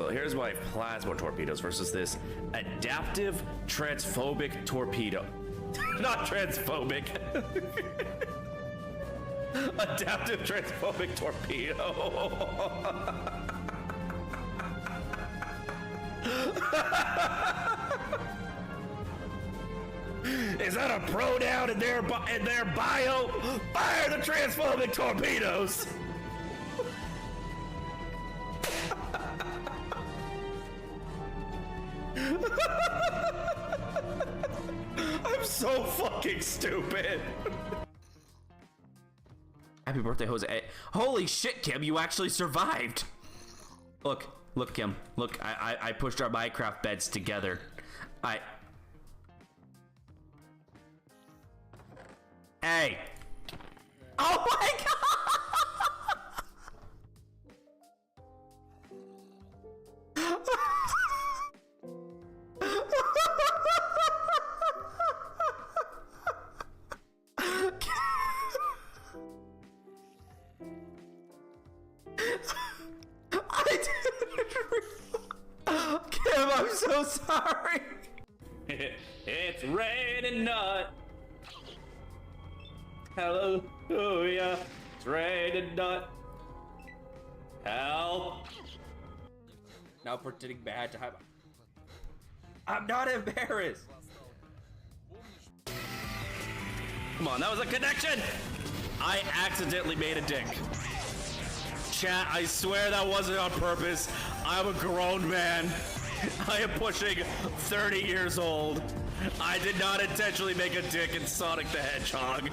here's my plasma torpedoes versus this adaptive transphobic torpedo. Not transphobic. Adaptive transphobic torpedo. Is that a pronoun in their bio? Fire the transphobic torpedoes! I'm so fucking stupid. Happy birthday, Jose. Holy shit, Kim, you actually survived. Look, Kim. Look, I pushed our Minecraft beds together. Hey. Oh my god! Kim, I'm so sorry. It's raining nut. Hallelujah. It's raining nut. Help. Now pretending bad to have. I'm not embarrassed. Come on, that was a connection. I accidentally made a dick. Chat, I swear that wasn't on purpose. I'm a grown man. I am pushing 30 years old. I did not intentionally make a dick in Sonic the Hedgehog.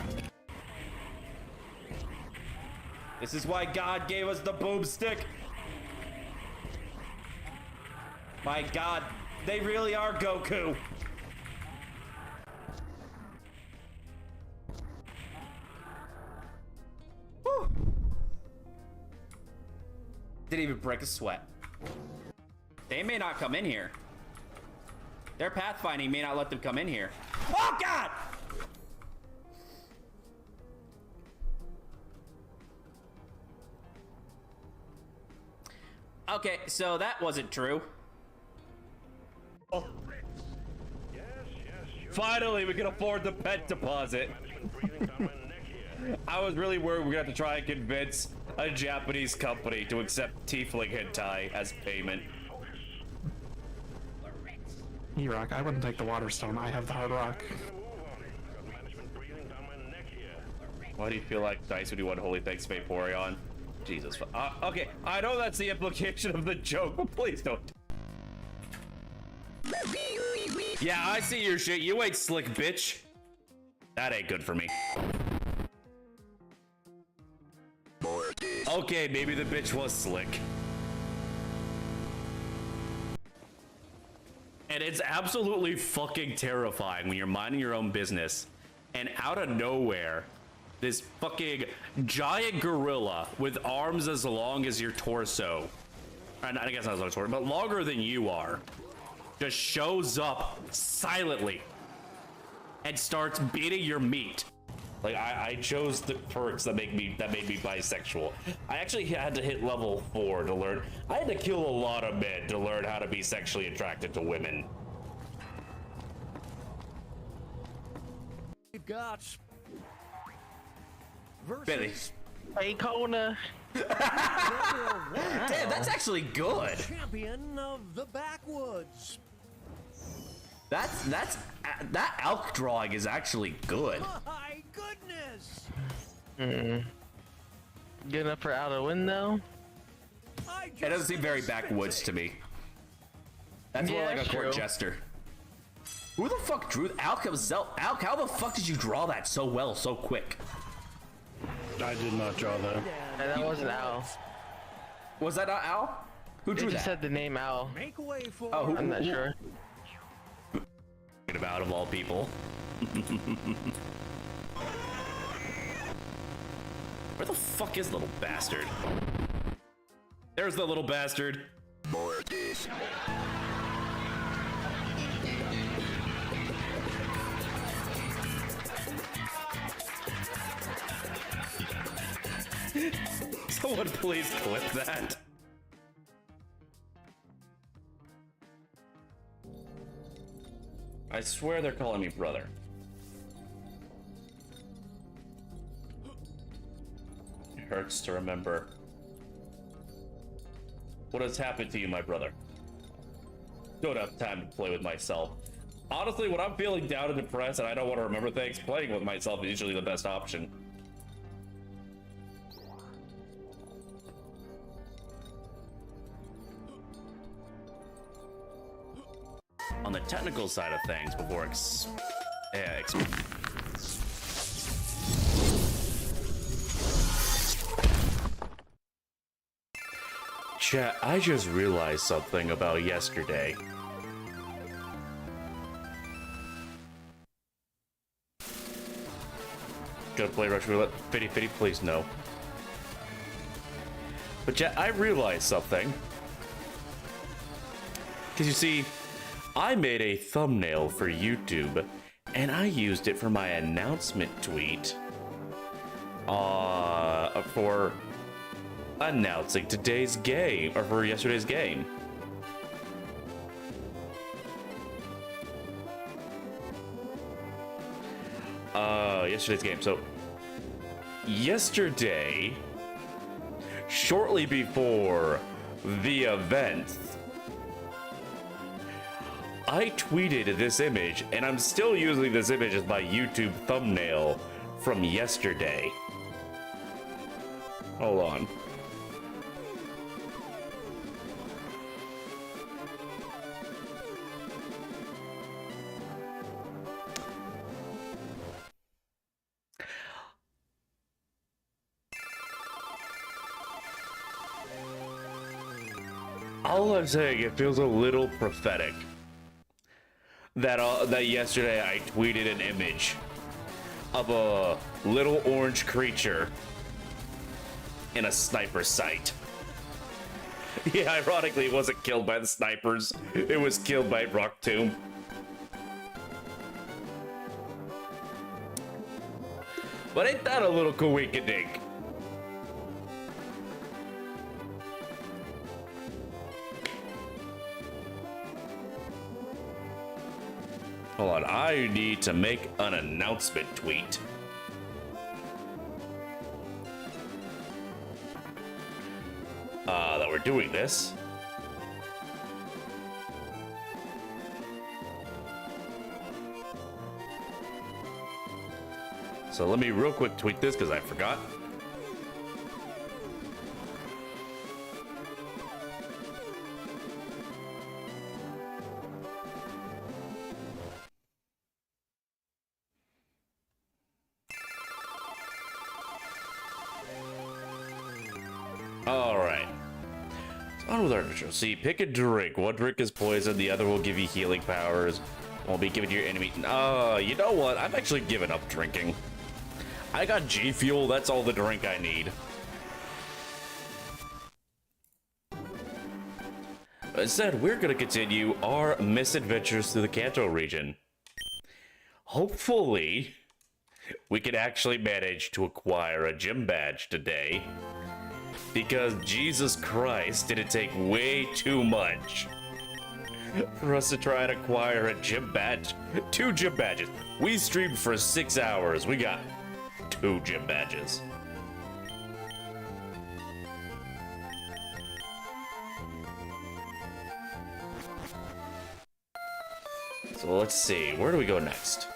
This is why God gave us the boomstick. My God, they really are Goku. Whew. Didn't even break a sweat. They may not come in here. Their pathfinding may not let them come in here. Oh God! Okay, so that wasn't true. Oh. Finally, we can afford the pet deposit. I was really worried we're gonna have to try and convince a Japanese company to accept tiefling hentai as payment. E-Rock, I wouldn't take the water stone. I have the hard rock. Why do you feel like dice when you want Holy Thanks Vaporeon? Jesus. Okay, I know that's the implication of the joke, but please don't. Yeah, I see your shit. You ain't slick, bitch. That ain't good for me. Okay, maybe the bitch was slick. And it's absolutely fucking terrifying when you're minding your own business and out of nowhere, this fucking giant gorilla with arms as long as your torso, and I guess not as long as torso, but longer than you are, just shows up silently and starts beating your meat. Like I chose the perks that made me bisexual. I actually had to hit level 4 to learn. I had to kill a lot of men to learn how to be sexually attracted to women. We've got Billy. Hey, Kona. Damn, that's actually good. Champion of the backwoods. That elk drawing is actually good. My goodness! Good enough for out a window? It doesn't seem very backwoods to me. That's more like a court jester. Who the fuck drew Alk himself? Alk, how the fuck did you draw that so well, so quick? I did not draw that. And that wasn't Al. Was that not Al? Who drew They just that? said the name Al. Make way for Oh, I'm not sure. About of all people. Where the fuck is little bastard? There's the little bastard. Someone please clip that. I swear they're calling me brother. It hurts to remember. What has happened to you, my brother? Don't have time to play with myself. Honestly, when I'm feeling down and depressed and I don't want to remember things, playing with myself is usually the best option. On the technical side of things, before Chat, I just realized something about yesterday. Gonna play Rush Roulette? Fitty, please no. But chat, I realized something. Because you see, I made a thumbnail for YouTube, and I used it for my announcement tweet for announcing today's game, or for yesterday's game. Yesterday's game. So, yesterday, shortly before the event, I tweeted this image, and I'm still using this image as my YouTube thumbnail from yesterday. Hold on. All I'm saying, it feels a little prophetic that yesterday I tweeted an image of a little orange creature in a sniper sight. Yeah, ironically, it wasn't killed by the snipers. It was killed by Rock Tomb. But ain't that a little coinkydink? Hold on, I need to make an announcement tweet. That we're doing this. So let me real quick tweet this because I forgot. Alright. On with our intro. See, pick a drink. One drink is poison, the other will give you healing powers. Won't be given to your enemy. You know what? I've actually given up drinking. I got G Fuel, that's all the drink I need. Instead, we're gonna continue our misadventures through the Kanto region. Hopefully, we can actually manage to acquire a gym badge today. Because Jesus Christ, did it take way too much for us to try and acquire a gym badge. 2 gym badges. We streamed for 6 hours. We got 2 gym badges. So let's see, where do we go next?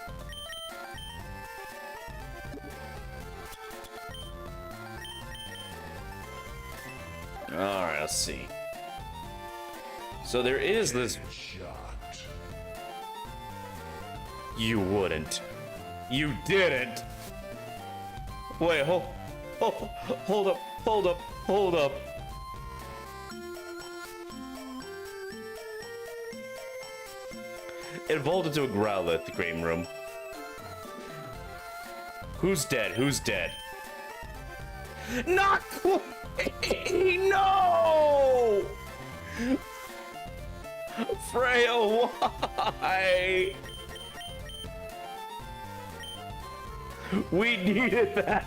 Alright, let's see. So there is this... You wouldn't. You didn't! Wait, hold up. It evolved into a growler at the game room. Who's dead? Not no! Freya, why? We needed that.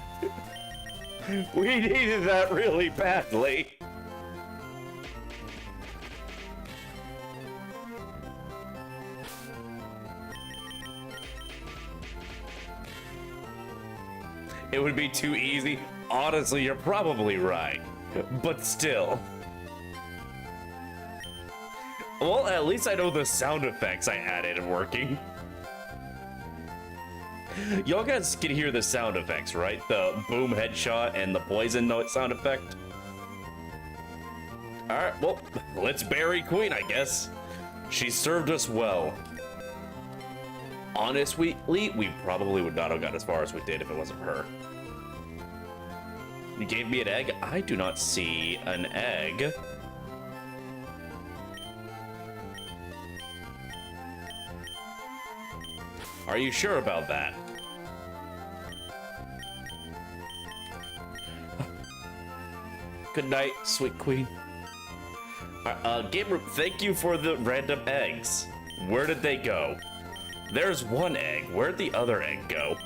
We needed that really badly. It would be too easy. Honestly, you're probably right. But still. Well, at least I know the sound effects I added are working. Y'all guys can hear the sound effects, right? The boom headshot and the poison note sound effect. Alright, well, let's bury Queen, I guess. She served us well. Honestly, we probably would not have got as far as we did if it wasn't her. You gave me an egg? I do not see an egg. Are you sure about that? Good night, sweet queen. Gamer, thank you for the random eggs. Where did they go? There's one egg. Where'd the other egg go?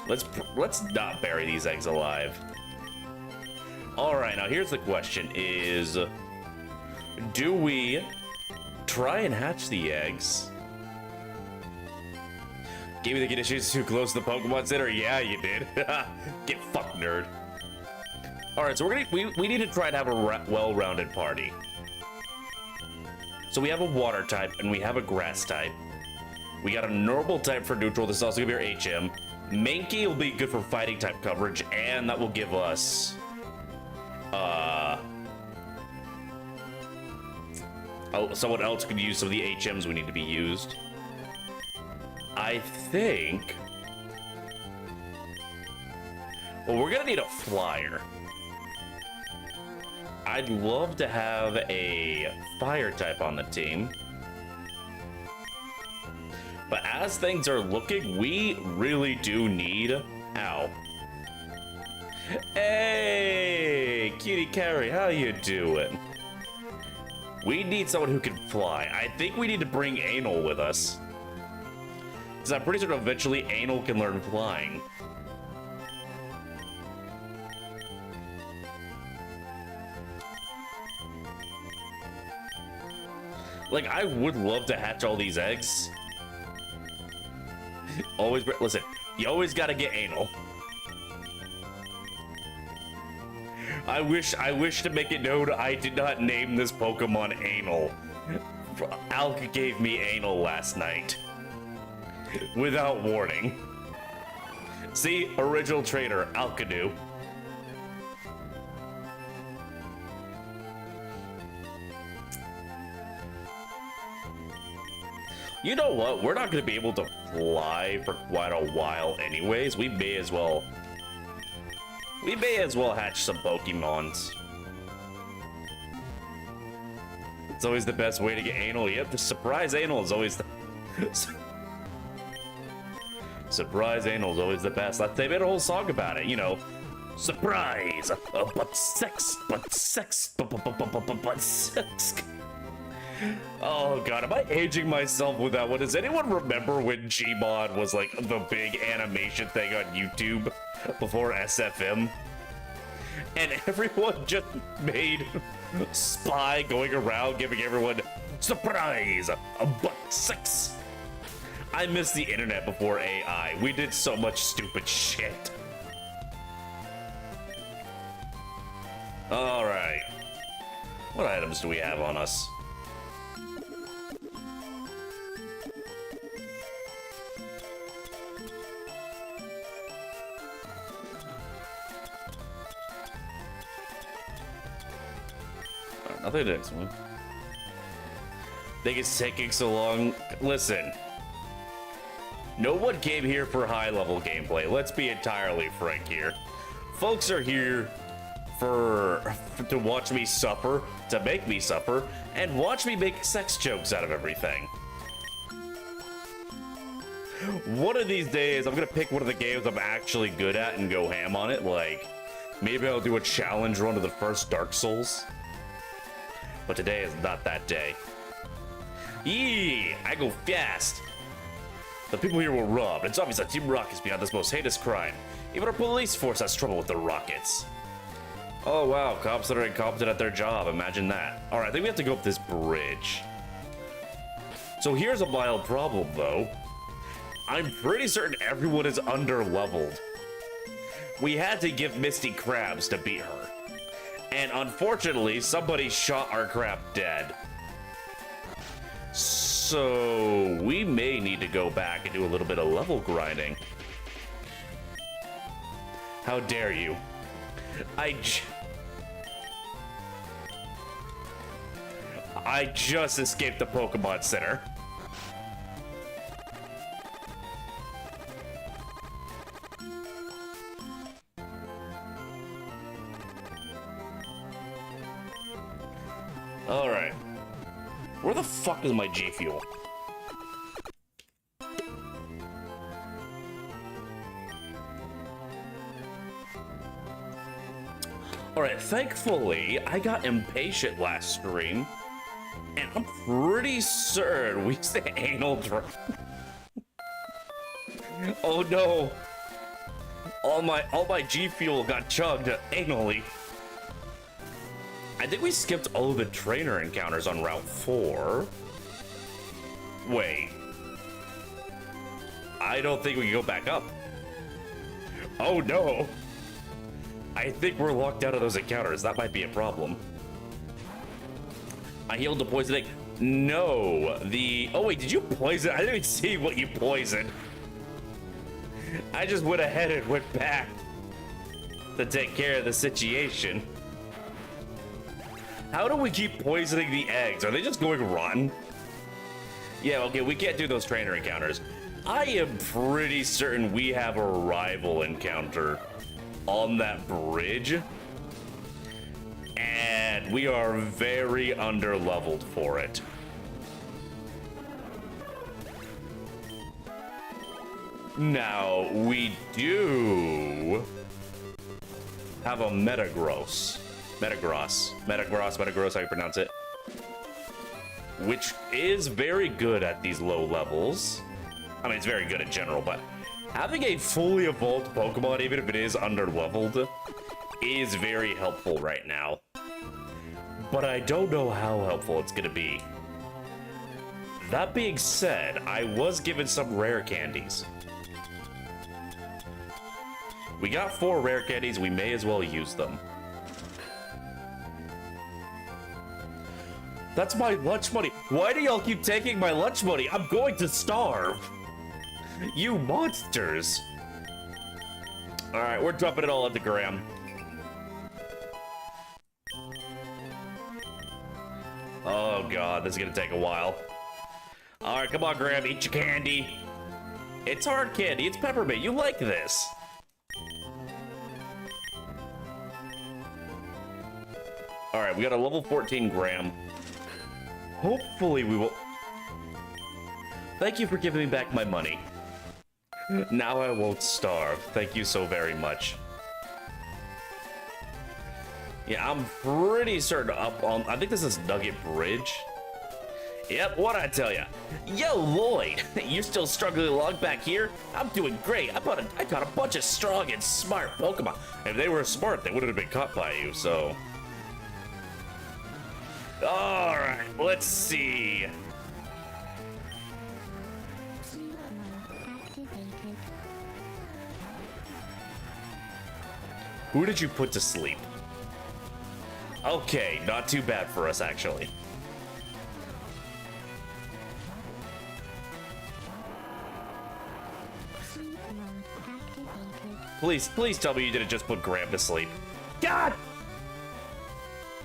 Let's not bury these eggs alive. All right, now here's the question: is do we try and hatch the eggs? Gave me the conditions too close to the Pokemon Center. Yeah, you did. Get fucked, nerd. All right, so we need to try and have a well-rounded party. So we have a water type and we have a grass type. We got a normal type for neutral. This is also gonna be our HM. Mankey will be good for fighting type coverage, and that will give us someone else could use some of the HMs we need to be used. I think. Well, we're gonna need a flyer. I'd love to have a fire type on the team. But as things are looking, we really do need... Ow. Hey, Cutie Carrie, how you doing? We need someone who can fly. I think we need to bring Anal with us. Because I'm pretty certain eventually Anal can learn flying. Like, I would love to hatch all these eggs. Always, listen, you always gotta get Anal. I wish to make it known I did not name this Pokemon Anal. Alka gave me Anal last night. Without warning. See, original trainer, Alkadu. You know what? We're not going to be able to fly for quite a while anyways. We may as well hatch some Pokemons. It's always the best way to get Anal. Yep, the surprise Anal is always the... Surprise Anal is always the best. They made a whole song about it, you know. Surprise! But sex. Oh god, am I aging myself with that one? Does anyone remember when Gmod was like the big animation thing on YouTube before SFM? And everyone just made Spy going around giving everyone surprise, butt sex. I miss the internet before AI. We did so much stupid shit. All right. What items do we have on us? Nothing to explain. Think it's taking so long. Listen, no one came here for high-level gameplay. Let's be entirely frank here. Folks are here to watch me suffer, to make me suffer, and watch me make sex jokes out of everything. One of these days, I'm gonna pick one of the games I'm actually good at and go ham on it. Like, maybe I'll do a challenge run to the first Dark Souls. But today is not that day. Yee, I go fast. The people here were robbed. It's obvious that Team Rocket is beyond this most heinous crime. Even our police force has trouble with the Rockets. Oh wow, cops that are incompetent at their job. Imagine that. All right, I think we have to go up this bridge. So here's a mild problem, though. I'm pretty certain everyone is under-leveled. we had to give Misty crabs to beat her. And unfortunately, somebody shot our crab dead. So we may need to go back and do a little bit of level grinding. How dare you? I just escaped the Pokemon Center. Alright. Where the fuck is my G Fuel? Alright, thankfully, I got impatient last stream, and I'm pretty certain we said anal drop. Oh no! All my G Fuel got chugged anally. I think we skipped all of the trainer encounters on Route 4. Wait. I don't think we can go back up. Oh no! I think we're locked out of those encounters. That might be a problem. I healed the poisoning. No, oh wait, did you poison? I didn't even see what you poisoned. I just went ahead and went back to take care of the situation. How do we keep poisoning the eggs? Are they just going rotten? Yeah, okay, we can't do those trainer encounters. I am pretty certain we have a rival encounter on that bridge. And we are very under-leveled for it. Now, we do have a Metagross, how you pronounce it, which is very good at these low levels. I mean, it's very good in general, but having a fully evolved Pokemon, even if it is under-leveled, is very helpful right now. But I don't know how helpful it's gonna be. That being said, I was given some rare candies. We got 4 rare candies, we may as well use them. That's my lunch money. Why do y'all keep taking my lunch money? I'm going to starve. You monsters. All right, we're dumping it all at the gram. Oh God, this is gonna take a while. All right, come on, Graham, eat your candy. It's hard candy, it's peppermint, you like this. All right, we got a level 14 Graham. Hopefully we will... Thank you for giving me back my money. Now I won't starve. Thank you so very much. Yeah, I'm pretty certain up on... I think this is Nugget Bridge. Yep, what'd I tell ya? Yo, Lloyd, you still struggling along back here? I'm doing great. I caught a bunch of strong and smart Pokemon. If they were smart, they wouldn't have been caught by you, so... Alright, let's see. Who did you put to sleep? Okay, not too bad for us, actually. Please tell me you didn't just put Graham to sleep. God!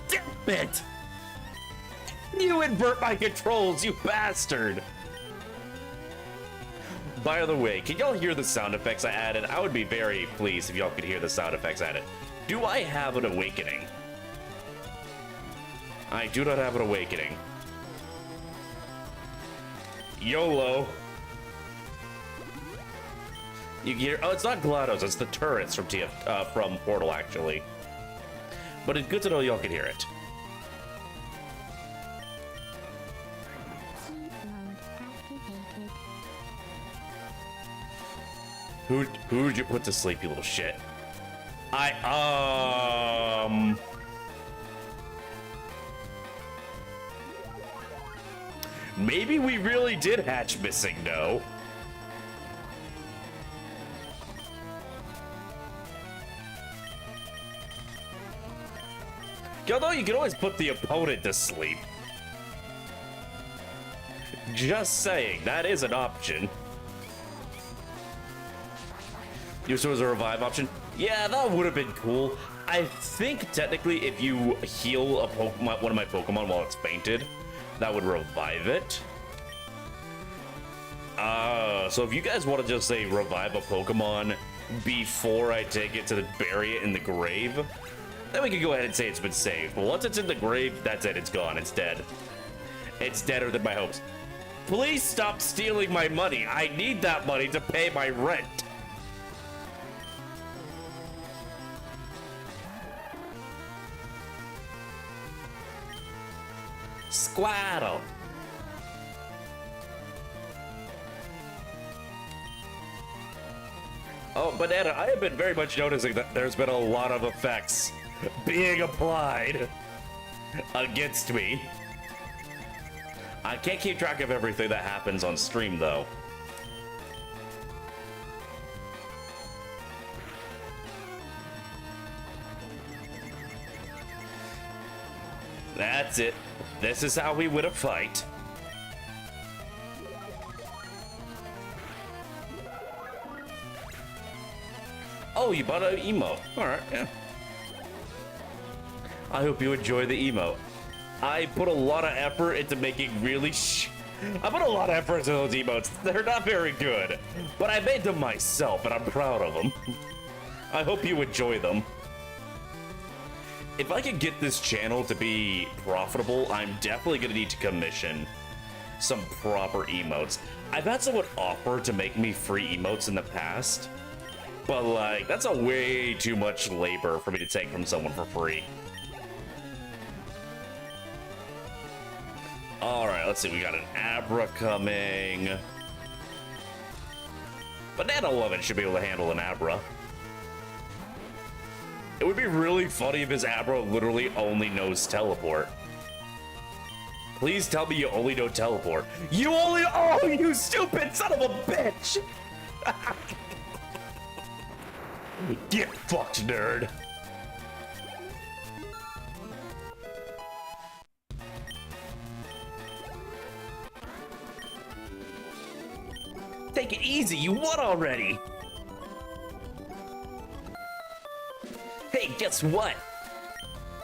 Damn it! You invert my controls, you bastard! By the way, can y'all hear the sound effects I added? I would be very pleased if y'all could hear the sound effects added. Do I have an awakening? I do not have an awakening. YOLO. You can hear, oh, it's not GLaDOS, it's the turrets from from Portal, actually. But it's good to know y'all can hear it. Who did you put to sleep, you little shit? Maybe we really did hatch missing, no? Although you can always put the opponent to sleep. Just saying, that is an option. Use it as a revive option? Yeah, that would have been cool. I think technically if you heal a Pokemon, one of my Pokemon while it's fainted, that would revive it. So if you guys want to just say revive a Pokemon before I take it to bury it in the grave, then we can go ahead and say it's been saved. But once it's in the grave, that's it. It's gone. It's dead. It's deader than my hopes. Please stop stealing my money. I need that money to pay my rent. Squaddle. Oh, Banana, I have been very much noticing that there's been a lot of effects being applied against me. I can't keep track of everything that happens on stream, though. That's it. This is how we win a fight. Oh, you bought an emote. Alright, yeah. I hope you enjoy the emote. I put a lot of effort into making really I put a lot of effort into those emotes. They're not very good. But I made them myself, and I'm proud of them. I hope you enjoy them. If I could get this channel to be profitable, I'm definitely going to need to commission some proper emotes. I've had someone offer to make me free emotes in the past, but like, that's a way too much labor for me to take from someone for free. Alright, let's see, we got an Abra coming. Banana Lovin' should be able to handle an Abra. It would be really funny if his Abra literally only knows teleport. Please tell me you only know teleport. You only— oh, you stupid son of a bitch! Get fucked, nerd. Take it easy, you won already. Hey, guess what?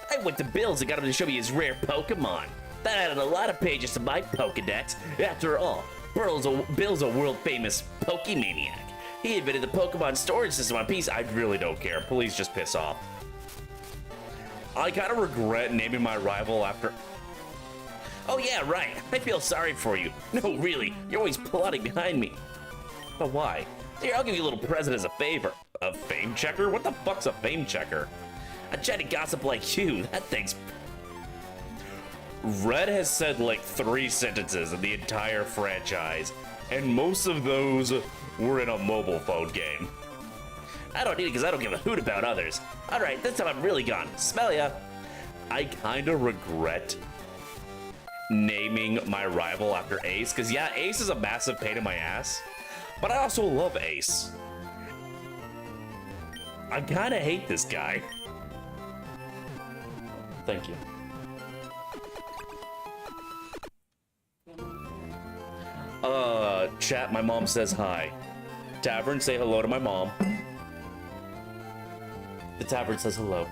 I went to Bill's and got him to show me his rare Pokemon. That added a lot of pages to my Pokedex. After all, Bill's a world-famous Pokemaniac. He invented the Pokemon storage system on Peace. I really don't care. Please just piss off. I kind of regret naming my rival after— oh yeah, right. I feel sorry for you. No, really. You're always plotting behind me. But why? Here, I'll give you a little present as a favor. A fame checker? What the fuck's a fame checker? A chatty gossip like you. That thing's— Red has said like 3 sentences in the entire franchise, and most of those were in a mobile phone game. I don't need it because I don't give a hoot about others. Alright, this time I'm really gone. Smell ya. I kinda regret naming my rival after Ace, because yeah, Ace is a massive pain in my ass, but I also love Ace. I kinda hate this guy. Thank you. Chat, my mom says hi. Tavern, say hello to my mom. The tavern says hello.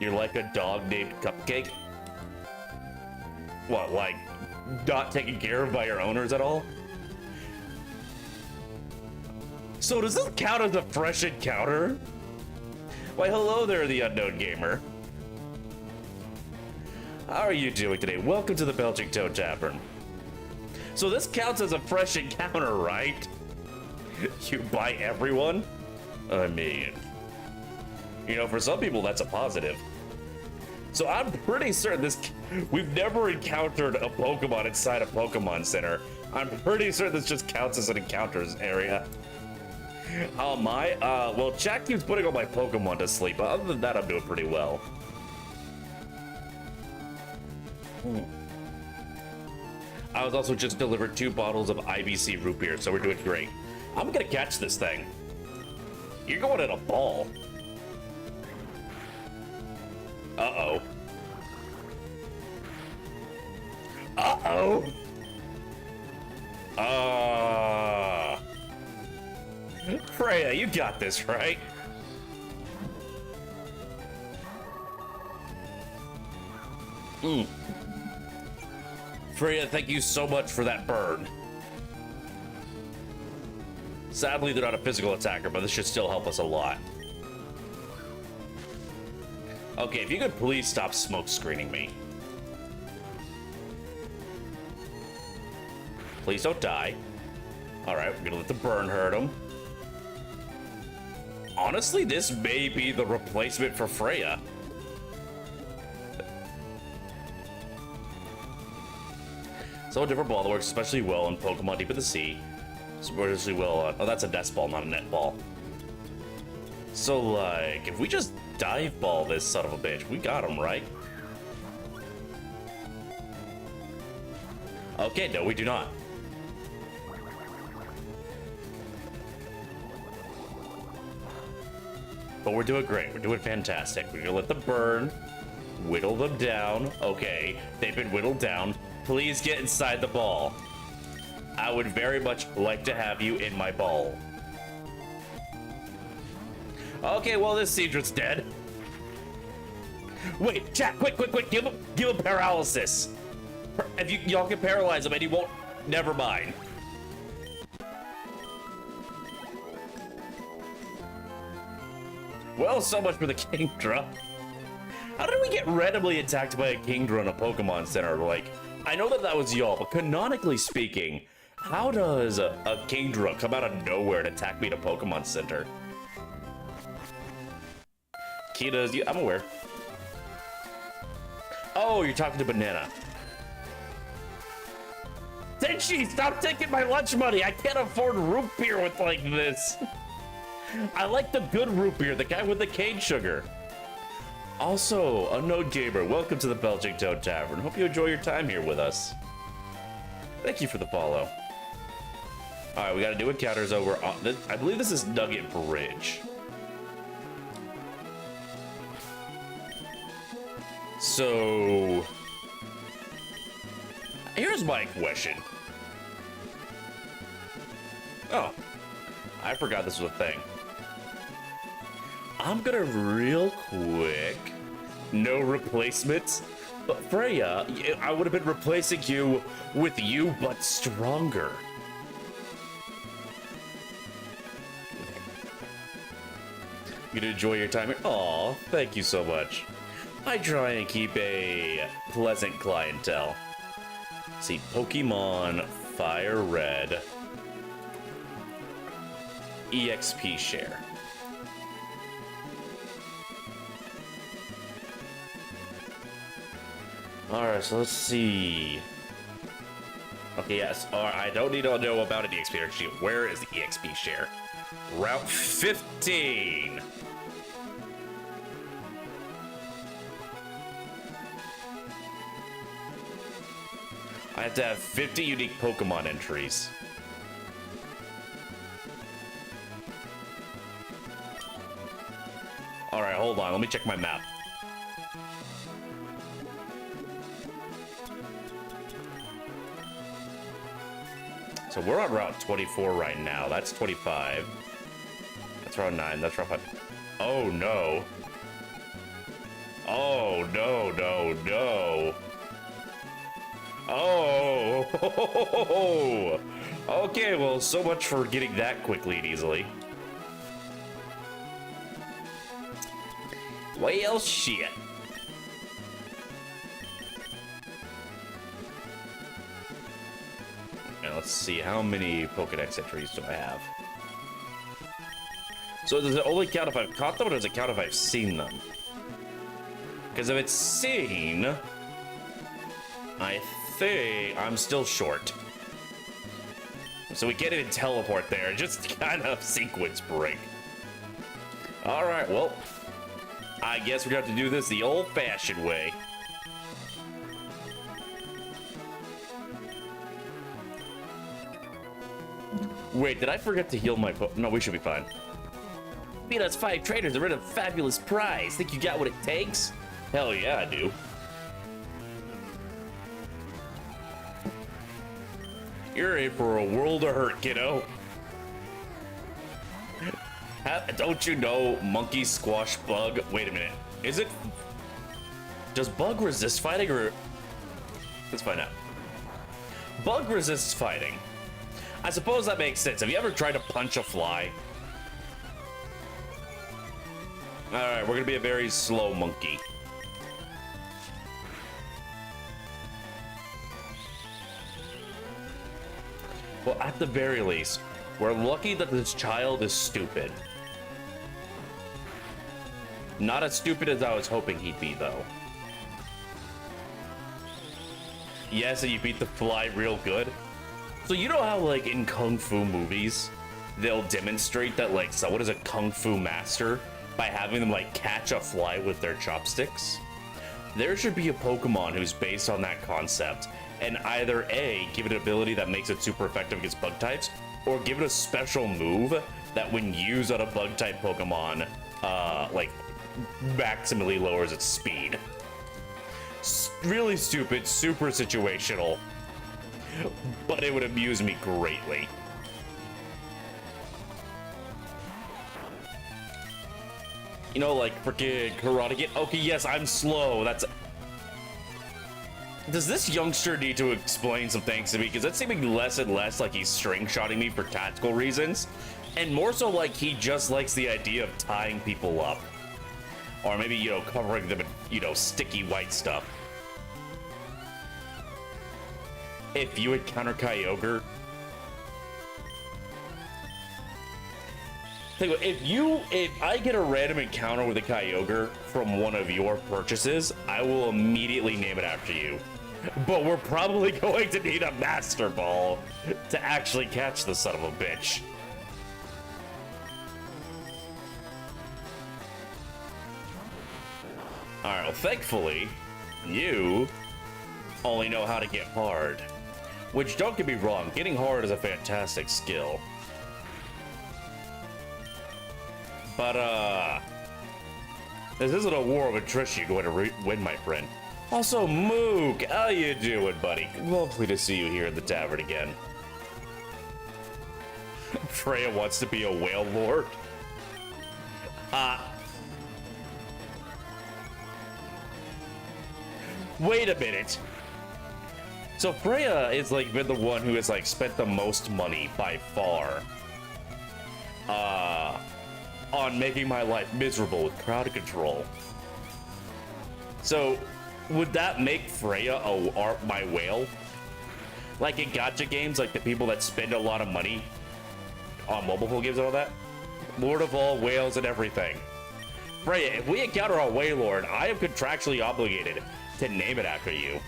You're like a dog named Cupcake? What, like, not taken care of by your owners at all? So does this count as a fresh encounter? Why, hello there, the unknown gamer. How are you doing today? Welcome to the Belching Toad Tavern. So this counts as a fresh encounter, right? You buy everyone? I mean, you know, for some people that's a positive. So I'm pretty certain we've never encountered a Pokemon inside a Pokemon Center. I'm pretty certain this just counts as an encounters area. Oh my, well, Jack keeps putting all my Pokemon to sleep, but other than that, I'm doing pretty well. I was also just delivered 2 bottles of IBC root beer, so we're doing great. I'm gonna catch this thing. You're going at a ball. go. Freya, you got this, right? Freya, thank you so much for that burn. Sadly, they're not a physical attacker, but this should still help us a lot. Okay, if you could please stop smoke screening me. Please don't die. Alright, we're gonna let the burn hurt him. Honestly, this may be the replacement for Freya. So a different ball that works especially well in Pokemon Deep in the Sea. Especially well on... Oh, that's a Nest Ball, not a Net Ball. So, like, if we just Dive Ball this son of a bitch, we got him, right? Okay, no, we do not. But we're doing great. We're doing fantastic. We're gonna let them burn, whittle them down. Okay, they've been whittled down. Please get inside the ball. I would very much like to have you in my ball. Okay, well, this Cedric's dead. Wait, chat, quick, give him paralysis. If y'all can paralyze him and he won't, never mind. Well, so much for the Kingdra. How did we get randomly attacked by a Kingdra in a Pokemon Center? Like, I know that was y'all, but canonically speaking, how does a Kingdra come out of nowhere and attack me in a Pokemon Center? Kitas, I'm aware. Oh, you're talking to Banana. Tenchi, stop taking my lunch money. I can't afford root beer with like this. I like the good root beer, the guy with the cane sugar. Also, Unknown Gamer, welcome to the Belgian Toad Tavern. Hope you enjoy your time here with us. Thank you for the follow. All right, we got to do encounters over on this. I believe this is Nugget Bridge. So, here's my question. Oh, I forgot this was a thing. I'm gonna real quick, no replacements, but Freya, I would have been replacing you with you, but stronger. You gonna enjoy your time here? Aw, thank you so much. I try and keep a pleasant clientele. See, Pokemon Fire Red, EXP share. Alright, so let's see. Okay, yes. Alright, I don't need to know about an EXP share. Where is the EXP share? Route 15. I have to have 50 unique Pokemon entries. Alright, hold on. Let me check my map. So we're on Route 24 right now. That's 25. That's Route 9. That's Route 5. Oh, no. Oh, no, no, no. Oh. Okay, well, so much for getting that quickly and easily. Well, shit. Now, let's see, how many Pokedex entries do I have? So does it only count if I've caught them, or does it count if I've seen them? Because if it's seen, I think I'm still short. So we can't even teleport there, just kind of sequence break. Alright, well, I guess we're gonna have to do this the old-fashioned way. Wait, did I forget to heal my No, we should be fine. Beat us 5 trainers and earn a fabulous prize. Think you got what it takes? Hell yeah, I do. You're in for a world of hurt, kiddo. Don't you know monkey squash bug? Wait a minute. Is it? Does bug resist fighting or? Let's find out. Bug resists fighting. I suppose that makes sense. Have you ever tried to punch a fly? Alright, we're gonna be a very slow monkey. Well, at the very least, we're lucky that this child is stupid. Not as stupid as I was hoping he'd be, though. Yes, and you beat the fly real good. So you know how, like, in Kung Fu movies, they'll demonstrate that, like, someone is a Kung Fu master by having them, like, catch a fly with their chopsticks? There should be a Pokemon who's based on that concept, and either A, give it an ability that makes it super effective against bug types, or give it a special move that when used on a bug type Pokemon, like, maximally lowers its speed. Really stupid, super situational, but it would amuse me greatly. You know, like freaking Karate Kid. Okay, yes, I'm slow. That's. Does this youngster need to explain some things to me? Because it's seeming less and less like he's string shotting me for tactical reasons, and more so like he just likes the idea of tying people up, or maybe, you know, covering them in, you know, sticky white stuff. If you encounter Kyogre, if I get a random encounter with a Kyogre from one of your purchases, I will immediately name it after you. But we're probably going to need a Master Ball to actually catch the son of a bitch. Alright, well, thankfully, you only know how to get hard. Which, don't get me wrong, getting hard is a fantastic skill. But, this isn't a war of attrition you're going to win, my friend. Also, Mook, how you doing, buddy? Lovely to see you here in the tavern again. Freya wants to be a whale lord. Wait a minute. So Freya is like been the one who has like spent the most money by far on making my life miserable with crowd control. So would that make Freya my whale? Like in gacha games, like the people that spend a lot of money on mobile phone games and all that? Lord of all whales and everything. Freya, if we encounter a Wailord, I am contractually obligated to name it after you.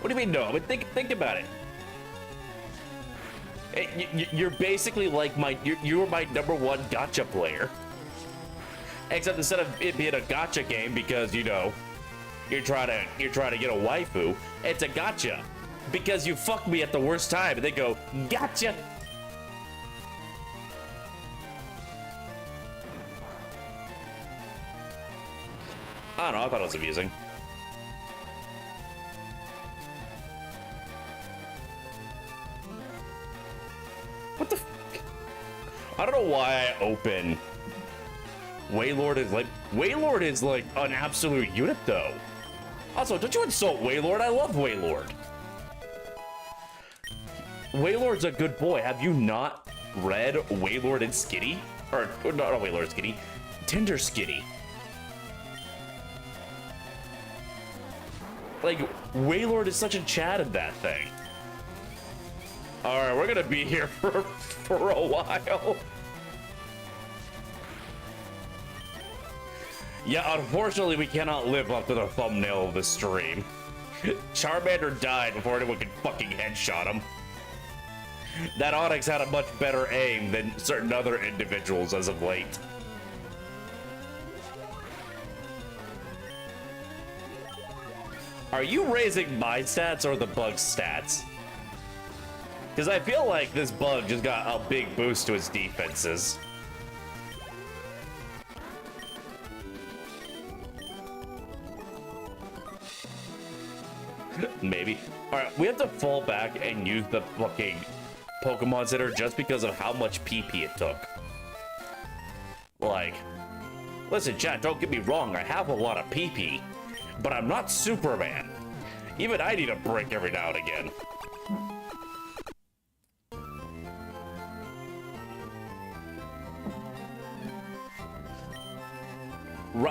What do you mean no? I mean, think about it. You're basically like you're my #1 gacha player. Except instead of it being a gacha game because, you know, you're trying to get a waifu, it's a gacha because you fucked me at the worst time and they go gotcha. I don't know, I thought it was amusing. What the f? I don't know why I open. Wailord is like an absolute unit though. Also, don't you insult Wailord? I love Wailord. Wailord's a good boy. Have you not read Wailord and Skitty? Or not Wailord and Skitty. Tender Skitty. Like, Wailord is such a Chad in that thing. Alright, we're gonna be here for a while. Yeah, unfortunately, we cannot live up to the thumbnail of the stream. Charmander died before anyone could fucking headshot him. That Onyx had a much better aim than certain other individuals as of late. Are you raising my stats or the bug's stats? Because I feel like this bug just got a big boost to its defenses. Maybe. Alright, we have to fall back and use the fucking Pokemon Center just because of how much PP it took. Like, listen, chat, don't get me wrong, I have a lot of PP, but I'm not Superman. Even I need a break every now and again.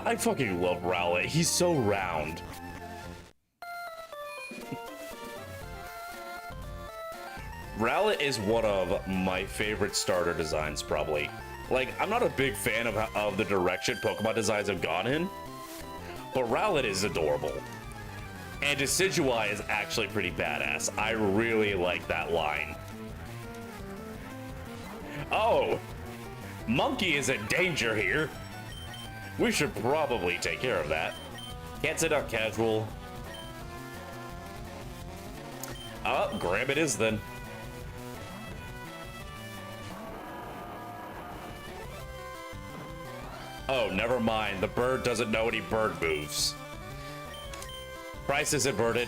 I fucking love Rowlet. He's so round. Rowlet is one of my favorite starter designs, probably. Like, I'm not a big fan of the direction Pokemon designs have gone in, but Rowlet is adorable. And Decidueye is actually pretty badass. I really like that line. Oh, Monkey is in danger here. We should probably take care of that. Can't sit out casual. Grab it is then. Oh, never mind. The bird doesn't know any bird moves. Price is inverted.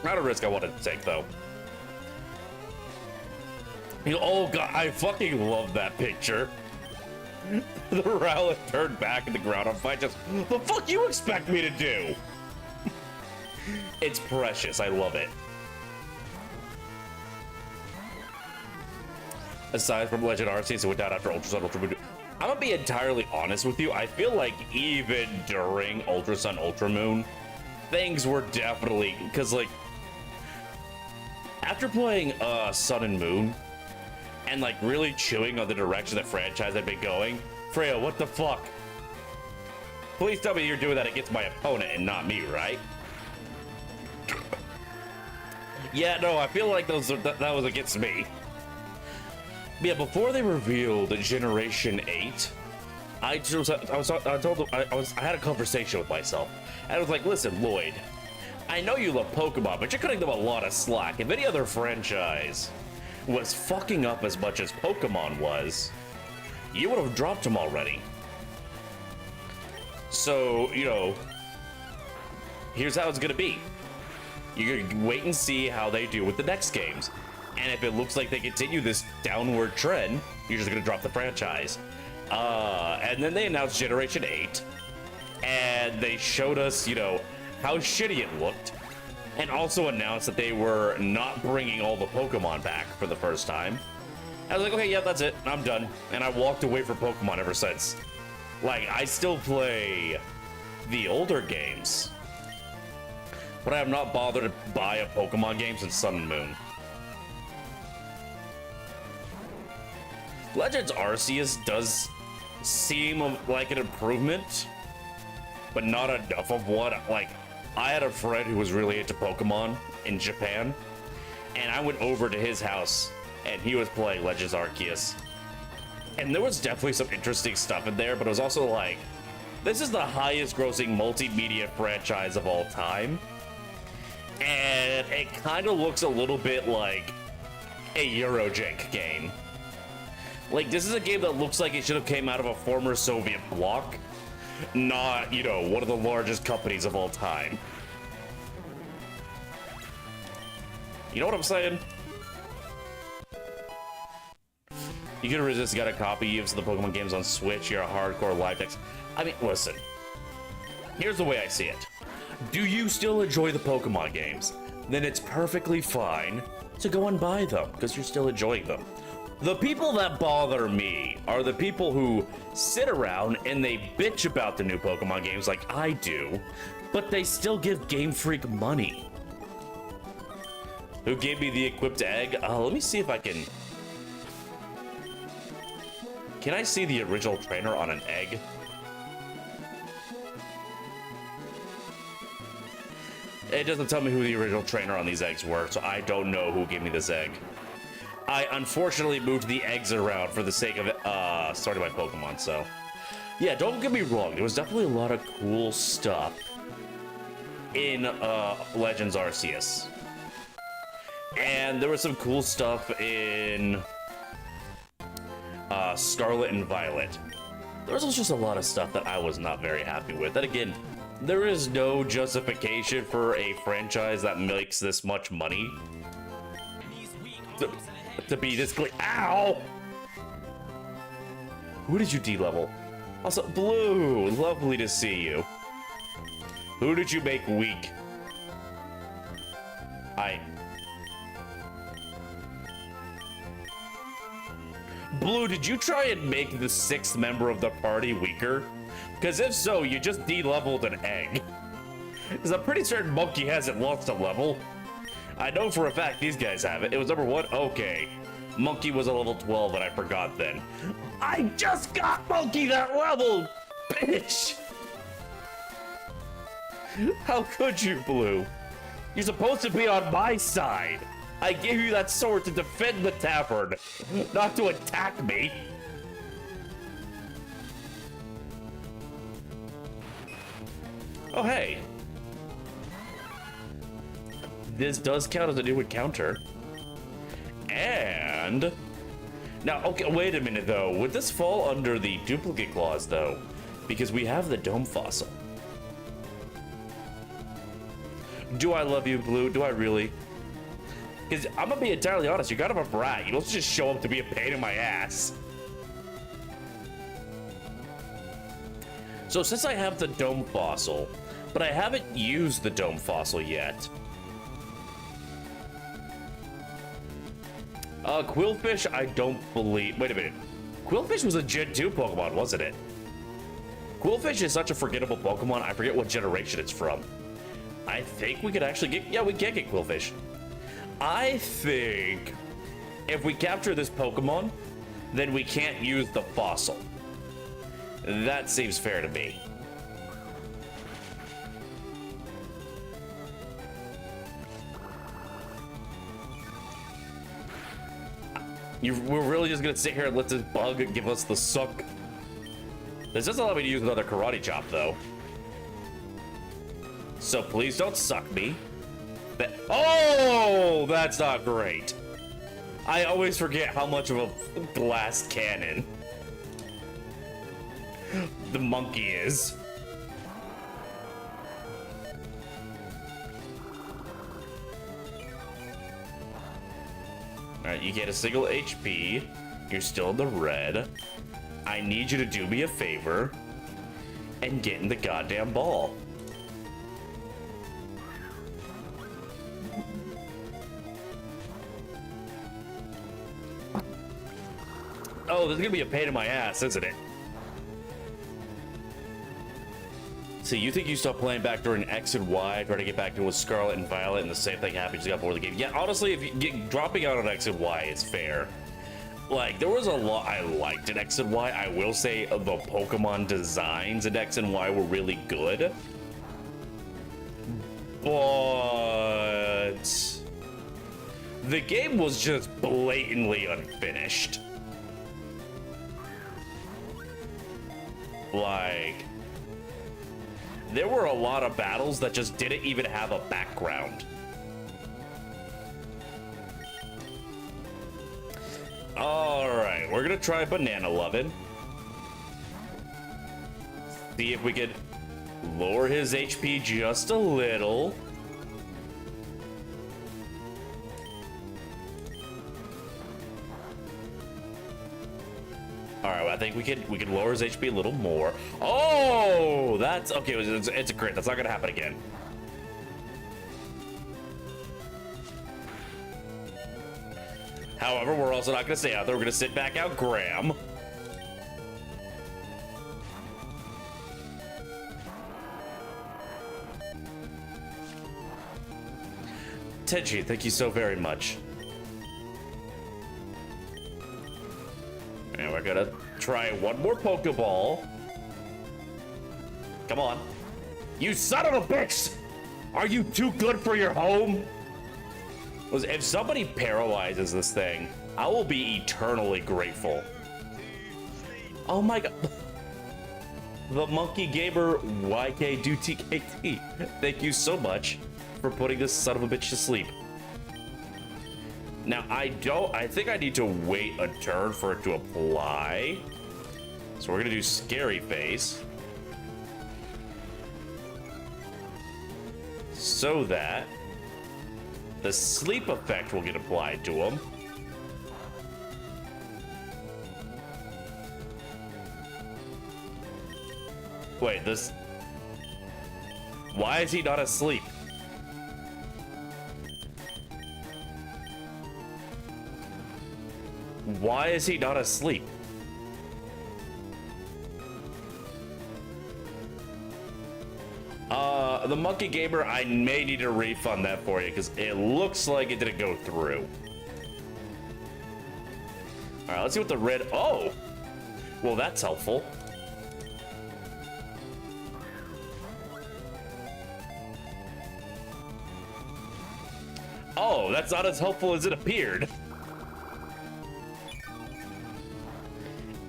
Not a risk I wanted to take, though. Oh, God, I fucking love that picture. The Rowlet turned back in the ground on fight. Just, the fuck you expect me to do? It's precious. I love it. Aside from Legend Arceus, it went down after Ultra Sun, Ultra Moon. I'm gonna be entirely honest with you. I feel like even during Ultra Sun, Ultra Moon, things were definitely, because like after playing Sun and Moon and like really chewing on the direction that franchise had been going, Freya, what the fuck? Please tell me you're doing that against my opponent and not me, right? Yeah, no, I feel like that was against me. Yeah, before they revealed Generation 8, I had a conversation with myself. And I was like, listen, Lloyd, I know you love Pokemon, but you're cutting them a lot of slack. If any other franchise was fucking up as much as Pokemon was, you would have dropped them already. So, you know, here's how it's gonna be. You're gonna wait and see how they do with the next games. And if it looks like they continue this downward trend, you're just gonna drop the franchise. And then they announced Generation 8, and they showed us, you know, how shitty it looked, and also announced that they were not bringing all the Pokemon back for the first time. I was like, okay, yeah, that's it, I'm done. And I walked away from Pokemon ever since. Like, I still play the older games, but I have not bothered to buy a Pokemon game since Sun and Moon. Legends Arceus does seem like an improvement, but not enough of what, like, I had a friend who was really into Pokemon in Japan, and I went over to his house, and he was playing Legends Arceus. And there was definitely some interesting stuff in there, but it was also like, this is the highest grossing multimedia franchise of all time. And it kind of looks a little bit like a Eurojank game. Like, this is a game that looks like it should have came out of a former Soviet bloc, not, you know, one of the largest companies of all time. You know what I'm saying? You can resist, got a copy of the Pokemon games on Switch, you're a hardcore live text. I mean, listen. Here's the way I see it. Do you still enjoy the Pokemon games? Then it's perfectly fine to go and buy them, because you're still enjoying them. The people that bother me are the people who sit around and they bitch about the new Pokemon games like I do, but they still give Game Freak money. Who gave me the equipped egg? Let me see if I can... Can I see the original trainer on an egg? It doesn't tell me who the original trainer on these eggs were, so I don't know who gave me this egg. I unfortunately moved the eggs around for the sake of starting my Pokemon, so... Yeah, don't get me wrong, there was definitely a lot of cool stuff in Legends Arceus. And there was some cool stuff in Scarlet and Violet. There was just a lot of stuff that I was not very happy with. And again, there is no justification for a franchise that makes this much money to be this clean. Ow! Who did you D-level? Also, Blue, lovely to see you. Who did you make weak? Blue, did you try and make the 6th member of the party weaker? Because if so, you just de-leveled an egg. Because I'm pretty certain Monkey hasn't lost a level. I know for a fact these guys have it. It was number 1? Okay. Monkey was a level 12 and I forgot then. I just got Monkey that level! Bitch! How could you, Blue? You're supposed to be on my side. I gave you that sword to defend the tavern, not to attack me. Oh, hey. This does count as a new encounter. And... Now, okay, wait a minute, though. Would this fall under the duplicate clause, though? Because we have the dome fossil. Do I love you, Blue? Do I really? Because I'm gonna be entirely honest, you're kind of a brat. You don't just show up to be a pain in my ass. So since I have the dome fossil, but I haven't used the dome fossil yet. Quillfish, I don't believe. Wait a minute. Quillfish was a Gen 2 Pokemon, wasn't it? Quillfish is such a forgettable Pokemon, I forget what generation it's from. I think we could actually get, yeah, we can get Quillfish. I think if we capture this Pokemon, then we can't use the fossil. That seems fair to me. We're really just gonna sit here and let this bug give us the suck. This doesn't allow me to use another karate chop, though. So please don't suck me. Oh, that's not great. I always forget how much of a glass cannon the monkey is. Alright, you get a single HP. You're still in the red. I need you to do me a favor and get in the goddamn ball. Oh, this is gonna be a pain in my ass, isn't it? So you think you stopped playing back during X and Y, trying to get back to with Scarlet and Violet, and the same thing happened just got bored of the game? Yeah, honestly, if you dropping out on X and Y is fair. Like, there was a lot I liked in X and Y. I will say the Pokemon designs in X and Y were really good. But the game was just blatantly unfinished. Like, there were a lot of battles that just didn't even have a background. All right, we're gonna try Banana Lovin'. See if we could lower his HP just a little. All right, well, I think we could lower his HP a little more. Oh, that's okay. It's a crit. That's not gonna happen again. However, we're also not gonna stay out there. We're gonna sit back out Graham. Tenchi, thank you so very much. And we're gonna try one more Pokeball. Come on. You son of a bitch! Are you too good for your home? If somebody paralyzes this thing, I will be eternally grateful. Oh my god. The Monkey Gamer YK do TKT. Thank you so much for putting this son of a bitch to sleep. Now, I think I need to wait a turn for it to apply. So we're gonna do scary face. So that the sleep effect will get applied to him. Wait, this... Why is he not asleep? Why is he not asleep? The monkey gamer, I may need to refund that for you because it looks like it didn't go through. All right, let's see what the red... Oh! Well, that's helpful. Oh, that's not as helpful as it appeared.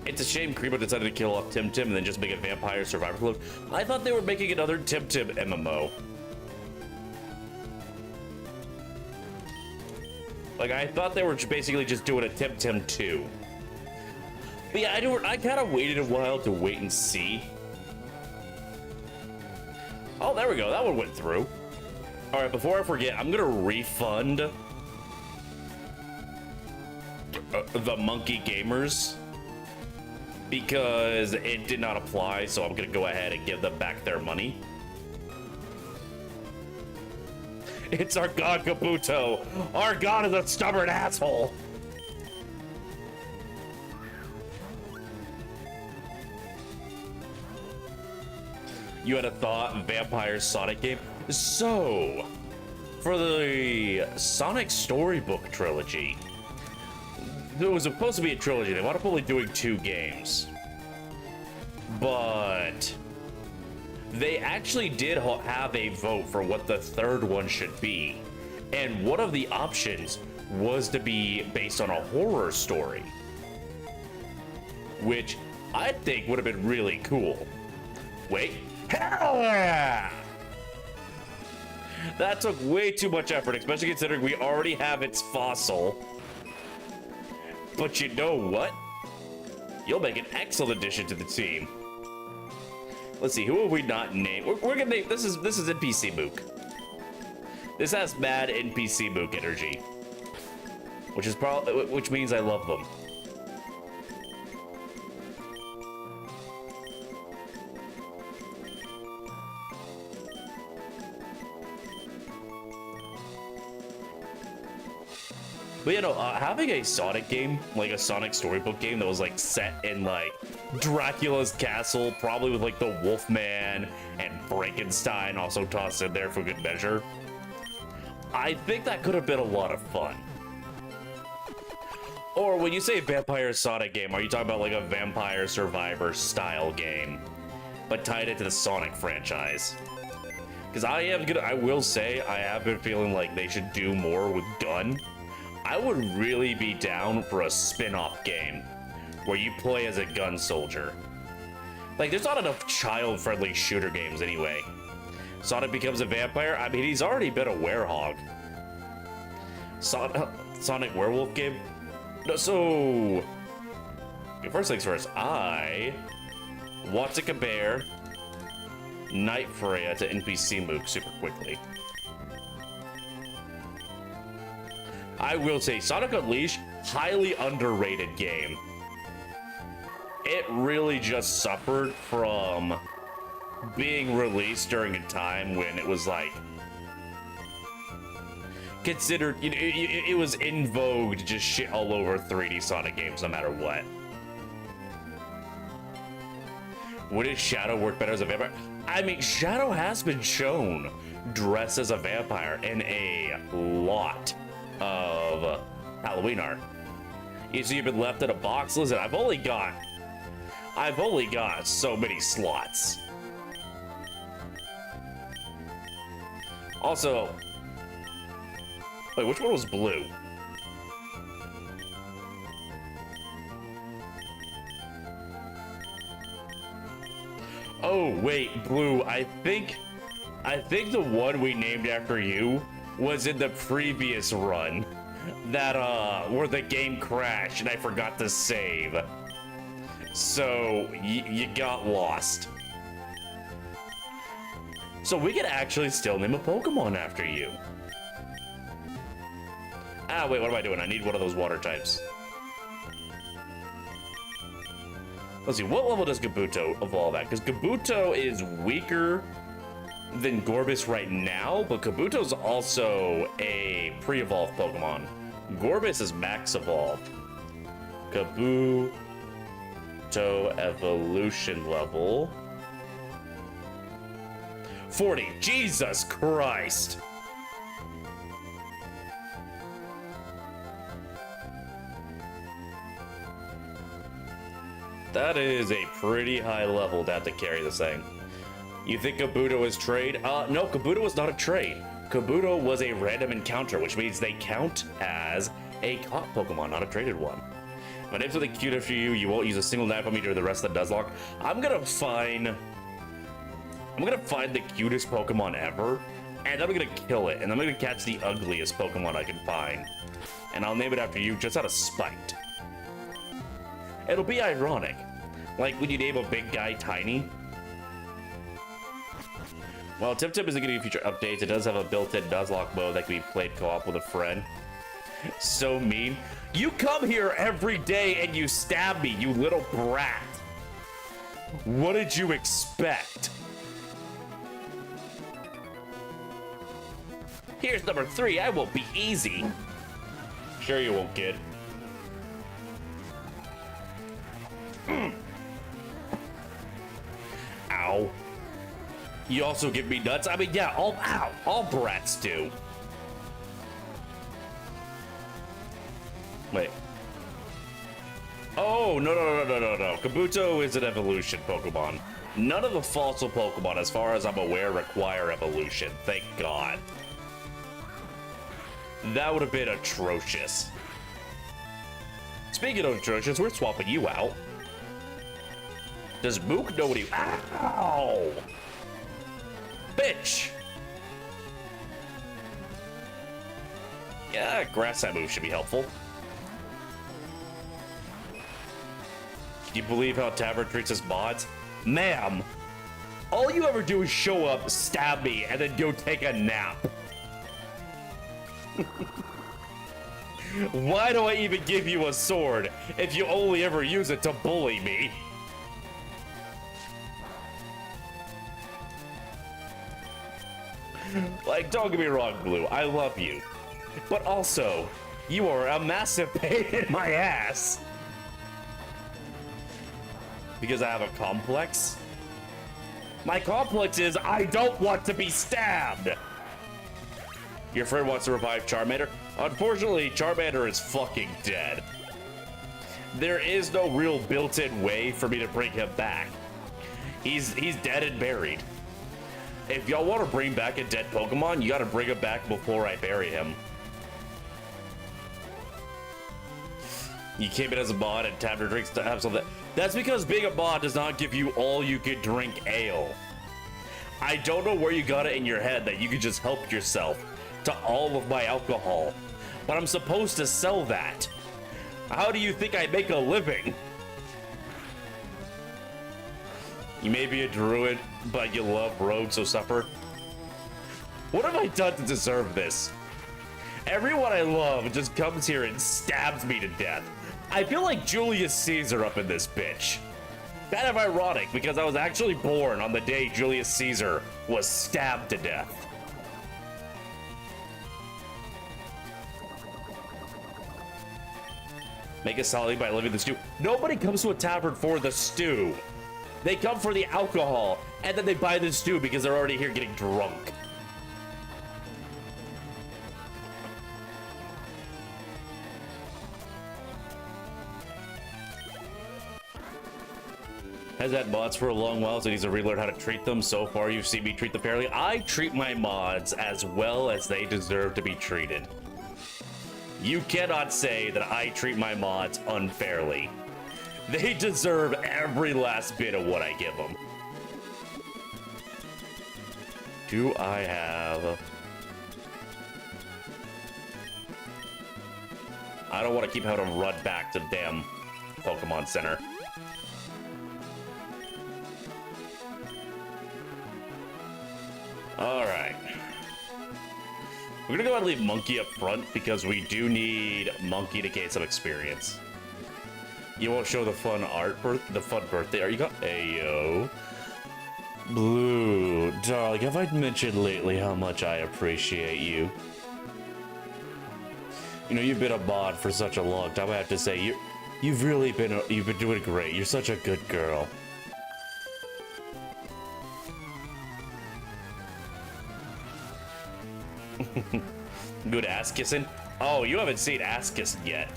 It's a shame Creepo decided to kill off Tim Tim and then just make a vampire survivor clone. I thought they were making another Tim Tim MMO. Like, I thought they were basically just doing a Tim Tim 2. But yeah, I kind of waited a while to wait and see. Oh, there we go. That one went through. All right, before I forget, I'm going to refund the monkey gamers because it did not apply, so I'm gonna go ahead and give them back their money. It's our god Kabuto. Our god is a stubborn asshole. You had a thought, vampire Sonic game? So, for the Sonic Storybook trilogy, it was supposed to be a trilogy. They wound up only doing 2 games. But they actually did have a vote for what the 3rd one should be. And one of the options was to be based on a horror story, which I think would have been really cool. Wait. Hell yeah! That took way too much effort, especially considering we already have its fossil. But you know what? You'll make an excellent addition to the team. Let's see, who have we not named? We're gonna name this is NPC Mook. This has mad NPC Mook energy, which means I love them. But you know, having a Sonic game, like a Sonic Storybook game that was like set in like Dracula's castle, probably with like the Wolfman and Frankenstein also tossed in there for good measure, I think that could have been a lot of fun. Or when you say Vampire Sonic game, are you talking about like a Vampire Survivor style game, but tied into the Sonic franchise? Because I will say, I have been feeling like they should do more with Gun. I would really be down for a spin-off game where you play as a gun soldier. Like, there's not enough child-friendly shooter games anyway. Sonic becomes a vampire? I mean, he's already been a werehog. Sonic werewolf game? No, so... Okay, first things first, I want to compare Night Freya to NPC Mook super quickly. I will say, Sonic Unleashed, highly underrated game. It really just suffered from being released during a time when it was like considered, you know, it was in vogue to just shit all over 3D Sonic games no matter what. Wouldn't Shadow work better as a vampire? I mean, Shadow has been shown dressed as a vampire in a lot of Halloween art. You've been left in a box. Listen, I've only got so many slots. Also, wait, which one was blue? Oh wait, blue. I think the one we named after you was in the previous run that where the game crashed and I forgot to save. So you got lost. So we could actually still name a Pokemon after you. Ah, wait, what am I doing? I need one of those water types. Let's see, what level does Kabuto evolve at? Because Kabuto is weaker than Gorbis right now, but Kabuto's also a pre-evolved Pokemon. Gorbis is max evolved. Kabuto evolution level 40. Jesus Christ. That is a pretty high level to have to carry this thing. You think Kabuto is trade? No, Kabuto was not a trade. Kabuto was a random encounter, which means they count as a caught Pokemon, not a traded one. My name's something cute for you. You won't use a single knife on me during the rest of the Nuzlocke. I'm gonna find the cutest Pokemon ever, and I'm gonna kill it, and I'm gonna catch the ugliest Pokemon I can find, and I'll name it after you just out of spite. It'll be ironic, like when you name a big guy Tiny. While Tip Tip isn't getting future updates, it does have a built-in Nuzlocke mode that can be played co-op with a friend. So mean. You come here every day and you stab me, you little brat. What did you expect? Here's number 3. I won't be easy. Sure you won't, kid. Ow. You also give me nuts? I mean, yeah, all brats do. Wait. Oh, no. Kabuto is an evolution Pokemon. None of the fossil Pokemon, as far as I'm aware, require evolution. Thank God. That would have been atrocious. Speaking of atrocious, we're swapping you out. Does Mook know what he... Ow! Bitch! Yeah, grass type move should be helpful. Can you believe how Tavern treats his mods? Ma'am, all you ever do is show up, stab me, and then go take a nap. Why do I even give you a sword if you only ever use it to bully me? Like, don't get me wrong, Blue, I love you. But also, you are a massive pain in my ass. Because I have a complex? My complex is I don't want to be stabbed. Your friend wants to revive Charmander? Unfortunately, Charmander is fucking dead. There is no real built-in way for me to bring him back. He's dead and buried. If y'all want to bring back a dead Pokemon, you gotta bring him back before I bury him. You came in as a mod and tapped your drinks to have something. That's because being a mod does not give you all you could drink ale. I don't know where you got it in your head that you could just help yourself to all of my alcohol, but I'm supposed to sell that. How do you think I make a living? You may be a druid, but you love rogues who suffer. What have I done to deserve this? Everyone I love just comes here and stabs me to death. I feel like Julius Caesar up in this bitch. Kind of ironic, because I was actually born on the day Julius Caesar was stabbed to death. Make a solid by living the stew. Nobody comes to a tavern for the stew. They come for the alcohol, and then they buy the stew because they're already here getting drunk. Has had mods for a long while, so he needs to relearn how to treat them. So far, you've seen me treat them fairly. I treat my mods as well as they deserve to be treated. You cannot say that I treat my mods unfairly. They deserve every last bit of what I give them. Do I have... I don't want to keep having to run back to the damn Pokemon Center. All right. We're gonna go ahead and leave Monkey up front because we do need Monkey to gain some experience. You won't show the fun the fun birthday art you got? Ayo. Blue, darling, have I mentioned lately how much I appreciate you? You know, you've been a mod for such a long time. I have to say, you've been doing great. You're such a good girl. Good ass kissing? Oh, you haven't seen ass kissing yet.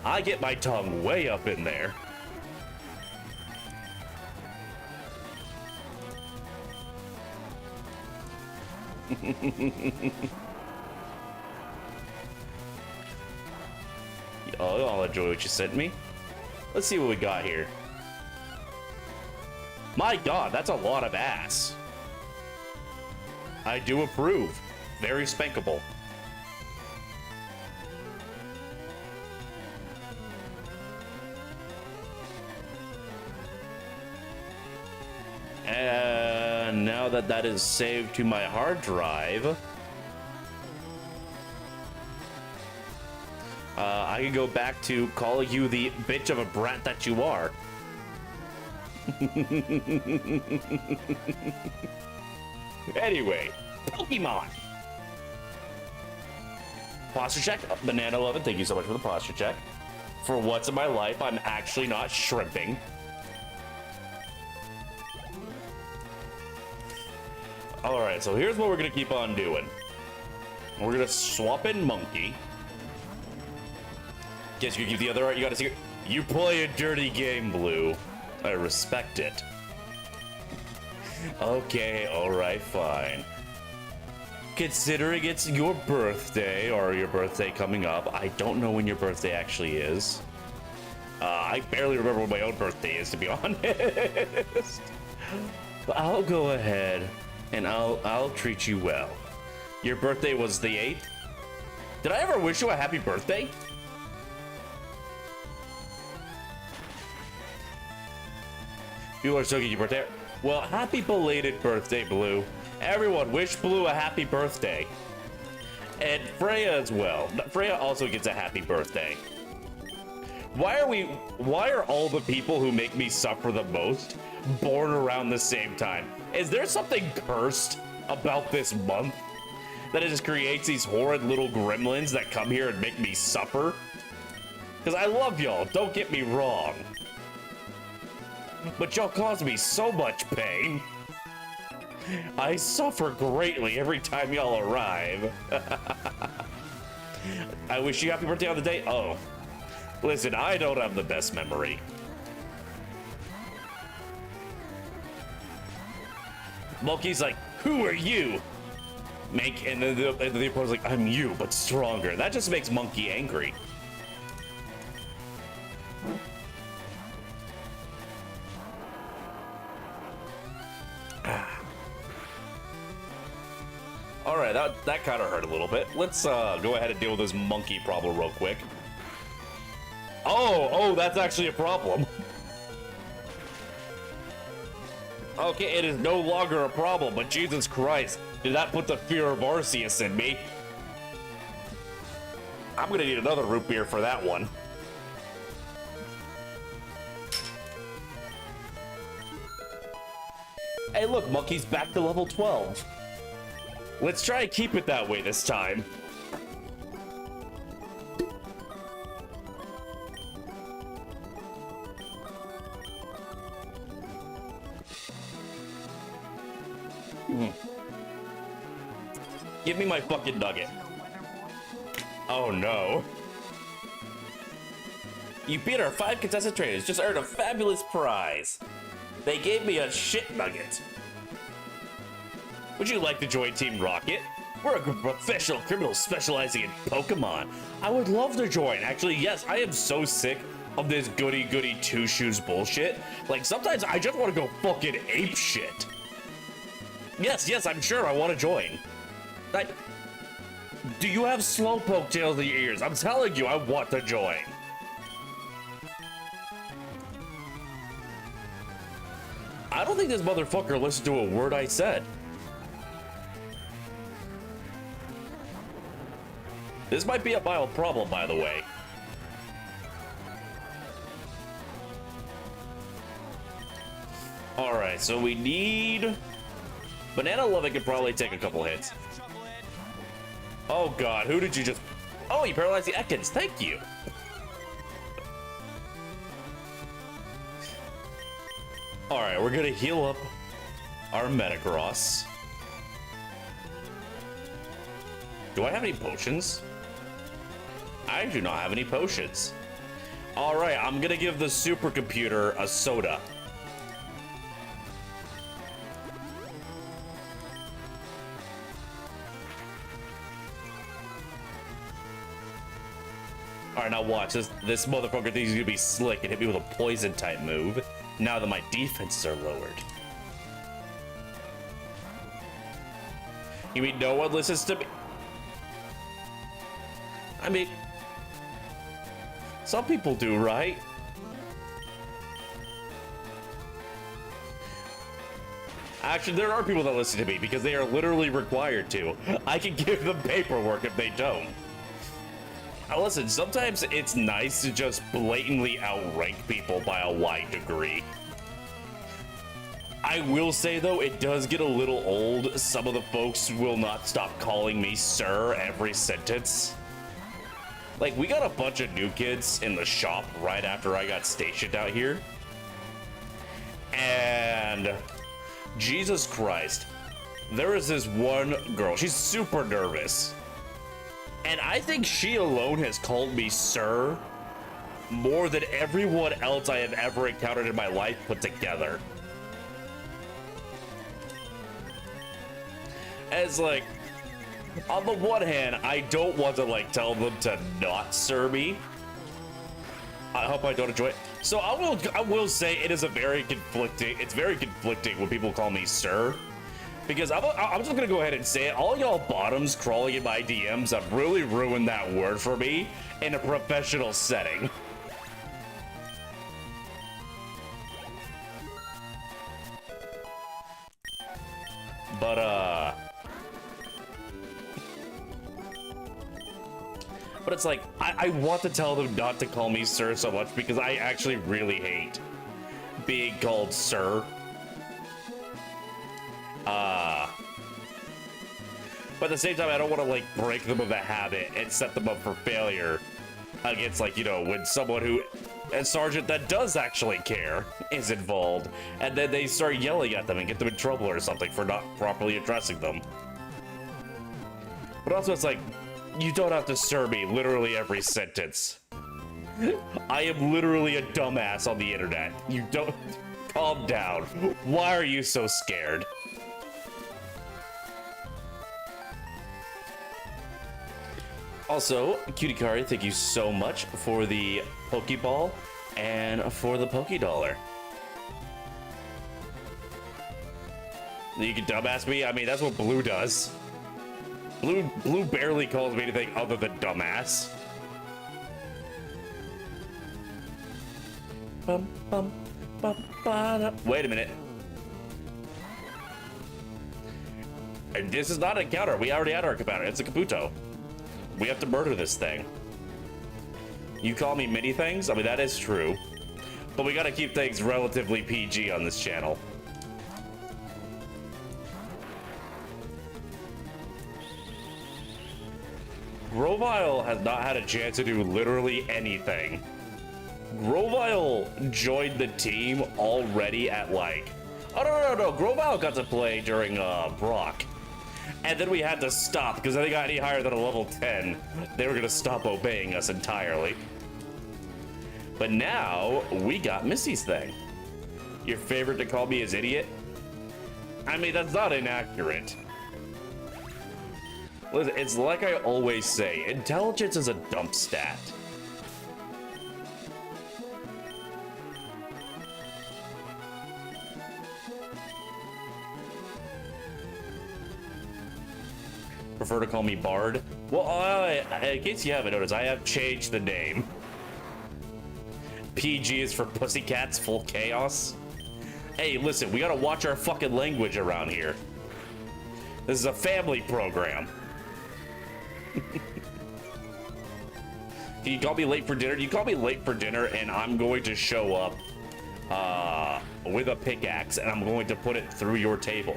I get my tongue way up in there. Oh, I'll enjoy what you sent me. Let's see what we got here. My god, that's a lot of ass. I do approve. Very spankable. And now that that is saved to my hard drive, I can go back to calling you the bitch of a brat that you are. Anyway, Pokemon. Posture check. Banana Lovin', thank you so much for the posture check. For once in my life, I'm actually not shrimping. Alright, so here's what we're gonna keep on doing. We're gonna swap in Monkey. Guess you keep the other art, you gotta see. You play a dirty game, Blue. I respect it. Okay, alright, fine. Considering it's your birthday, or your birthday coming up, I don't know when your birthday actually is. I barely remember when my own birthday is, to be honest. But I'll go ahead and I'll treat you well. Your birthday was the 8th? Did I ever wish you a happy birthday? People are soaking your birthday. Well, happy belated birthday, Blue. Everyone, wish Blue a happy birthday. And Freya as well. Freya also gets a happy birthday. Why are all the people who make me suffer the most born around the same time? Is there something cursed about this month that it just creates these horrid little gremlins that come here and make me suffer? Because I love y'all, don't get me wrong. But y'all cause me so much pain. I suffer greatly every time y'all arrive. I wish you happy birthday on the day. Oh, listen, I don't have the best memory. Monkey's like, who are you? And then the opponent's like, I'm you, but stronger. That just makes Monkey angry. All right, that kind of hurt a little bit. Let's go ahead and deal with this Monkey problem real quick. Oh, that's actually a problem. Okay, it is no longer a problem, but Jesus Christ, did that put the fear of Arceus in me? I'm gonna need another root beer for that one. Hey, look, Monkey's back to level 12. Let's try and keep it that way this time. Give me my fucking nugget. Oh no. You beat our 5 contestant trainers, just earned a fabulous prize. They gave me a shit nugget. Would you like to join Team Rocket? We're a group of professional criminals specializing in Pokemon. I would love to join. Actually, yes, I am so sick of this goody-goody two-shoes bullshit. Like, sometimes I just want to go fucking ape shit. Yes, I'm sure I want to join. Do you have Slowpoke tails in your ears? I'm telling you, I want to join. I don't think this motherfucker listened to a word I said. This might be a mild problem, by the way. Alright, so we need... Banana Loving could probably take a couple hits. Oh god, who did you just... Oh, you paralyzed the Ekans, thank you! Alright, we're gonna heal up our Metagross. Do I have any potions? I do not have any potions. Alright, I'm gonna give the supercomputer a soda. Alright, now watch. This motherfucker thinks he's gonna be slick and hit me with a poison type move. Now that my defenses are lowered. You mean no one listens to me? I mean, some people do, right? Actually, there are people that listen to me because they are literally required to. I can give them paperwork if they don't. Now listen, sometimes it's nice to just blatantly outrank people by a wide degree. I will say though, it does get a little old. Some of the folks will not stop calling me sir every sentence. Like, we got a bunch of new kids in the shop right after I got stationed out here. And Jesus Christ, there is this one girl, she's super nervous. And I think she alone has called me sir more than everyone else I have ever encountered in my life put together. As like, on the one hand, I don't want to like tell them to not sir me. I hope I don't enjoy it. So I will say it is a very conflicting. It's very conflicting when people call me sir, because I'm just gonna go ahead and say it. All y'all bottoms crawling in my DMs have really ruined that word for me in a professional setting. But it's like, I want to tell them not to call me sir so much because I actually really hate being called sir. But at the same time, I don't want to like break them of a habit and set them up for failure against, like, you know, when someone who, a sergeant that does actually care is involved, and then they start yelling at them and get them in trouble or something for not properly addressing them. But also it's like, you don't have to sir me literally every sentence. I am literally a dumbass on the internet. You don't... Calm down. Why are you so scared? Also, Cuticari, thank you so much for the Pokeball and for the Pokédollar. You can dumbass me? I mean, that's what Blue does. Blue barely calls me anything other than dumbass. Wait a minute. And this is not an encounter. We already had our encounter. It's a Kabuto. We have to murder this thing. You call me many things? I mean, that is true. But we gotta keep things relatively PG on this channel. Grovyle has not had a chance to do literally anything. Grovyle joined the team already at like... Oh, no. Grovyle got to play during Brock. And then we had to stop because if they got any higher than a level 10, they were going to stop obeying us entirely. But now, we got Missy's thing. Your favorite to call me is idiot? I mean, that's not inaccurate. Listen, it's like I always say, intelligence is a dump stat. Prefer to call me Bard? Well, in case you haven't noticed, I have changed the name. PG is for Pussycats Full Chaos. Hey, listen, we gotta watch our fucking language around here. This is a family program. Can you call me late for dinner? You call me late for dinner, and I'm going to show up with a pickaxe, and I'm going to put it through your table.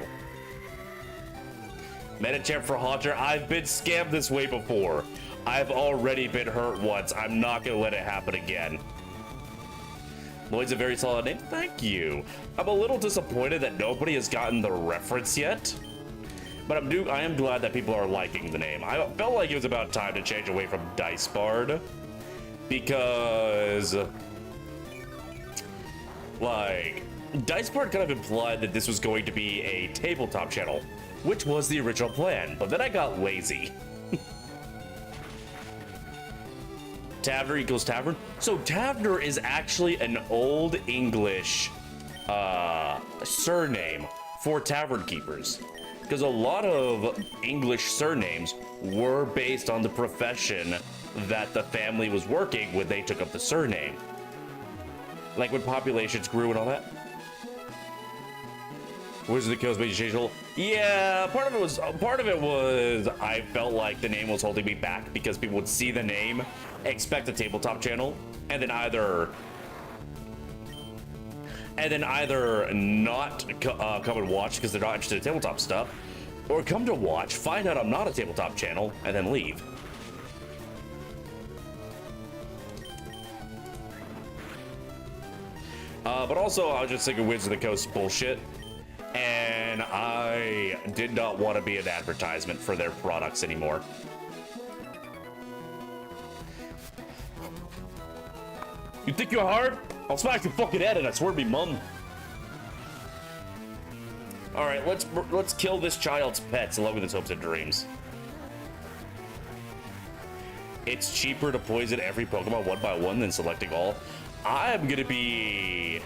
Metachamp for Haunter, I've been scammed this way before. I've already been hurt once. I'm not gonna let it happen again. Lloyd's a very solid name. Thank you. I'm a little disappointed that nobody has gotten the reference yet, but I am glad that people are liking the name. I felt like it was about time to change away from Dice Bard, because like Dice Bard kind of implied that this was going to be a tabletop channel, which was the original plan, but then I got lazy. Tavner equals tavern. So Tavner is actually an old English surname for tavern keepers, because a lot of English surnames were based on the profession that the family was working when they took up the surname, like when populations grew and all that. Wizard of the Coast made you change the whole. Yeah, part of it was I felt like the name was holding me back, because people would see the name, expect a tabletop channel, and then either not come and watch because they're not interested in tabletop stuff, or come to watch, find out I'm not a tabletop channel, and then leave. But also, I was just thinking Wizards of the Coast bullshit, and I did not want to be an advertisement for their products anymore. You think you're hard? I'll smack your fucking head, and I swear to be mum. All right, let's kill this child's pets along with his hopes and dreams. It's cheaper to poison every Pokemon one by one than selecting all. I'm gonna be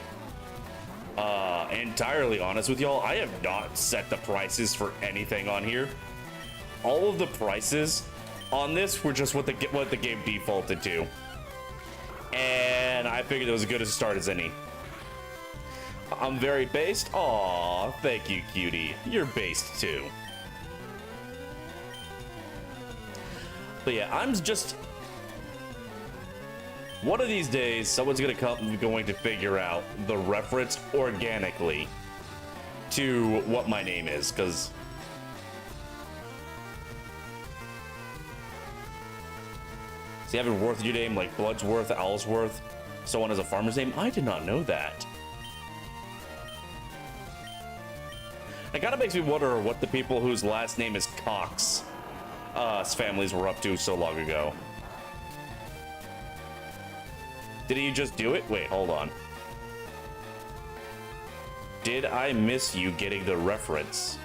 entirely honest with y'all. I have not set the prices for anything on here. All of the prices on this were just what the game defaulted to, and I figured it was as good a start as any. I'm very based. Aw, thank you, cutie. You're based too. But yeah, I'm just. One of these days, someone's going to figure out the reference organically to what my name is, because see, having Worth in your name, like Bloodsworth, Owlsworth, so on as a farmer's name, I did not know that. It kind of makes me wonder what the people whose last name is Cox families were up to so long ago. Did he just do it? Wait, hold on. Did I miss you getting the reference?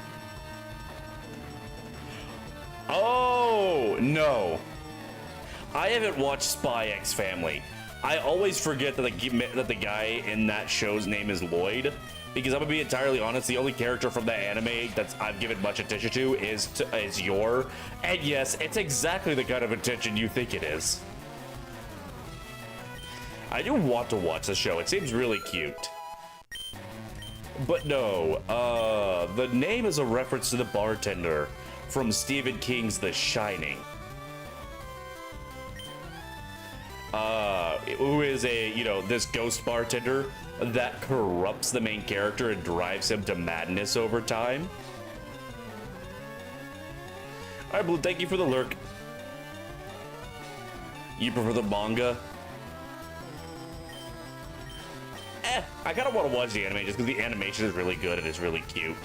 Oh, no. I haven't watched Spy X Family. I always forget that the guy in that show's name is Lloyd, because I'm gonna be entirely honest, the only character from that anime that I've given much attention to is Yor, and yes, it's exactly the kind of attention you think it is. I do want to watch the show. It seems really cute. But no, the name is a reference to the bartender from Stephen King's The Shining. Who is this ghost bartender that corrupts the main character and drives him to madness over time. Alright, Blue, thank you for the lurk. You prefer the manga? I kind of want to watch the anime just because the animation is really good and it's really cute.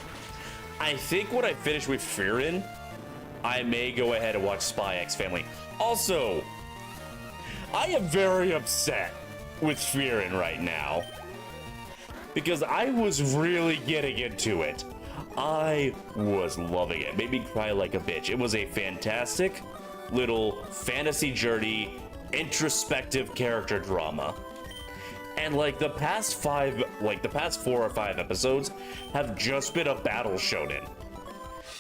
I think when I finish with Fearin', I may go ahead and watch Spy X Family. Also, I am very upset with Fearin' right now because I was really getting into it. I was loving it. It made me cry like a bitch. It was a fantastic little fantasy journey, introspective character drama. And like the past 4 or 5 episodes have just been a battle shonen.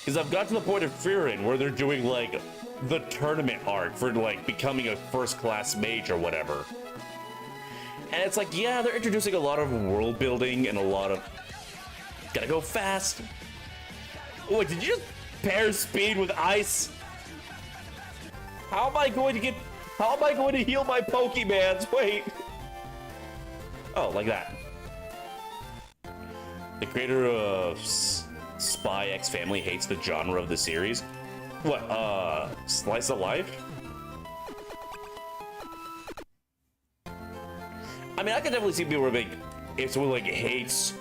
Because I've got to the point of Fearin' where they're doing like the tournament arc for like becoming a first class mage or whatever. And it's like, yeah, they're introducing a lot of world building and a lot of gotta go fast. Wait, did you just pair speed with ice? How am I going to get How am I going to heal my Pokemans? Wait. Oh, like that. The creator of Spy X Family hates the genre of the series. What, slice of life? I mean, I can definitely see people where like, if someone like hates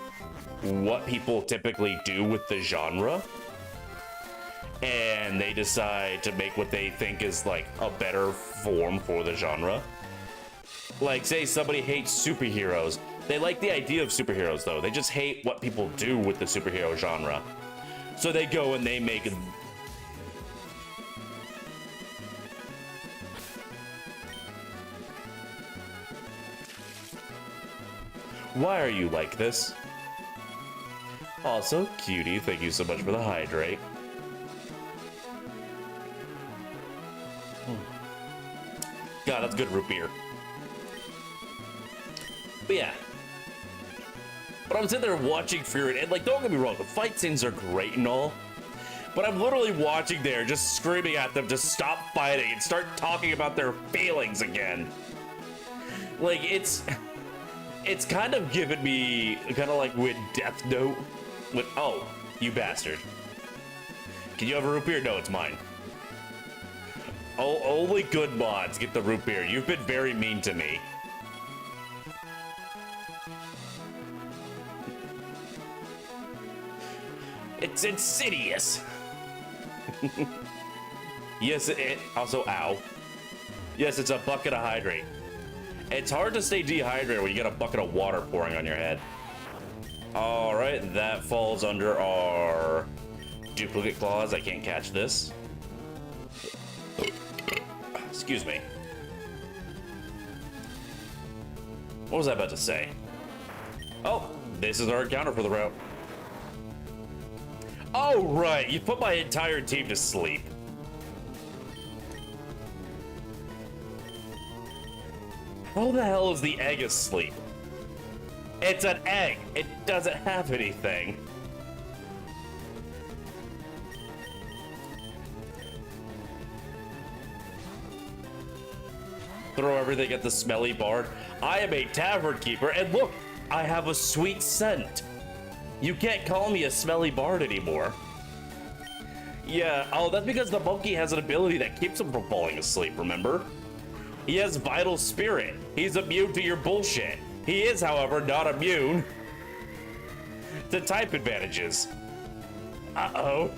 what people typically do with the genre, and they decide to make what they think is like a better form for the genre. Like, say somebody hates superheroes. They like the idea of superheroes, though. They just hate what people do with the superhero genre. So they go and they make... Why are you like this? Also, cutie, thank you so much for the hydrate. God, that's good root beer. But yeah. But I'm sitting there watching Fury, and like, don't get me wrong, the fight scenes are great and all. But I'm literally watching there, just screaming at them to stop fighting and start talking about their feelings again. Like, it's kind of giving me, kind of like with Death Note. With, oh, you bastard. Can you have a root beer? No, it's mine. Oh, only good mods get the root beer. You've been very mean to me. It's insidious. Yes, it also, ow. Yes, it's a bucket of hydrate. It's hard to stay dehydrated when you get a bucket of water pouring on your head. All right, that falls under our duplicate clause. I can't catch this. Excuse me. What was I about to say? Oh, this is our encounter for the route. Oh, right. You put my entire team to sleep. How the hell is the egg asleep? It's an egg. It doesn't have anything. Throw everything at the smelly bard. I am a tavern keeper, and look, I have a sweet scent. You can't call me a smelly bard anymore. Yeah, oh, that's because the monkey has an ability that keeps him from falling asleep, remember? He has vital spirit. He's immune to your bullshit. He is, however, not immune to type advantages. Uh-oh.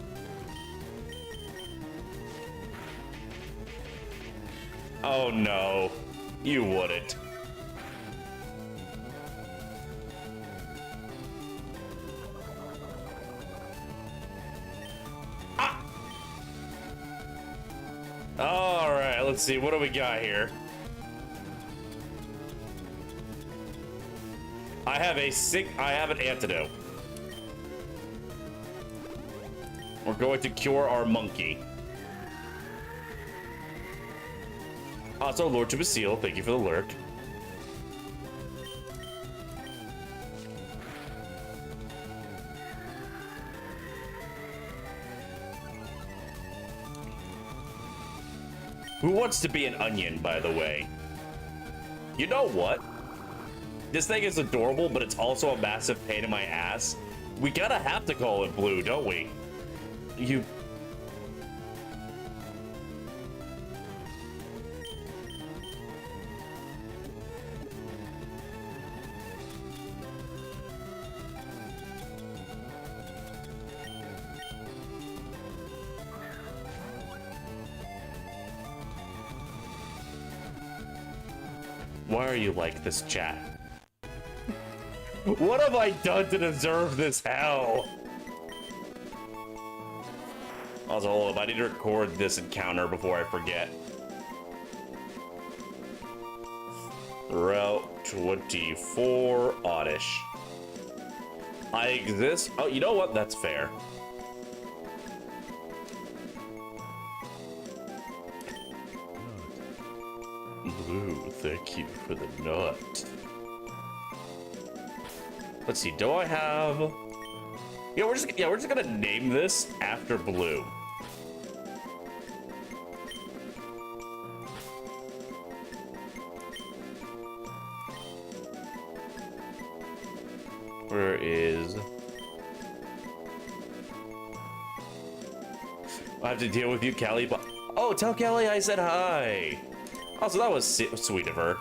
Oh no, you wouldn't. Ah! All right, let's see, what do we got here? I have an antidote. We're going to cure our monkey. Also, Lord to Basile, thank you for the lurk. Who wants to be an onion, by the way? You know what? This thing is adorable, but it's also a massive pain in my ass. We gotta have to call it blue, don't we? You... Why are you like this, chat? What have I done to deserve this hell? Also, hold up, I need to record this encounter before I forget. Route 24, Oddish. I exist. Oh, you know what? That's fair. Blue, thank you for the nut. Let's see, do I have... we're just gonna name this after Blue. Where is... I have to deal with you, Callie. Oh, tell Callie I said hi. Also, that was sweet of her.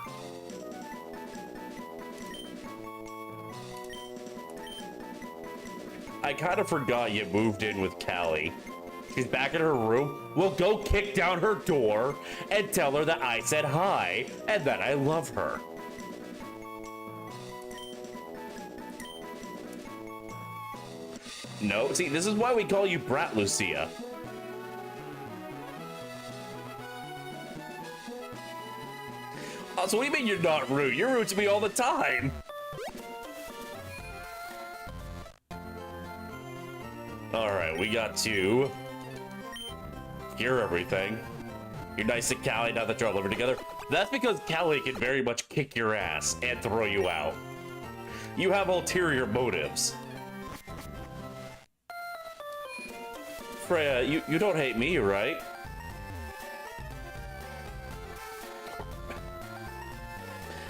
I kind of forgot you moved in with Callie. She's back in her room. We'll go kick down her door and tell her that I said hi and that I love her. No, see, this is why we call you Brat Lucia. So what do you mean you're not rude? You're rude to me all the time. Alright, we got to hear everything. You're nice to Callie now that you're all living together. That's because Callie can very much kick your ass and throw you out. You have ulterior motives. Freya, you don't hate me, right?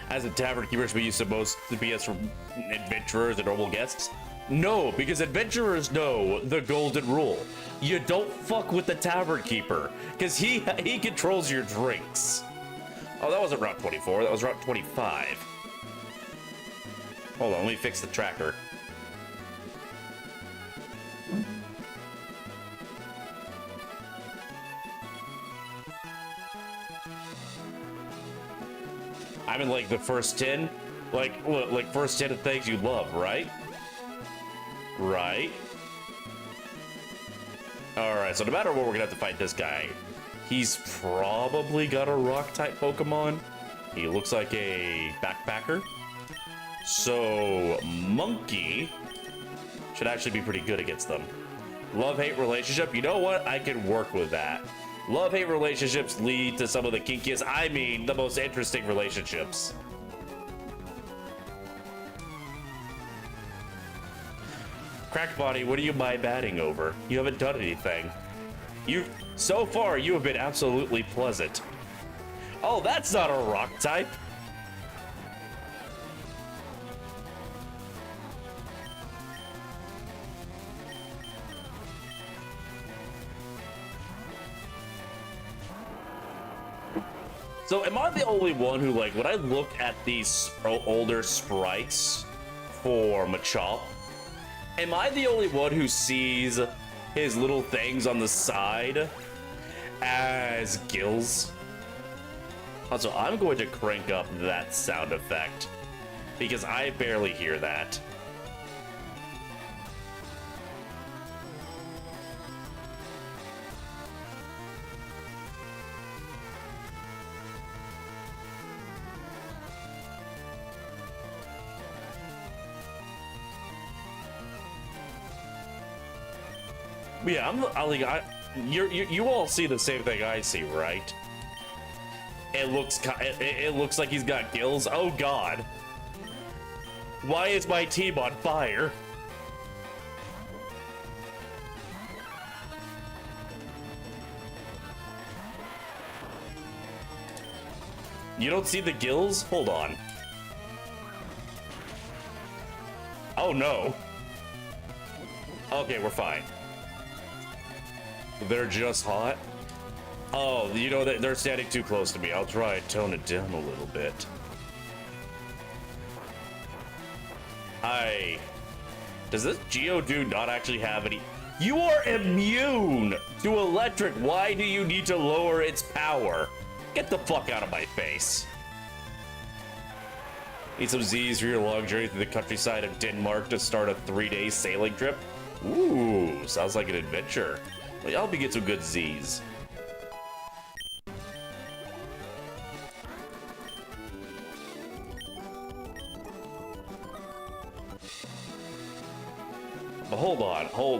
As a tavern keeper, are you supposed to be as from adventurers and normal guests? No, because adventurers know the golden rule. You don't fuck with the tavern keeper, because he controls your drinks. Oh, that wasn't Route 24, that was Route 25. Hold on, let me fix the tracker. I'm in like the first 10, like first 10 of things you love, right? Right. All right, so no matter what, we're gonna have to fight this guy. He's probably got a rock type Pokemon. He looks like a backpacker. So Monkey should actually be pretty good against them. Love-hate relationship, you know what? I can work with that. Love-hate relationships lead to some of the kinkiest, I mean, the most interesting relationships. Crackbody, what are you batting over? You haven't done anything. So far, you have been absolutely pleasant. Oh, that's not a rock type. So am I the only one who, like, when I look at these older sprites for Machop, am I the only one who sees his little things on the side as gills? Also, I'm going to crank up that sound effect because I barely hear that. Yeah, you all see the same thing I see, right? It looks like he's got gills. Oh God. Why is my team on fire? You don't see the gills? Hold on. Oh no. Okay, we're fine. They're just hot? Oh, you know, they're standing too close to me. I'll try and tone it down a little bit. Does this Geodude not actually have any? You are immune to electric. Why do you need to lower its power? Get the fuck out of my face. Need some Z's for your long journey through the countryside of Denmark to start a 3-day sailing trip? Ooh, sounds like an adventure. Well, I'll be getting some good Z's. But hold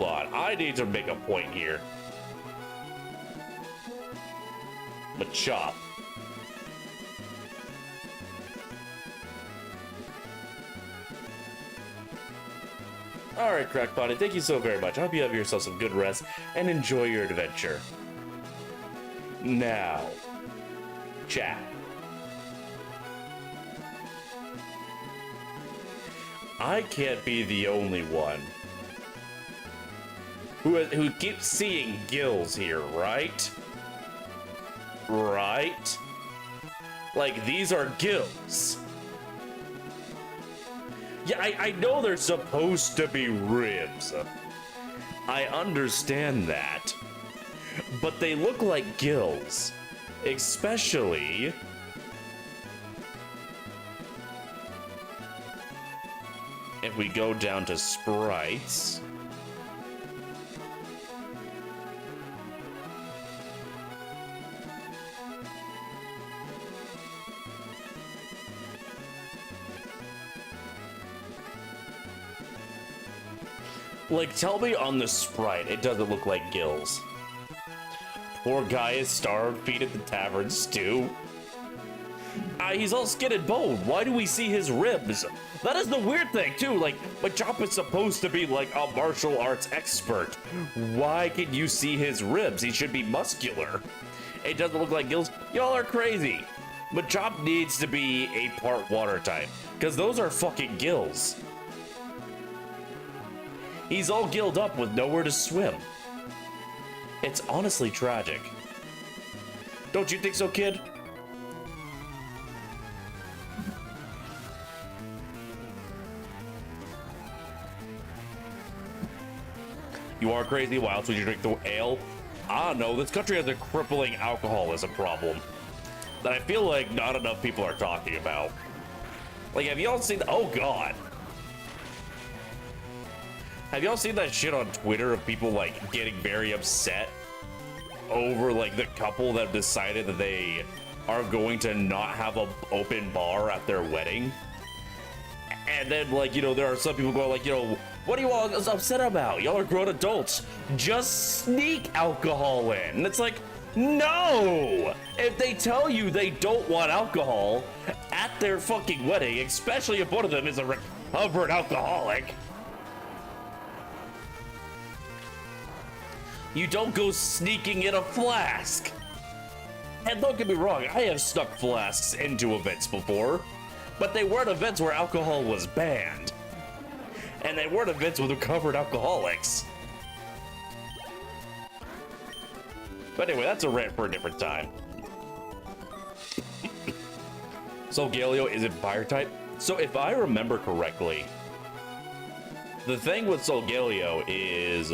on. I need to make a point here. Machop. Alright, Crackbody, thank you so very much. I hope you have yourself some good rest and enjoy your adventure. Now, chat. I can't be the only one who keeps seeing gills here, right? Right? Like, these are gills. Yeah, I know they're supposed to be ribs. I understand that. But they look like gills. Especially... if we go down to sprites... like, tell me on the sprite, it doesn't look like gills. Poor guy is starved, feed at the tavern stew. He's all skin and bone. Why do we see his ribs? That is the weird thing, too. Like, Machop is supposed to be, like, a martial arts expert. Why can you see his ribs? He should be muscular. It doesn't look like gills. Y'all are crazy. Machop needs to be a part water type, because those are fucking gills. He's all gilled up with nowhere to swim. It's honestly tragic. Don't you think so, kid? You are crazy. Why else would you drink the ale? I don't know. This country has a crippling alcoholism problem that I feel like not enough people are talking about. Like, have y'all seen... oh, God. Have y'all seen that shit on Twitter of people, like, getting very upset over, like, the couple that decided that they are going to not have an open bar at their wedding? And then, like, you know, there are some people going, like, you know, what are you all upset about? Y'all are grown adults. Just sneak alcohol in. And it's like, no! If they tell you they don't want alcohol at their fucking wedding, especially if one of them is a recovered alcoholic, you don't go sneaking in a flask. And don't get me wrong, I have snuck flasks into events before, but they weren't events where alcohol was banned. And they weren't events with recovered alcoholics. But anyway, that's a rant for a different time. So Galio, is it fire type? So if I remember correctly, the thing with Solgaleo is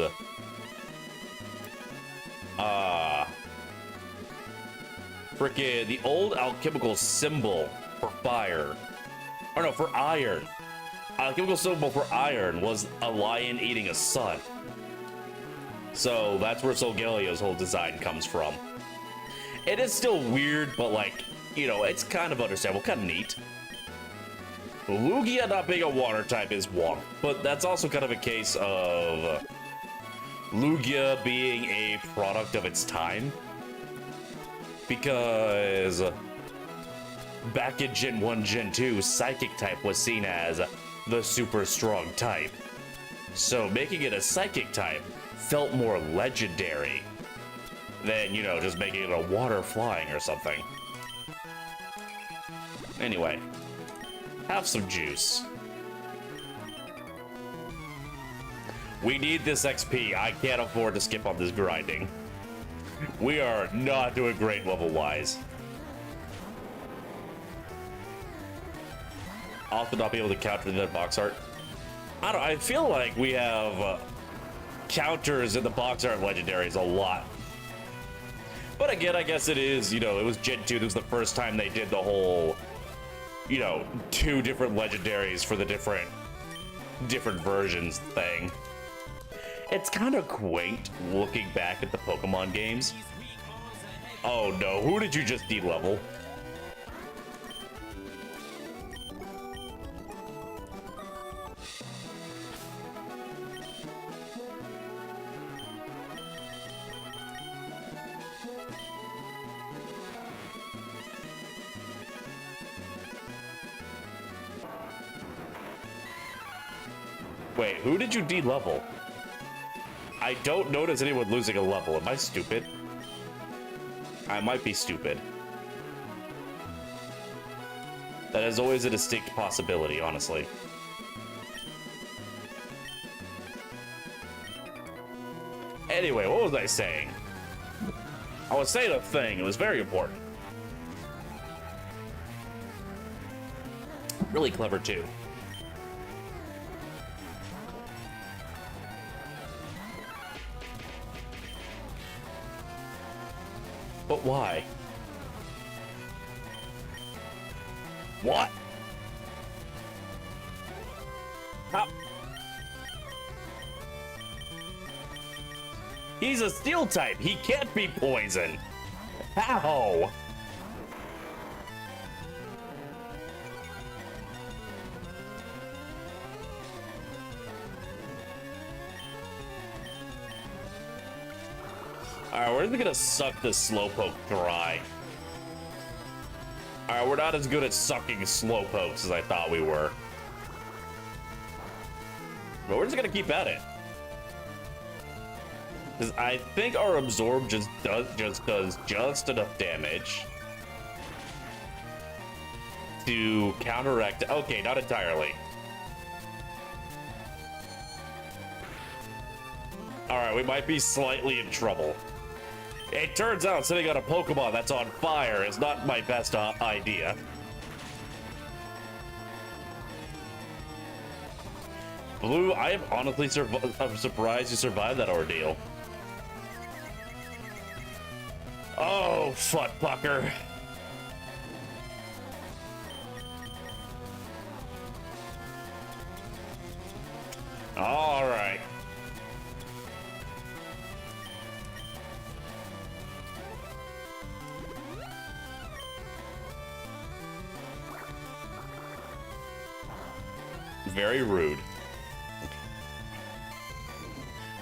frickin' the old alchemical symbol for fire, or no, for iron. Alchemical symbol for iron was a lion eating a sun. So that's where Solgaleo's whole design comes from. It is still weird, but like, you know, it's kind of understandable, kind of neat. Lugia not being a water type is wonk, but that's also kind of a case of Lugia being a product of its time. Because back in Gen 1, Gen 2, Psychic type was seen as the super strong type. So making it a Psychic type felt more legendary than, you know, just making it a water flying or something. Anyway, have some juice. We need this XP. I can't afford to skip on this grinding. We are not doing great level-wise. Also not be able to counter the box art. I feel like we have counters in the box art legendaries a lot. But again, I guess it is, you know, it was Gen 2. This was the first time they did the whole, you know, 2 different legendaries for the different versions thing. It's kind of quaint looking back at the Pokemon games. Oh no, who did you just de-level? Wait, who did you de-level? I don't notice anyone losing a level. Am I stupid? I might be stupid. That is always a distinct possibility, honestly. Anyway, what was I saying? I was saying a thing. It was very important. Really clever, too. But why? What? How? He's a steel type. He can't be poison. How? Alright, we're gonna suck this Slowpoke dry. Alright, we're not as good at sucking Slowpokes as I thought we were. But we're just gonna keep at it. Because I think our Absorb does just enough damage to counteract. Okay, not entirely. Alright, we might be slightly in trouble. It turns out sitting on a Pokemon that's on fire is not my best idea. Blue, I am honestly I'm surprised you survived that ordeal. Oh, fuck, fucker. All right. Very rude.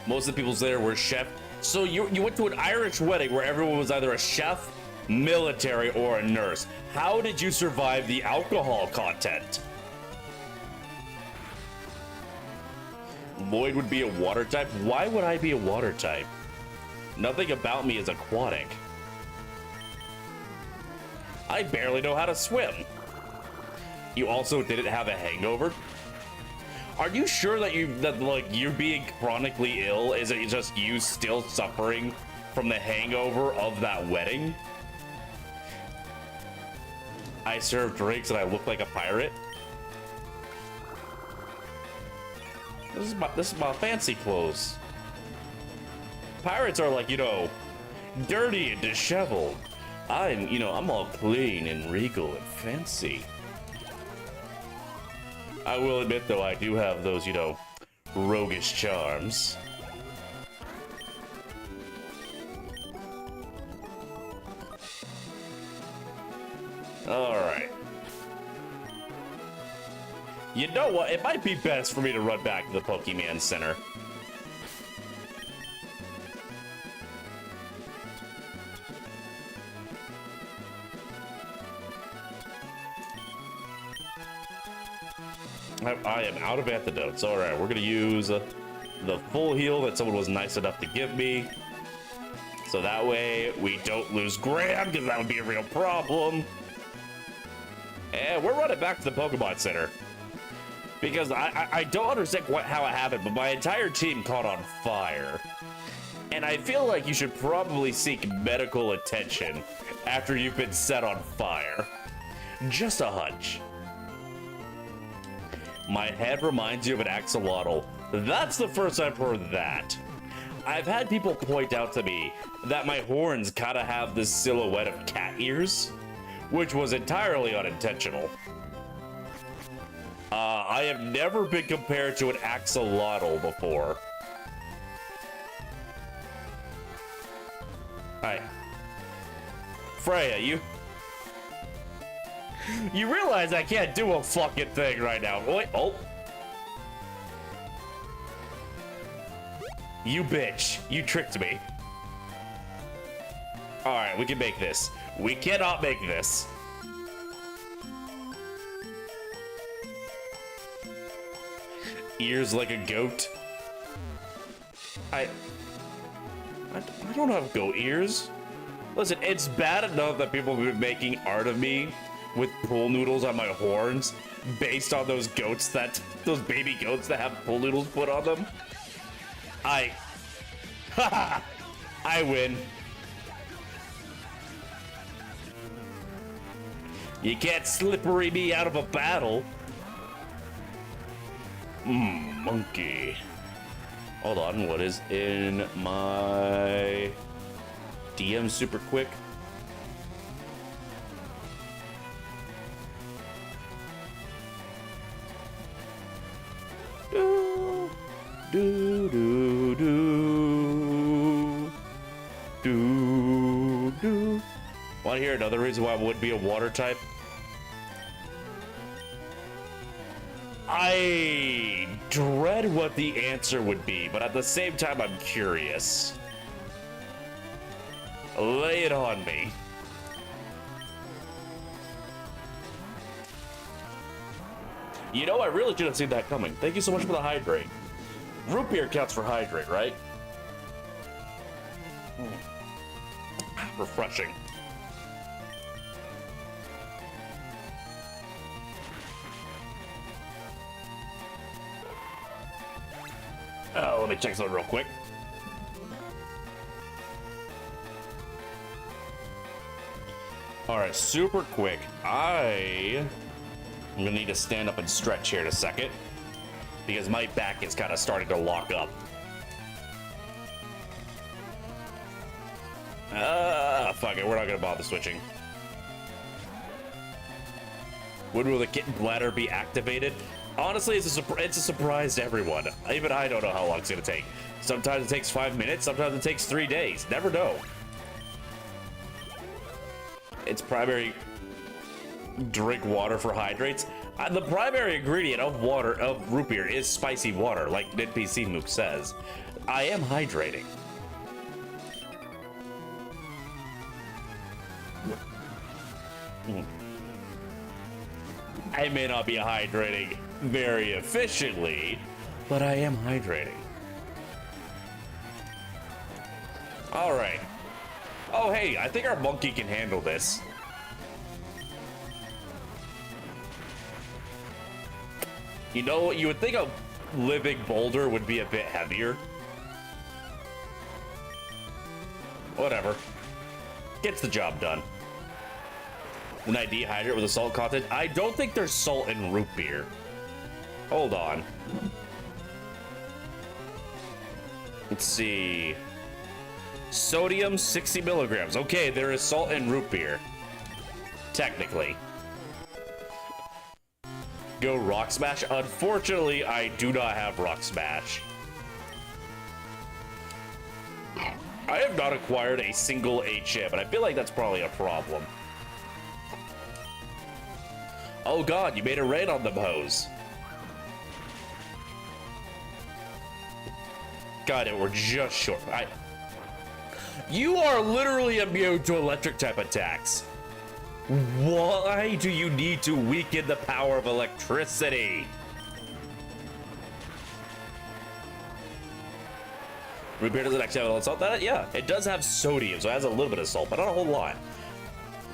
Most of the people there were chef. So you went to an Irish wedding where everyone was either a chef, military, or a nurse. How did you survive the alcohol content? Lloyd would be a water type. Why would I be a water type? Nothing about me is aquatic. I barely know how to swim. You also didn't have a hangover? Are you sure that you're being chronically ill? Is it just you still suffering from the hangover of that wedding? I serve drinks and I look like a pirate. This is my fancy clothes. Pirates are like, you know, dirty and disheveled. I'm all clean and regal and fancy. I will admit, though, I do have those, you know, roguish charms. Alright. You know what? It might be best for me to run back to the Pokemon Center. I am out of antidotes. All right, we're gonna use the full heal that someone was nice enough to give me. So that way we don't lose Graham, because that would be a real problem. And we're running back to the Pokemon Center. Because I don't understand how it happened, but my entire team caught on fire. And I feel like you should probably seek medical attention after you've been set on fire. Just a hunch. My head reminds you of an axolotl. That's the first I've heard that. I've had people point out to me that my horns kind of have this silhouette of cat ears, which was entirely unintentional. I have never been compared to an axolotl before. Hi. Freya, you realize I can't do a fucking thing right now. Wait, oh. You bitch. You tricked me. Alright, we can make this. We cannot make this. Ears like a goat. I don't have goat ears. Listen, it's bad enough that people have been making art of me with pool noodles on my horns based on those baby goats that have pool noodles put on them. Haha! I win. You can't slippery me out of a battle. Monkey. Hold on, what is in my DM super quick? Do, do, do, do, do, do. Want to hear another reason why I would be a water type? I dread what the answer would be, but at the same time, I'm curious. Lay it on me. You know, I really should have seen that coming. Thank you so much for the hydrate. Root beer counts for hydrate, right? Refreshing. Oh, let me check something real quick. All right, super quick. I'm gonna need to stand up and stretch here in a second because my back is kind of starting to lock up. Fuck it, we're not gonna bother switching. When will the kitten bladder be activated? Honestly, it's a surprise to everyone. Even I don't know how long it's gonna take. Sometimes it takes 5 minutes, sometimes it takes 3 days. Never know. Its primary drink water for hydrates. The primary ingredient of root beer is spicy water, like NPC Mook says. I am hydrating. I may not be hydrating very efficiently, but I am hydrating. All right. Oh, hey, I think our monkey can handle this. You know, you would think a living boulder would be a bit heavier. Whatever. Gets the job done. Then I dehydrate with the salt content. I don't think there's salt in root beer. Hold on. Let's see. Sodium, 60 milligrams. Okay, there is salt in root beer. Technically. Go Rock Smash? Unfortunately, I do not have Rock Smash. I have not acquired a single HM, and I feel like that's probably a problem. Oh god, you made it rain on them hoes. God, it we're just short. You are literally immune to electric type attacks. Why do you need to weaken the power of electricity? Root beer doesn't actually have a lot of salt. Yeah, it does have sodium, so it has a little bit of salt, but not a whole lot.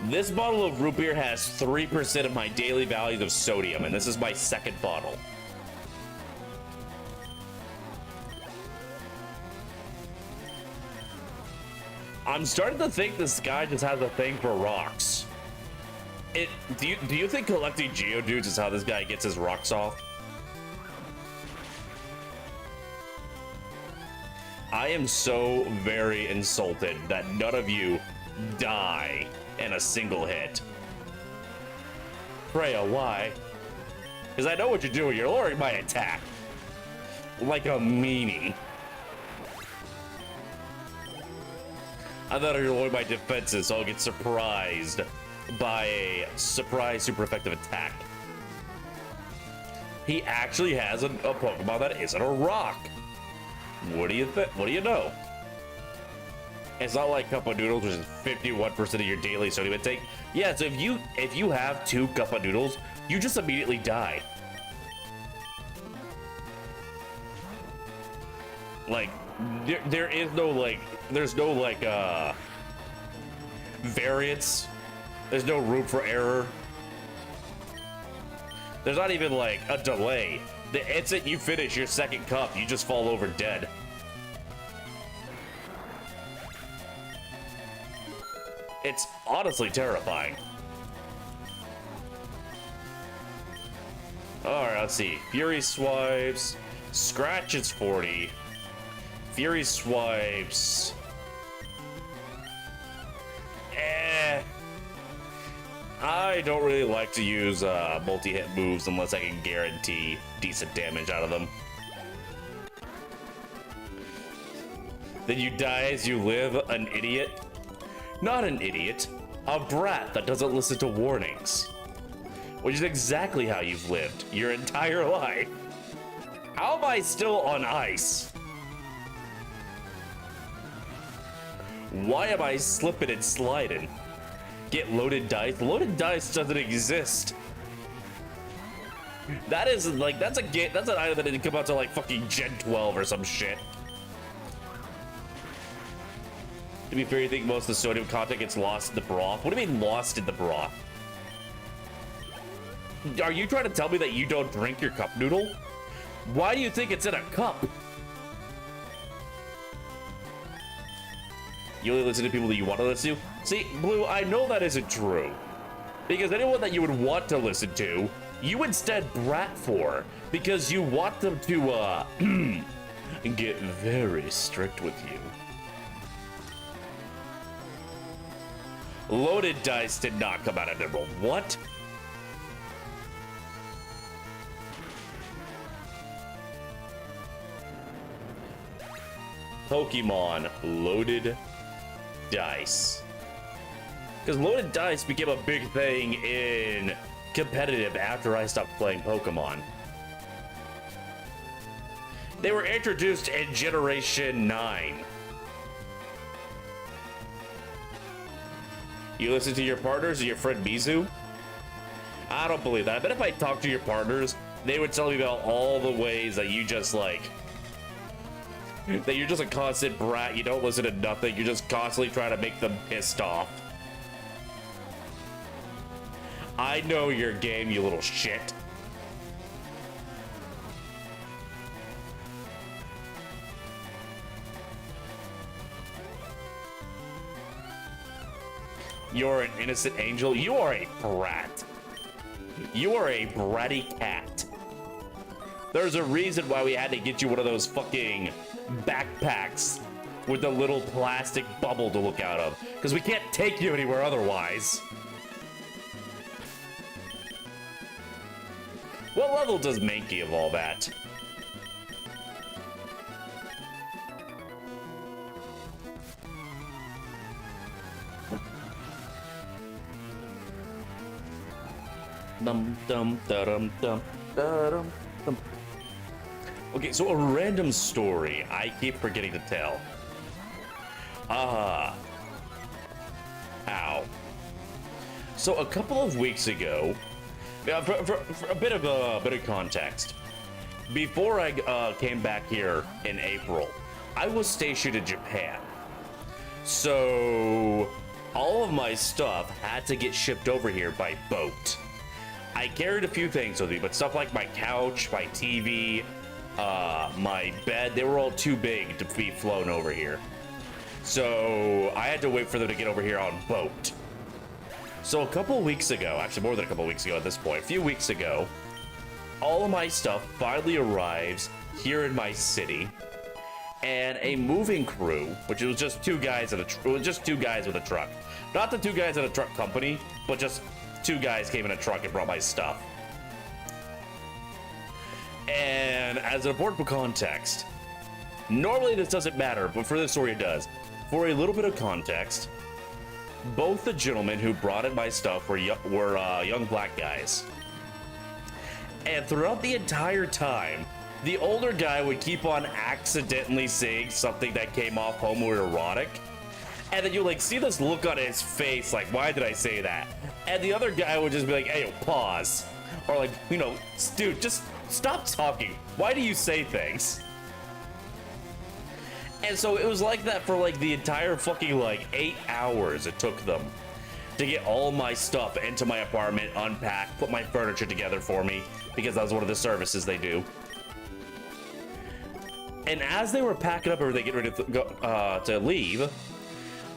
This bottle of root beer has 3% of my daily values of sodium, and this is my second bottle. I'm starting to think this guy just has a thing for rocks. Do you think collecting Geodudes is how this guy gets his rocks off? I am so very insulted that none of you die in a single hit. Freya, why? Because I know what you're doing. You're lowering my attack. Like a meanie. I thought I was lowering my defenses so I'll get surprised by a surprise super effective attack. He actually has a Pokemon that isn't a rock. What do you think? What do you know? It's not like Cup of Noodles, which is 51% of your daily sodium intake. Yeah, so if you have 2 Cup of Noodles, you just immediately die. Like, there is no like, there's no like variance. There's no room for error. There's not even like a delay. The instant you finish your second cup, you just fall over dead. It's honestly terrifying. Alright, let's see. Fury swipes. Scratch, it's 40. Fury swipes. I don't really like to use multi-hit moves unless I can guarantee decent damage out of them. Then you die as you live, an idiot. Not an idiot, a brat that doesn't listen to warnings. Which is exactly how you've lived your entire life. How am I still on ice? Why am I slipping and sliding? Get loaded dice? Loaded dice doesn't exist. That is like, that's an item that didn't come out to like fucking Gen 12 or some shit. To be fair, you think most of the sodium content gets lost in the broth? What do you mean lost in the broth? Are you trying to tell me that you don't drink your cup noodle? Why do you think it's in a cup? You only listen to people that you want to listen to? See, Blue, I know that isn't true. Because anyone that you would want to listen to, you instead brat for. Because you want them to, get very strict with you. Loaded dice did not come out of Emerald. What? Pokemon loaded dice. Because loaded dice became a big thing in competitive after I stopped playing Pokemon. They were introduced in Generation 9. You listen to your partners or your friend Mizu? I don't believe that. I bet if I talked to your partners, they would tell me about all the ways that you just like... that you're just a constant brat, you don't listen to nothing, you're just constantly trying to make them pissed off. I know your game, you little shit. You're an innocent angel. You are a brat. You are a bratty cat. There's a reason why we had to get you one of those fucking backpacks with the little plastic bubble to look out of, because we can't take you anywhere otherwise. What level does Mankey of all that? Dum dum dum dum dum dum. Okay, so a random story I keep forgetting to tell. Ow. So a couple of weeks ago, for a bit of context, before I came back here in April, I was stationed in Japan. So all of my stuff had to get shipped over here by boat. I carried a few things with me, but stuff like my couch, my TV, my bed, they were all too big to be flown over here. So I had to wait for them to get over here on boat. So a couple weeks ago, actually more than a couple weeks ago at this point, a few weeks ago, all of my stuff finally arrives here in my city, and a moving crew, which was just two guys with a truck. Not the two guys in a truck company, but just two guys came in a truck and brought my stuff. And as an important context, normally this doesn't matter, but for this story it does. For a little bit of context, both the gentlemen who brought in my stuff were young black guys. And throughout the entire time, the older guy would keep on accidentally saying something that came off homoerotic. And then you like see this look on his face, like, why did I say that? And the other guy would just be like, hey, pause. Or like, you know, dude, just stop talking. Why do you say things? And so it was like that for like the entire fucking like 8 hours it took them to get all my stuff into my apartment, unpack, put my furniture together for me, because that was one of the services they do. And as they were packing up everything, getting ready to go to leave,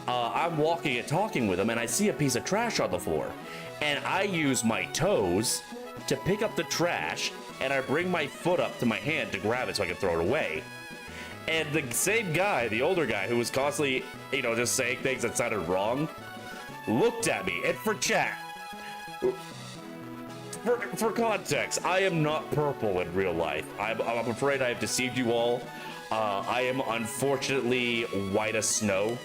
I'm walking and talking with him, and I see a piece of trash on the floor. And I use my toes to pick up the trash, and I bring my foot up to my hand to grab it so I can throw it away. And the same guy, the older guy, who was constantly, just saying things that sounded wrong, looked at me. And for chat, for context, I am not purple in real life. I'm afraid I have deceived you all. I am unfortunately white as snow.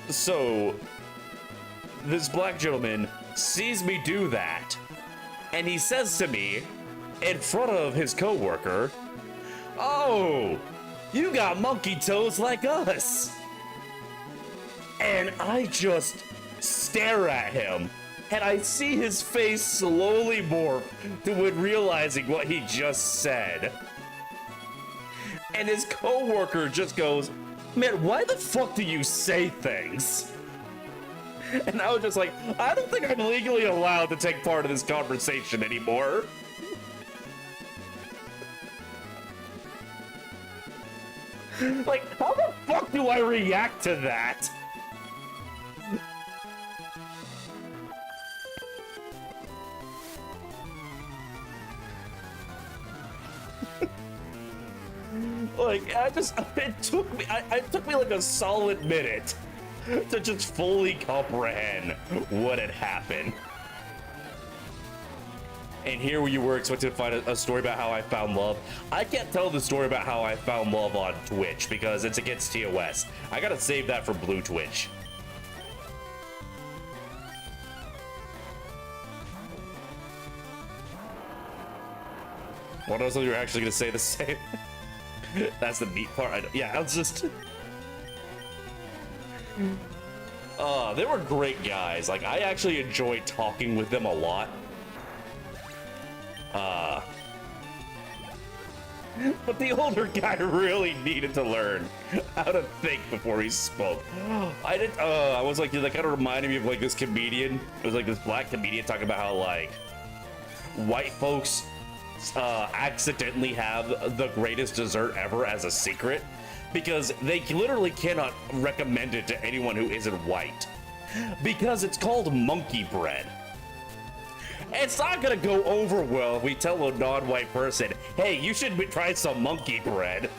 So, this black gentleman sees me do that, and he says to me, in front of his coworker, "Oh, you got monkey toes like us." And I just stare at him, and I see his face slowly morph toward realizing what he just said. And his coworker just goes, "Man, why the fuck do you say things?" And I was just like, I don't think I'm legally allowed to take part in this conversation anymore. Like, how the fuck do I react to that? Like, it took me like a solid minute to just fully comprehend what had happened. And here you were expected to find a story about how I found love. I can't tell the story about how I found love on Twitch because it's against TOS. I gotta save that for Blue Twitch. What else are you actually gonna say the same? That's the meat part. Yeah, I was just... they were great guys. Like, I actually enjoyed talking with them a lot. But the older guy really needed to learn how to think before he spoke. I was like, that kind of reminded me of like this comedian. It was like this black comedian talking about how like white folks accidentally have the greatest dessert ever as a secret because they literally cannot recommend it to anyone who isn't white because it's called monkey bread. It's not gonna go over well if we tell a non-white person, "Hey, you should try some monkey bread."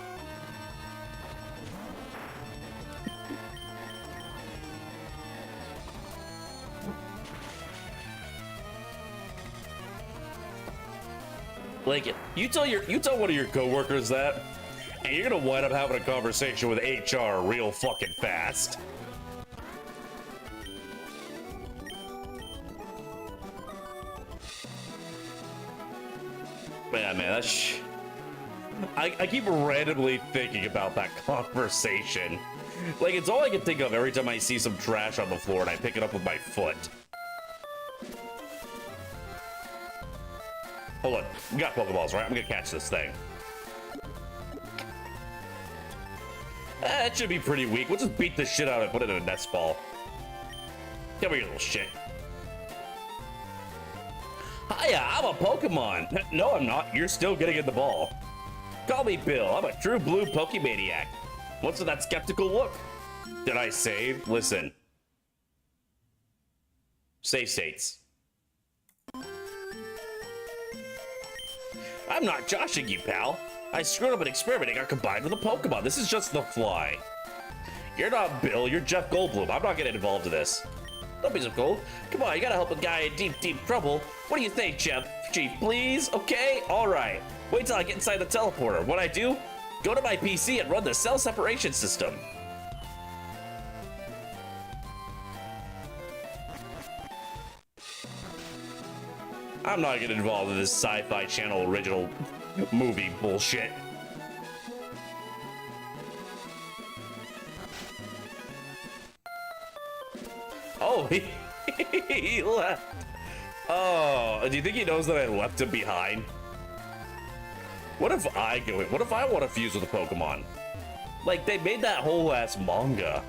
Like, you tell one of your coworkers that, and you're gonna wind up having a conversation with HR real fucking fast. Man, that's... I keep randomly thinking about that conversation. Like, it's all I can think of every time I see some trash on the floor and I pick it up with my foot. Hold on, we got Pokeballs, right? I'm gonna catch this thing. It should be pretty weak. We'll just beat the shit out of it, put it in a nest ball. Come here, you little shit. Hiya, I'm a Pokemon. No, I'm not. You're still getting in the ball. Call me Bill. I'm a true blue Pokemaniac. What's with that skeptical look? Did I save? Listen. Save states. I'm not joshing you, pal. I screwed up an experiment and got combined with a Pokemon. This is just the fly. You're not Bill, you're Jeff Goldblum. I'm not getting involved in this. Don't be so cold. Come on, you gotta help a guy in deep, deep trouble. What do you think, Chief, please? Okay, all right. Wait till I get inside the teleporter. What I do? Go to my PC and run the cell separation system. I'm not getting involved in this Sci-Fi Channel original movie bullshit. Oh, he left. Oh, do you think he knows that I left him behind? What if I go in? What if I want to fuse with a Pokemon? Like, they made that whole ass manga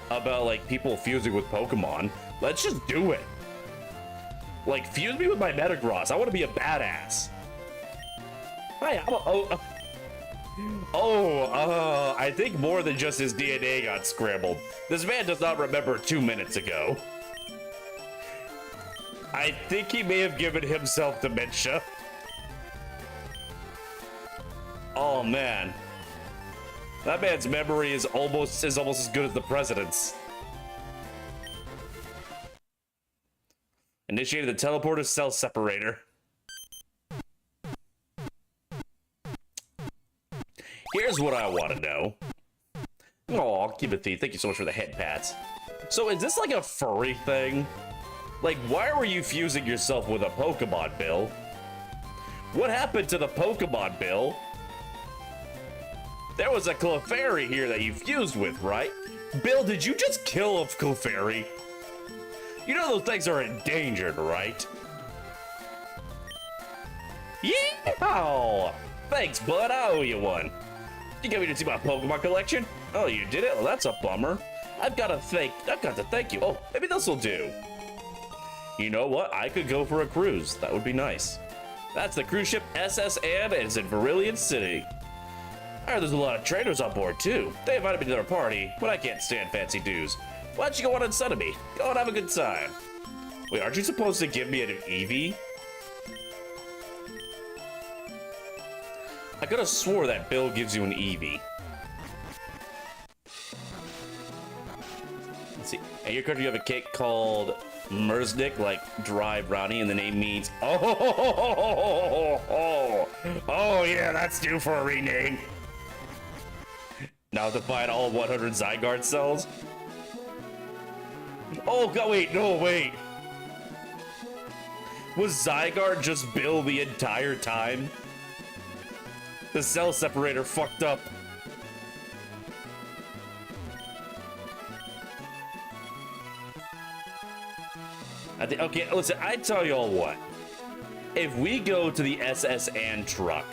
about, like, people fusing with Pokemon. Let's just do it. Like, fuse me with my Metagross. I want to be a badass. Hi, Oh, I think more than just his DNA got scrambled. This man does not remember 2 minutes ago. I think he may have given himself dementia. Oh man. That man's memory is almost as good as the president's. Initiated the teleporter cell separator. Here's what I want to know. Aw, Timothy, thank you so much for the head pats. So is this like a furry thing? Like, why were you fusing yourself with a Pokemon, Bill? What happened to the Pokemon, Bill? There was a Clefairy here that you fused with, right? Bill, did you just kill a Clefairy? You know those things are endangered, right? Yeah! Thanks, bud. I owe you one. You got me to see my Pokemon collection? Oh, you did it? Well, that's a bummer. I've got to thank you. Oh, maybe this'll do. You know what? I could go for a cruise. That would be nice. That's the cruise ship SS Anne, and it's in Verillion City. I heard there's a lot of trainers on board, too. They invited me to their party, but I can't stand fancy dues. Why don't you go on instead of me? Go and have a good time. Wait, aren't you supposed to give me an Eevee? I could have swore that Bill gives you an Eevee. Let's see. In your country, you have a cake called Merznik, like dry brownie, and the name means oh yeah, that's due for a rename. Now to find all 100 Zygarde cells. Oh god, wait, no, wait. Was Zygarde just Bill the entire time? The cell separator fucked up. Okay, listen, I tell you all what. If we go to the SS Anne truck,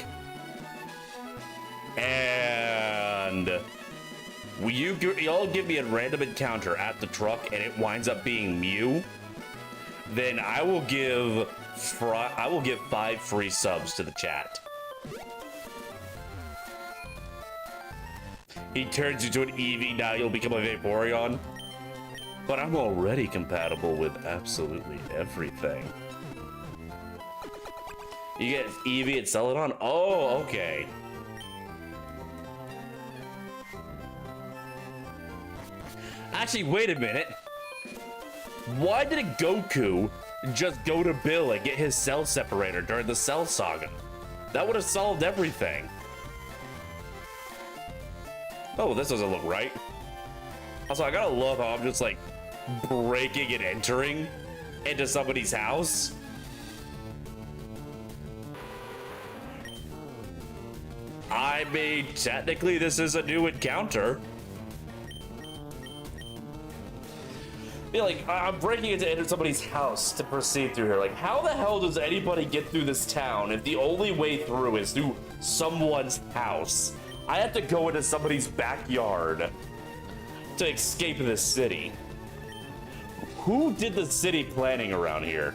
and y'all give me a random encounter at the truck, and it winds up being Mew, then I will give 5 free subs to the chat. He turns into an Eevee, now you'll become a Vaporeon. But I'm already compatible with absolutely everything. You get Eevee and Celadon? Oh, okay. Actually, wait a minute. Why didn't Goku just go to Bill and get his cell separator during the Cell Saga? That would have solved everything. Oh, this doesn't look right. Also, I gotta love how I'm just like breaking and entering into somebody's house. I mean, technically this is a new encounter. Yeah, like, I'm breaking into enter somebody's house to proceed through here. Like, how the hell does anybody get through this town if the only way through is through someone's house? I have to go into somebody's backyard to escape this city. Who did the city planning around here?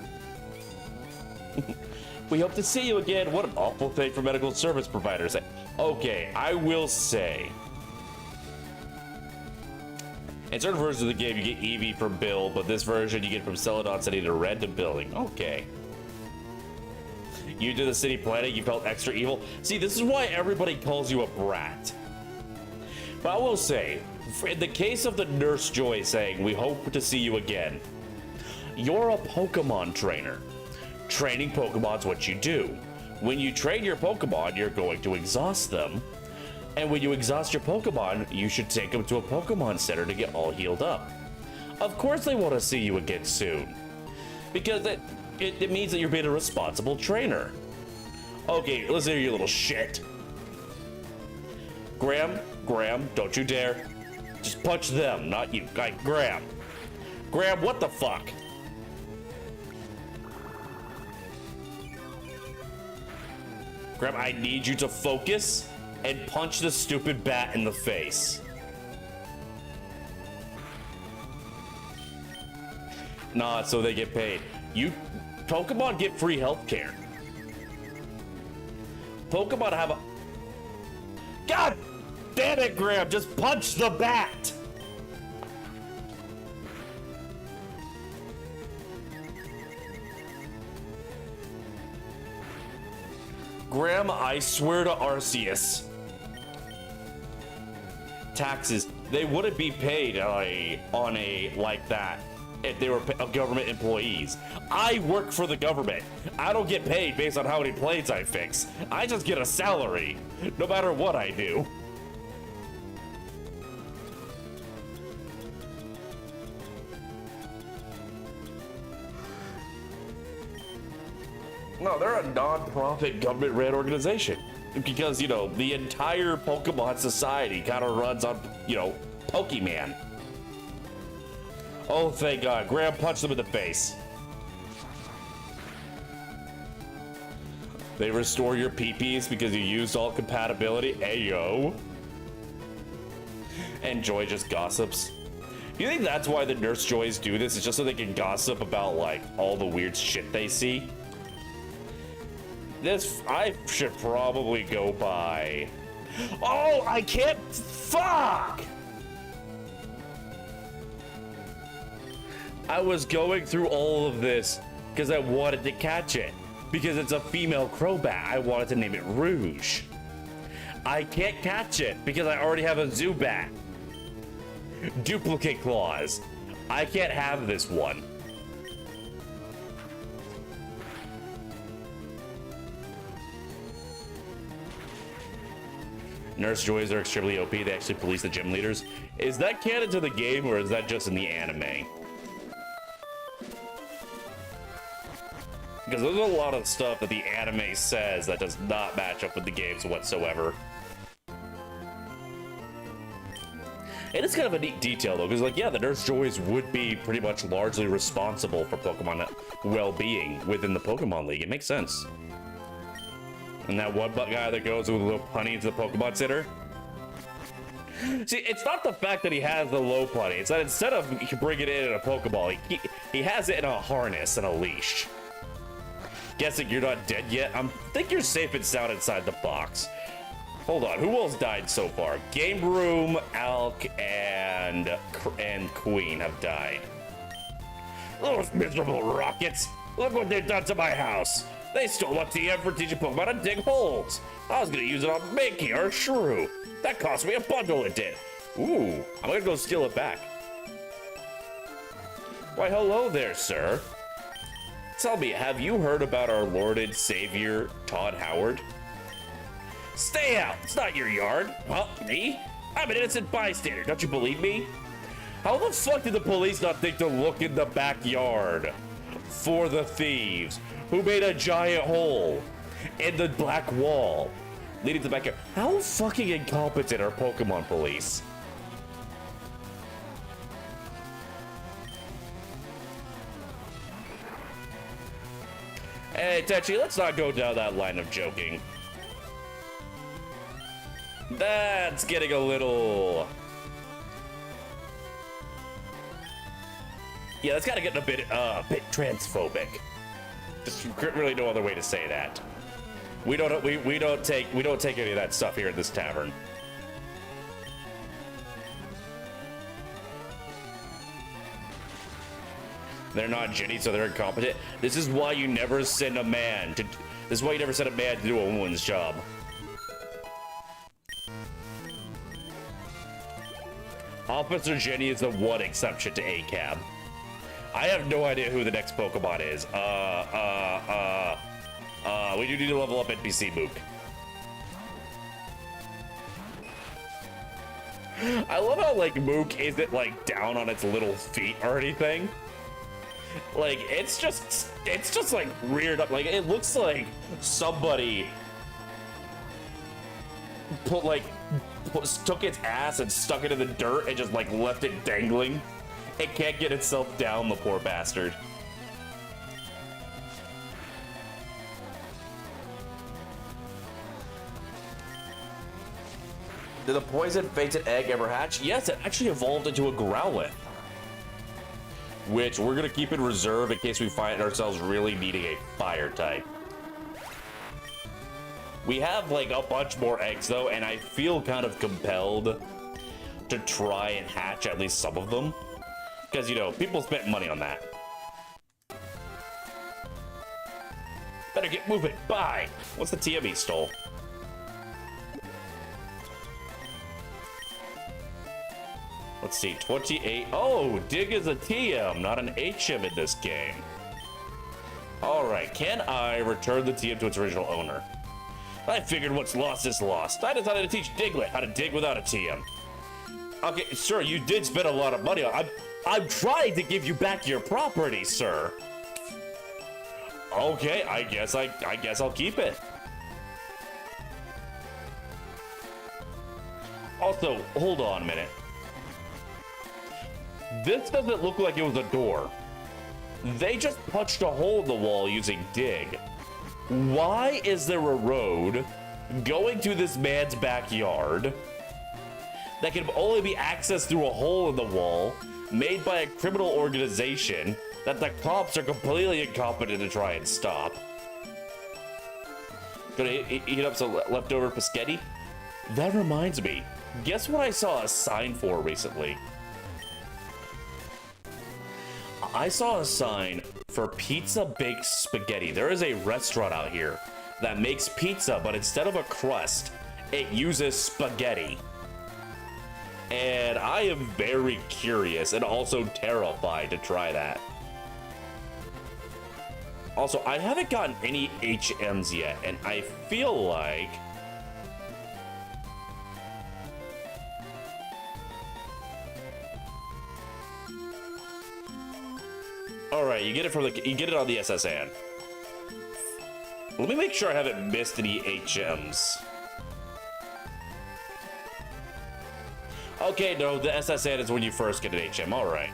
We hope to see you again. What an awful thing for medical service providers. Okay, I will say. In certain versions of the game, you get Eevee from Bill, but this version you get from Celadon City to random building. Okay. You did the city planning, you felt extra evil. See, this is why everybody calls you a brat. But I will say, in the case of the Nurse Joy saying, we hope to see you again, you're a Pokemon trainer. Training Pokemon's what you do. When you train your Pokemon, you're going to exhaust them. And when you exhaust your Pokemon, you should take them to a Pokemon Center to get all healed up. Of course they want to see you again soon. Because it means that you're being a responsible trainer. Okay, listen here, you little shit. Graham, don't you dare. Just punch them, not you. Graham, what the fuck? Graham, I need you to focus and punch the stupid bat in the face. Nah, so they get paid. Pokemon get free healthcare. Pokemon have a... God damn it, Graham, just punch the bat! Graham, I swear to Arceus. Taxes, they wouldn't be paid on a like that if they were government employees. I work for the government. I don't get paid based on how many planes I fix. I just get a salary, no matter what I do. No, they're a non-profit government-ran organization. Because, you know, the entire Pokemon society kind of runs on, you know, Pokemon. Oh, thank God. Graham punched them in the face. They restore your PPs because you used all compatibility. Ayo. And Joy just gossips. Do you think that's why the Nurse Joys do this? It's just so they can gossip about, like, all the weird shit they see? This, I should probably go by. Oh, I can't, fuck! I was going through all of this because I wanted to catch it. Because it's a female Crobat, I wanted to name it Rouge. I can't catch it because I already have a Zubat. Duplicate clause. I can't have this one. Nurse Joys are extremely OP. They actually police the gym leaders. Is that canon to the game, or is that just in the anime? Because there's a lot of stuff that the anime says that does not match up with the games whatsoever. It is kind of a neat detail, though, because, like, yeah, the Nurse Joys would be pretty much largely responsible for Pokemon well-being within the Pokemon League. It makes sense. And that one guy that goes with a little punny into the Pokemon Center. See, it's not the fact that he has the low punny. It's that instead of bringing it in a Pokeball, he has it in a harness and a leash. Guessing you're not dead yet? I think you're safe and sound inside the box. Hold on, who else died so far? Game Room, Alk, and Queen have died. Those miserable rockets! Look what they've done to my house! They stole a TM for teaching Pokemon to dig holes. I was gonna use it on Mankey or Shrew. That cost me a bundle, it did. Ooh, I'm gonna go steal it back. Why, hello there, sir. Tell me, have you heard about our Lord and Savior, Todd Howard? Stay out, it's not your yard. Well, me? I'm an innocent bystander, don't you believe me? How the fuck did the police not think to look in the backyard for the thieves who made a giant hole in the black wall leading to the backyard? How fucking incompetent are Pokemon police? Hey, Techi, let's not go down that line of joking. That's getting a little... Yeah, that's kind of getting a bit transphobic. Just really no other way to say that. We don't take any of that stuff here at this tavern. They're not Jenny, so they're incompetent. This is why you never send a man to. This is why you never send a man to do a woman's job. Officer Jenny is the one exception to ACAB. I have no idea who the next Pokemon is. We do need to level up NPC Mook. I love how, like, Mook isn't, like, down on its little feet or anything. Like, it's just, like, reared up. Like, it looks like somebody took its ass and stuck it in the dirt and just, like, left it dangling. It can't get itself down, the poor bastard. Did the poison fainted egg ever hatch? Yes, it actually evolved into a Growlithe, which we're gonna keep in reserve in case we find ourselves really needing a fire type. We have like a bunch more eggs though, and I feel kind of compelled to try and hatch at least some of them. Because, you know, people spent money on that. Better get moving. Bye. What's the TM he stole? Let's see, 28. Oh, Dig is a TM, not an HM in this game. All right, can I return the TM to its original owner? I figured what's lost is lost. I decided to teach Diglett how to dig without a TM. Okay, sir, you did spend a lot of money on. I'm trying to give you back your property, sir. Okay, I guess I'll keep it. Also, hold on a minute. This doesn't look like it was a door. They just punched a hole in the wall using Dig. Why is there a road going to this man's backyard that can only be accessed through a hole in the wall made by a criminal organization that the cops are completely incompetent to try and stop? Gonna eat up some leftover pescetti? That reminds me, guess what I saw a sign for recently? I saw a sign for pizza baked spaghetti. There is a restaurant out here that makes pizza, but instead of a crust, it uses spaghetti. And I am very curious and also terrified to try that. Also, I haven't gotten any HMs yet, and I feel like all right, you get it on the SSN. Let me make sure I haven't missed any HMs. Okay, no, the SSN is when you first get an HM. All right.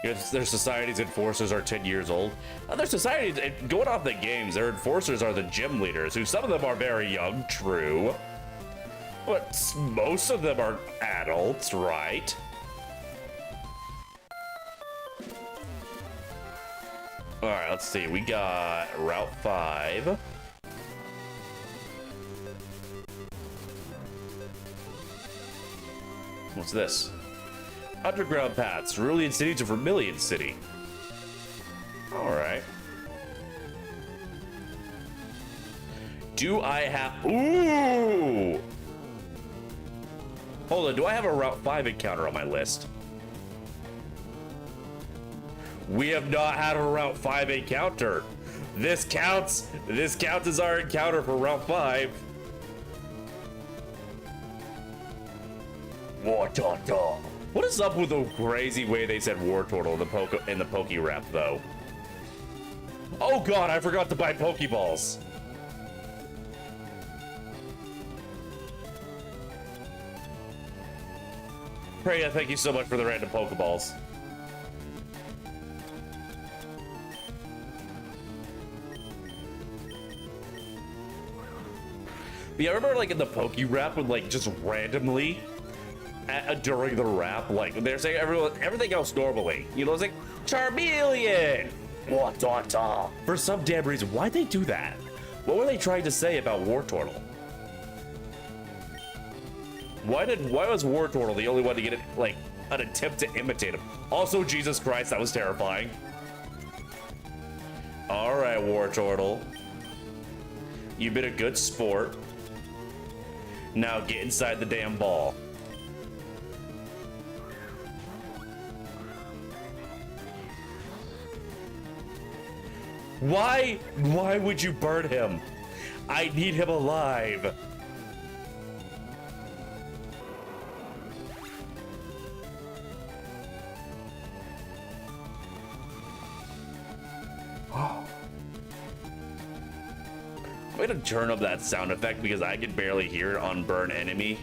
Their society's enforcers are 10 years old. Their societies, going off the games, their enforcers are the gym leaders, who some of them are very young, true. But most of them are adults, right? All right, let's see. We got Route 5. What's this? Underground paths, Cerulean City to Vermilion City. All right. Do I have... Ooh! Hold on, do I have a Route 5 encounter on my list? We have not had a Route 5 encounter. This counts as our encounter for Route 5. War Turtle. What is up with the crazy way they said War Turtle in the Poke Rap, though? Oh god, I forgot to buy Pokeballs. Freya, thank you so much for the random Pokeballs. Yeah, I remember like in the Poke Rap when like just randomly during the rap, like they're saying everything else normally. You know, it's like Charmeleon. What? For some damn reason, why'd they do that? What were they trying to say about War Turtle? Why was War Turtle the only one to get it, like an attempt to imitate him? Also, Jesus Christ, that was terrifying. All right, War Turtle, you've been a good sport. Now get inside the damn ball. Why would you burn him? I need him alive. I'm gonna turn up that sound effect because I can barely hear it on burn enemy.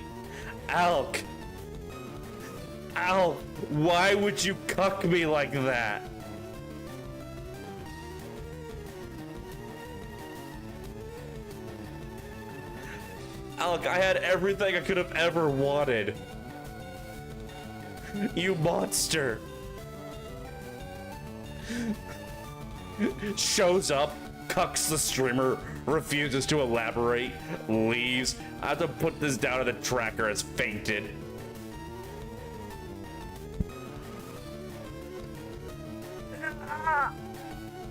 Alk! Alk, why would you cuck me like that? Alk, I had everything I could have ever wanted. You monster. Shows up, cucks the streamer, refuses to elaborate, leaves. I have to put this down in the tracker as fainted.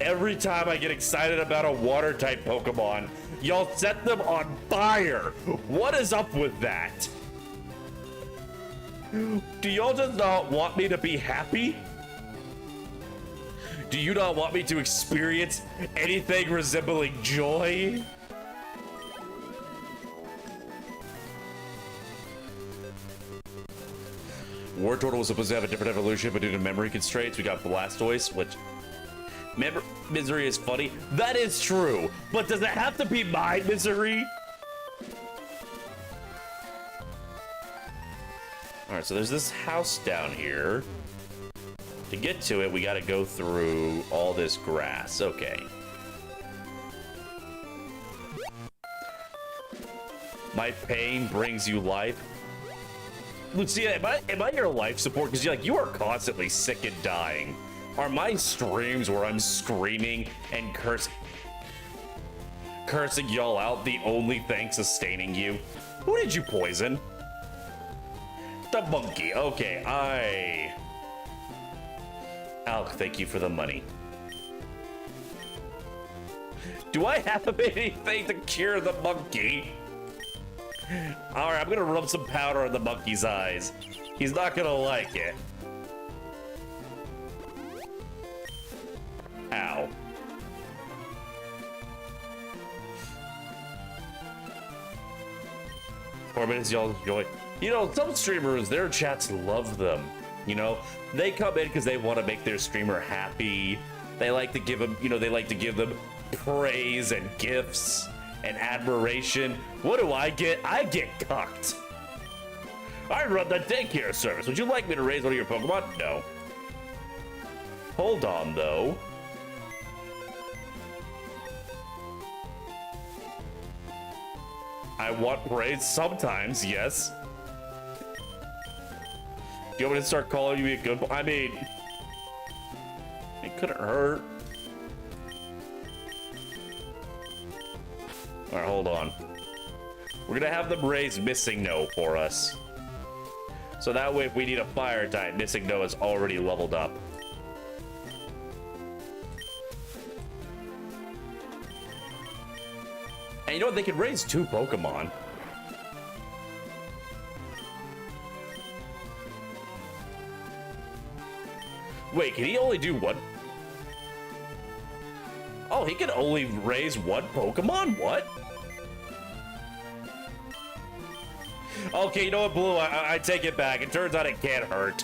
Every time I get excited about a water type Pokemon, y'all set them on fire. What is up with that? Do y'all just not want me to be happy? Do you not want me to experience anything resembling joy? War Turtle was supposed to have a different evolution, but due to memory constraints, we got Blastoise, which... Misery is funny. That is true, but does it have to be my misery? All right, so there's this house down here. To get to it, we got to go through all this grass. Okay. My pain brings you life. Lucia, am I your life support? Because you are constantly sick and dying. Are my streams where I'm screaming and cursing y'all out the only thing sustaining you? Who did you poison? The monkey. Okay, Alk, thank you for the money. Do I have anything to cure the monkey? All right, I'm gonna rub some powder on the monkey's eyes. He's not gonna like it. Ow. 4 minutes, y'all enjoy. You know, some streamers, their chats love them. You know, they come in because they want to make their streamer happy. They like to give them, you know, they like to give them praise and gifts and admiration. What do I get? I get cucked. I run the daycare service. Would you like me to raise one of your Pokemon? No. Hold on, though. I want praise sometimes, yes. Do you want me to start calling you a good boy? I mean, it couldn't hurt. All right, hold on. We're gonna have them raise Missing No for us. So that way, if we need a fire type, Missing No is already leveled up. And you know what? They can raise 2 Pokemon. Wait, can he only do 1? Oh, he can only raise 1 Pokemon? What? Okay, you know what, Blue? I take it back. It turns out it can't hurt.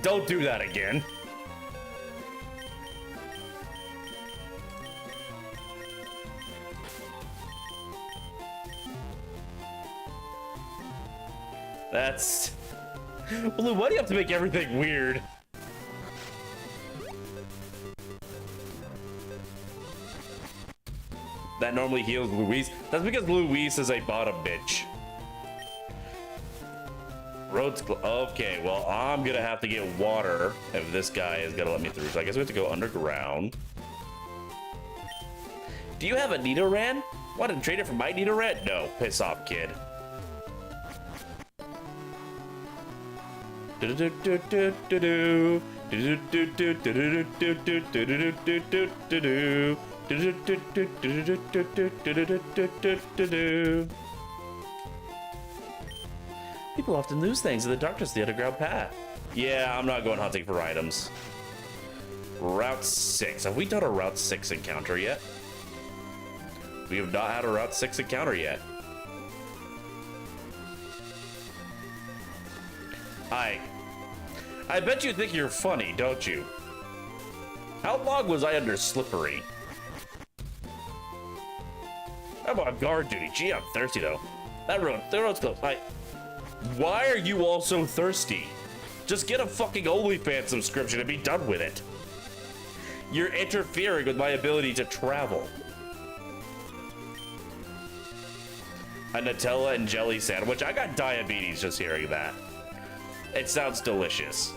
Don't do that again. That's... Blue, why do you have to make everything weird? That normally heals Louise. That's because Louise is a bottom bitch. Roads okay, well, I'm gonna have to get water if this guy is gonna let me through. So I guess we have to go underground. Do you have a Nidoran? Want to trade it for my Nidoran? No, piss off, kid. People often lose things in the darkness of the underground path. Yeah, I'm not going hunting for items. Route 6. Have we done a Route 6 encounter yet? We have not had a Route 6 encounter yet. I bet you think you're funny, don't you? How long was I under Slippery? I'm on guard duty. Gee, I'm thirsty though. The road's close. Why are you all so thirsty? Just get a fucking OnlyFans subscription and be done with it. You're interfering with my ability to travel. A Nutella and jelly sandwich. I got diabetes just hearing that. It sounds delicious.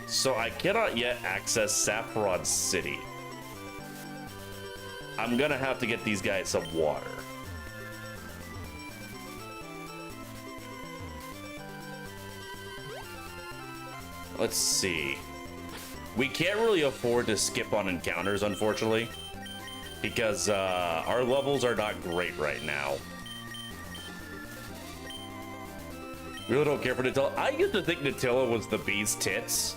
So I cannot yet access Saffron City. I'm gonna have to get these guys some water. Let's see. We can't really afford to skip on encounters, unfortunately, because our levels are not great right now. Really don't care for Nutella. I used to think Nutella was the bee's tits,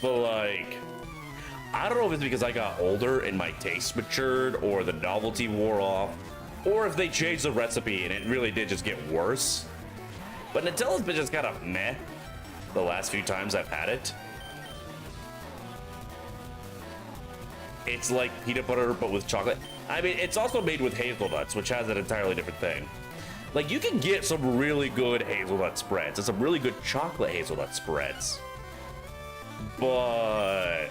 but like, I don't know if it's because I got older and my taste matured, or the novelty wore off, or if they changed the recipe and it really did just get worse. But Nutella's been just kind of meh the last few times I've had it. It's like peanut butter, but with chocolate. I mean, it's also made with hazelnuts, which has an entirely different thing. Like, you can get some really good hazelnut spreads and some really good chocolate hazelnut spreads. But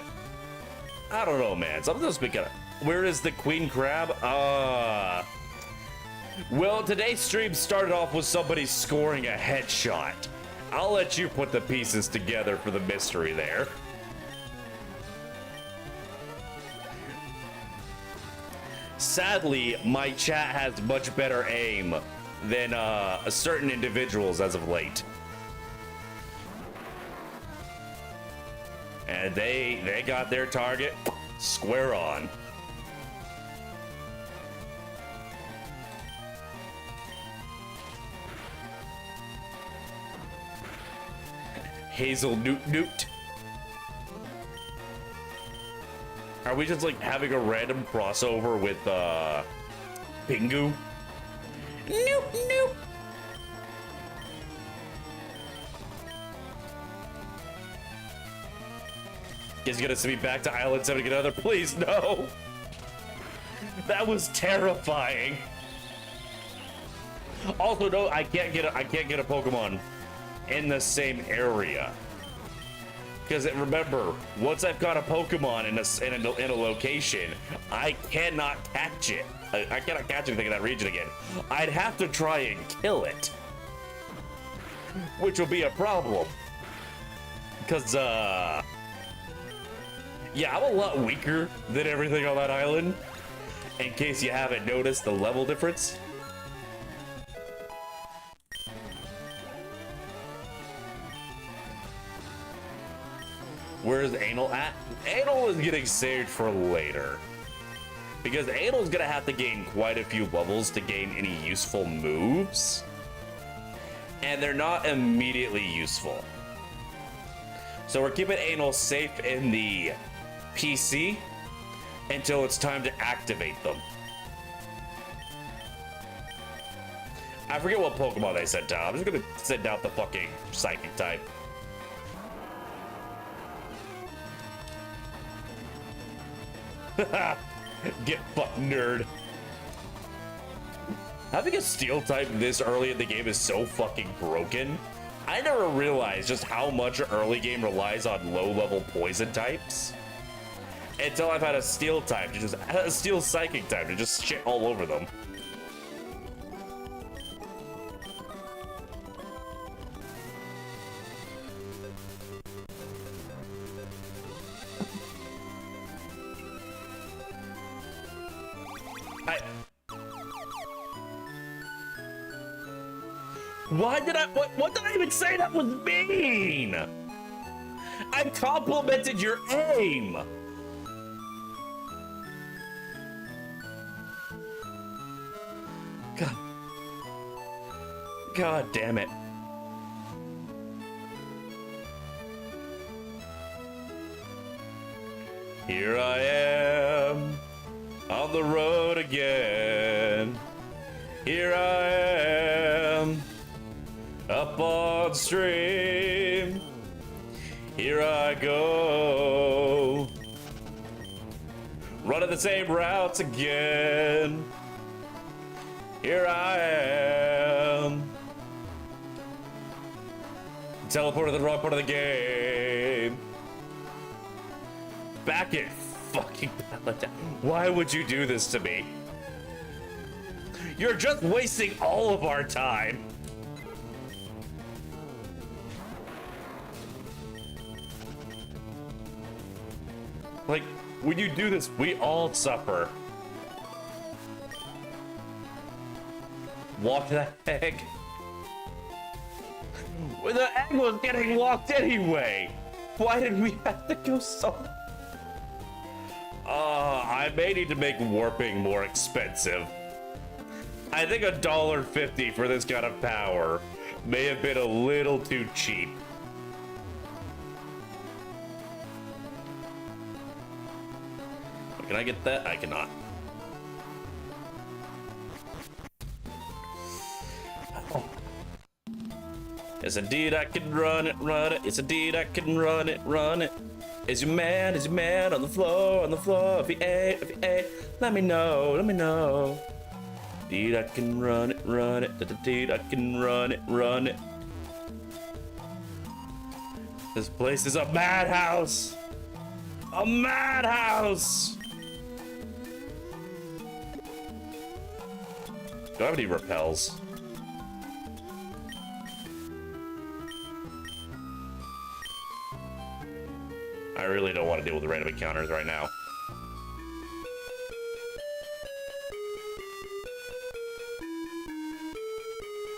I don't know, man. Something's been kind of... Where is the queen crab? Well, today's stream started off with somebody scoring a headshot. I'll let you put the pieces together for the mystery there. Sadly, my chat has much better aim than certain individuals as of late. And they got their target square on. Hazel Newt. Are we just like having a random crossover with Pingu? Nope. Is gonna send me back to Island 7 to get another? Please, no. That was terrifying. Also, no, I can't get a Pokemon in the same area. Because remember, once I've got a Pokemon in a location, I cannot catch it. I cannot catch anything in that region again. I'd have to try and kill it, which will be a problem. Because yeah, I'm a lot weaker than everything on that island. In case you haven't noticed the level difference. Where's Anal at? Anal is getting saved for later. Because Anal's gonna have to gain quite a few levels to gain any useful moves. And they're not immediately useful. So we're keeping Anal safe in the PC until it's time to activate them. I forget what Pokemon they sent out. I'm just gonna send out the fucking Psychic type. Get fucked, nerd. Having a steel type this early in the game is so fucking broken. I never realized just how much early game relies on low-level poison types until I've had a steel type, a steel psychic type to just shit all over them. Why did what did I even say? That was mean! I complimented your aim! God damn it. Here I am on the road again. Here I am up on stream. Here I go, running the same routes again. Here I am, teleported to the wrong part of the game. Back it, fucking Paladin. Why would you do this to me? You're just wasting all of our time. Like, when you do this, we all suffer. What the heck? Well, the egg was getting locked anyway. Why did we have to go so? I may need to make warping more expensive. I think $1.50 for this kind of power may have been a little too cheap. Can I get that? I cannot. Oh. Yes, indeed, I can run it, run it. Yes, indeed, I can run it, run it. Is your man on the floor, on the floor? If he ain't, let me know, let me know. Indeed, I can run it, run it. Indeed, I can run it, run it. This place is a madhouse. A madhouse. Do I have any repels? I really don't want to deal with the random encounters right now.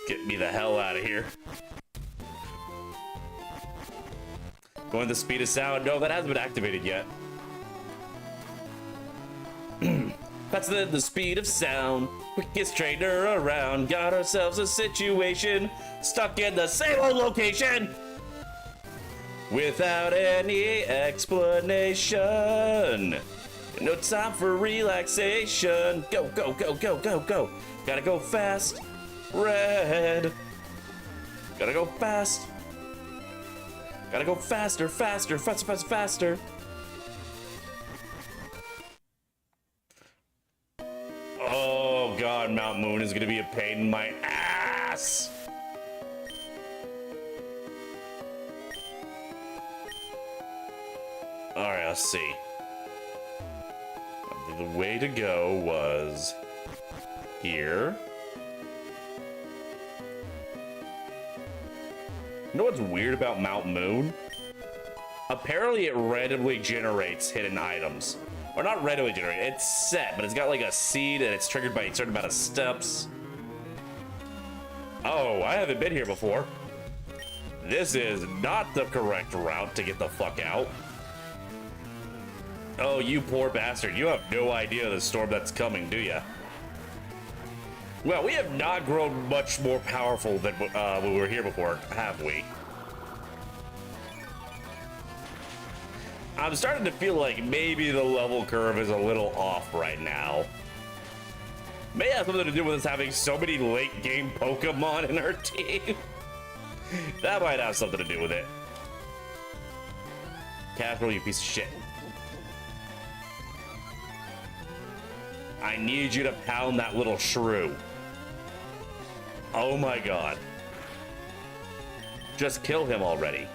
Get me the hell out of here. Going the speed of sound. No, that hasn't been activated yet. That's the speed of sound. Quickest trainer around. Got ourselves a situation. Stuck in the same old location. Without any explanation. No time for relaxation. Go, go, go, go, go, go. Gotta go fast. Red. Gotta go fast. Gotta go faster, faster, faster, faster, faster. Oh god, Mount Moon is gonna be a pain in my ass. Alright, let's see. I think the way to go was here. You know what's weird about Mount Moon? Apparently it randomly generates hidden items. Or not randomly generated, it's set, but it's got like a seed and it's triggered by a certain amount of steps. Oh, I haven't been here before. This is not the correct route to get the fuck out. Oh, you poor bastard. You have no idea the storm that's coming, do ya? Well, we have not grown much more powerful than when we were here before, have we? I'm starting to feel like maybe the level curve is a little off right now. May have something to do with us having so many late game Pokemon in our team. That might have something to do with it. Casual, you piece of shit. I need you to pound that little shrew. Oh my god. Just kill him already.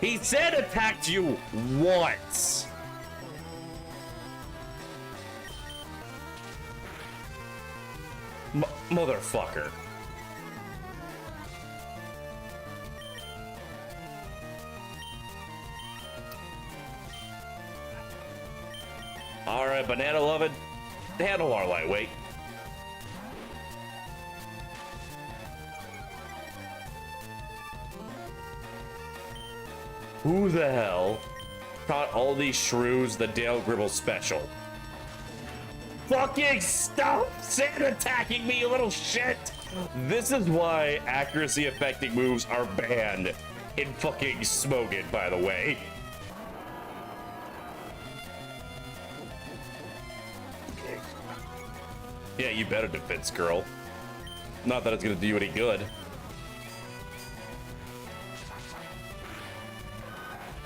He said attacked you once. Motherfucker. All right, Banana Lovin', handle our lightweight. Who the hell taught all these shrews the Dale Gribble special? Fucking stop sand attacking me, you little shit! This is why accuracy affecting moves are banned in fucking Smogon, by the way. Yeah, you better defense, girl. Not that it's gonna do you any good.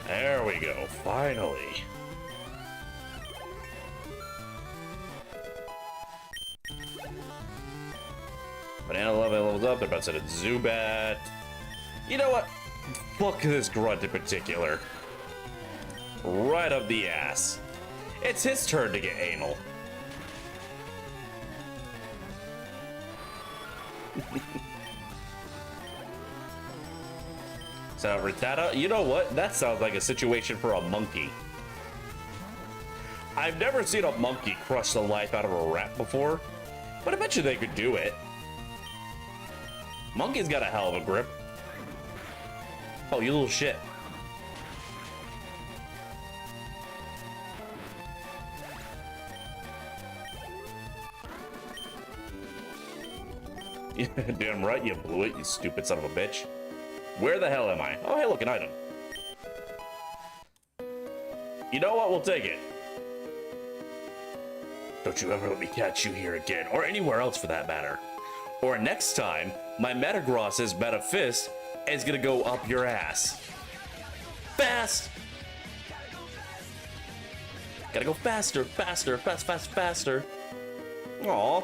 There we go, finally. Banana level levels up, they're about to send a Zubat. You know what? Fuck this grunt in particular. Right up the ass. It's his turn to get anal. So, Rattata, you know what? That sounds like a situation for a monkey. I've never seen a monkey crush the life out of a rat before, but I bet you they could do it. Monkey's got a hell of a grip. Oh, you little shit. Damn right you blew it, you stupid son of a bitch. Where the hell am I? Oh, hey, look, an item. You know what? We'll take it. Don't you ever let me catch you here again, or anywhere else for that matter. Or next time, my Metagross's Meta Fist is gonna go up your ass. Fast! Gotta go faster, faster, faster. Aw.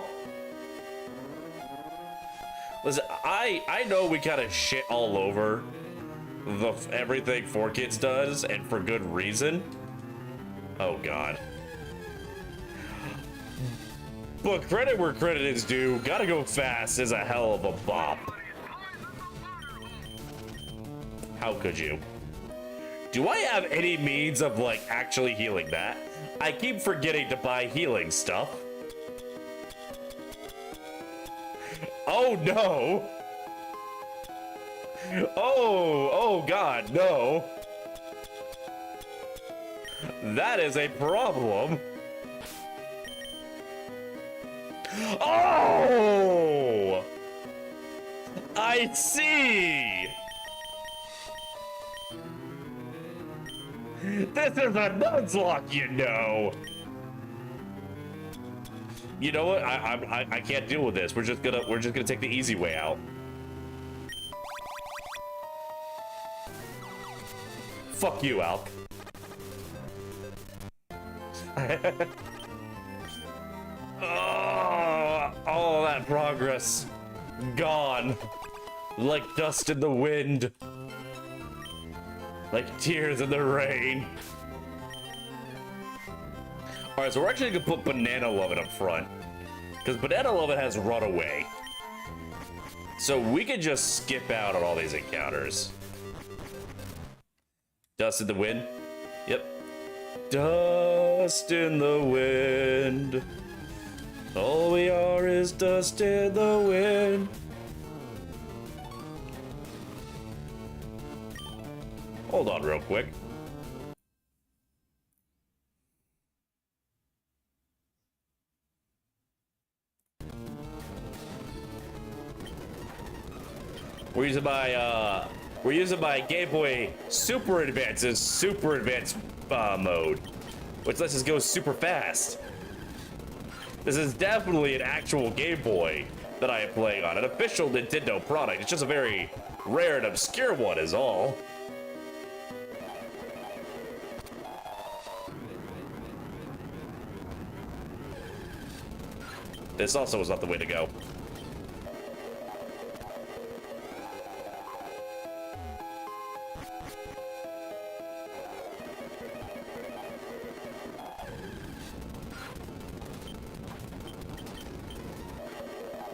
Listen, I know we kind of shit all over everything 4Kids does, and for good reason. Oh god. But credit where credit is due. Gotta go fast is a hell of a bop. How could you? Do I have any means of like actually healing that? I keep forgetting to buy healing stuff. Oh no! Oh god, no. That is a problem. Oh! I see! This is a Nuzlocke, you know! You know what? I can't deal with this. We're just gonna take the easy way out. Fuck you, Alk. Oh, all that progress gone like dust in the wind, like tears in the rain. All right, so we're actually gonna put Banana Lovin' up front because Banana Lovin' has run away, so we can just skip out on all these encounters. Dust in the wind. Yep. Dust in the wind. All we are is dust in the wind. Hold on real quick. We're using my Game Boy Super Advanced mode, which lets us go super fast. This is definitely an actual Game Boy that I am playing on, an official Nintendo product. It's just a very rare and obscure one is all. This also was not the way to go.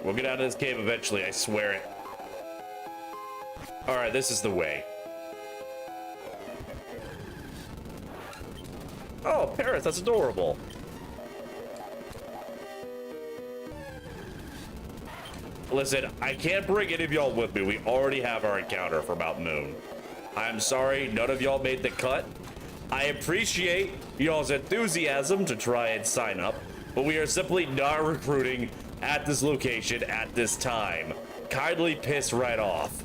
We'll get out of this cave eventually, I swear it. Alright, this is the way. Oh, Paris, that's adorable. Listen, I can't bring any of y'all with me. We already have our encounter for Mount Moon. I'm sorry, none of y'all made the cut. I appreciate y'all's enthusiasm to try and sign up, but we are simply not recruiting at this location at this time. Kindly piss right off.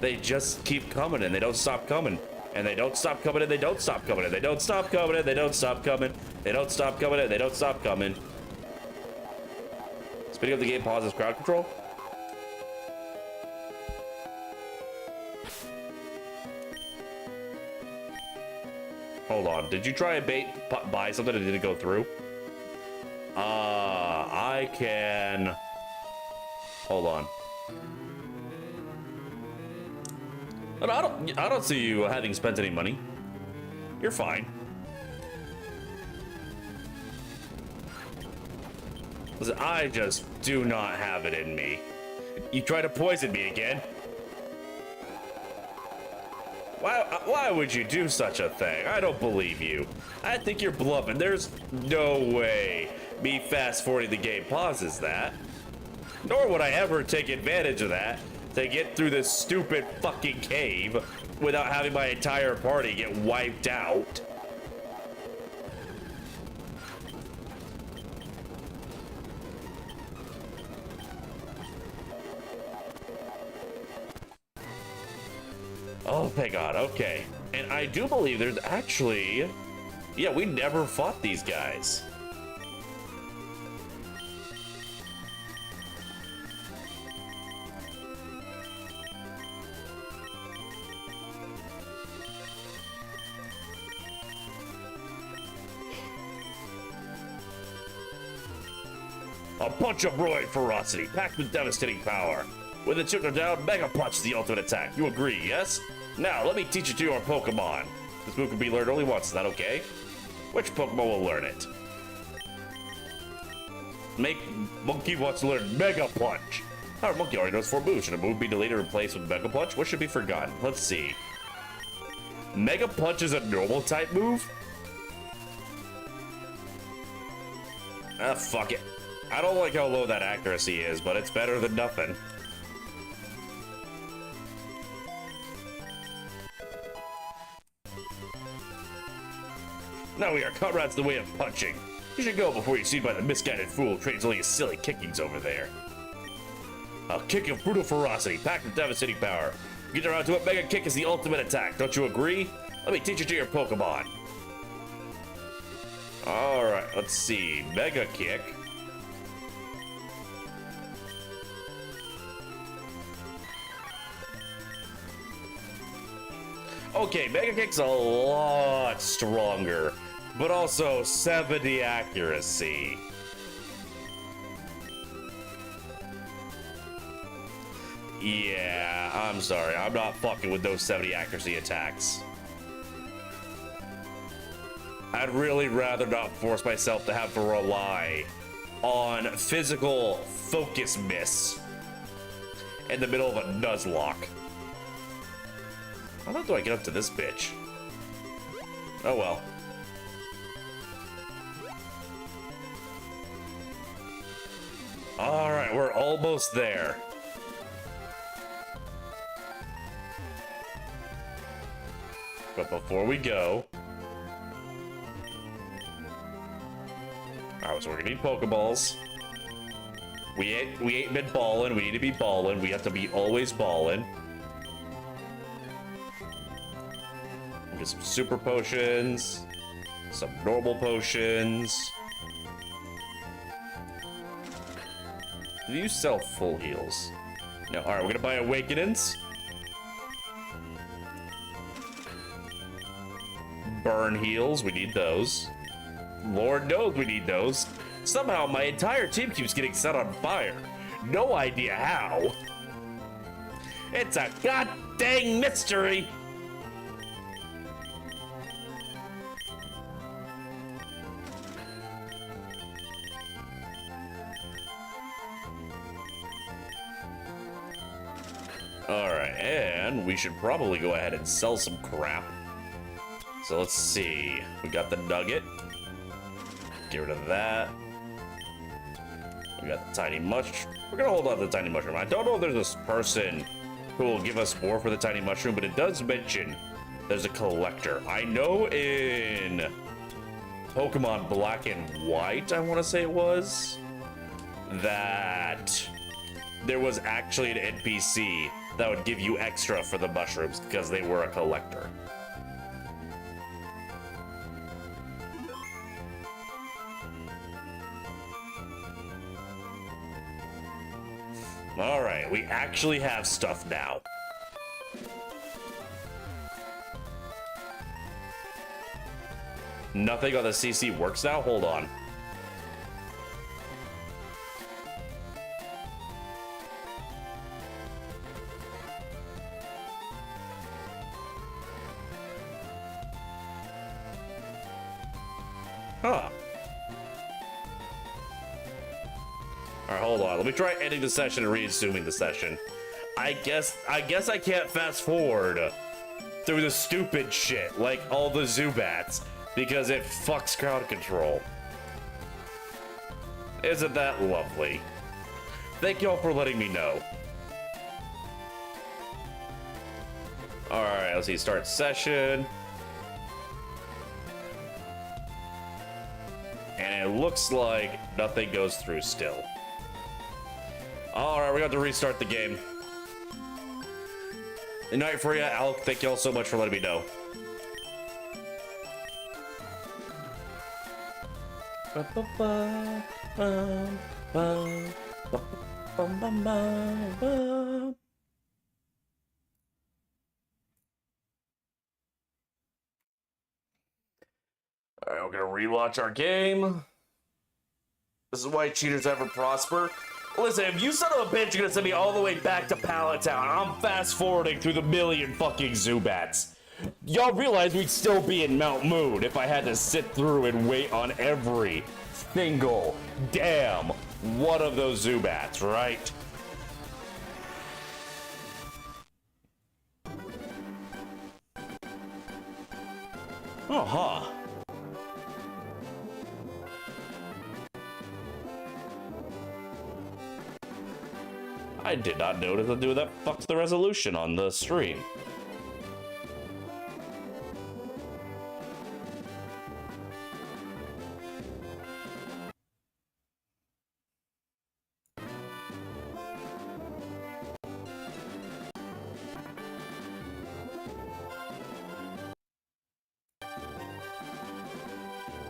They just keep coming and they don't stop coming. And they don't stop coming and they don't stop coming and they don't stop coming and they don't stop coming. They don't stop coming and they don't stop coming. Speeding up the game pauses crowd control. Hold on, did you try and buy something that didn't go through? I can... Hold on. I don't see you having spent any money. You're fine. Listen, I just do not have it in me. You try to poison me again. Why would you do such a thing? I don't believe you. I think you're bluffing. There's no way me fast forwarding the game pauses that. Nor would I ever take advantage of that to get through this stupid fucking cave without having my entire party get wiped out. Oh, thank God. Okay. And I do believe there's actually... Yeah, we never fought these guys. A punch of roid ferocity, packed with devastating power. When the chips are down, Mega Punch is the ultimate attack. You agree, yes? Now, let me teach it to your Pokemon. This move can be learned only once, is that okay? Which Pokemon will learn it? Make Monkey wants to learn Mega Punch. Our Monkey already knows 4 moves. Should a move be deleted or replaced with Mega Punch? What should be forgotten? Let's see. Mega Punch is a normal type move? Ah, fuck it. I don't like how low that accuracy is, but it's better than nothing. Now we are comrades the way of punching. You should go before you're seen by the misguided fool who trains only his silly kickings over there. A kick of brutal ferocity, packed with devastating power. Get around to it, Mega Kick is the ultimate attack. Don't you agree? Let me teach it to your Pokemon. Alright, let's see. Mega Kick. Okay, Mega Kick's a lot stronger, but also 70 accuracy. Yeah, I'm sorry. I'm not fucking with those 70 accuracy attacks. I'd really rather not force myself to have to rely on physical focus miss in the middle of a Nuzlocke. How the hell do I get up to this bitch? Oh well. Alright, we're almost there. But before we go... Alright, so we're gonna need Pokeballs. We ain't been balling, we need to be balling. We have to be always balling. Get some super potions, some normal potions. Do you sell full heals? No. All right, we're gonna buy awakenings. Burn heals, we need those. Lord knows we need those. Somehow my entire team keeps getting set on fire. No idea how. It's a god dang mystery. Alright, and we should probably go ahead and sell some crap. So let's see. We got the nugget. Get rid of that. We got the tiny mushroom. We're gonna hold on to the tiny mushroom. I don't know if there's this person who will give us more for the tiny mushroom, but it does mention there's a collector. I know in Pokemon Black and White, I want to say it was, that there was actually an NPC that would give you extra for the mushrooms because they were a collector. All right, we actually have stuff now. Nothing on the CC works now? Hold on. Huh. Alright, hold on. Let me try ending the session and re-assuming the session. I guess I can't fast forward through the stupid shit, like all the Zubats, because it fucks crowd control. Isn't that lovely? Thank y'all for letting me know. Alright, let's see, start session. And it looks like nothing goes through still. Alright, we got to restart the game. Good night for you, Alk. Thank y'all so much for letting me know. Alright, we're gonna relaunch our game. This is why cheaters ever prosper. Listen, if you son of a bitch are gonna send me all the way back to Pallet Town, I'm fast forwarding through the million fucking Zubats. Y'all realize we'd still be in Mount Moon if I had to sit through and wait on every single damn one of those Zubats, right? Oh, huh. I did not notice that that fucks the resolution on the stream.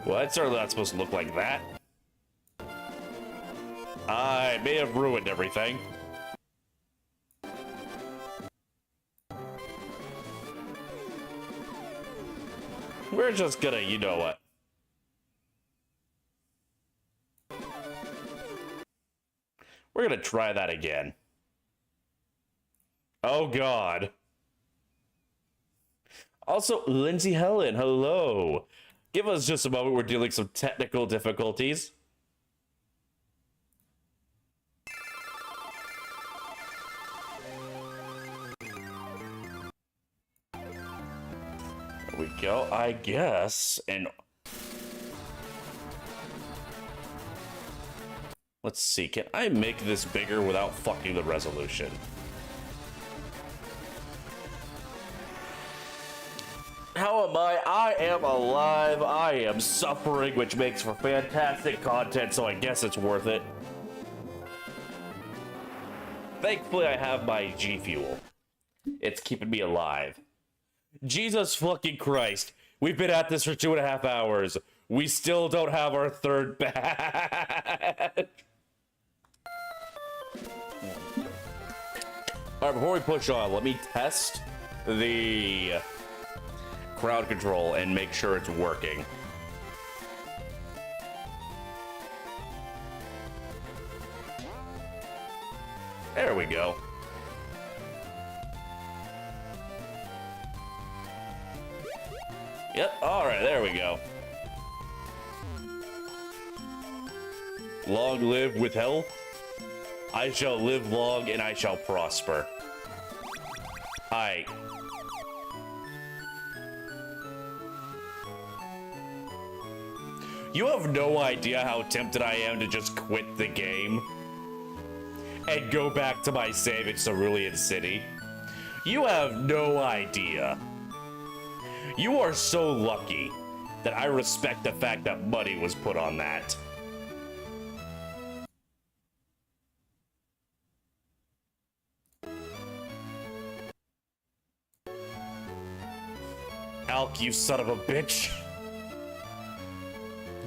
Well, it's certainly not supposed to look like that. I may have ruined everything. We're just gonna, you know what? We're gonna try that again. Oh, God. Also, Lindsay Helen, hello. Give us just a moment. We're dealing with some technical difficulties. There we go, I guess. And let's see, can I make this bigger without fucking the resolution? How am I? I am alive. I am suffering, which makes for fantastic content, so I guess it's worth it. Thankfully, I have my G Fuel. It's keeping me alive. Jesus fucking Christ. We've been at this for 2.5 hours. We still don't have our third badge. Alright, before we push on, let me test the crowd control and make sure it's working. There we go. Yep, alright, there we go. Long live with health. I shall live long and I shall prosper. Aight. You have no idea how tempted I am to just quit the game and go back to my save in Cerulean City. You have no idea. You are so lucky that I respect the fact that money was put on that. Alk, you son of a bitch.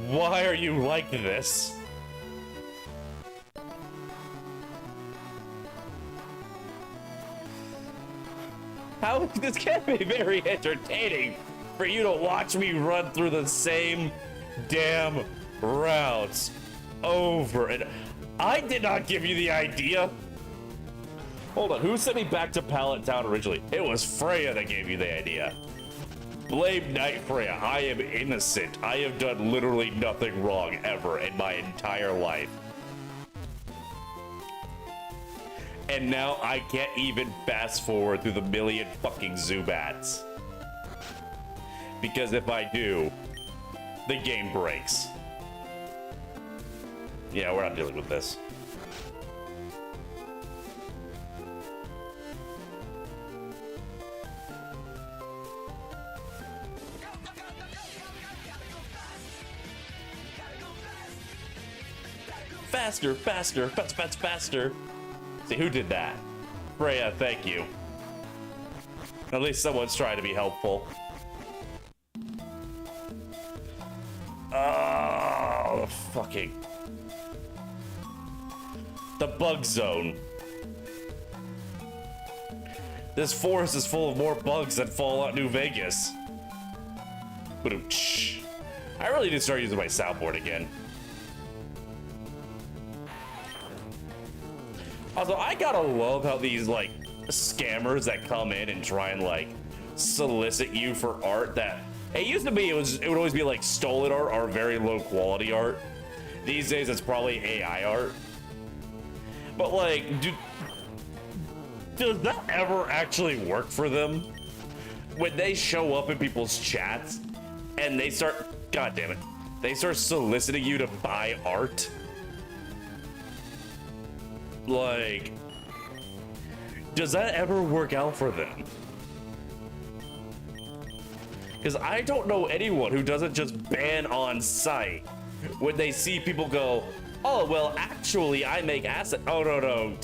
Why are you like this? How? This can't be very entertaining for you to watch me run through the same damn routes over and... I did not give you the idea. Hold on, who sent me back to Pallet Town originally? It was Freya that gave you the idea. Blame Night Freya. I am innocent. I have done literally nothing wrong ever in my entire life. And now I can't even fast forward through the million fucking Zubats. Because if I do, the game breaks. Yeah, we're not dealing with this. Faster, faster, faster. See, who did that? Freya, thank you. At least someone's trying to be helpful. Oh, fucking... The bug zone. This forest is full of more bugs than Fallout New Vegas. I really need to start using my soundboard again. Also, I gotta love how these, like, scammers that come in and try and, like, solicit you for art that... It used to be, it would always be, like, stolen art or very low quality art. These days, it's probably AI art. But, like, does that ever actually work for them? When they show up in people's chats and they start... God damn it. They start soliciting you to buy art? Like, does that ever work out for them? Because I don't know anyone who doesn't just ban on site when they see people go, oh, well, actually, I make asset. Oh, no.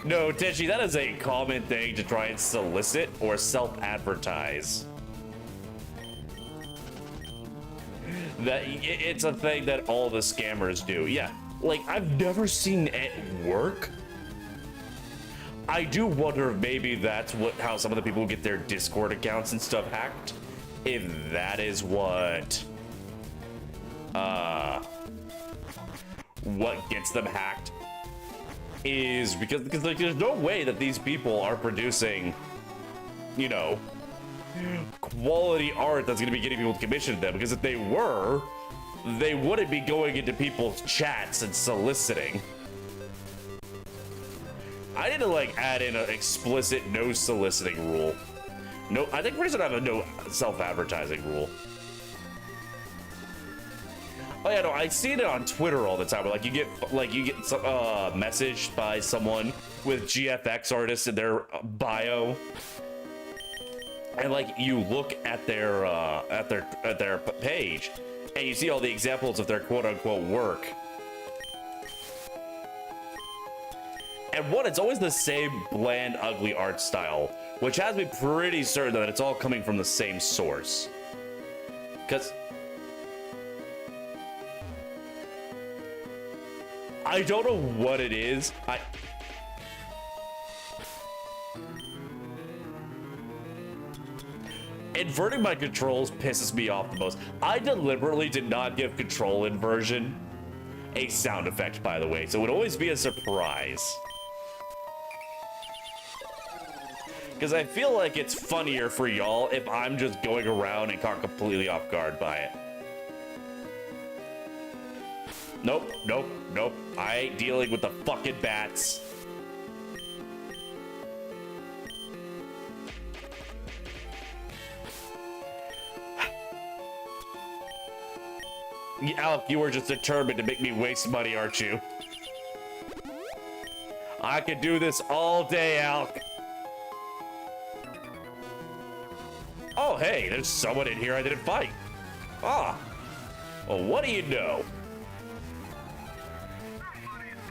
No, Tenchi, that is a common thing to try and solicit or self-advertise. It's a thing that all the scammers do. Yeah, like, I've never seen it work. I do wonder if maybe that's how some of the people get their Discord accounts and stuff hacked. If that is what gets them hacked, is because like, there's no way that these people are producing, you know, quality art that's going to be getting people to commission them. Because if they were, they wouldn't be going into people's chats and soliciting. I need to like add in an explicit no soliciting rule. No, I think we should have a no self-advertising rule. Oh yeah, no, I see it on Twitter all the time. Where, like you get messaged by someone with GFX artists in their bio, and like you look at their page, and you see all the examples of their quote-unquote work. And one, it's always the same bland, ugly art style, which has me pretty certain that it's all coming from the same source. Because I don't know what it is. Inverting my controls pisses me off the most. I deliberately did not give control inversion a sound effect, by the way, so it would always be a surprise. Because I feel like it's funnier for y'all if I'm just going around and caught completely off guard by it. Nope. I ain't dealing with the fucking bats. Alec, you were just determined to make me waste money, aren't you? I could do this all day, Alec. Oh, hey, there's someone in here I didn't fight. Ah. Well, what do you know?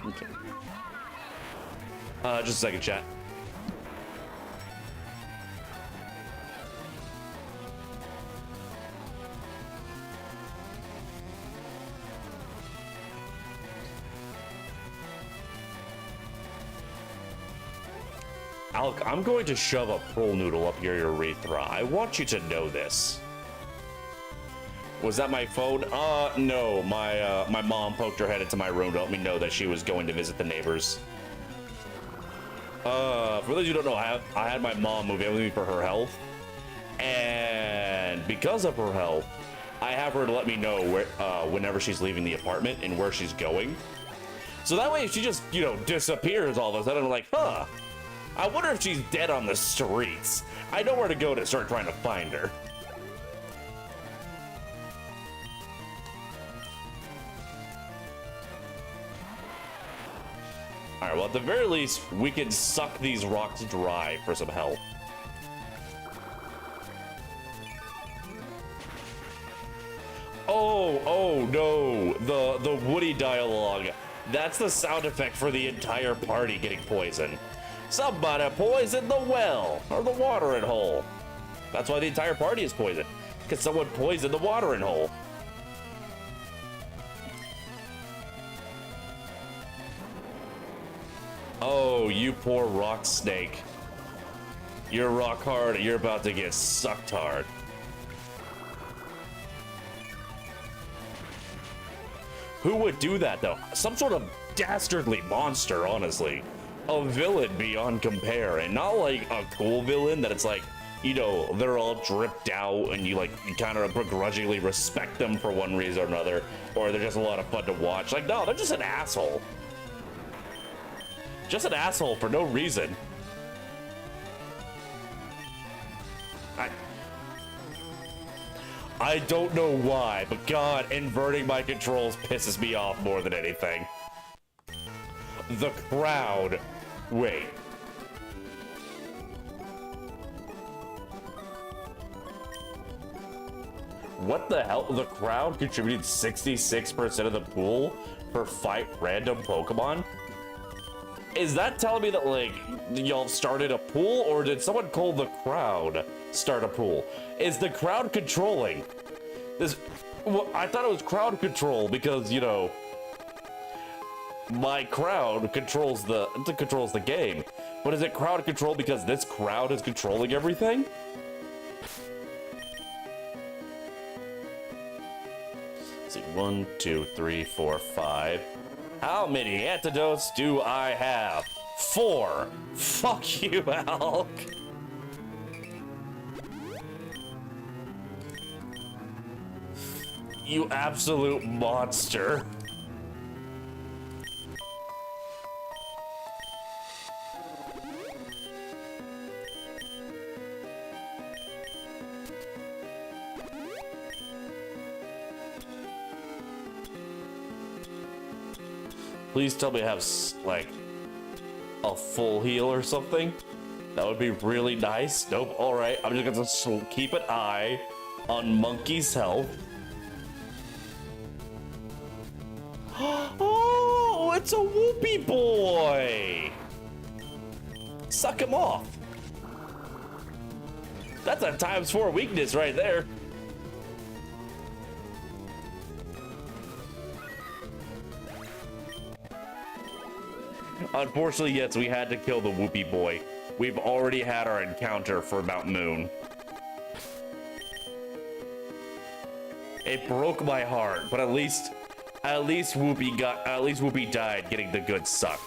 Okay. Just a second, chat. Alec, I'm going to shove a pearl noodle up your urethra. I want you to know this. Was that my phone? No. My mom poked her head into my room to let me know that she was going to visit the neighbors. For those who don't know, I had my mom move in with me for her health. And because of her health, I have her to let me know where, whenever she's leaving the apartment and where she's going. So that way, if she just, you know, disappears all of a sudden, I'm like, huh, I wonder if she's dead on the streets. I know where to go to start trying to find her. All right, well, at the very least, we can suck these rocks dry for some help. Oh no, the Woody dialogue. That's the sound effect for the entire party getting poisoned. Somebody poisoned the well, or the watering hole. That's why the entire party is poisoned, because someone poisoned the watering hole. Oh, you poor rock snake. You're rock hard, you're about to get sucked hard. Who would do that, though? Some sort of dastardly monster, honestly. A villain beyond compare, and not like a cool villain that it's like, you know, they're all dripped out and you kind of begrudgingly respect them for one reason or another, or they're just a lot of fun to watch. Like, no, they're just an asshole. Just an asshole for no reason. I don't know why, but God, inverting my controls pisses me off more than anything. The crowd. Wait. What the hell? The crowd contributed 66% of the pool for fight random Pokemon? Is that telling me that, like, y'all started a pool, or did someone call the crowd start a pool? Is the crowd controlling this? Well, I thought it was crowd control because, you know, my crowd controls the game. But is it crowd control because this crowd is controlling everything? Let's see, 1, 2, 3, 4, 5. How many antidotes do I have? 4. Fuck you, Alk. You absolute monster. Please tell me I have, like, a full heal or something. That would be really nice. Nope. All right. I'm just gonna keep an eye on Monkey's health. Oh, it's a Whoopie boy. Suck him off. That's a ×4 weakness right there. Unfortunately, yes, we had to kill the Whoopie boy. We've already had our encounter for Mount Moon. It broke my heart, but at least Whoopie died getting the good suck.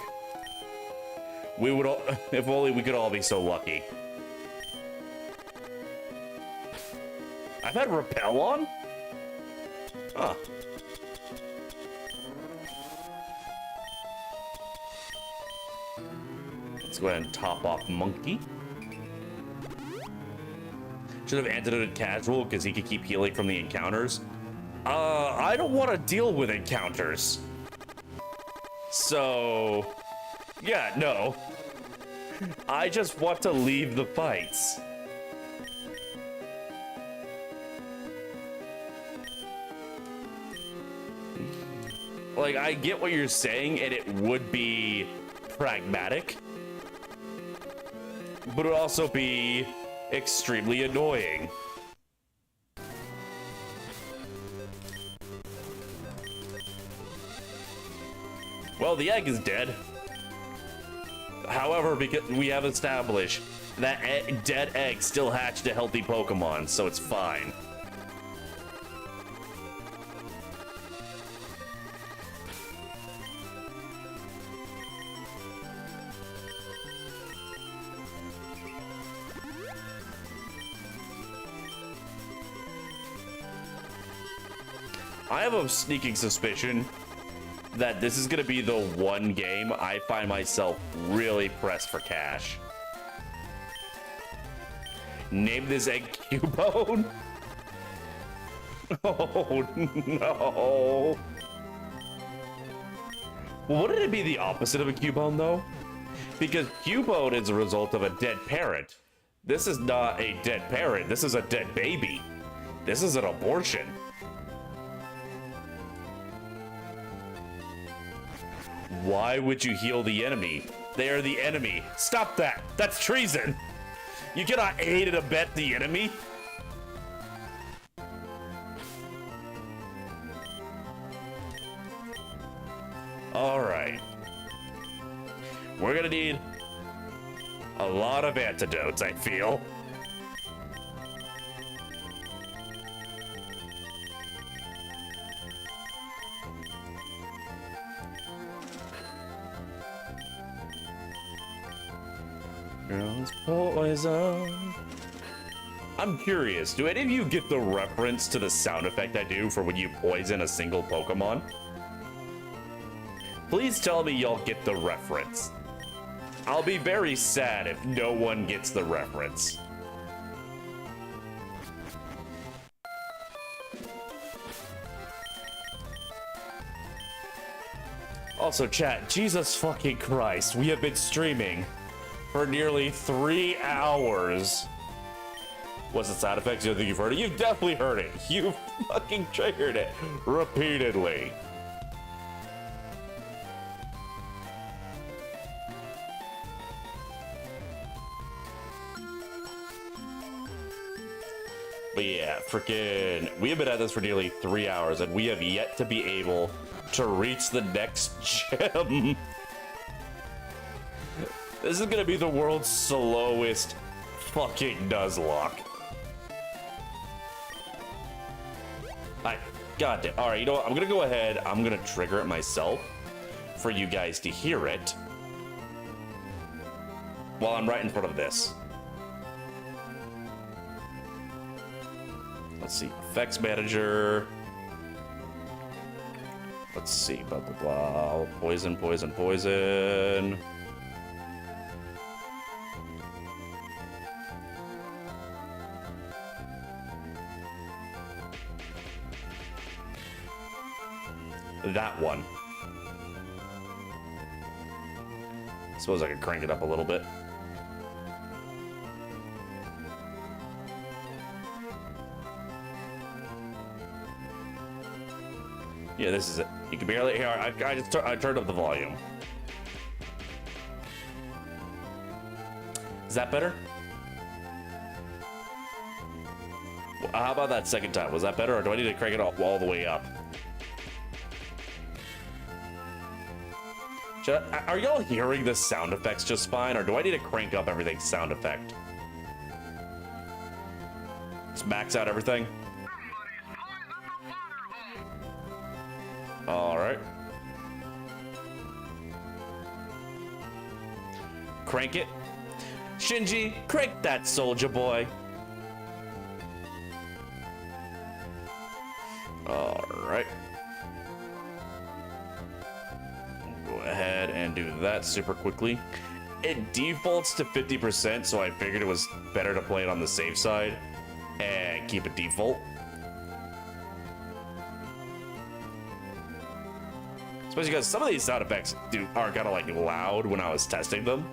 We would all, if only we could all be so lucky. I've had Repel on? Huh. Let's go ahead and top off Monkey. Should have antidoted Casual because he could keep healing from the encounters. I don't want to deal with encounters. So, yeah, no. I just want to leave the fights. Like, I get what you're saying, and it would be pragmatic, but it would also be extremely annoying. Well, the egg is dead. However, because we have established that dead egg still hatched a healthy Pokemon, so it's fine. I have a sneaking suspicion that this is gonna be the one game I find myself really pressed for cash. Name this egg Cubone? Oh no. Well, wouldn't it be the opposite of a Cubone though? Because Cubone is a result of a dead parent. This is not a dead parent, this is a dead baby. This is an abortion. Why would you heal the enemy? They are the enemy. Stop that. That's treason. You cannot aid and abet the enemy. All right. We're gonna need a lot of antidotes, I feel. Girls poison. I'm curious, do any of you get the reference to the sound effect I do for when you poison a single Pokemon? Please tell me y'all get the reference. I'll be very sad if no one gets the reference. Also, chat, Jesus fucking Christ, we have been streaming for nearly 3 hours. What's the sound effects? You don't think you've heard it? You've definitely heard it. You fucking triggered it repeatedly. But yeah, freaking, we have been at this for nearly 3 hours and we have yet to be able to reach the next gem. This is gonna be the world's slowest fucking Nuzlocke. Goddamn. Alright, you know what? I'm gonna go ahead. I'm gonna trigger it myself for you guys to hear it while I'm right in front of this. Let's see. Effects manager. Let's see. Blah, blah, blah. Poison, poison, poison. That one. Suppose I could crank it up a little bit. Yeah, this is it. You can barely hear. I turned up the volume. Is that better? How about that second time? Was that better, or do I need to crank it all the way up? Are y'all hearing the sound effects just fine, or do I need to crank up everything's sound effect? Let's max out everything. All right. Crank it. Shinji, crank that soldier boy. All right. Go ahead and do that super quickly. It defaults to 50%, so I figured it was better to play it on the safe side and keep it default. Especially because some of these sound effects are kind of like loud when I was testing them.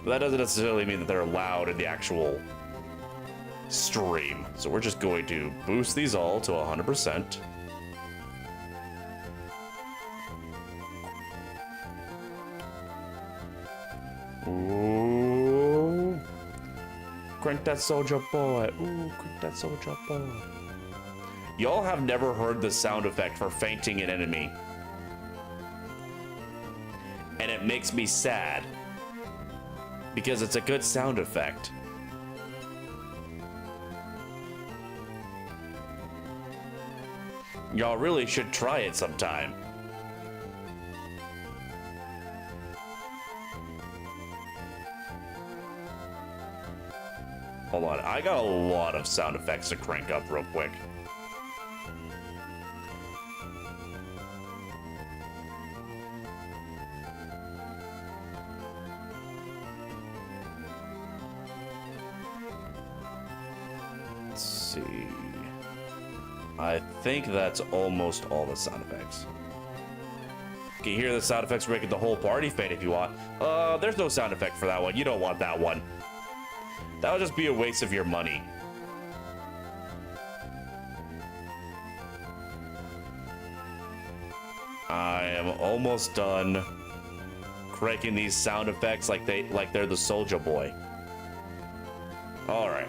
But that doesn't necessarily mean that they're loud in the actual stream. So we're just going to boost these all to 100%. Ooh. Crank that soldier boy. Ooh, crank that soldier boy. Y'all have never heard the sound effect for fainting an enemy. And it makes me sad. Because it's a good sound effect. Y'all really should try it sometime. Hold on, I got a lot of sound effects to crank up real quick. see. I think that's almost all the sound effects. You can hear the sound effects making the whole party fade if you want. There's no sound effect for that one. You don't want that one. That would just be a waste of your money. I am almost done cranking these sound effects like they're the Soulja Boy. All right.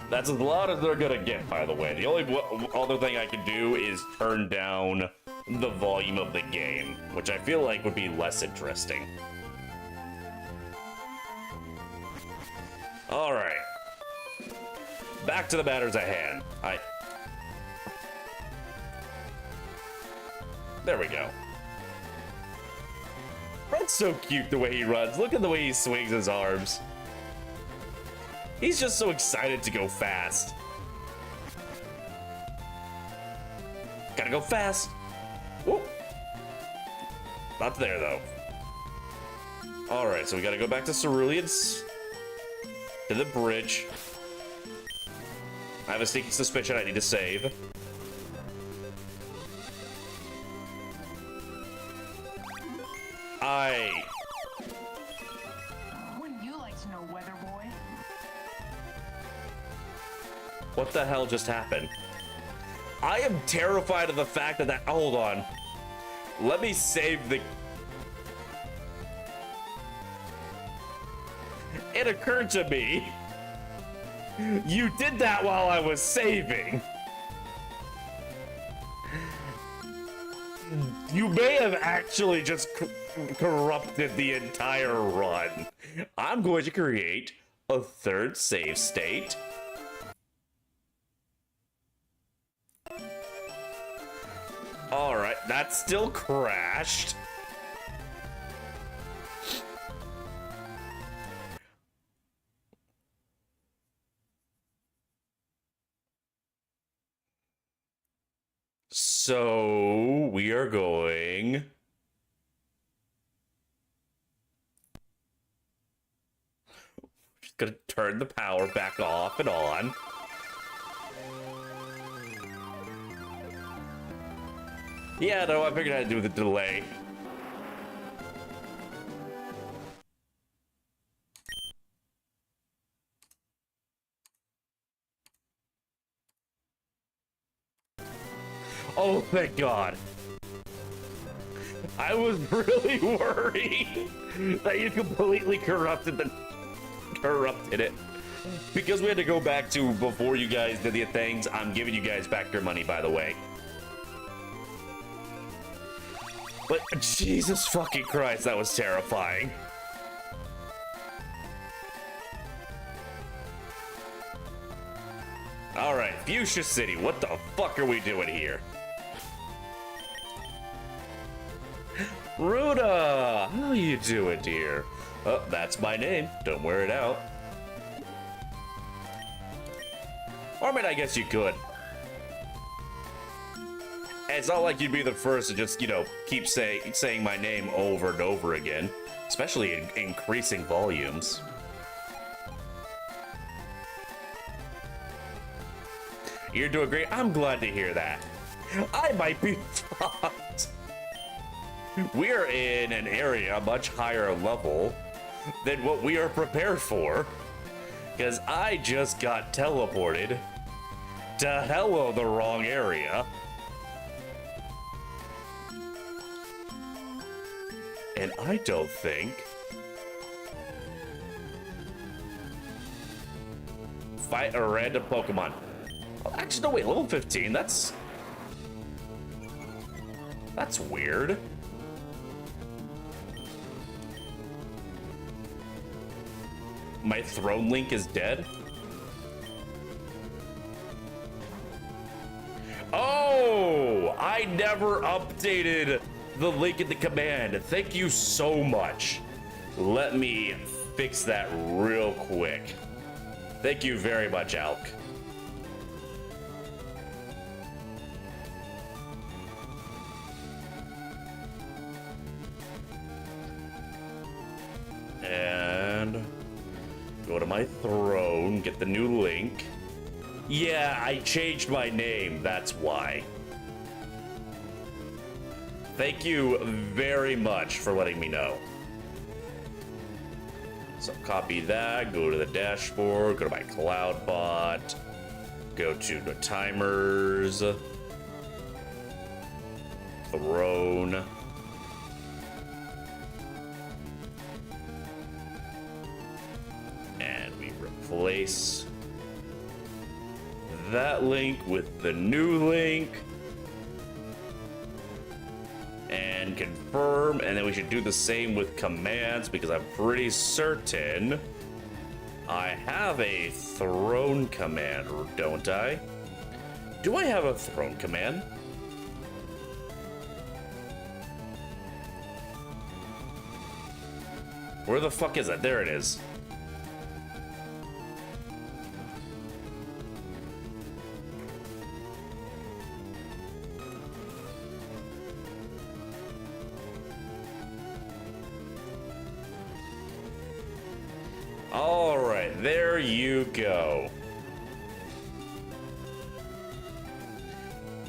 That's as loud as they're gonna get, by the way. The only other thing I can do is turn down the volume of the game, which I feel like would be less interesting. All right. Back to the matters at hand. There we go. Red's so cute the way he runs. Look at the way he swings his arms. He's just so excited to go fast. Gotta go fast. Whoop. Not there, though. All right, so we gotta go back to Cerulean's. To the bridge. I have a sneaking suspicion I need to save. Wouldn't you like to know, weather boy? What the hell just happened? I am terrified of the fact that hold on. Let me save the... It occurred to me. You did that while I was saving. You may have actually just corrupted the entire run. I'm going to create a third save state. All right, that still crashed. So we are going... Just gonna turn the power back off and on. Yeah, no, I figured I'd do the delay. Oh, thank God. I was really worried that you completely corrupted it. Because we had to go back to before you guys did the things, I'm giving you guys back your money, by the way. But Jesus fucking Christ, that was terrifying. All right, Fuchsia City, what the fuck are we doing here? Ruda, how you doing, dear? Oh, that's my name. Don't wear it out. Or I mean, I guess you could. It's not like you'd be the first to just, you know, keep saying my name over and over again, especially in increasing volumes. You're doing great. I'm glad to hear that. I might be fucked. We're in an area much higher level than what we are prepared for, because I just got teleported to hello the wrong area. And I don't think fight a random Pokemon. Oh, actually, no, wait, level 15, that's weird. My Throne Link is dead? Oh, I never updated the link in the command. Thank you so much. Let me fix that real quick. Thank you very much, Alk. And go to my throne, get the new link. Yeah, I changed my name, that's why. Thank you very much for letting me know. So copy that, go to the dashboard, go to my cloud bot, go to the timers, throne. And we replace that link with the new link. And confirm, and then we should do the same with commands because I'm pretty certain I have a throne command, don't I? Do I have a throne command? Where the fuck is it? There it is. All right, there you go.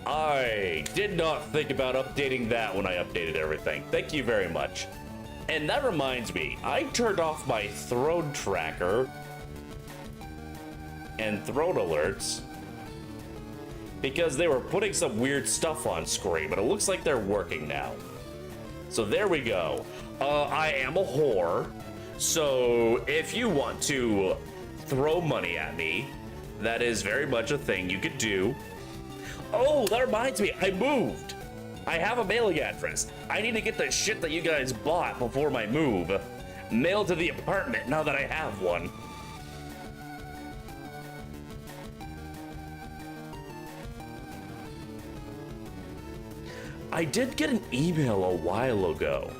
I did not think about updating that when I updated everything. Thank you very much. And that reminds me, I turned off my throne tracker and throne alerts because they were putting some weird stuff on screen, but it looks like they're working now. So there we go. I am a whore. So if you want to throw money at me, that is very much a thing you could do. Oh, that reminds me, I moved. I have a mailing address. I need to get the shit that you guys bought before my move mailed to the apartment now that I have one. I did get an email a while ago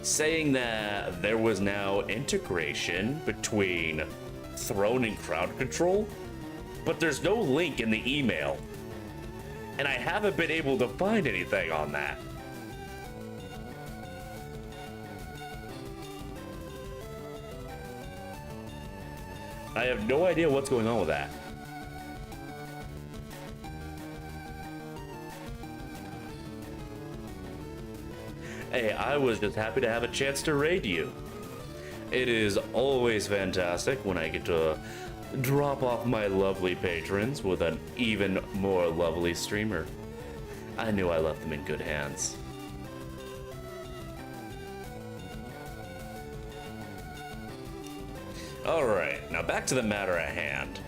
saying that there was now integration between Throne and Crowd Control, but there's no link in the email. And I haven't been able to find anything on that. I have no idea what's going on with that. Hey, I was just happy to have a chance to raid you. It is always fantastic when I get to drop off my lovely patrons with an even more lovely streamer. I knew I left them in good hands. Alright, now back to the matter at hand.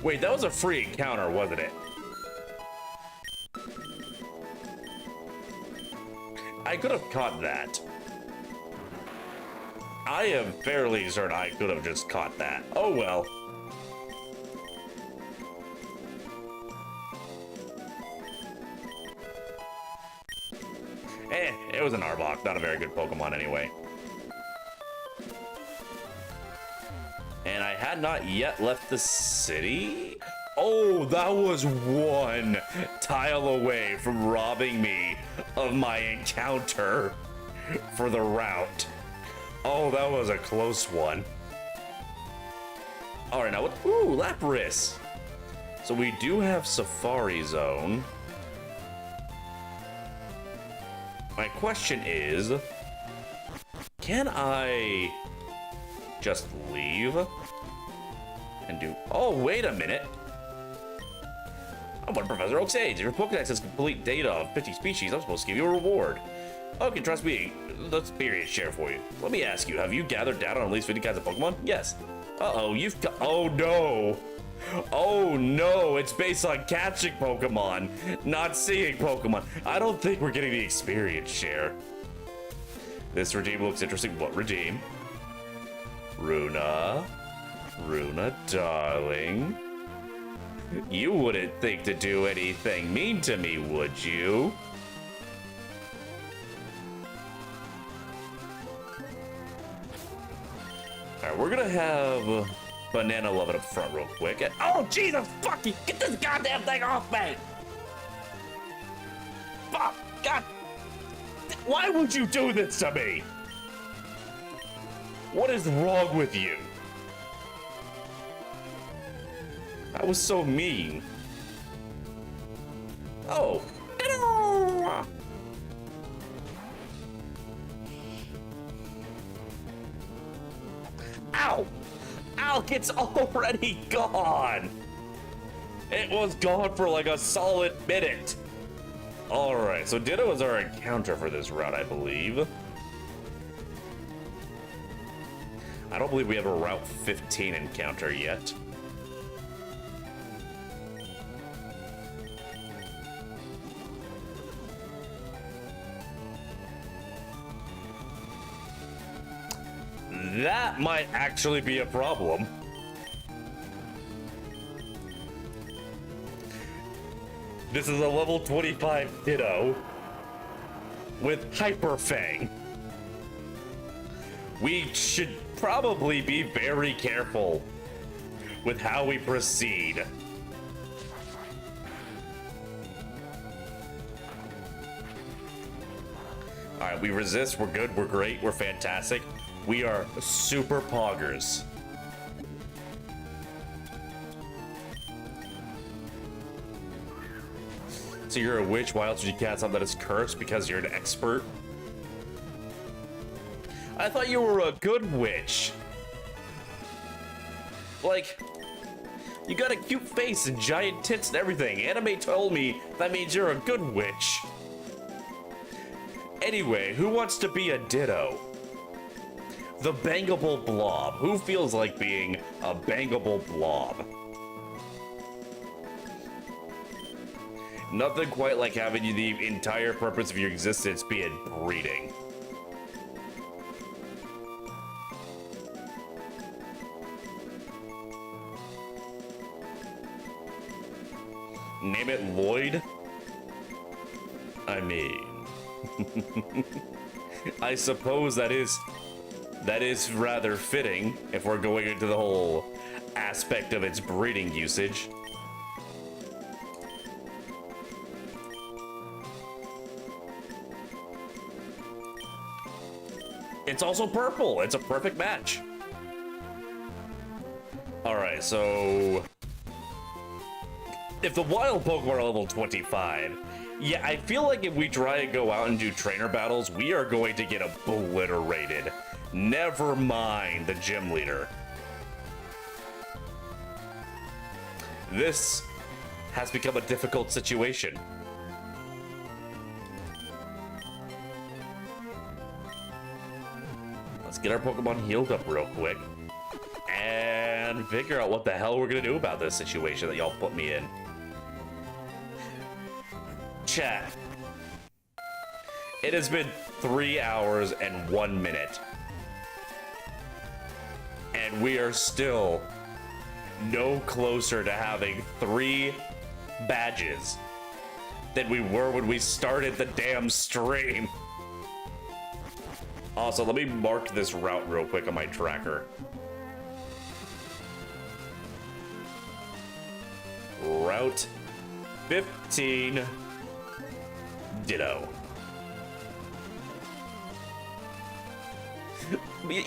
Wait, that was a free encounter, wasn't it? I could have caught that. I am fairly certain I could have just caught that. Oh well. It was an Arbok, not a very good Pokemon anyway. And I had not yet left the city? Oh, that was one tile away from robbing me of my encounter for the route. Oh, that was a close one. All right, now what? Ooh, Lapras. So we do have Safari Zone. My question is, can I just leave and do... Oh, wait a minute. I'm one of Professor Oak's aides. If your Pokédex has complete data of 50 species, I'm supposed to give you a reward. Okay, trust me. Let's period share for you. Let me ask you, have you gathered data on at least 50 kinds of Pokemon? Yes. Uh-oh, you've got... Oh, no. Oh, no. It's based on catching Pokemon, not seeing Pokemon. I don't think we're getting the experience share. This regime looks interesting. What regime? Runa, darling. You wouldn't think to do anything mean to me, would you? Alright, we're gonna have Banana Love it up front real quick. Oh, Jesus, fuck you! Get this goddamn thing off me! Fuck! God! Why would you do this to me? What is wrong with you? That was so mean. Oh. Ow! Ow, it's already gone! It was gone for like a solid minute. Alright, so Ditto is our encounter for this route, I believe. I don't believe we have a Route 15 encounter yet. That might actually be a problem. This is a level 25 Ditto with Hyper Fang. We should probably be very careful with how we proceed. All right, we resist, we're good, we're great, we're fantastic. We are super poggers. So you're a witch, why else would you cast something that is cursed because you're an expert? I thought you were a good witch. Like, you got a cute face and giant tits and everything. Anime told me that means you're a good witch. Anyway, who wants to be a Ditto? The bangable blob. Who feels like being a bangable blob? Nothing quite like having the entire purpose of your existence be in breeding. Name it Lloyd? I mean... I suppose that is rather fitting if we're going into the whole aspect of its breeding usage. It's also purple. It's a perfect match. All right, so if the wild Pokemon are level 25, yeah, I feel like if we try and go out and do trainer battles, we are going to get obliterated. Never mind the gym leader. This has become a difficult situation. Let's get our Pokemon healed up real quick and figure out what the hell we're gonna do about this situation that y'all put me in. Chat. It has been 3 hours and 1 minute. And we are still no closer to having 3 badges than we were when we started the damn stream. Also, let me mark this route real quick on my tracker. Route 15 Ditto.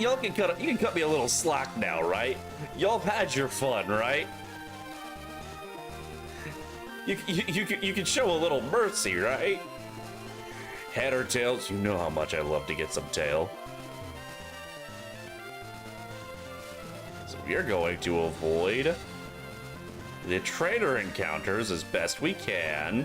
Y'all can cut me a little slack now, right? Y'all have had your fun, right? You can show a little mercy, right? Head or tails, you know how much I love to get some tail. So we are going to avoid the trainer encounters as best we can.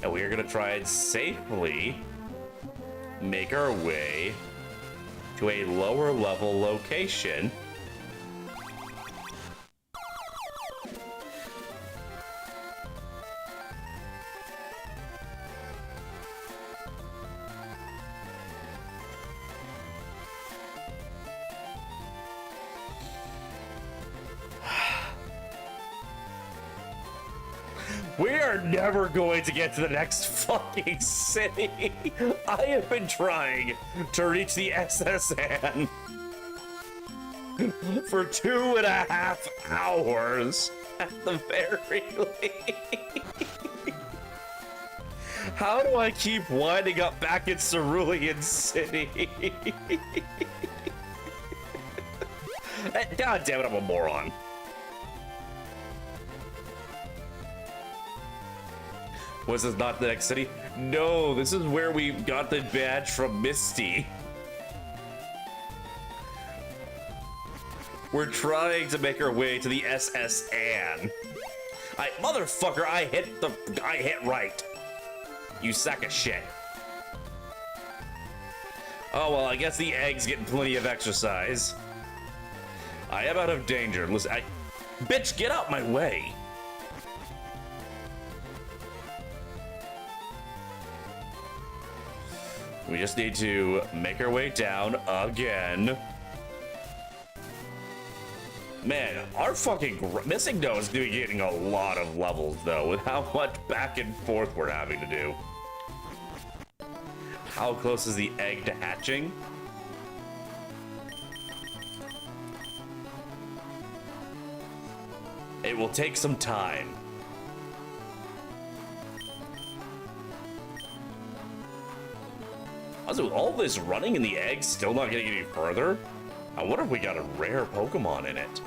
And we are going to try and safely make our way to a lower level location. We are never going to get to the next fucking city. I have been trying to reach the SSN for 2.5 hours at the very least. How do I keep winding up back in Cerulean City? God damn it, I'm a moron. Was this not the next city? No, this is where we got the badge from Misty. We're trying to make our way to the SSN. Motherfucker, I hit right. You sack of shit. Oh, well, I guess the egg's getting plenty of exercise. I am out of danger. Listen, bitch, get out my way. We just need to make our way down again. Man, our fucking Missing No is getting a lot of levels, though, with how much back and forth we're having to do. How close is the egg to hatching? It will take some time. Also, all this running in the egg still not getting any further? I wonder if we got a rare Pokemon in it.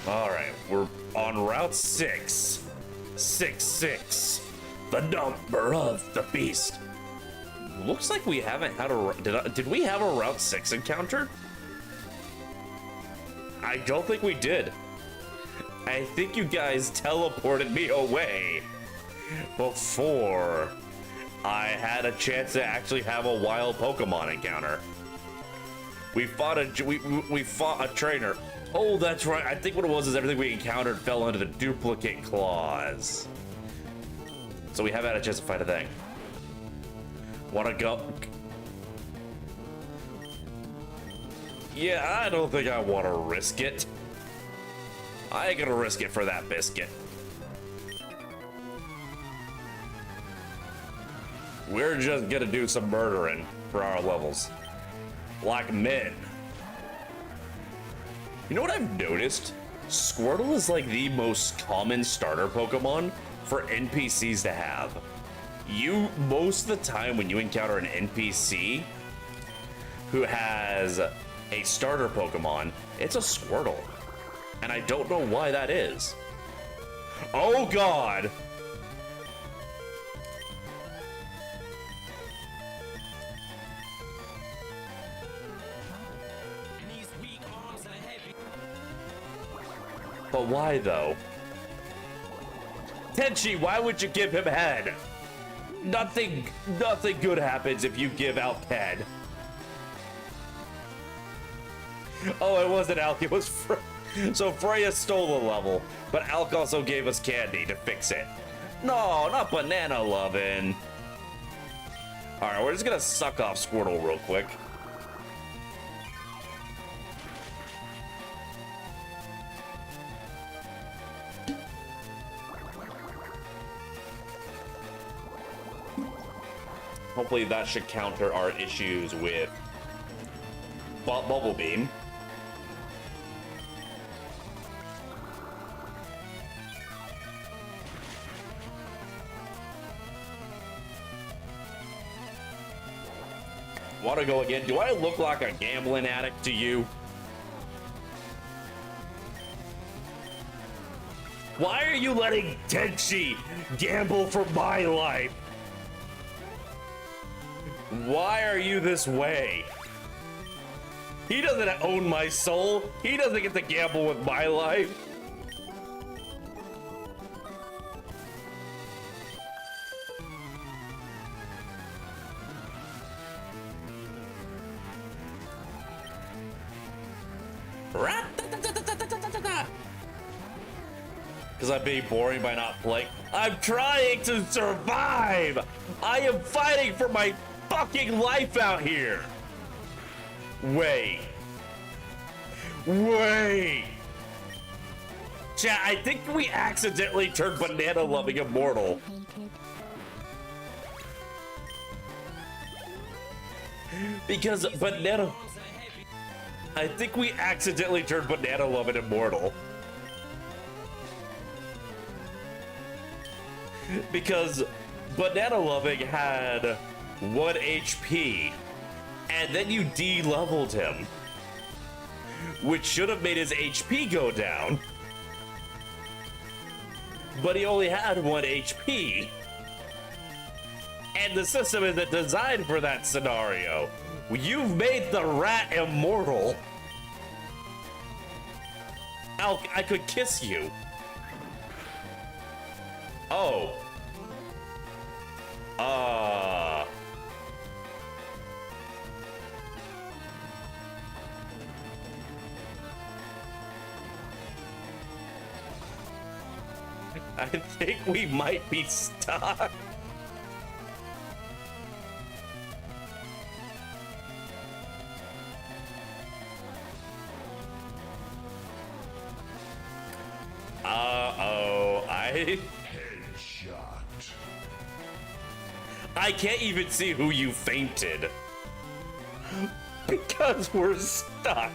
Alright, we're on Route 6. 6-6. The number of the beast. Looks like we haven't had a... Did we have a Route 6 encounter? I don't think we did. I think you guys teleported me away before I had a chance to actually have a wild Pokemon encounter. We fought a trainer. Oh, that's right. I think what it was is everything we encountered fell under the duplicate clause. So we haven't had a chance to fight a thing. Wanna go? Yeah, I don't think I want to risk it. I ain't gonna risk it for that biscuit. We're just gonna do some murdering for our levels. Like men. You know what I've noticed? Squirtle is like the most common starter Pokemon for NPCs to have. Most of the time when you encounter an NPC who has a starter Pokemon, it's a Squirtle. And I don't know why that is. Oh God! But why though? Tenchi, why would you give him head? Nothing good happens if you give Alk head. Oh, it wasn't Alk, it was Freya. So Freya stole the level, but Alk also gave us candy to fix it. No, not banana lovin'. Alright, we're just gonna suck off Squirtle real quick. Hopefully that should counter our issues with Bubble Beam. Want to go again? Do I look like a gambling addict to you? Why are you letting Tenchi gamble for my life? Why are you this way? He doesn't own my soul. He doesn't get to gamble with my life. Because I'm being boring by not playing. I'm trying to survive. I am fighting for my fucking life out here. Wait. Wait! Chat, I think we accidentally turned Banana Loving immortal. Because Banana... I think we accidentally turned Banana Loving immortal. Because Banana Loving had 1 HP, and then you de-leveled him, which should have made his HP go down. But he only had 1 HP. And the system isn't designed for that scenario. You've made the rat immortal. Alk, I could kiss you. Oh. I think we might be stuck. Uh-oh, I can't even see who you fainted. Because we're stuck.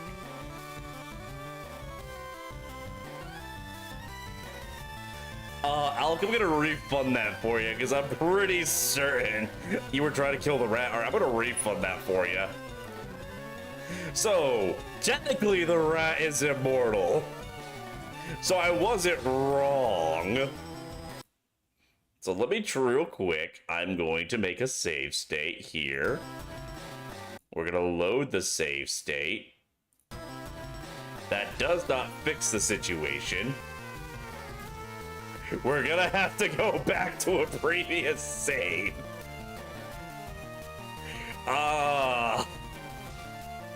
Alec, I'm gonna refund that for you, because I'm pretty certain you were trying to kill the rat. Alright, I'm gonna refund that for you. So, technically the rat is immortal. So I wasn't wrong. So let me try real quick. I'm going to make a save state here. We're gonna load the save state. That does not fix the situation. We're gonna have to go back to a previous save.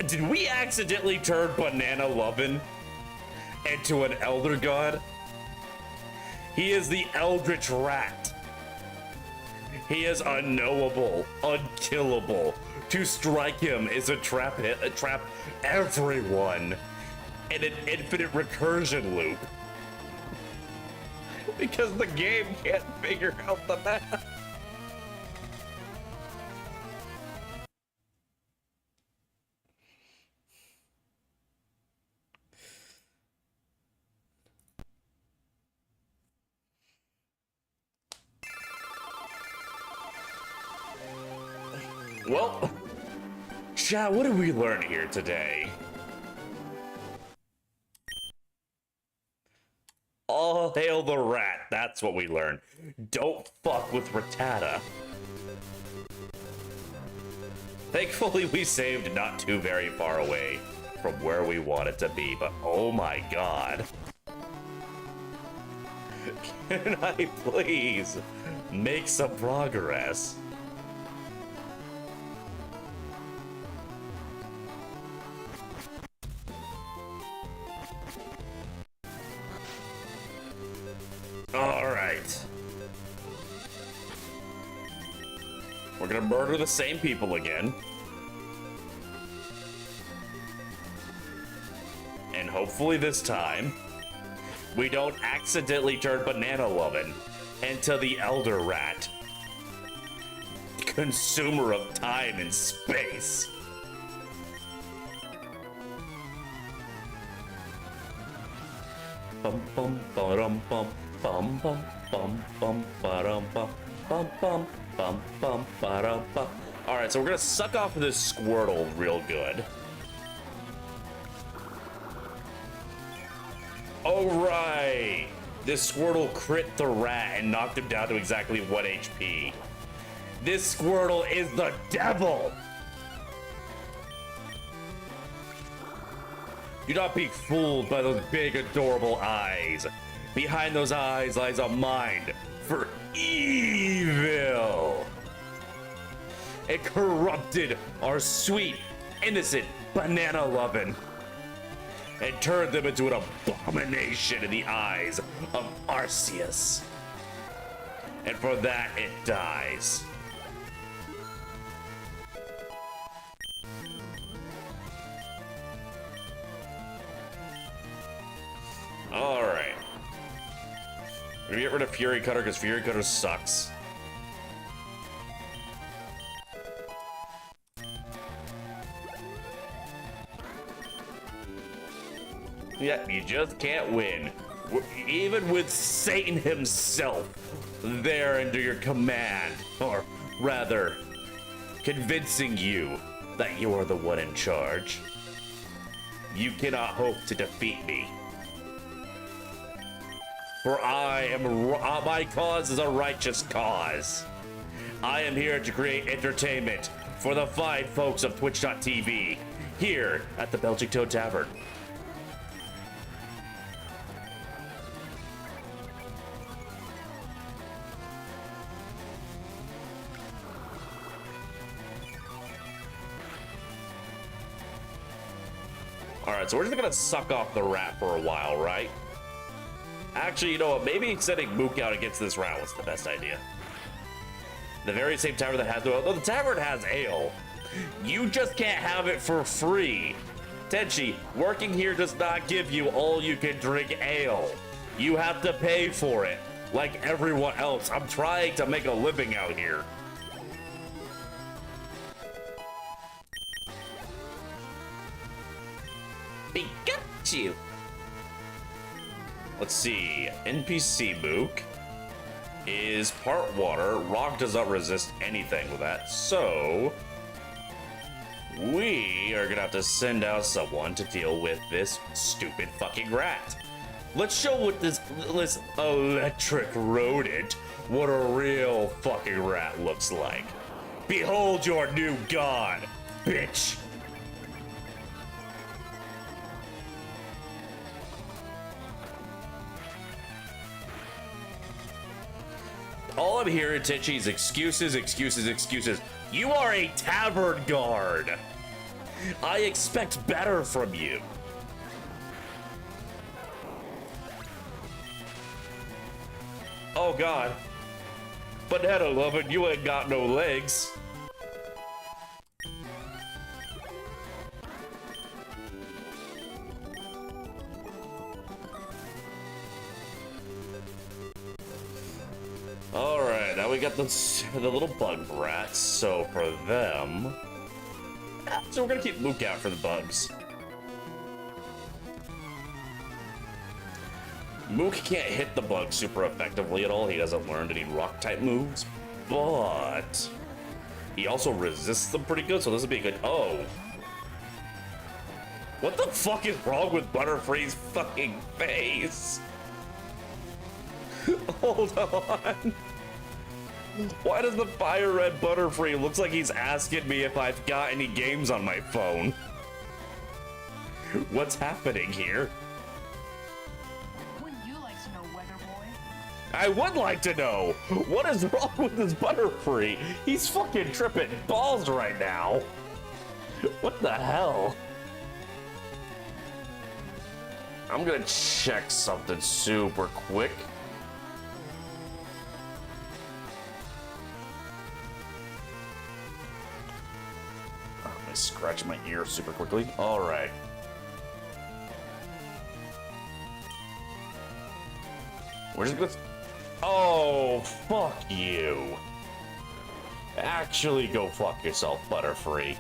Did we accidentally turn Banana Lovin' into an Elder God? He is the Eldritch Rat. He is unknowable, unkillable. To strike him is a trap everyone in an infinite recursion loop. Because the game can't figure out the math. Well, chat, what did we learn here today? All hail the rat, that's what we learned. Don't fuck with Rattata. Thankfully, we saved not too very far away from where we wanted to be, but oh my god. Can I please make some progress? All right. We're gonna murder the same people again. And hopefully this time, we don't accidentally turn Banana Lovin' into the Elder Rat. Consumer of time and space. Bum bum ba-dum bum bum bum bum bum ba-dum bum bum bum bum bum ba-dum bum. All right, so we're gonna suck off this Squirtle real good. All right, this Squirtle crit the rat and knocked him down to exactly 1 HP. This Squirtle is the devil. Do not be fooled by those big, adorable eyes. Behind those eyes lies a mind for evil. It corrupted our sweet, innocent Banana Lovin' and turned them into an abomination in the eyes of Arceus. And for that, it dies. gonna get rid of Fury Cutter because Fury Cutter sucks. Yeah, you just can't win. Even with Satan himself there under your command, or rather, convincing you that you are the one in charge. You cannot hope to defeat me. For my cause is a righteous cause. I am here to create entertainment for the fine folks of Twitch.tv here at the Belgic Toad Tavern. Alright, so we're just gonna suck off the rat for a while, right? Actually, you know what? Maybe sending Mook out against this rat was the best idea. The very same tavern that has no... No, the tavern has ale. You just can't have it for free. Tenchi, working here does not give you all you can drink ale. You have to pay for it, like everyone else. I'm trying to make a living out here. Pikachu. Let's see. NPC Mook is part water. Rock does not resist anything with that. So we are gonna have to send out someone to deal with this stupid fucking rat. Let's show what this electric rodent, what a real fucking rat looks like. Behold your new god, bitch. All I'm hearing, Tenchi, is excuses, excuses, excuses. You are a tavern guard. I expect better from you. Oh God. Banana lovin', you ain't got no legs. Alright, now we got the little bug rats, so for them... So we're gonna keep Luke out for the bugs. Mook can't hit the bug super effectively at all. He doesn't learn any rock type moves, but he also resists them pretty good, so this would be good. Oh. What the fuck is wrong with Butterfree's fucking face? Hold on. Why does the fire red Butterfree looks like he's asking me if I've got any games on my phone? What's happening here? Wouldn't you like to know, Weather Boy? I would like to know. What is wrong with this Butterfree? He's fucking tripping balls right now. What the hell? I'm gonna check something super quick. Scratch my ear super quickly. All right. Where's it with? Oh, fuck you. Actually, go fuck yourself, Butterfree.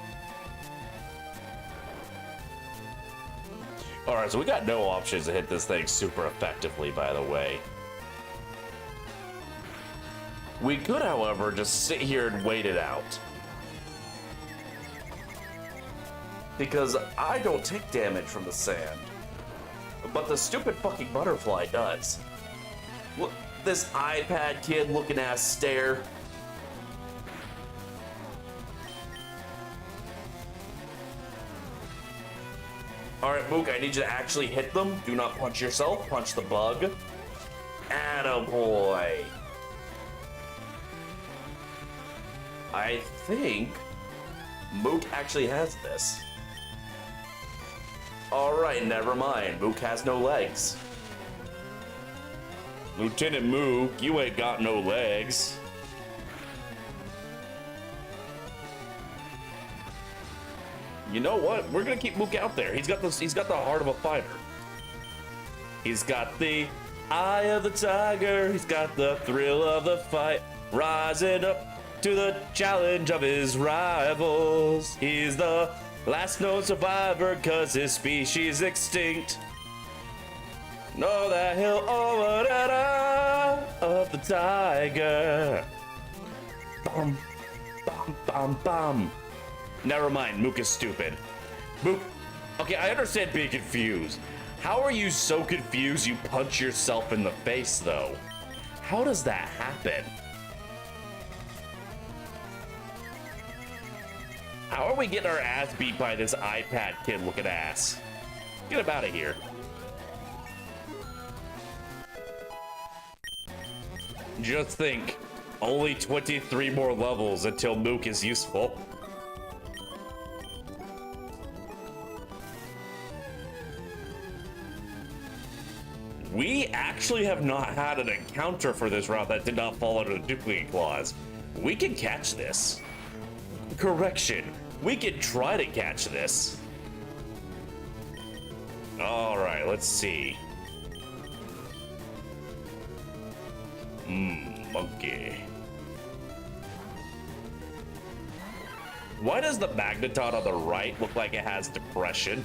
All right, so we got no options to hit this thing super effectively, by the way. We could, however, just sit here and wait it out. Because I don't take damage from the sand. But the stupid fucking butterfly does. Look, this iPad kid looking ass stare. Alright, Mook, I need you to actually hit them. Do not punch yourself, punch the bug. Attaboy. I think Mook actually has this. Alright, never mind. Mook has no legs. Lieutenant Mook, you ain't got no legs. You know what? We're gonna keep Mook out there. He's got the heart of a fighter. He's got the Eye of the tiger, he's got the thrill of the fight, rising up to the challenge of his rivals. He's the last known survivor cause his species extinct. Know that he'll of the tiger. Bum, bum, bum, bum. Never mind, Mook is stupid. Mook, okay, I understand being confused. How are you so confused you punch yourself in the face, though? How does that happen? How are we getting our ass beat by this iPad kid looking ass? Get him out of here. Just think, only 23 more levels until Mook is useful. We actually have not had an encounter for this route that did not fall under the duplicate clause. We can catch this. Correction, we can try to catch this. All right, let's see. Monkey. Why does the magneton on the right look like it has depression?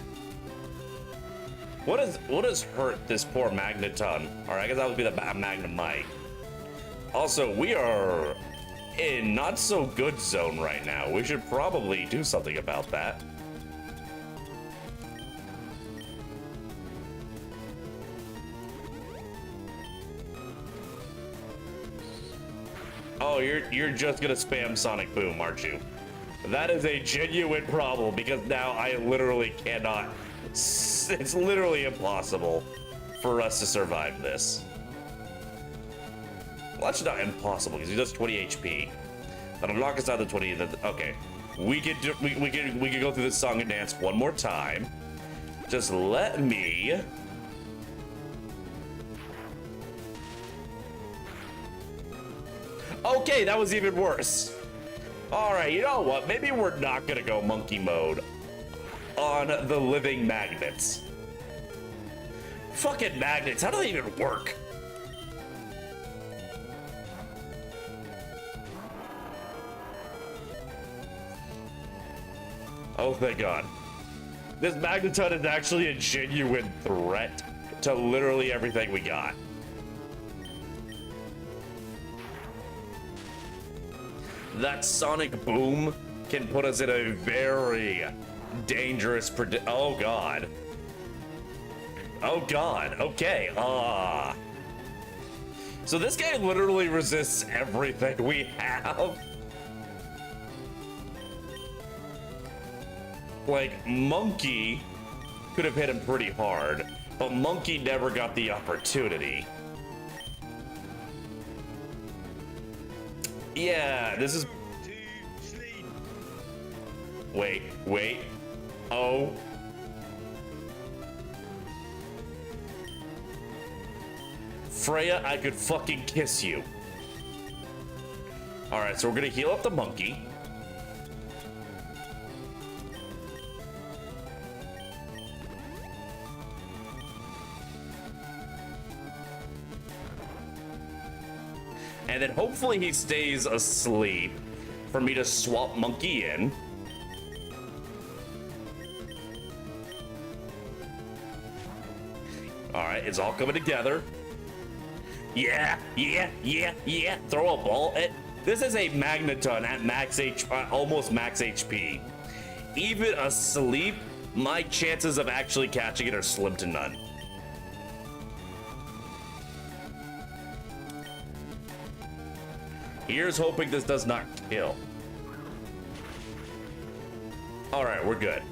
What has hurt this poor magneton? All right, I guess that would be the magnemite. Also, we are in not so good zone right now. We should probably do something about that. Oh, you're just gonna spam Sonic Boom, aren't you? That is a genuine problem because now I literally cannot. It's literally impossible for us to survive this. Well, that's not impossible because he does 20 HP. That'll knock us out the 20. Okay, we can go through this song and dance one more time. Just let me. Okay, that was even worse. All right, you know what? Maybe we're not gonna go monkey mode on the living magnets. Fucking magnets, how do they even work? Oh, thank God. This magneton is actually a genuine threat to literally everything we got. That Sonic Boom can put us in a very dangerous oh God. Oh God, okay, So this guy literally resists everything we have. Like, Monkey could have hit him pretty hard, but Monkey never got the opportunity. Yeah, this is... Wait. Oh. Freya, I could fucking kiss you. Alright, so we're gonna heal up the monkey. And then hopefully he stays asleep for me to swap monkey in. All right, it's all coming together. Yeah. Throw a ball at. This is a magneton at max almost max HP. Even asleep, my chances of actually catching it are slim to none. Here's hoping this does not kill. All right, we're good.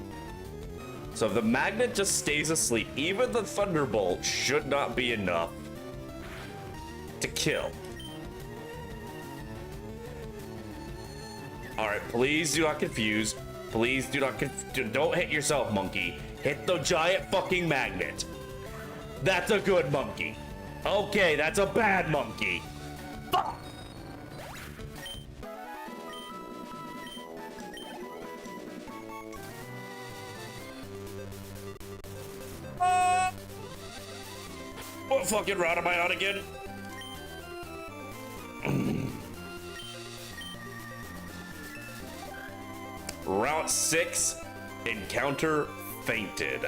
So if the magnet just stays asleep, even the thunderbolt should not be enough to kill. All right, please do not confuse. Please do not don't hit yourself, monkey. Hit the giant fucking magnet. That's a good monkey. Okay, that's a bad monkey. Fuck. fucking route am I on again? Route 6, encounter fainted.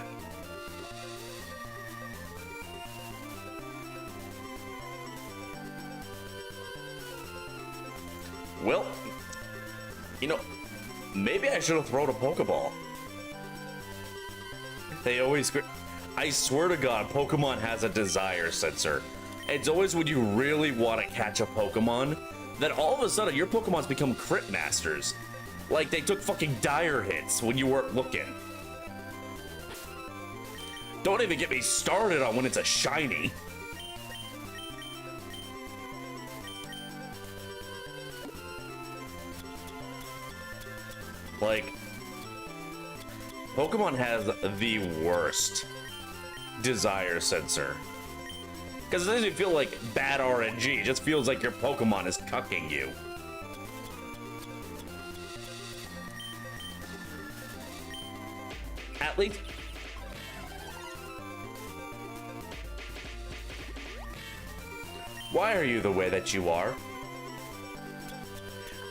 Well, you know, maybe I should have thrown a Pokeball. They always... I swear to God, Pokemon has a desire sensor. It's always when you really want to catch a Pokemon that all of a sudden your Pokemons become crit masters. Like they took fucking dire hits when you weren't looking. Don't even get me started on when it's a shiny. Like, Pokemon has the worst desire sensor. Because it doesn't feel like bad RNG, it just feels like your Pokemon is cucking you. At least... Why are you the way that you are?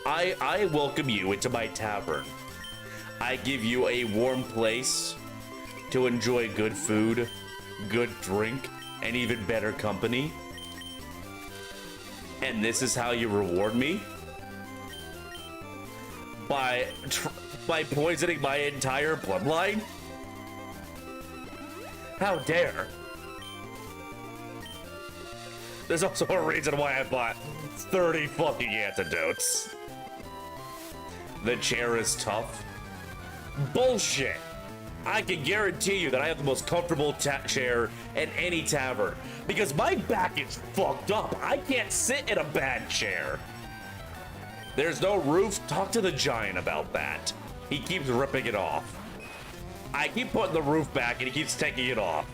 I welcome you into my tavern. I give you a warm place to enjoy good food, good drink, and even better company. And this is how you reward me? By poisoning my entire bloodline? How dare? There's also a reason why I bought 30 fucking antidotes. The chair is tough. Bullshit! I can guarantee you that I have the most comfortable chair in any tavern because my back is fucked up. I can't sit in a bad chair. There's no roof. Talk to the giant about that. He keeps ripping it off. I keep putting the roof back and he keeps taking it off.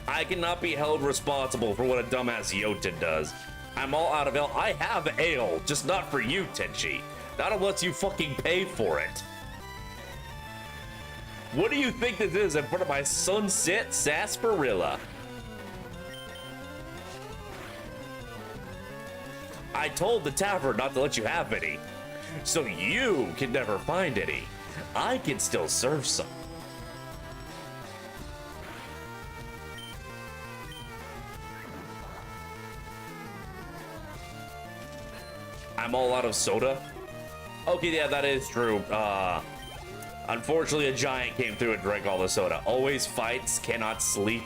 I cannot be held responsible for what a dumbass Jotun does. I'm all out of ale. I have ale, just not for you, Tenchi. Not unless you fucking pay for it. What do you think this is in front of my sunset sarsaparilla? I told the tavern not to let you have any, so you can never find any. I can still serve some. I'm all out of soda. Okay, yeah, that is true. Unfortunately, a giant came through and drank all the soda. Always fights, cannot sleep.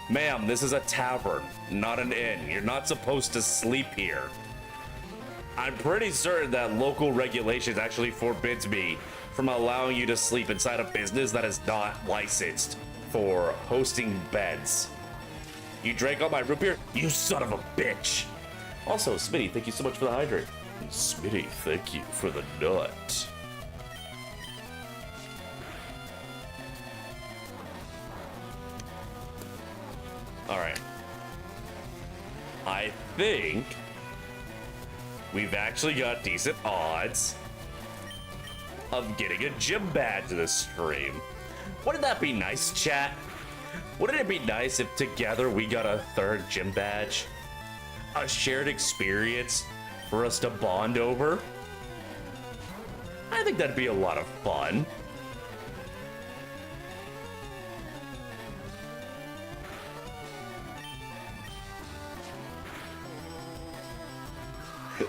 Ma'am, this is a tavern, not an inn. You're not supposed to sleep here. I'm pretty certain that local regulations actually forbids me from allowing you to sleep inside a business that is not licensed for hosting beds. You drank all my root beer? You son of a bitch. Also, Smitty, thank you so much for the hydrate. And Smitty, thank you for the nut. Alright. I think we've actually got decent odds of getting a gym badge this stream. Wouldn't that be nice, chat? Wouldn't it be nice if together we got a third gym badge? A shared experience for us to bond over? I think that'd be a lot of fun.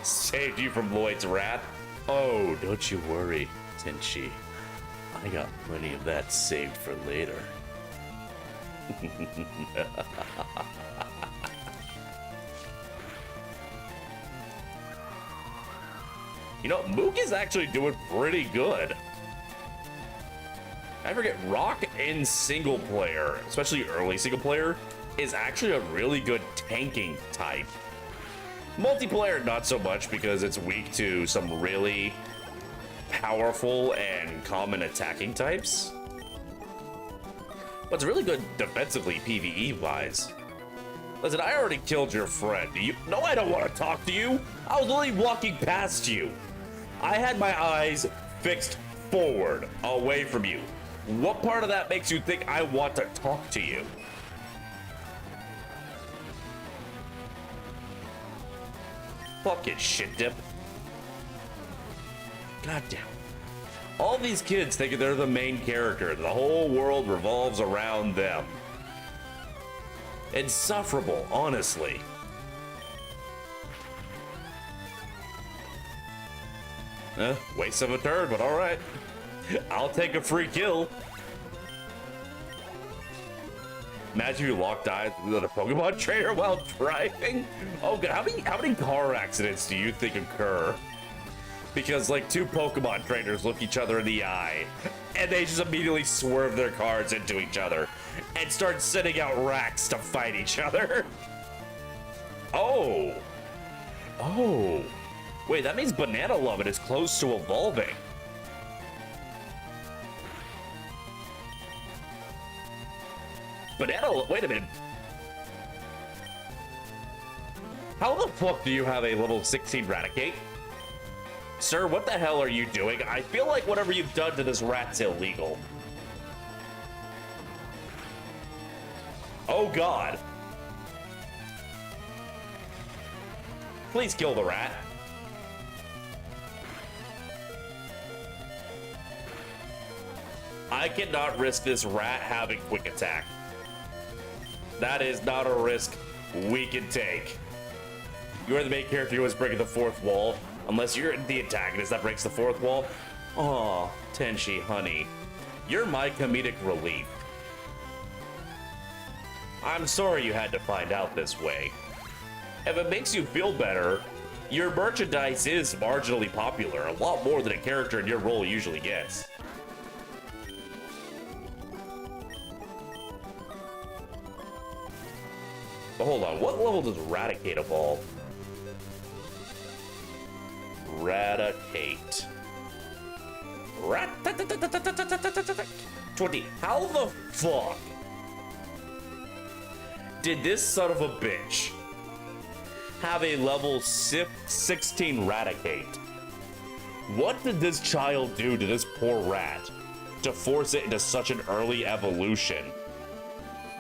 Saved you from Lloyd's wrath? Oh, don't you worry, Tenchi. I got plenty of that saved for later. You know, Mook is actually doing pretty good. I forget, Rock in single player, especially early single player, is actually a really good tanking type. Multiplayer, not so much because it's weak to some really powerful and common attacking types. But it's really good defensively, PvE wise. Listen, I already killed your friend. No, I don't want to talk to you. I was literally walking past you. I had my eyes fixed forward, away from you. What part of that makes you think I want to talk to you? Fucking shit dip. God damn. All these kids think they're the main character. The whole world revolves around them. Insufferable, honestly. Waste of a turn, but alright. I'll take a free kill. Imagine you locked eyes with a Pokemon trainer while driving. Oh god, how many car accidents do you think occur? Because like two Pokemon trainers look each other in the eye and they just immediately swerve their cars into each other and start sending out racks to fight each other. Oh. Oh. Wait, that means Banana Lovin' is close to evolving. Wait a minute. How the fuck do you have a level 16 Raticate? Sir, what the hell are you doing? I feel like whatever you've done to this rat's illegal. Oh god. Please kill the rat. I cannot risk this rat having quick attack. That is not a risk we can take. You are the main character who is breaking the fourth wall. Unless you're the antagonist that breaks the fourth wall. Aw, Tenshi, honey. You're my comedic relief. I'm sorry you had to find out this way. If it makes you feel better, your merchandise is marginally popular, a lot more than a character in your role usually gets. But hold on, what level does Raticate evolve? Raticate. 20. How the fuck did this son of a bitch have a level 16 Raticate? What did this child do to this poor rat to force it into such an early evolution?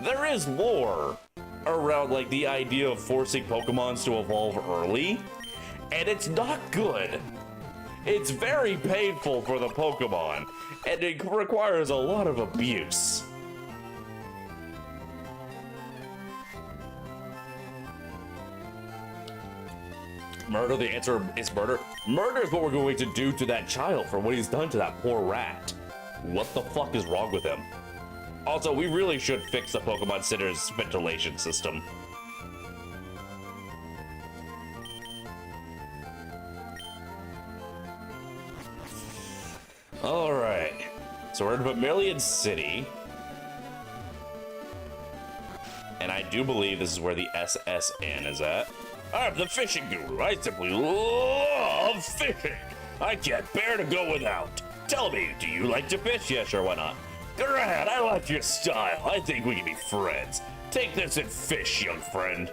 There is lore around like the idea of forcing Pokemons to evolve early, and it's not good. It's very painful for the Pokemon, and it requires a lot of abuse. Murder, the answer is murder. Murder is what we're going to do to that child for what he's done to that poor rat. What the fuck is wrong with him? Also, we really should fix the Pokemon Center's ventilation system. Alright. So we're in Vermilion City. And I do believe this is where the SSN is at. I'm the fishing guru. I simply love fishing. I can't bear to go without. Tell me, do you like to fish? Yeah, sure, why not? Grant, I like your style. I think we can be friends. Take this and fish, young friend.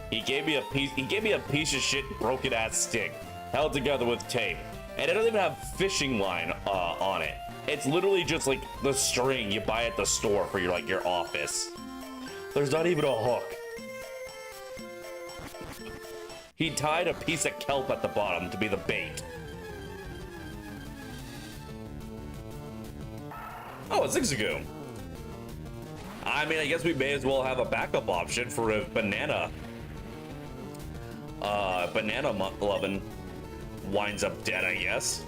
He gave me a piece of shit broken ass stick, held together with tape. And it doesn't even have fishing line on it. It's literally just like the string you buy at the store for your office. There's not even a hook. He tied a piece of kelp at the bottom to be the bait. Oh, a Zigzagoon. I mean, I guess we may as well have a backup option for if Banana Lovin' winds up dead, I guess.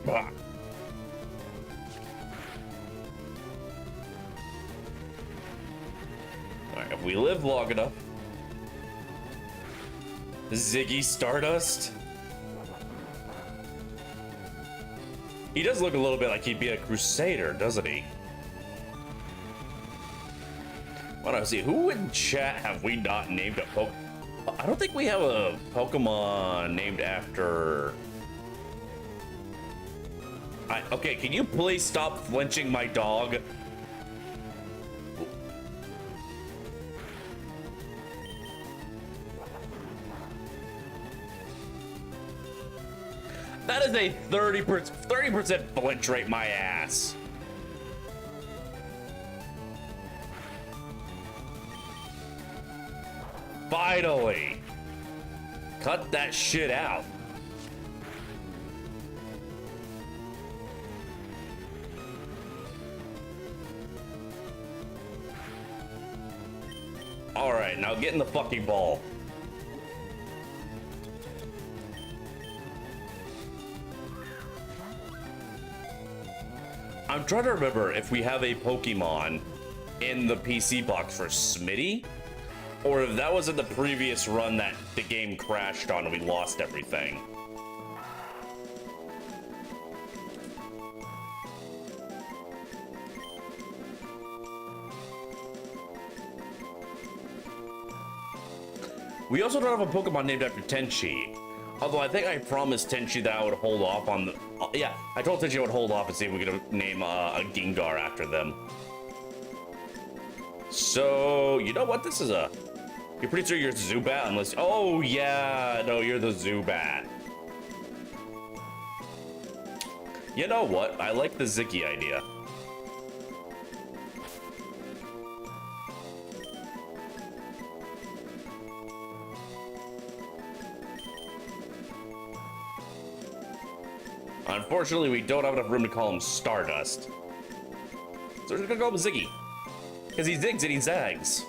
Alright, if we live long enough. Ziggy Stardust. He does look a little bit like he'd be a crusader, doesn't he? Well, let's see, who in chat have we not named a Pokemon? I don't think we have a Pokemon named after... Okay, can you please stop flinching my dog? That is a 30% flinch rate, my ass. Finally! Cut that shit out. Alright, now get in the fucking ball. I'm trying to remember if we have a Pokemon in the PC box for Smitty, or if that was in the previous run that the game crashed on and we lost everything. We also don't have a Pokemon named after Tenchi. Although I think I promised Tenchi that I would hold off on the... yeah, I told Tenchi I would hold off and see if we could name a Gengar after them. So, you know what? This is a... You're pretty sure you're Zubat unless... Oh, yeah. No, you're the Zubat. You know what? I like the Ziggy idea. Unfortunately, we don't have enough room to call him Stardust. So we're just gonna call him Ziggy. Because he zigs and he zags.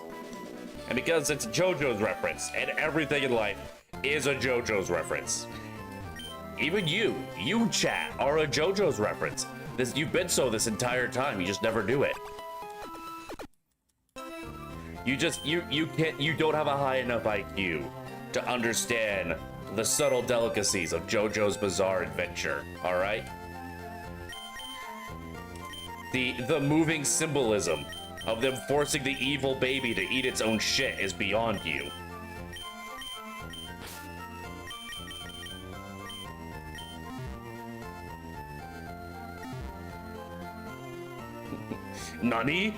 And because it's a JoJo's reference, and everything in life is a JoJo's reference. Even you chat, are a JoJo's reference. You've been so this entire time, you just never knew it. You don't have a high enough IQ to understand the subtle delicacies of JoJo's Bizarre Adventure, all right? The moving symbolism of them forcing the evil baby to eat its own shit is beyond you. Nani?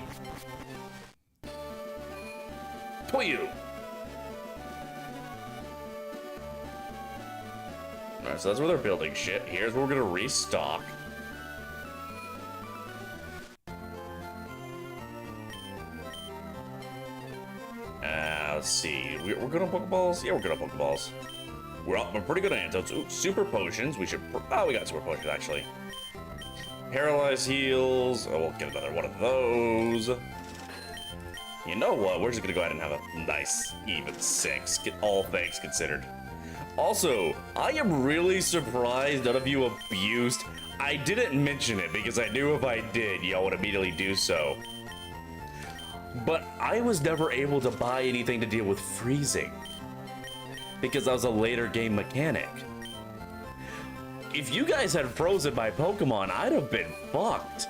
Toyu! Alright, so that's where they're building shit. Here's where we're gonna restock. Let's see. We're good on Pokeballs? Yeah, we're good on Pokeballs. We're pretty good on antidotes. Ooh, super potions. We should... Oh, we got super potions, actually. Paralyze heals. Oh, we'll get another one of those. You know what? We're just gonna go ahead and have a nice, even 6. Get all things considered. Also, I am really surprised none of you abused. I didn't mention it because I knew if I did, y'all would immediately do so. But I was never able to buy anything to deal with freezing because that was a later game mechanic. If you guys had frozen my Pokemon, I'd have been fucked.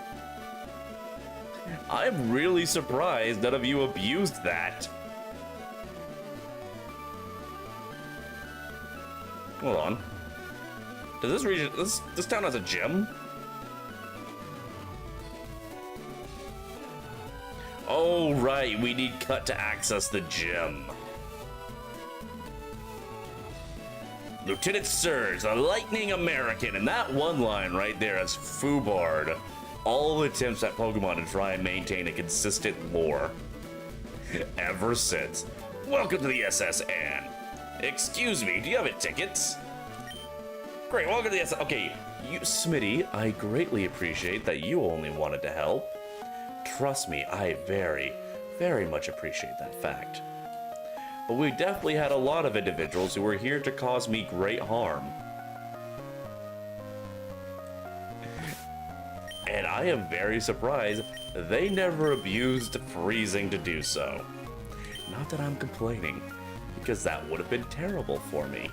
I'm really surprised none of you abused that. Hold on. Does this region, this town has a gym? Oh, right, we need cut to access the gym. Lieutenant Surge, a lightning American, and that one line right there is foobarred all attempts at Pokemon to try and maintain a consistent lore. Ever since. Welcome to the SSN. Excuse me, do you have a ticket? Great, welcome to the SS. Okay, you, Smitty, I greatly appreciate that you only wanted to help. Trust me, I very, very much appreciate that fact. But we definitely had a lot of individuals who were here to cause me great harm. And I am very surprised they never abused freezing to do so. Not that I'm complaining, because that would have been terrible for me.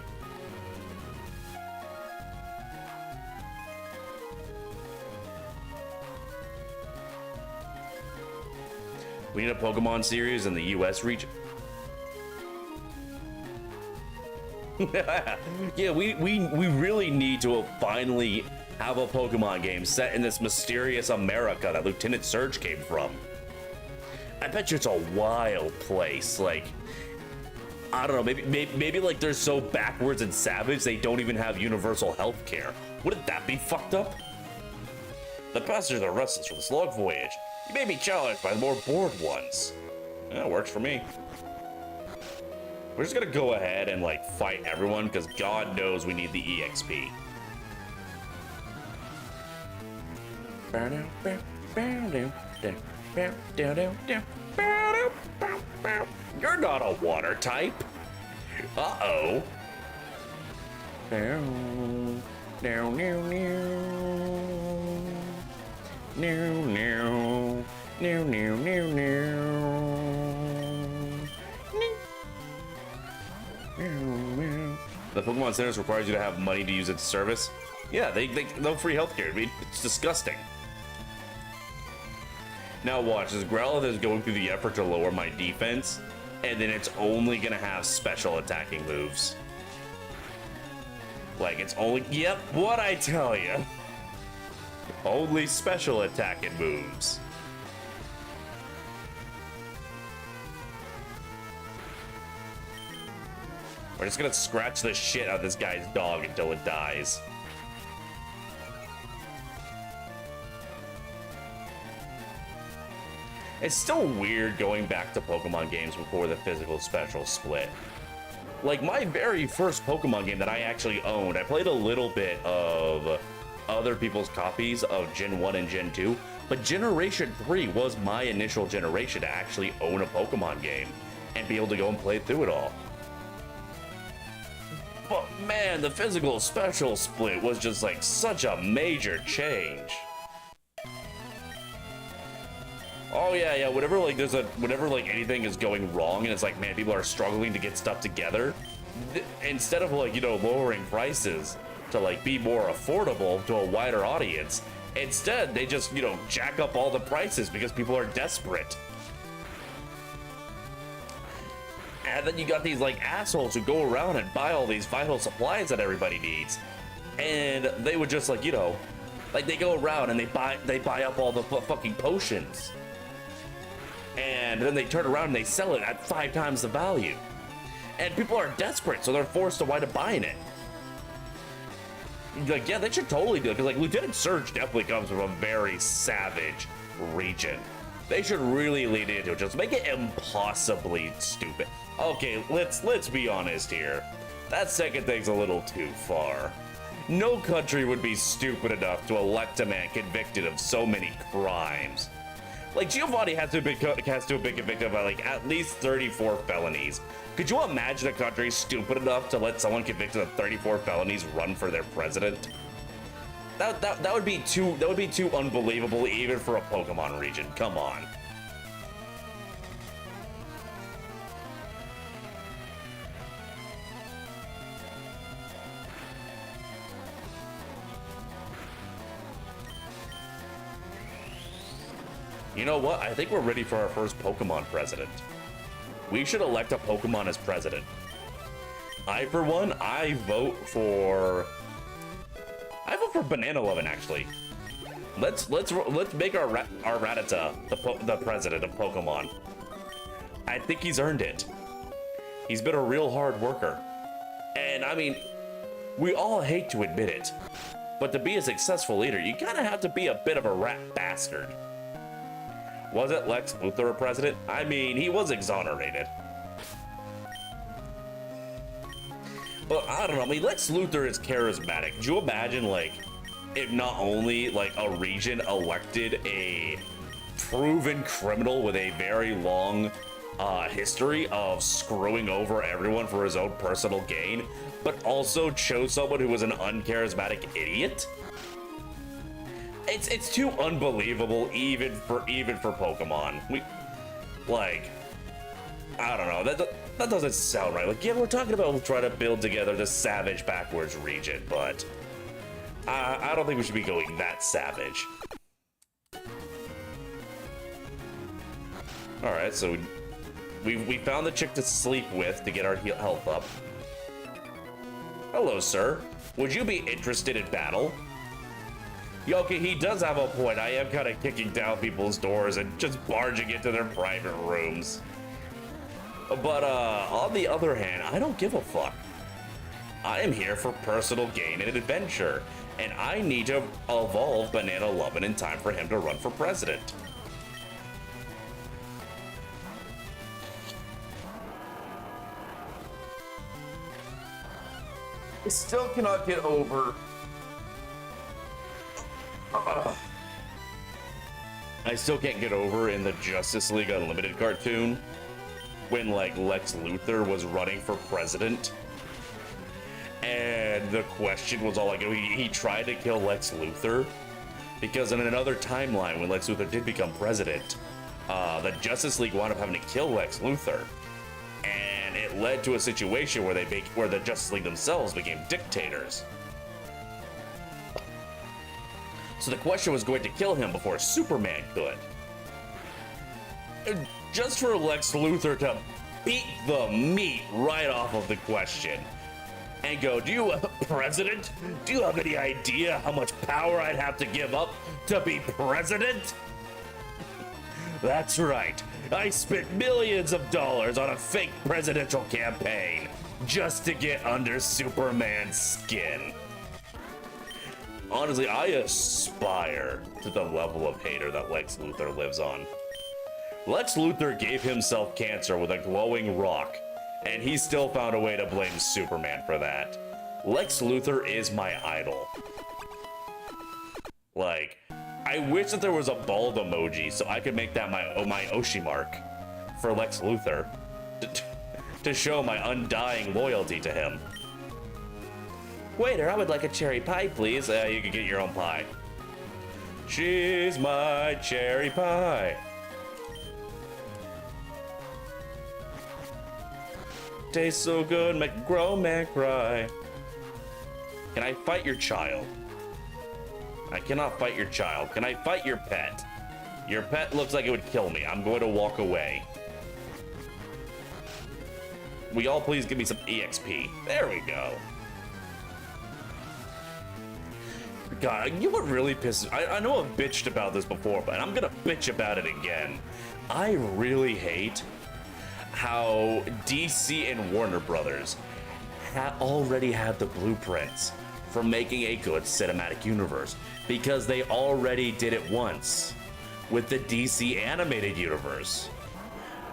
We need a Pokemon series in the US region. Yeah, we really need to finally have a Pokemon game set in this mysterious America that Lieutenant Surge came from. I bet you it's a wild place. Like, I don't know, maybe like they're so backwards and savage they don't even have universal health care. Wouldn't that be fucked up? The passengers are restless for this long voyage. You may be challenged by the more bored ones. That works for me. We're just gonna go ahead and like fight everyone because God knows we need the EXP. You're not a water type. Uh-oh. The Pokemon Centers requires you to have money to use its service. Yeah, no free healthcare. I mean, it's disgusting. Now watch, this Growlithe is going through the effort to lower my defense, and then it's only gonna have special attacking moves. Like, it's only, yep, what I tell you. Only special attacking moves. We're just gonna scratch the shit out of this guy's dog until it dies. It's still weird going back to Pokemon games before the physical special split. Like, my very first Pokemon game that I actually owned, I played a little bit of other people's copies of Gen 1 and Gen 2, but Generation 3 was my initial generation to actually own a Pokemon game and be able to go and play through it all. But man, the physical special split was just like such a major change. Oh yeah, whenever like anything is going wrong and it's like, man, people are struggling to get stuff together, instead of like, you know, lowering prices to like be more affordable to a wider audience, instead they just, you know, jack up all the prices because people are desperate. And then you got these like assholes who go around and buy all these vital supplies that everybody needs, and they would just like, you know, like they go around and they buy up all the fucking potions. And then they turn around and they sell it at 5 times the value. And people are desperate, so they're forced to wind up buying it. Like, yeah, they should totally do it, because like Lieutenant Surge definitely comes from a very savage region. They should really lean into it, just make it impossibly stupid. Okay, let's be honest here. That second thing's a little too far. No country would be stupid enough to elect a man convicted of so many crimes. Like, Giovanni has to have been convicted of like at least 34 felonies. Could you imagine a country stupid enough to let someone convicted of 34 felonies run for their president? That would be too unbelievable even for a Pokemon region. Come on. You know what? I think we're ready for our first Pokemon president. We should elect a Pokemon as president. For one, I vote for Banana Lovin', actually. Let's make our Rattata the president of Pokemon. I think he's earned it. He's been a real hard worker. And I mean, we all hate to admit it, but to be a successful leader, you kinda have to be a bit of a rat bastard. Wasn't Lex Luthor a president? I mean, he was exonerated. But I don't know, I mean, Lex Luthor is charismatic. Could you imagine, like, if not only, like, a region elected a proven criminal with a very long history of screwing over everyone for his own personal gain, but also chose someone who was an uncharismatic idiot? It's too unbelievable even for Pokemon. I don't know, that doesn't sound right. Like, yeah, we're talking about trying to build together the savage backwards region, but I don't think we should be going that savage. All right, so we found the chick to sleep with to get our health up. Hello, sir. Would you be interested in battle? Okay, he does have a point. I am kind of kicking down people's doors and just barging into their private rooms. But on the other hand, I don't give a fuck. I am here for personal gain and adventure, and I need to evolve Banana Lovin' in time for him to run for president. still cannot get over. I still can't get over in the Justice League Unlimited cartoon when like Lex Luthor was running for president. And the question was all like, he tried to kill Lex Luthor because in another timeline when Lex Luthor did become president, the Justice League wound up having to kill Lex Luthor. And it led to a situation where where the Justice League themselves became dictators. So the question was going to kill him before Superman could. And just for Lex Luthor to beat the meat right off of the question and go, President, do you have any idea how much power I'd have to give up to be president? That's right. I spent millions of dollars on a fake presidential campaign just to get under Superman's skin. Honestly, I aspire to the level of hater that Lex Luthor lives on. Lex Luthor gave himself cancer with a glowing rock, and he still found a way to blame Superman for that. Lex Luthor is my idol. Like, I wish that there was a bald emoji so I could make that my Oshi mark for Lex Luthor to show my undying loyalty to him. Waiter, I would like a cherry pie, please. You can get your own pie. She's my cherry pie. Tastes so good, make a grown man cry. Can I fight your child? I cannot fight your child. Can I fight your pet? Your pet looks like it would kill me. I'm going to walk away. Will y'all please give me some EXP? There we go. God, you know what really pisses me? I know I've bitched about this before, but I'm gonna bitch about it again. I really hate how DC and Warner Brothers already have the blueprints for making a good cinematic universe because they already did it once with the DC animated universe.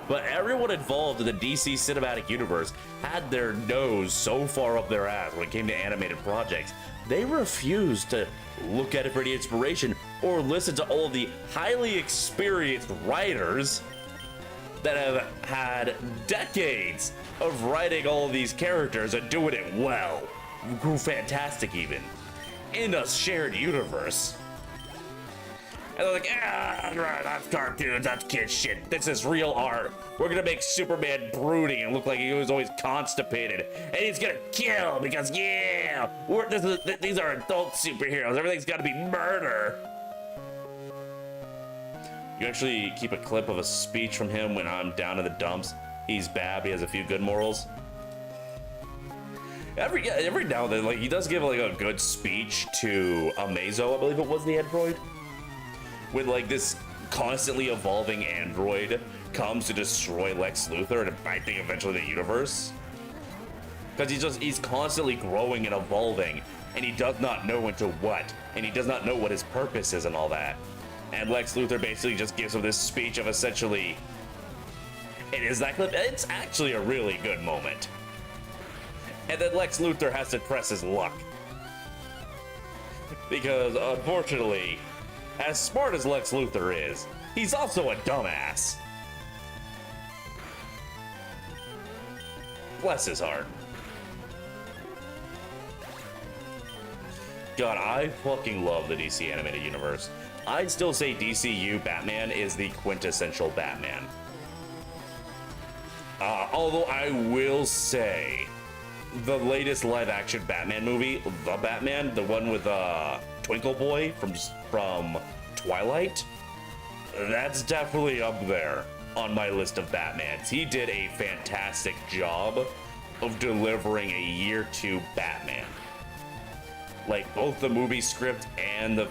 But everyone involved in the DC cinematic universe had their nose so far up their ass when it came to animated projects. They refused to look at it for any inspiration or listen to all of the highly experienced writers that have had decades of writing all of these characters and doing it well. Grew fantastic even in a shared universe. And they're like, that's cartoons, that's kid shit. This is real art. We're gonna make Superman brooding and look like he was always constipated. And he's gonna kill because, yeah, these are adult superheroes. Everything's gotta be murder. You actually keep a clip of a speech from him when I'm down in the dumps. He's bad, he has a few good morals. Every now and then, like, he does give like a good speech to Amazo, I believe it was the android. When like this constantly evolving android comes to destroy Lex Luthor and I think eventually the universe. Because he's constantly growing and evolving and he does not know into what. And he does not know what his purpose is and all that. And Lex Luthor basically just gives him this speech of essentially, it is that clip, it's actually a really good moment. And then Lex Luthor has to press his luck. Because unfortunately, as smart as Lex Luthor is, he's also a dumbass. Bless his heart. God, I fucking love the DC animated universe. I'd still say DCU Batman is the quintessential Batman. Although I will say, the latest live-action Batman movie, The Batman, the one with Twinkle Boy from Twilight, that's definitely up there on my list of Batmans. He did a fantastic job of delivering a year 2 Batman. Like both the movie script and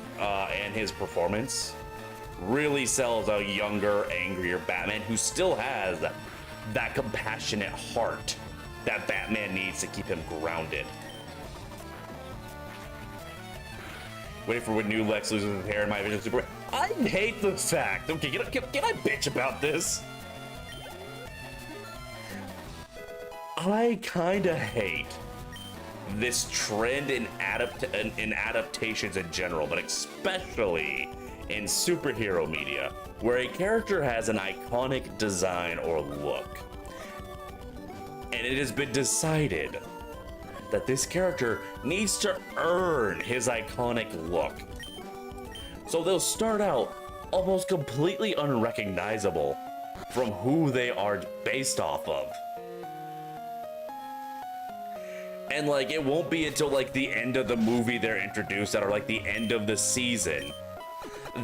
his performance really sells a younger, angrier Batman who still has that compassionate heart that Batman needs to keep him grounded. Waiting for when new Lex loses his hair in my Vision Super. I hate the fact. Okay, can I bitch about this? I kinda hate this trend in adaptations in general, but especially in superhero media, where a character has an iconic design or look. And it has been decided that this character needs to earn his iconic look. So they'll start out almost completely unrecognizable from who they are based off of. And like, it won't be until like the end of the movie they're introduced at, or like the end of the season,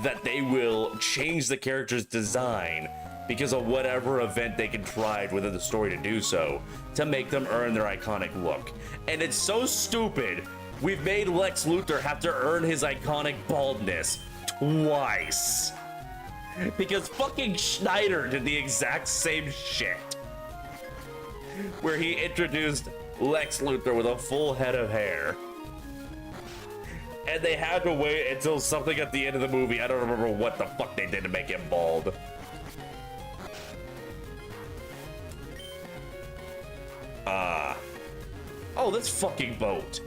that they will change the character's design because of whatever event they contrived within the story to do so, to make them earn their iconic look. And it's so stupid, we've made Lex Luthor have to earn his iconic baldness twice. Because fucking Schneider did the exact same shit, where he introduced Lex Luthor with a full head of hair. And they had to wait until something at the end of the movie, I don't remember what the fuck they did to make him bald. Oh, this fucking boat.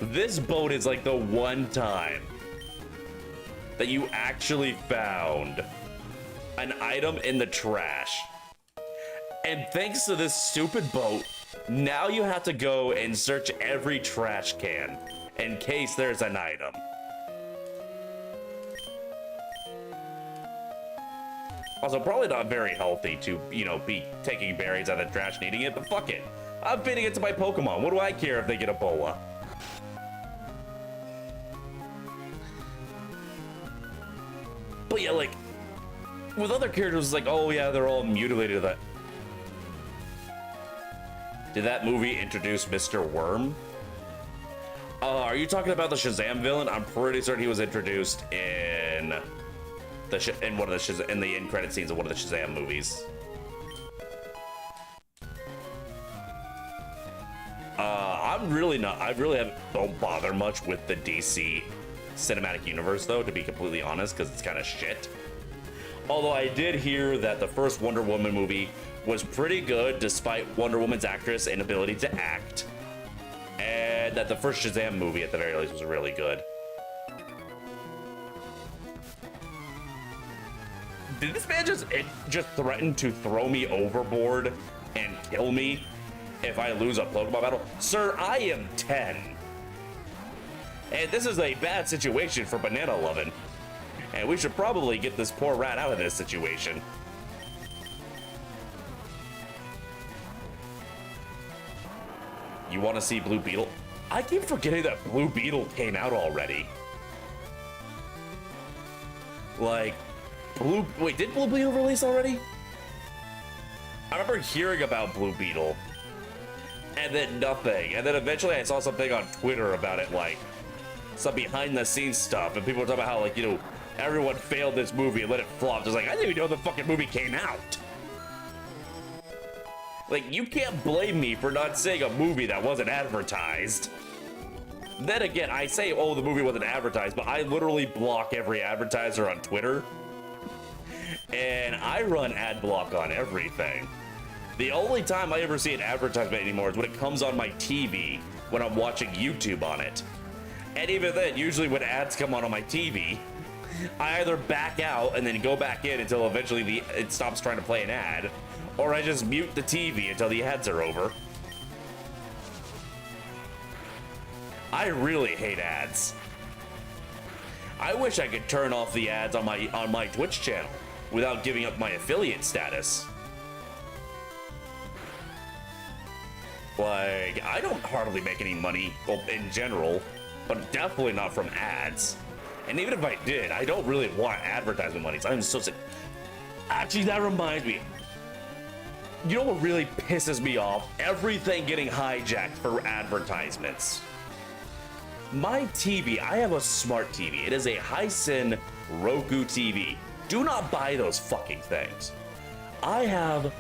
This boat is like the one time that you actually found an item in the trash. And thanks to this stupid boat, now you have to go and search every trash can in case there's an item. Also, probably not very healthy to, you know, be taking berries out of the trash and eating it, but fuck it. I'm feeding it to my Pokemon. What do I care if they get Ebola? But yeah, like, with other characters, it's like, oh yeah, they're all mutilated. That. Did that movie introduce Mr. Worm? Are you talking about the Shazam villain? I'm pretty certain he was introduced in one of the end credit scenes of one of the Shazam movies. I really don't bother much with the DC cinematic universe though, to be completely honest, because it's kind of shit. Although I did hear that the first Wonder Woman movie was pretty good despite Wonder Woman's actress inability to act, and that the first Shazam movie at the very least was really good. Did this man just threaten to throw me overboard and kill me if I lose a Pokemon battle? Sir, I am 10. And this is a bad situation for Banana Lovin'. And we should probably get this poor rat out of this situation. You want to see Blue Beetle? I keep forgetting that Blue Beetle came out already. Like, wait, did Blue Beetle release already? I remember hearing about Blue Beetle, and then nothing. And then eventually I saw something on Twitter about it, like, some behind the scenes stuff, and people were talking about how, like, you know, everyone failed this movie and let it flop. Just like, I didn't even know the fucking movie came out. Like, you can't blame me for not seeing a movie that wasn't advertised. Then again, I say, oh, the movie wasn't advertised, but I literally block every advertiser on Twitter. And I run ad block on everything. The only time I ever see an advertisement anymore is when it comes on my TV when I'm watching YouTube on it. And even then, usually when ads come on my TV, I either back out and then go back in until eventually it stops trying to play an ad, or I just mute the TV until the ads are over. I really hate ads. I wish I could turn off the ads on my Twitch channel without giving up my affiliate status. Like, I don't hardly make any money, well, in general, but definitely not from ads. And even if I did, I don't really want advertisement money. So I'm so sick. Actually, that reminds me. You know what really pisses me off? Everything getting hijacked for advertisements. My TV, I have a smart TV. It is a Hisense Roku TV. Do not buy those fucking things. I have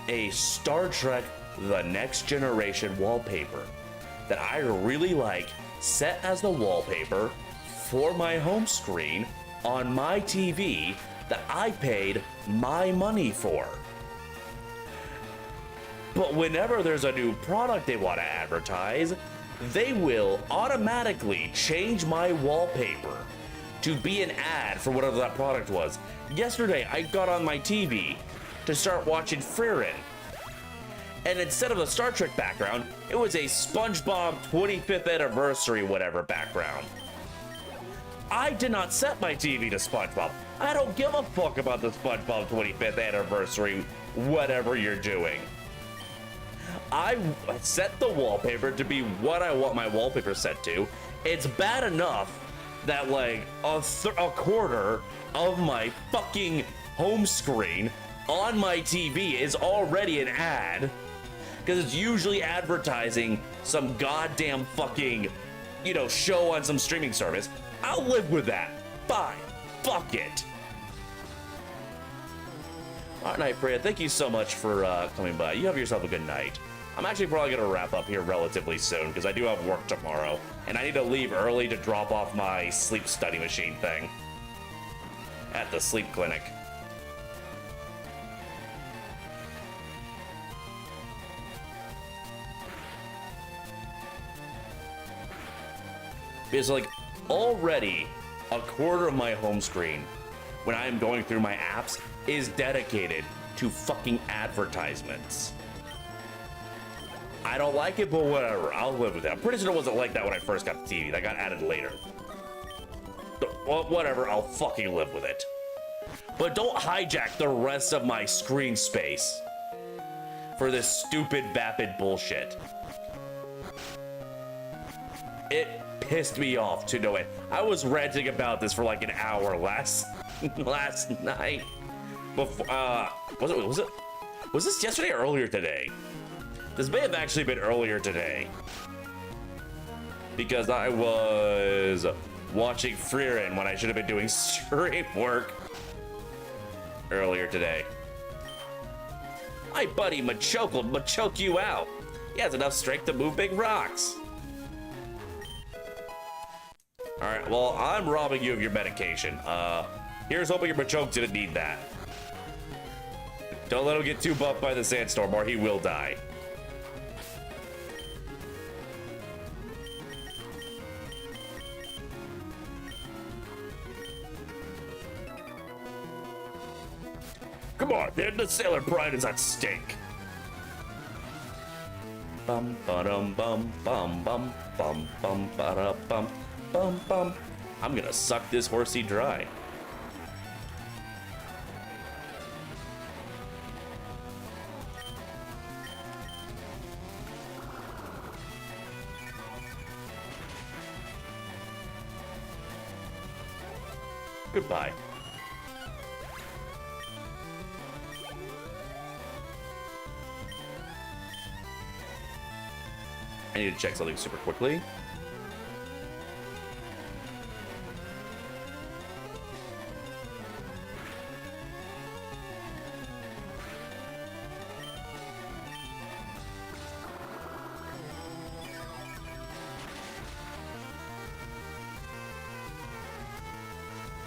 a Star Trek The Next Generation wallpaper that I really like, set as the wallpaper for my home screen on my TV that I paid my money for. But whenever there's a new product they want to advertise, they will automatically change my wallpaper to be an ad for whatever that product was. Yesterday, I got on my TV to start watching Frieren, and instead of a Star Trek background, it was a SpongeBob 25th anniversary whatever background. I did not set my TV to SpongeBob. I don't give a fuck about the SpongeBob 25th anniversary whatever you're doing. I set the wallpaper to be what I want my wallpaper set to. It's bad enough that like a quarter of my fucking home screen on my TV is already an ad, because it's usually advertising some goddamn fucking, you know, show on some streaming service. I'll live with that. Fine. Fuck it. All right, Freya, thank you so much for coming by. You have yourself a good night. I'm actually probably going to wrap up here relatively soon because I do have work tomorrow, and I need to leave early to drop off my sleep study machine thing at the sleep clinic. Because, like, already a quarter of my home screen when I am going through my apps is dedicated to fucking advertisements. I don't like it, but whatever. I'll live with that. I'm pretty sure it wasn't like that when I first got the TV. That got added later. Well, whatever. I'll fucking live with it. But don't hijack the rest of my screen space for this stupid, vapid bullshit. It pissed me off to no end. I was ranting about this for like an hour last night. Before, was this yesterday or earlier today? This may have actually been earlier today, because I was watching Frieren when I should have been doing stream work earlier today. My buddy Machoke will machoke you out. He has enough strength to move big rocks. All right, well, I'm robbing you of your medication. Here's hoping your Machoke didn't need that. Don't let him get too buffed by the sandstorm or he will die. Come on, man, the sailor pride is at stake. Bum ba-dum bum bum bum bum bum ba-da bum bum bum. I'm gonna suck this horsey dry. Goodbye. I need to check something super quickly.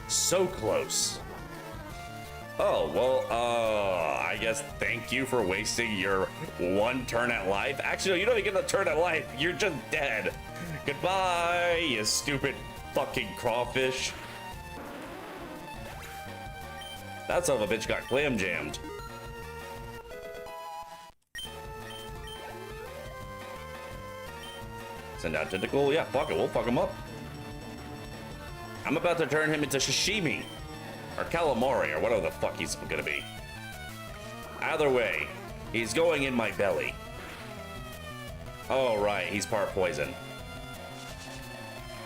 So close. Oh, well, I guess thank you for wasting your one turn at life. Actually, no, you don't even get a turn at life. You're just dead. Goodbye, you stupid fucking crawfish. That son of a bitch got clam jammed. Send out tentacle. Yeah, fuck it. We'll fuck him up. I'm about to turn him into sashimi. Or calamari, or whatever the fuck he's gonna be. Either way, he's going in my belly. Oh, right, he's part poison.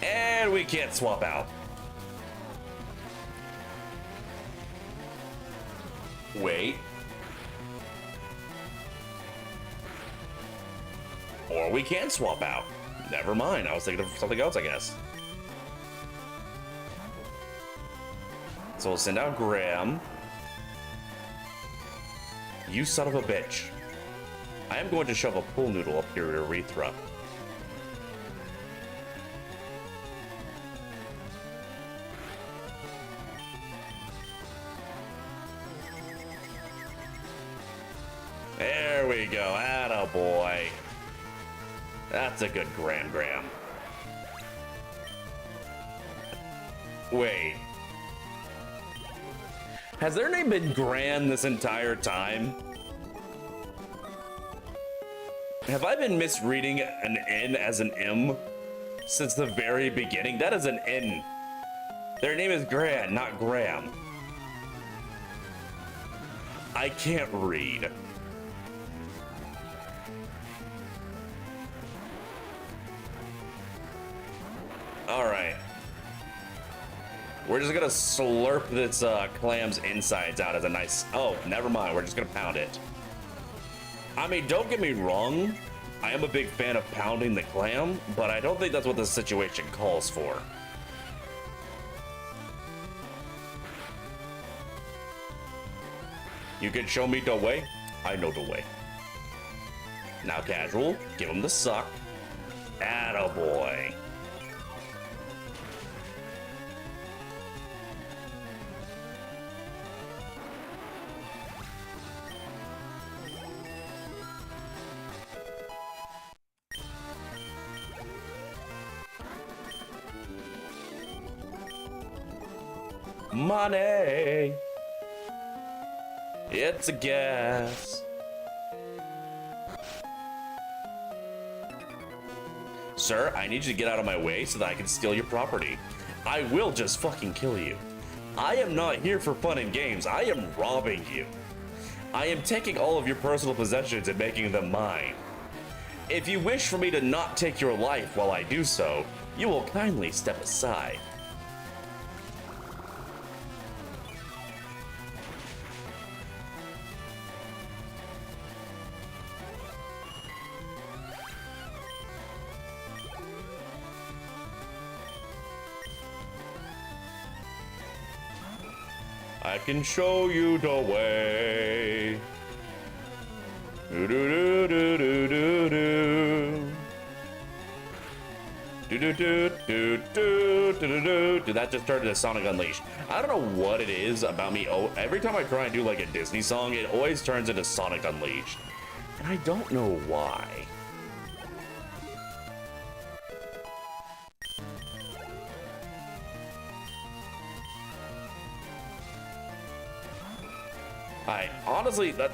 And we can't swap out. Wait. Or we can swap out. Never mind, I was thinking of something else, I guess. So we'll send out Graham. You son of a bitch. I am going to shove a pool noodle up your urethra. There we we go. Atta boy. That's a good Gram. Wait. Has their name been Gran this entire time? Have I been misreading an N as an M since the very beginning? That is an N. Their name is Gran, not Graham. I can't read. All right. We're just gonna slurp this clam's insides out as a nice... Oh, never mind. We're just gonna pound it. I mean, don't get me wrong. I am a big fan of pounding the clam, but I don't think that's what the situation calls for. You can show me the way. I know the way. Now, casual, give him the suck. Attaboy. Money. It's a gas. Sir, I need you to get out of my way so that I can steal your property. I will just fucking kill you. I am not here for fun and games. I am robbing you. I am taking all of your personal possessions and making them mine. If you wish for me to not take your life while I do so, you will kindly step aside. I can show you the way. Do do do do do do do. Do do do do do do do. Dude, that just turned into Sonic Unleashed. I don't know what it is about me. Oh, every time I try and do like a Disney song, it always turns into Sonic Unleashed, and I don't know why. Honestly, that...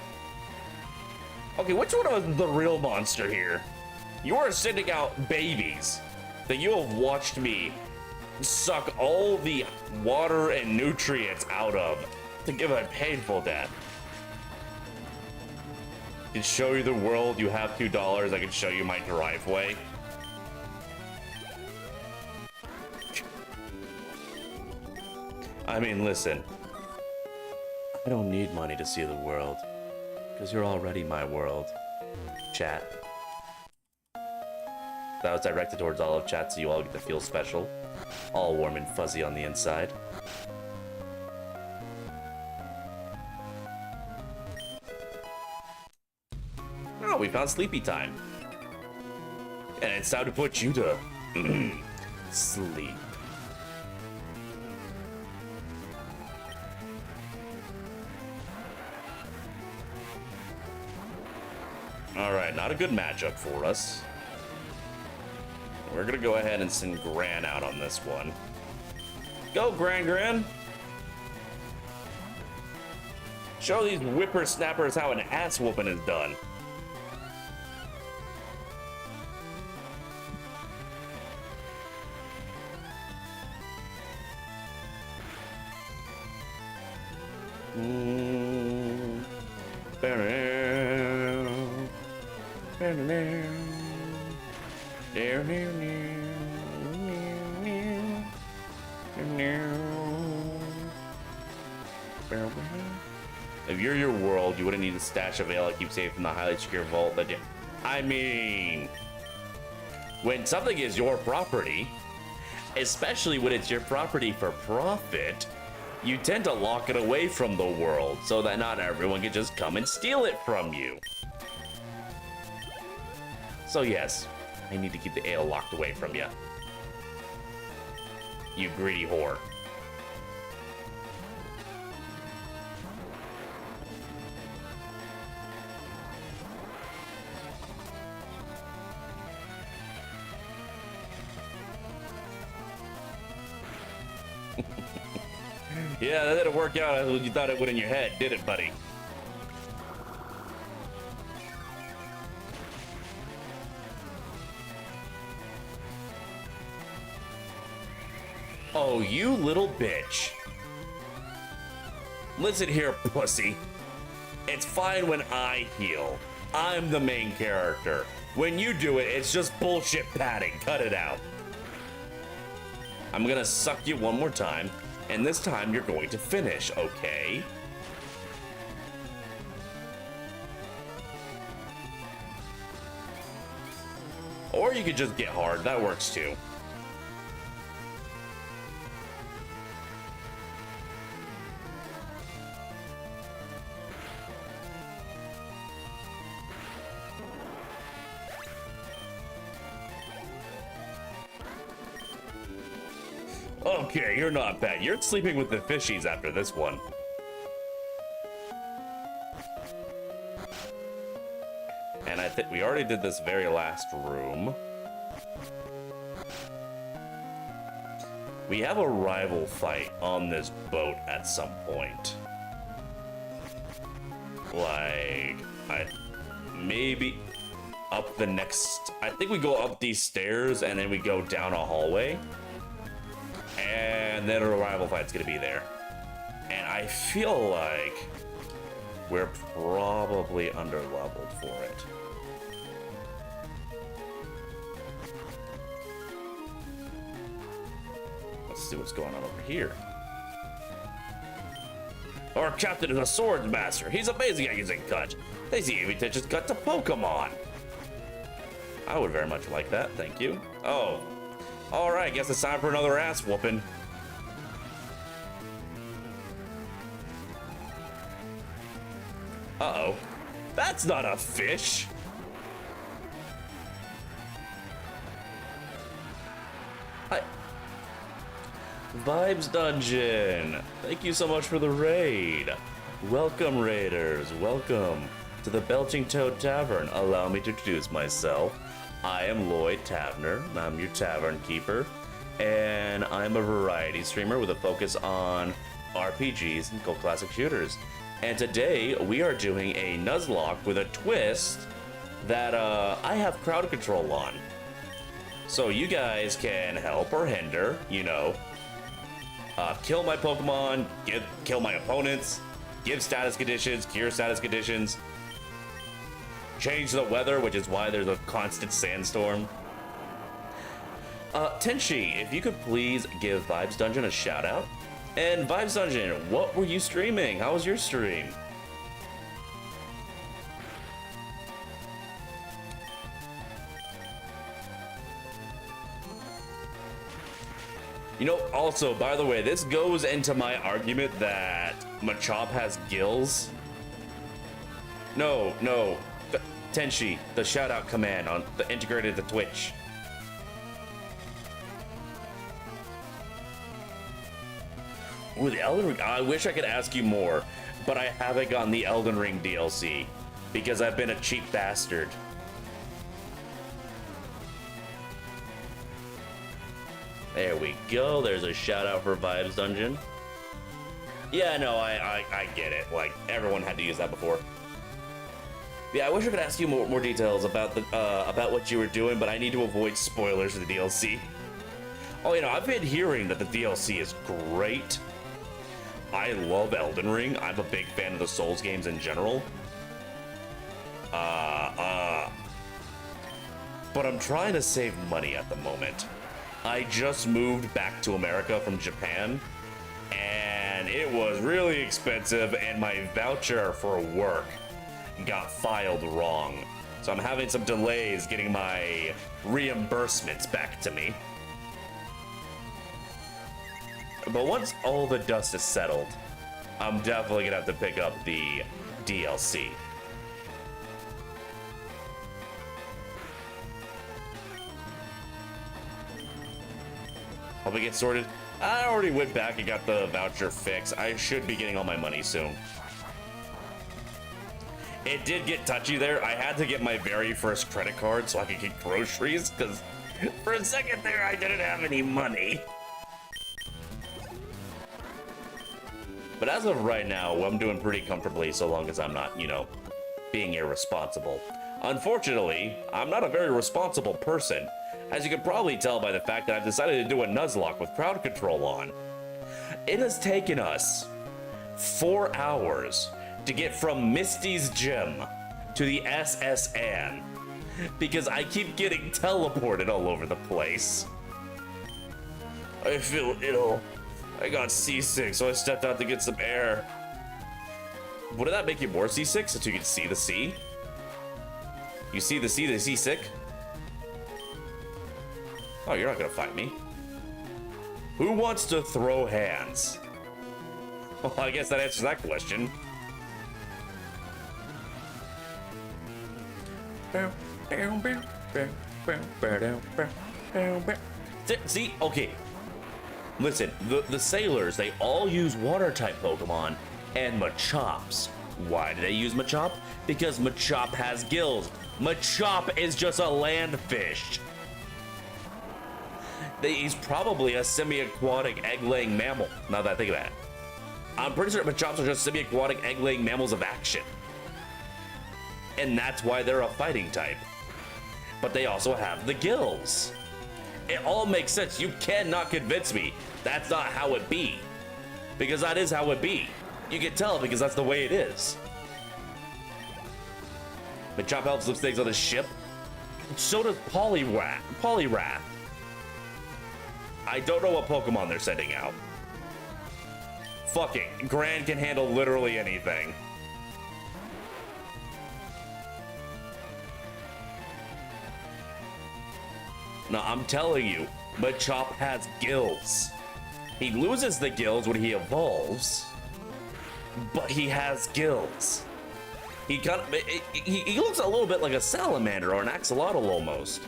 Okay, which one was the real monster here? You are sending out babies that you have watched me suck all the water and nutrients out of to give a painful death. To show you the world, you have $2. I can show you my driveway. I mean, listen. I don't need money to see the world, because you're already my world. Chat. That was directed towards all of chat, so you all get to feel special. All warm and fuzzy on the inside. Oh, we found sleepy time. And it's time to put you to sleep. Alright, not a good matchup for us. We're gonna go ahead and send Gran out on this one. Go, Gran! Show these whippersnappers how an ass whooping is done. If you're your world, you wouldn't need a stash of ale to keep safe from the highly secure vault that you... I mean... When something is your property, especially when it's your property for profit, you tend to lock it away from the world so that not everyone can just come and steal it from you. So yes, I need to keep the ale locked away from you. You greedy whore. Yeah, that didn't work out as you thought it would in your head, did it, buddy? Oh, you little bitch. Listen here, pussy. It's fine when I heal. I'm the main character. When you do it, it's just bullshit padding. Cut it out. I'm gonna suck you one more time, and this time you're going to finish, okay? Or you could just get hard. That works too. Okay, you're not bad. You're sleeping with the fishies after this one. And I think we already did this very last room. We have a rival fight on this boat at some point. Like, maybe up the next... I think we go up these stairs and then we go down a hallway. And then a rival fight's gonna be there. And I feel like we're probably underleveled for it. Let's see what's going on over here. Our captain is a swords master. He's amazing at using cut. They see if he teaches cut to Pokemon. I would very much like that, thank you. Oh. Alright, guess it's time for another ass whooping. Uh-oh. That's not a fish! Hi. Vibes Dungeon! Thank you so much for the raid! Welcome, raiders! Welcome to the Belching Toad Tavern. Allow me to introduce myself. I am Lloyd Taverner. I'm your tavern keeper, and I'm a variety streamer with a focus on RPGs and cult classic shooters. And today we are doing a Nuzlocke with a twist that I have crowd control on. So you guys can help or hinder, you know, kill my Pokemon, kill my opponents, give status conditions, cure status conditions, change the weather, which is why there's a constant sandstorm. Tenshi, if you could please give Vibes Dungeon a shout out. And Vibes Dungeon, what were you streaming? How was your stream? You know, also, by the way, this goes into my argument that Machop has gills. No. Tenshi, the shout out command on the integrated to Twitch. With Elden Ring, I wish I could ask you more, but I haven't gotten the Elden Ring DLC because I've been a cheap bastard. There we go. There's a shout out for Vibes Dungeon. Yeah, no, I get it. Like, everyone had to use that before. Yeah, I wish I could ask you more details about about what you were doing, but I need to avoid spoilers of the DLC. Oh, you know, I've been hearing that the DLC is great. I love Elden Ring. I'm a big fan of the Souls games in general. But I'm trying to save money at the moment. I just moved back to America from Japan, and it was really expensive, and my voucher for work got filed wrong. So I'm having some delays getting my reimbursements back to me. But once all the dust is settled, I'm definitely gonna have to pick up the DLC. Hope we get sorted. I already went back and got the voucher fixed. I should be getting all my money soon. It did get touchy there. I had to get my very first credit card so I could get groceries, because for a second there I didn't have any money. But as of right now, I'm doing pretty comfortably so long as I'm not, you know, being irresponsible. Unfortunately, I'm not a very responsible person, as you can probably tell by the fact that I've decided to do a Nuzlocke with crowd control on. It has taken us 4 hours to get from Misty's gym to the SS Anne, because I keep getting teleported all over the place. I feel ill. I got seasick, so I stepped out to get some air. Wouldn't that make you more seasick since you can see the sea? You see the sea, the seasick? Oh, you're not gonna fight me. Who wants to throw hands? Well, I guess that answers that question. See, okay. Listen, the sailors, they all use water-type Pokemon and Machops. Why do they use Machop? Because Machop has gills. Machop is just a land fish. He's probably a semi-aquatic egg-laying mammal, now that I think about it. I'm pretty sure Machops are just semi-aquatic egg-laying mammals of action. And that's why they're a fighting type. But they also have the gills. It all makes sense. You cannot convince me that's not how it be. Because that is how it be. You can tell because that's the way it is. Machop helps lift things on his ship. So does Poliwrath. I don't know what Pokemon they're sending out. Fuck it. Gran can handle literally anything. No, I'm telling you, Machop has gills. He loses the gills when he evolves, but he has gills. He kind of, he looks a little bit like a salamander or an axolotl almost.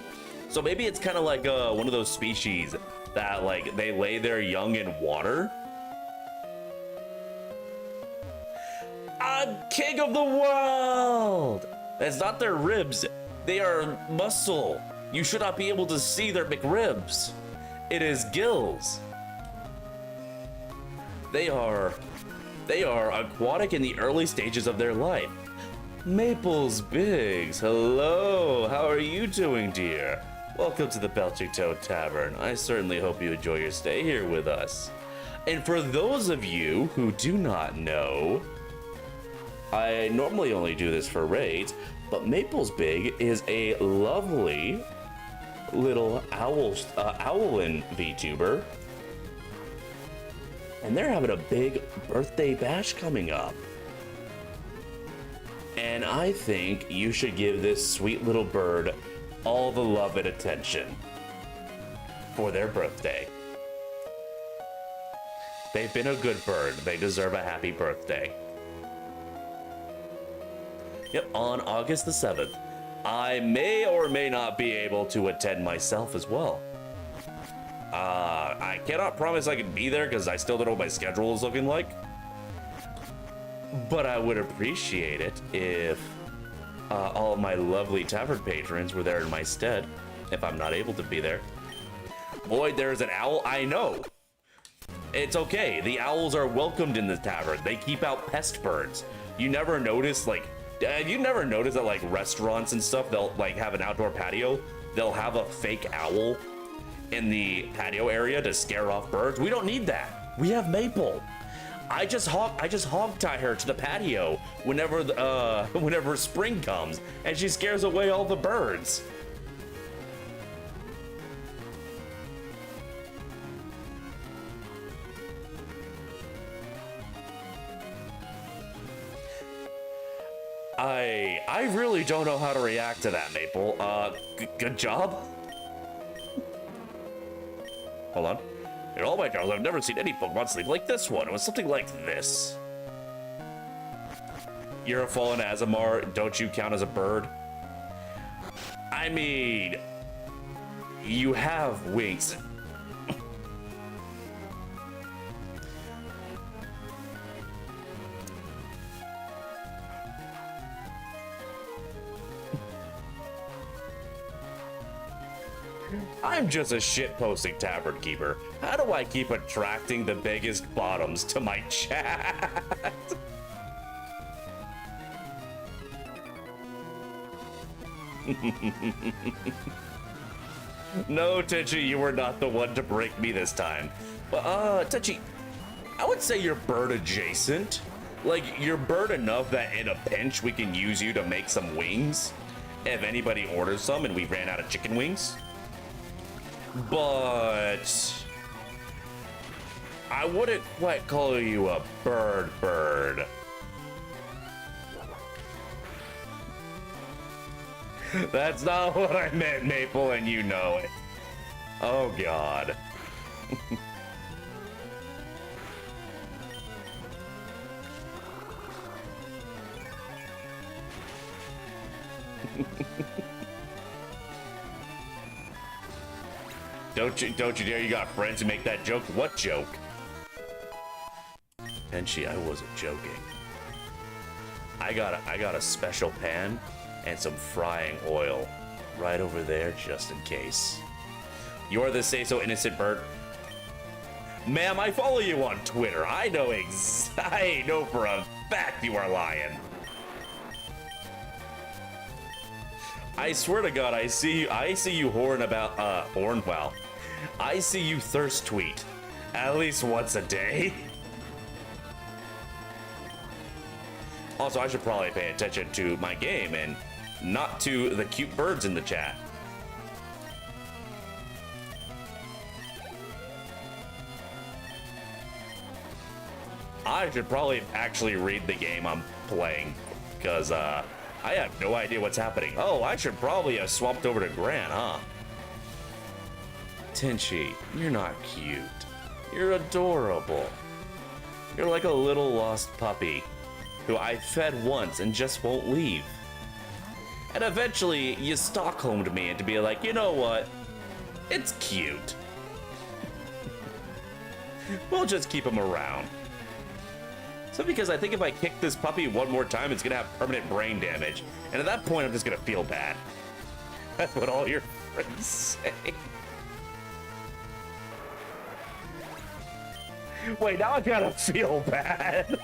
So maybe it's kind of like one of those species that like they lay their young in water. I'm king of the world. That's not their ribs. They are muscle. You should not be able to see their McRibs. It is gills. They are aquatic in the early stages of their life. Maples Biggs, hello. How are you doing, dear? Welcome to the Belching Toad Tavern. I certainly hope you enjoy your stay here with us. And for those of you who do not know, I normally only do this for raids, but Maples Big is a lovely little owlin VTuber, and they're having a big birthday bash coming up. And I think you should give this sweet little bird all the love and attention for their birthday. They've been a good bird. They deserve a happy birthday. Yep, on August the 7th. I may or may not be able to attend myself as well. I cannot promise I can be there because I still don't know what my schedule is looking like. But I would appreciate it if all of my lovely tavern patrons were there in my stead, if I'm not able to be there. Boy, there's an owl. I know. It's okay. The owls are welcomed in the tavern. They keep out pest birds. You never notice, like, you never notice that, like, restaurants and stuff, they'll, like, have an outdoor patio. They'll have a fake owl in the patio area to scare off birds. We don't need that. We have Maple. I just hog tie her to the patio whenever spring comes, and she scares away all the birds. I really don't know how to react to that, Maple. Good job. Hold on. In all my travels, I've never seen any Pokemon sleep like this one. It was something like this. You're a fallen Azamar. Don't you count as a bird? I mean, you have wings. I'm just a shit-posting tavern keeper. How do I keep attracting the biggest bottoms to my chat? No, Tenchi, you were not the one to break me this time. But, Tenchi, I would say you're bird adjacent. Like, you're bird enough that in a pinch we can use you to make some wings. If anybody orders some and we ran out of chicken wings. But I wouldn't quite call you a bird. That's not what I meant, Maple, and you know it. Oh, God. Don't you dare, you got friends who make that joke? What joke? Tenchi, I wasn't joking. I got a special pan and some frying oil right over there just in case. You're the say-so innocent bird. Ma'am, I follow you on Twitter. I know for a fact you are lying. I swear to God, I see you I see you thirst tweet at least once a day. Also, I should probably pay attention to my game and not to the cute birds in the chat. I should probably actually read the game I'm playing, because I have no idea what's happening. Oh, I should probably have swapped over to Gran, huh? Tenchi, you're not cute. You're adorable. You're like a little lost puppy who I fed once and just won't leave. And eventually, you Stockholmed me into be like, you know what? It's cute. We'll just keep him around. So because I think if I kick this puppy one more time, it's gonna have permanent brain damage. And at that point, I'm just gonna feel bad. That's what all your friends say. Wait, now I gotta feel bad.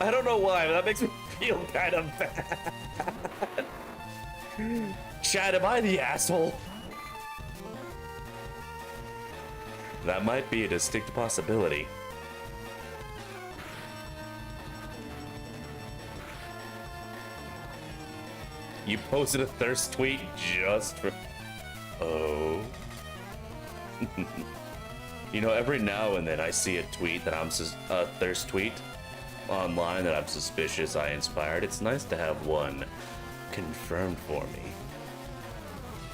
I don't know why, but that makes me feel kind of bad. Chad, am I the asshole? That might be a distinct possibility. You posted a thirst tweet just for... Oh. You know, every now and then I see a tweet that I'm a thirst tweet online that I'm suspicious I inspired. It's nice to have one confirmed for me.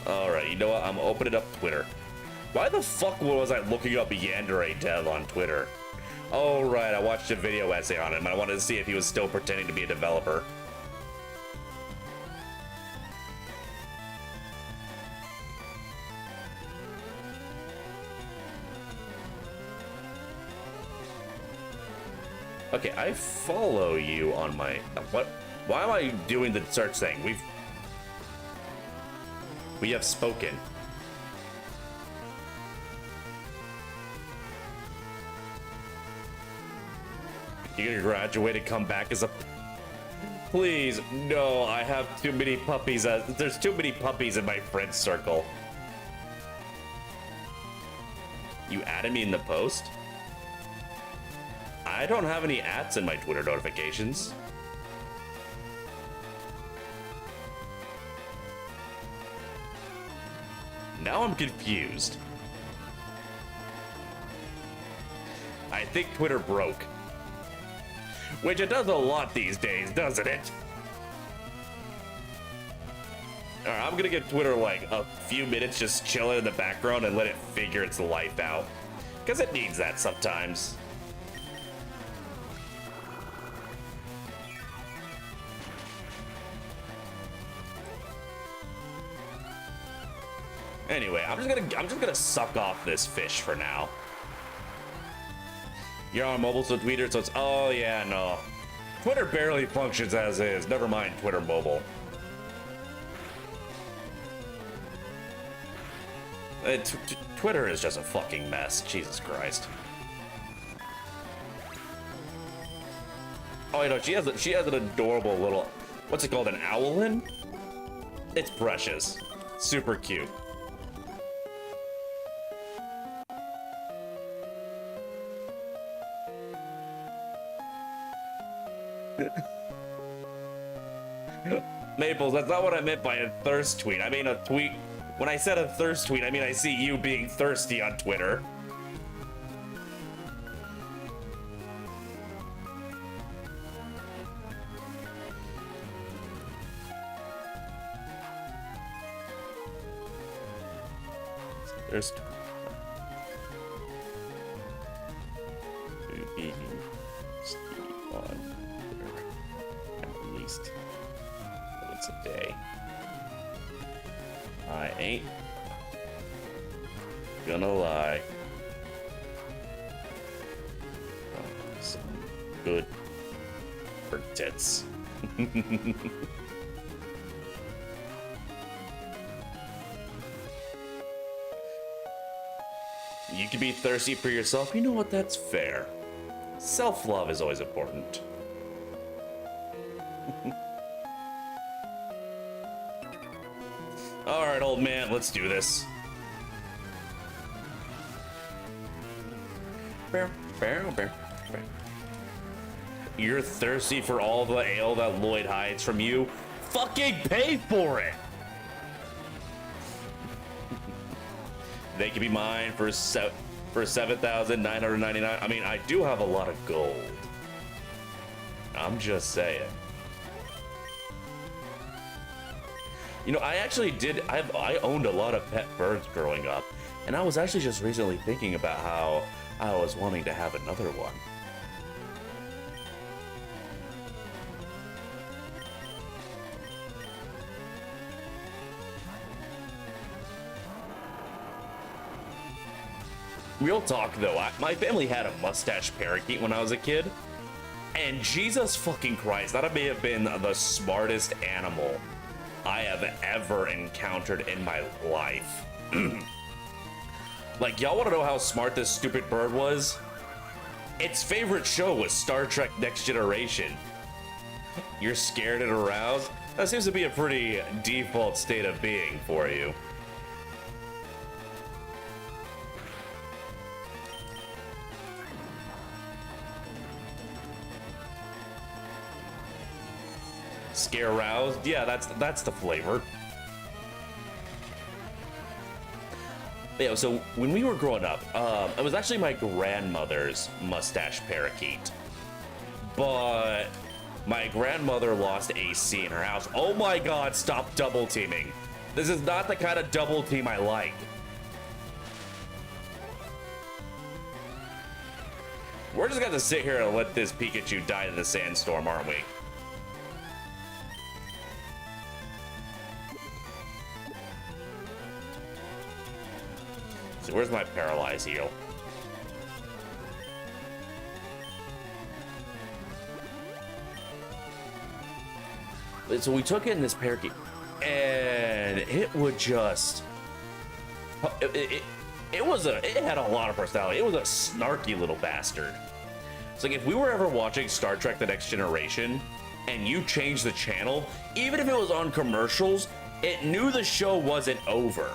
Alright, you know what? I'm opening up Twitter. Why the fuck was I looking up Yandere Dev on Twitter? Oh, right, I watched a video essay on him. I wanted to see if he was still pretending to be a developer. Okay, I follow you on my... What? Why am I doing the search thing? We have spoken. You're gonna graduate and come back as a... Please, no, I have too many puppies. There's too many puppies in my friend circle. You added me in the post? I don't have any ats in my Twitter notifications. Now I'm confused. I think Twitter broke. Which it does a lot these days, doesn't it? Alright, I'm gonna give Twitter like a few minutes just chilling in the background and let it figure its life out. Because it needs that sometimes. Anyway, I'm just gonna suck off this fish for now. You're on mobile, so Twitter, so it's... Oh, yeah, no. Twitter barely functions as is. Never mind Twitter mobile. Twitter is just a fucking mess. Jesus Christ. Oh, you know, she has an adorable little, what's it called, an owlin? It's precious. Super cute. Maples, that's not what I meant by a thirst tweet. I mean a tweet. When I said a thirst tweet, I mean I see you being thirsty on Twitter. Thirst. On Twitter at least once a day. I ain't gonna lie. Some good for tits. You can be thirsty for yourself. You know what? That's fair. Self-love is always important. All right, old man, let's do this. You're thirsty for all the ale that Lloyd hides from you? Fucking pay for it! They can be mine for 7,999. I mean, I do have a lot of gold. I'm just saying. You know, I actually did. I owned a lot of pet birds growing up, and I was actually just recently thinking about how I was wanting to have another one. Real talk though, my family had a mustache parakeet when I was a kid, and Jesus fucking Christ, that may have been the smartest animal I have ever encountered in my life. Like, y'all want to know how smart this stupid bird was? Its favorite show was Star Trek Next Generation. You're scared and aroused? That seems to be a pretty default state of being for you. Scare aroused? Yeah, that's the flavor. Yeah, so when we were growing up, it was actually my grandmother's mustache parakeet. But my grandmother lost AC in her house. Oh my god, stop double teaming. This is not the kind of double team I like. We're just gonna sit here and let this Pikachu die in the sandstorm, aren't we? So where's my paralyze heal? So we took in this parakeet, and it would just it had a lot of personality. It was a snarky little bastard. It's like if we were ever watching Star Trek The Next Generation and you changed the channel, even if it was on commercials, it knew the show wasn't over.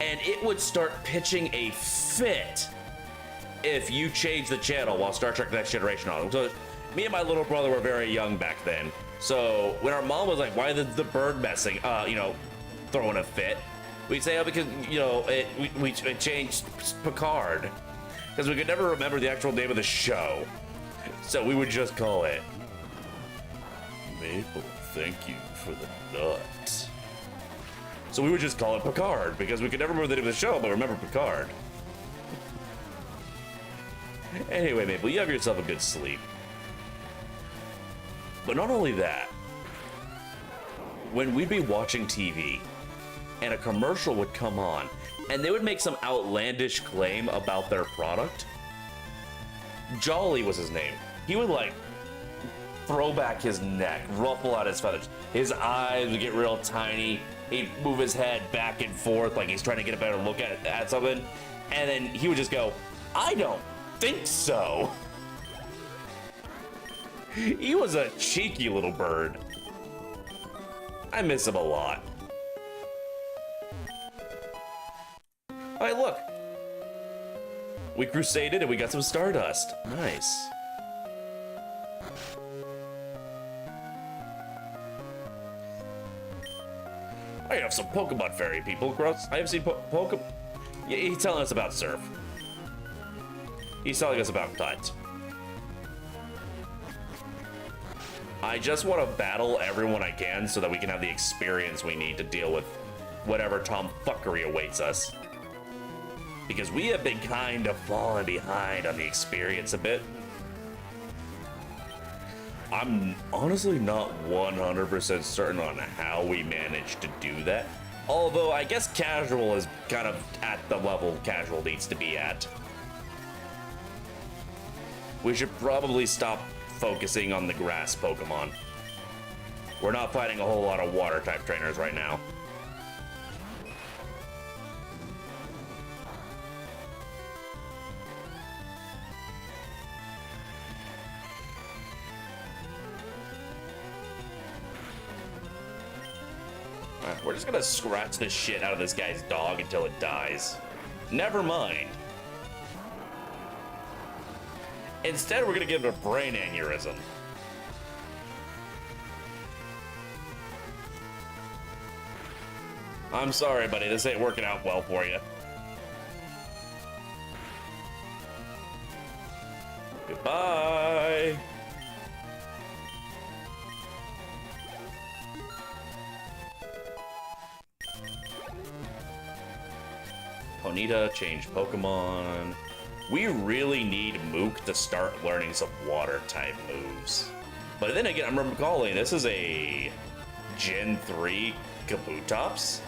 And it would start pitching a fit if you changed the channel while Star Trek The Next Generation on. So me and my little brother were very young back then. So when our mom was like, why is the bird messing, throwing a fit? We'd say, oh, because, we changed Picard. Because we could never remember the actual name of the show. So we would just call it Maple, thank you for the nut. So we would just call it Picard, because we could never remember the name of the show, but remember Picard. Anyway, Maple, you have yourself a good sleep. But not only that, when we'd be watching TV, and a commercial would come on, and they would make some outlandish claim about their product. Jolly was his name. he would like throw back his neck, ruffle out his feathers. His eyes would get real tiny. He'd move his head back and forth like he's trying to get a better look at something. And then he would just go, I don't think so. He was a cheeky little bird. I miss him a lot. All right, look. We crusaded and we got some Stardust. Nice. I have some Pokemon fairy people. Gross. I have seen Pokemon. Yeah, he's telling us about Surf. He's telling us about Tut. I just want to battle everyone I can so that we can have the experience we need to deal with whatever tomfuckery awaits us. Because we have been kind of falling behind on the experience a bit. I'm honestly not 100% certain on how we managed to do that. Although I guess casual is kind of at the level casual needs to be at. We should probably stop focusing on the grass Pokemon. We're not fighting a whole lot of water type trainers right now. We're just gonna scratch the shit out of this guy's dog until it dies. Never mind. Instead, we're gonna give it a brain aneurysm. I'm sorry, buddy. This ain't working out well for you. Goodbye. Ponyta, change Pokemon. We really need Mook to start learning some water type moves. But then again, I'm recalling this is a Gen 3 Kabutops.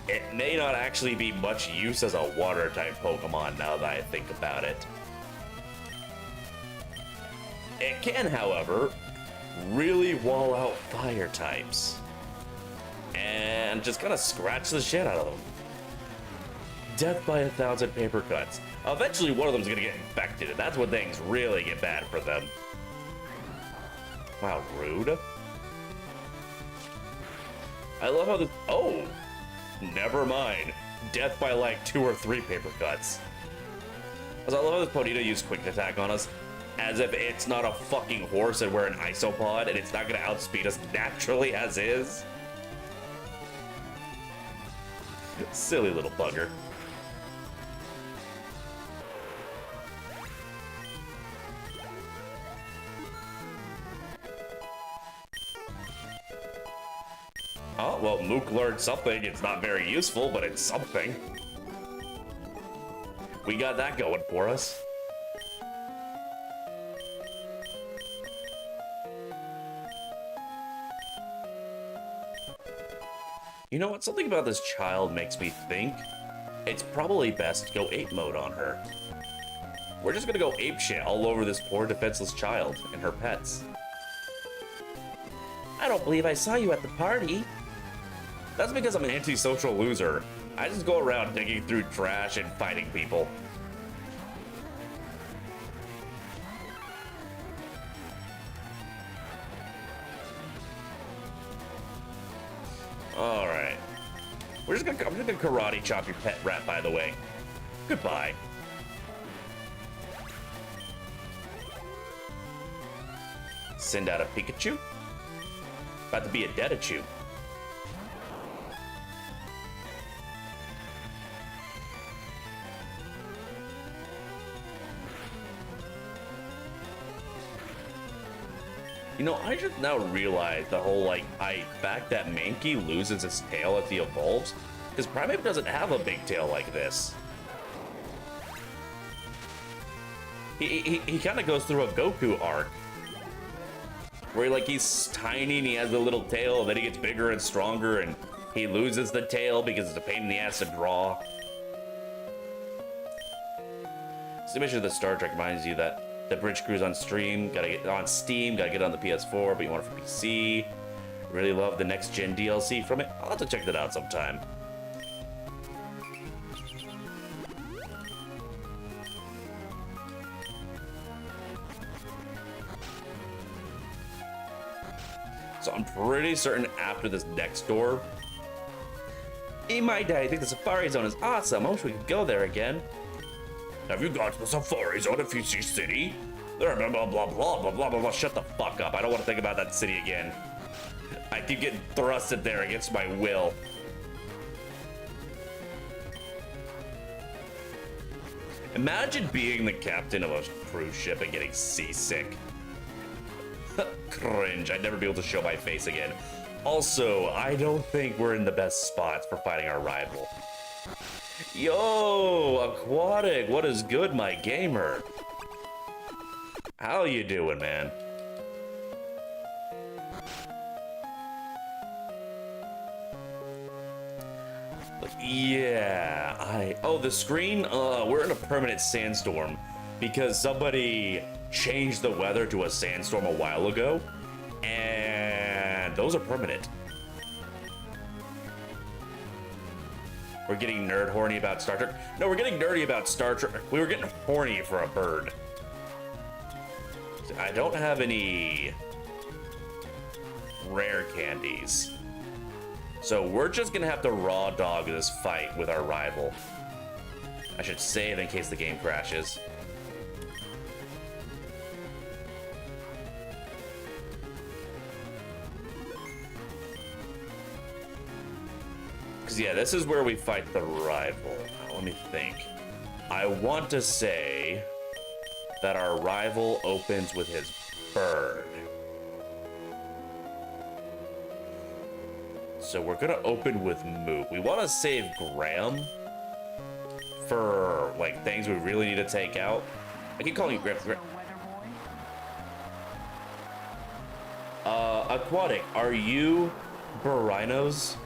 It may not actually be much use as a water type Pokemon now that I think about it. It can, however, really wall out fire types. And just kind of scratch the shit out of them. Death by 1,000 paper cuts. Eventually one of them's gonna get infected, and that's when things really get bad for them. Wow, rude. I love how this, oh, never mind. Death by like 2 or 3 paper cuts. As I love how this Ponyta used quick attack on us, as if it's not a fucking horse and we're an isopod and it's not gonna outspeed us naturally as is. Silly little bugger. Oh, well, Mook learned something. It's not very useful, but it's something. We got that going for us. You know what? Something about this child makes me think it's probably best to go ape mode on her. We're just gonna go ape shit all over this poor defenseless child and her pets. I don't believe I saw you at the party. That's because I'm an antisocial loser. I just go around digging through trash and fighting people. All right. I'm just gonna karate chop your pet rat, by the way. Goodbye. Send out a Pikachu. About to be a Dedichu. You know, I just now realize the whole, like, fact that Mankey loses its tail as he evolves, because Primeape doesn't have a big tail like this. He kind of goes through a Goku arc, where, like, he's tiny and he has the little tail, and then he gets bigger and stronger, and he loses the tail because it's a pain in the ass to draw. This image of the Star Trek reminds you that The Bridge Cruise on stream, gotta get on Steam, gotta get it on the PS4, but you want it for PC. Really love the next gen DLC from it. I'll have to check that out sometime. So I'm pretty certain after this next door, in my day, I think the Safari Zone is awesome. I wish we could go there again. Have you gone to the Safari Zone in Fiji City? There, blah, blah, blah, blah, blah, blah, blah, blah. Shut the fuck up. I don't want to think about that city again. I keep getting thrusted there against my will. Imagine being the captain of a cruise ship and getting seasick. Cringe. I'd never be able to show my face again. Also, I don't think we're in the best spots for fighting our rival. Yo, Aquatic, what is good, my gamer? How you doing, man? Yeah, oh, the screen, we're in a permanent sandstorm because somebody changed the weather to a sandstorm a while ago, and those are permanent. We're getting nerd horny about Star Trek. No, we're getting nerdy about Star Trek. We were getting horny for a bird. I don't have any rare candies. So we're just gonna have to raw dog this fight with our rival. I should save in case the game crashes. Because yeah, this is where we fight the rival. Now, let me think. I want to say that our rival opens with his bird. So we're gonna open with Moop. We want to save Graham for like things we really need to take out. I keep calling you Graham. No weather boy. Aquatic, are you Burinos?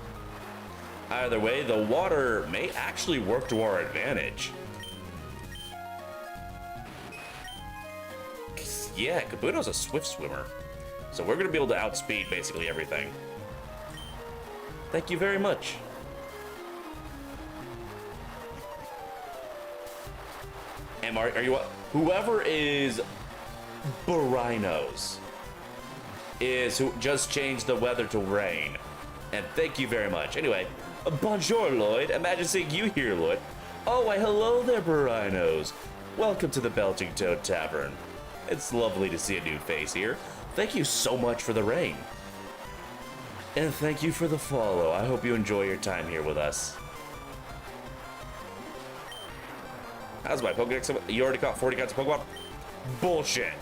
Either way, the water may actually work to our advantage. Yeah, Kabuto's a swift swimmer. So we're gonna be able to outspeed basically everything. Thank you very much. And are you whoever is Burinos is who just changed the weather to rain. And thank you very much. Anyway, bonjour, Lloyd. Imagine seeing you here, Lloyd. Oh, why, hello there, Burinos. Welcome to the Belching Toad Tavern. It's lovely to see a new face here. Thank you so much for the rain. And thank you for the follow. I hope you enjoy your time here with us. How's my Pokedex? You already caught 40 kinds of Pokemon? Bullshit.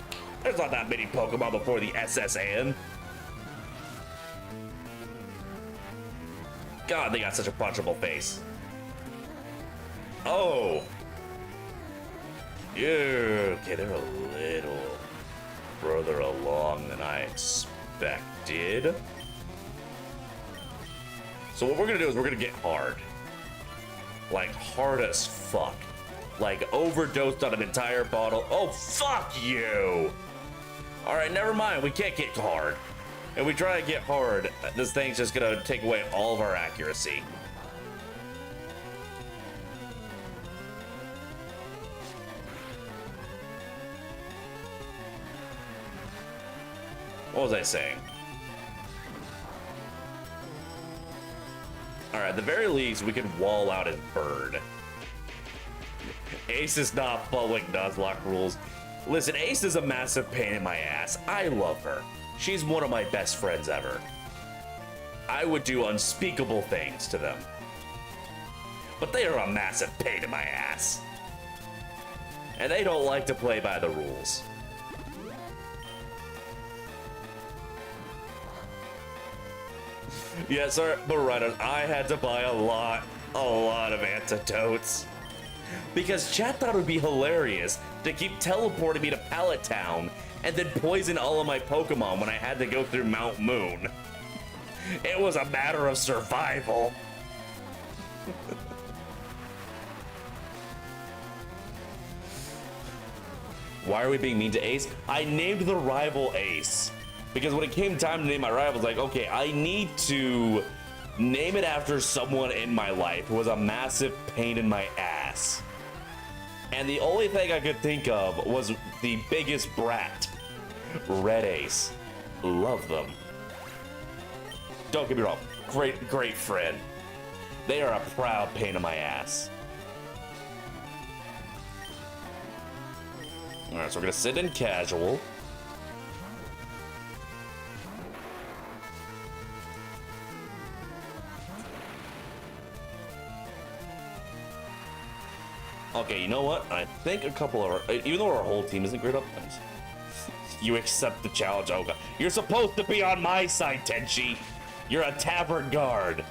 There's not that many Pokemon before the SSN. God, they got such a punchable face. Oh. Yeah, okay, they're a little further along than I expected. So what we're gonna do is we're gonna get hard. Like hard as fuck. Like overdosed on an entire bottle. Oh, fuck you! Alright, never mind, we can't get hard. If we try to get hard, this thing's just gonna take away all of our accuracy. What was I saying? Alright, at the very least, we could wall out his bird. Ace is not following Nuzlocke rules. Listen, Ace is a massive pain in my ass. I love her. She's one of my best friends ever. I would do unspeakable things to them. But they are a massive pain in my ass. And they don't like to play by the rules. Yeah, sorry, but right on. I had to buy a lot of antidotes. Because chat thought it would be hilarious to keep teleporting me to Pallet Town and then poison all of my Pokemon when I had to go through Mount Moon. It was a matter of survival. Why are we being mean to Ace? I named the rival Ace because when it came time to name my rival, I was like, okay, I need to name it after someone in my life who was a massive pain in my ass. And the only thing I could think of was the biggest brat, Red Ace. Love them. Don't get me wrong, great friend. They are a proud pain in my ass. All right, so we're gonna sit in casual. Okay, you know what? I think a couple of our, even though our whole team isn't great up, you accept the challenge. Oh god, you're supposed to be on my side, Tenchi. You're a tavern guard.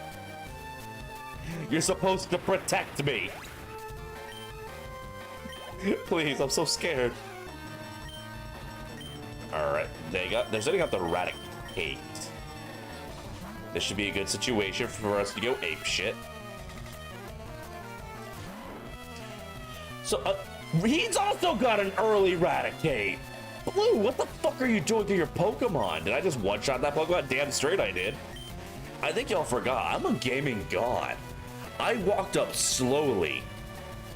You're supposed to protect me. Please, I'm so scared. Alright, they're setting up the Eradicate. This should be a good situation for us to go ape shit. So, he's also got an early Eradicate. Blue, what the fuck are you doing to your Pokemon? Did I just one-shot that Pokemon? Damn straight I did. I think y'all forgot, I'm a gaming god. I walked up slowly.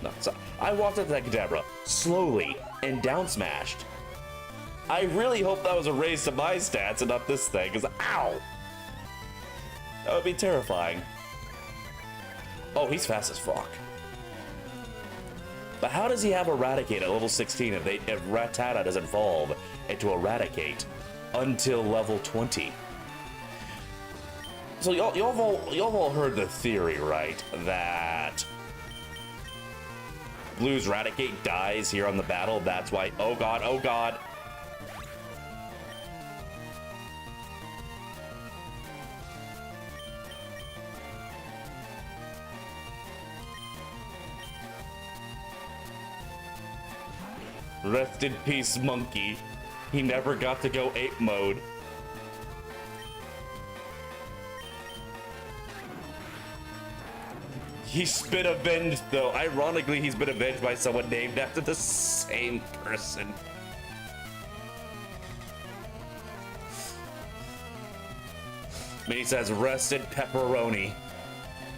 No, sorry. I walked up to that Kadabra slowly and down smashed. I really hope that was a raise to my stats and not this thing, because ow! That would be terrifying. Oh, he's fast as fuck. But how does he have Eradicate at level 16 if Rattata doesn't evolve into Eradicate until level 20? So y'all have all heard the theory, right? That Blue's Eradicate dies here on the battle. That's why. Oh god! Oh god! Rest in peace, Monkey. He never got to go ape mode. He's been avenged, though. Ironically, he's been avenged by someone named after the same person. Minnie says, rest in pepperoni.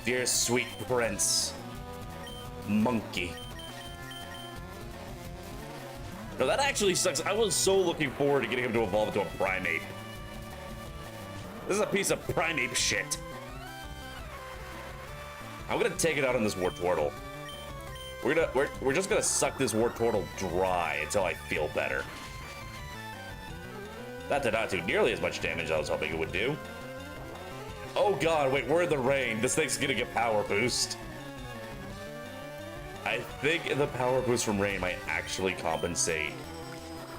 Dear sweet prince. Monkey. No, that actually sucks. I was so looking forward to getting him to evolve into a Primeape. This is a piece of Primeape shit. I'm gonna take it out on this Wartortle. We're just gonna suck this Wartortle dry until I feel better. That did not do nearly as much damage as I was hoping it would do. Oh god, wait, we're in the rain. This thing's gonna get power boost. I think the power boost from rain might actually compensate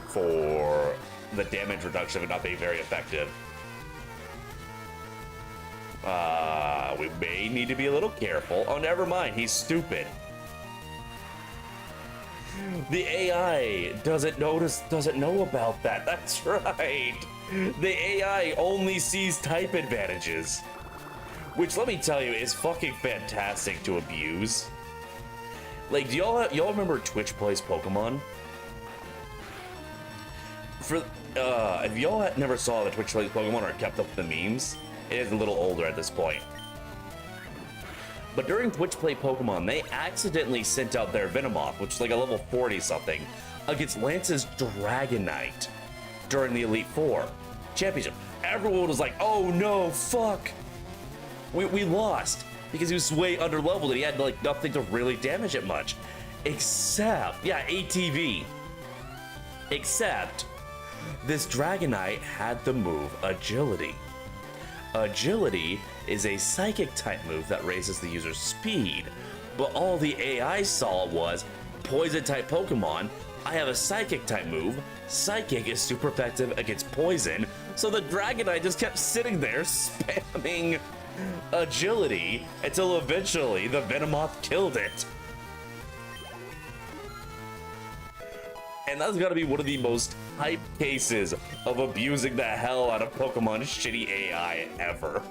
for the damage reduction of it not being very effective. We may need to be a little careful. Oh, never mind. He's stupid. The AI doesn't know about that. That's right. The AI only sees type advantages, which, let me tell you, is fucking fantastic to abuse. Like, do y'all remember Twitch Plays Pokemon? If y'all never saw the Twitch Plays Pokemon or kept up the memes, it is a little older at this point. But during Twitch Play Pokemon, they accidentally sent out their Venomoth, which is like a level 40 something, against Lance's Dragonite during the Elite Four Championship. Everyone was like, oh no, fuck. We lost because he was way under leveled and he had like nothing to really damage it much. Except, yeah, ATV. Except, this Dragonite had the move Agility. Agility is a psychic type move that raises the user's speed, but all the AI saw was poison type Pokemon. I have a psychic type move. Psychic is super effective against poison, so the Dragonite just kept sitting there spamming Agility until eventually the Venomoth killed it. And that's gotta be one of the most hype cases of abusing the hell out of Pokemon's shitty AI ever.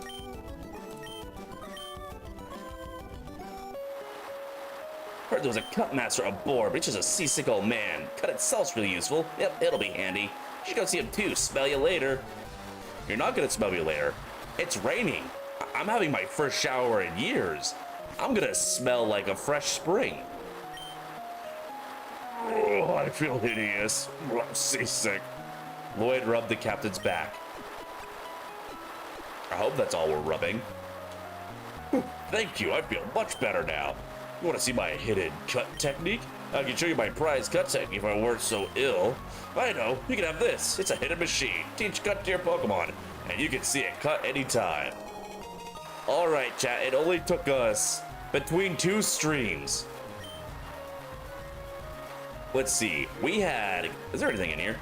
Heard there was a cut master aboard, but he's just a seasick old man. Cut itself's really useful. Yep, it'll be handy. You should go see him too. Smell you later. You're not gonna smell me later. It's raining. I'm having my first shower in years. I'm gonna smell like a fresh spring. Oh, I feel hideous. I'm seasick. Lloyd rubbed the captain's back. I hope that's all we're rubbing. Whew, thank you, I feel much better now. You want to see my hidden cut technique? I can show you my prize cut technique if I weren't so ill. I know, you can have this. It's a hidden machine. Teach cut to your Pokemon, and you can see it cut anytime. Alright, chat, it only took us between 2 streams. Let's see, we had... Is there anything in here?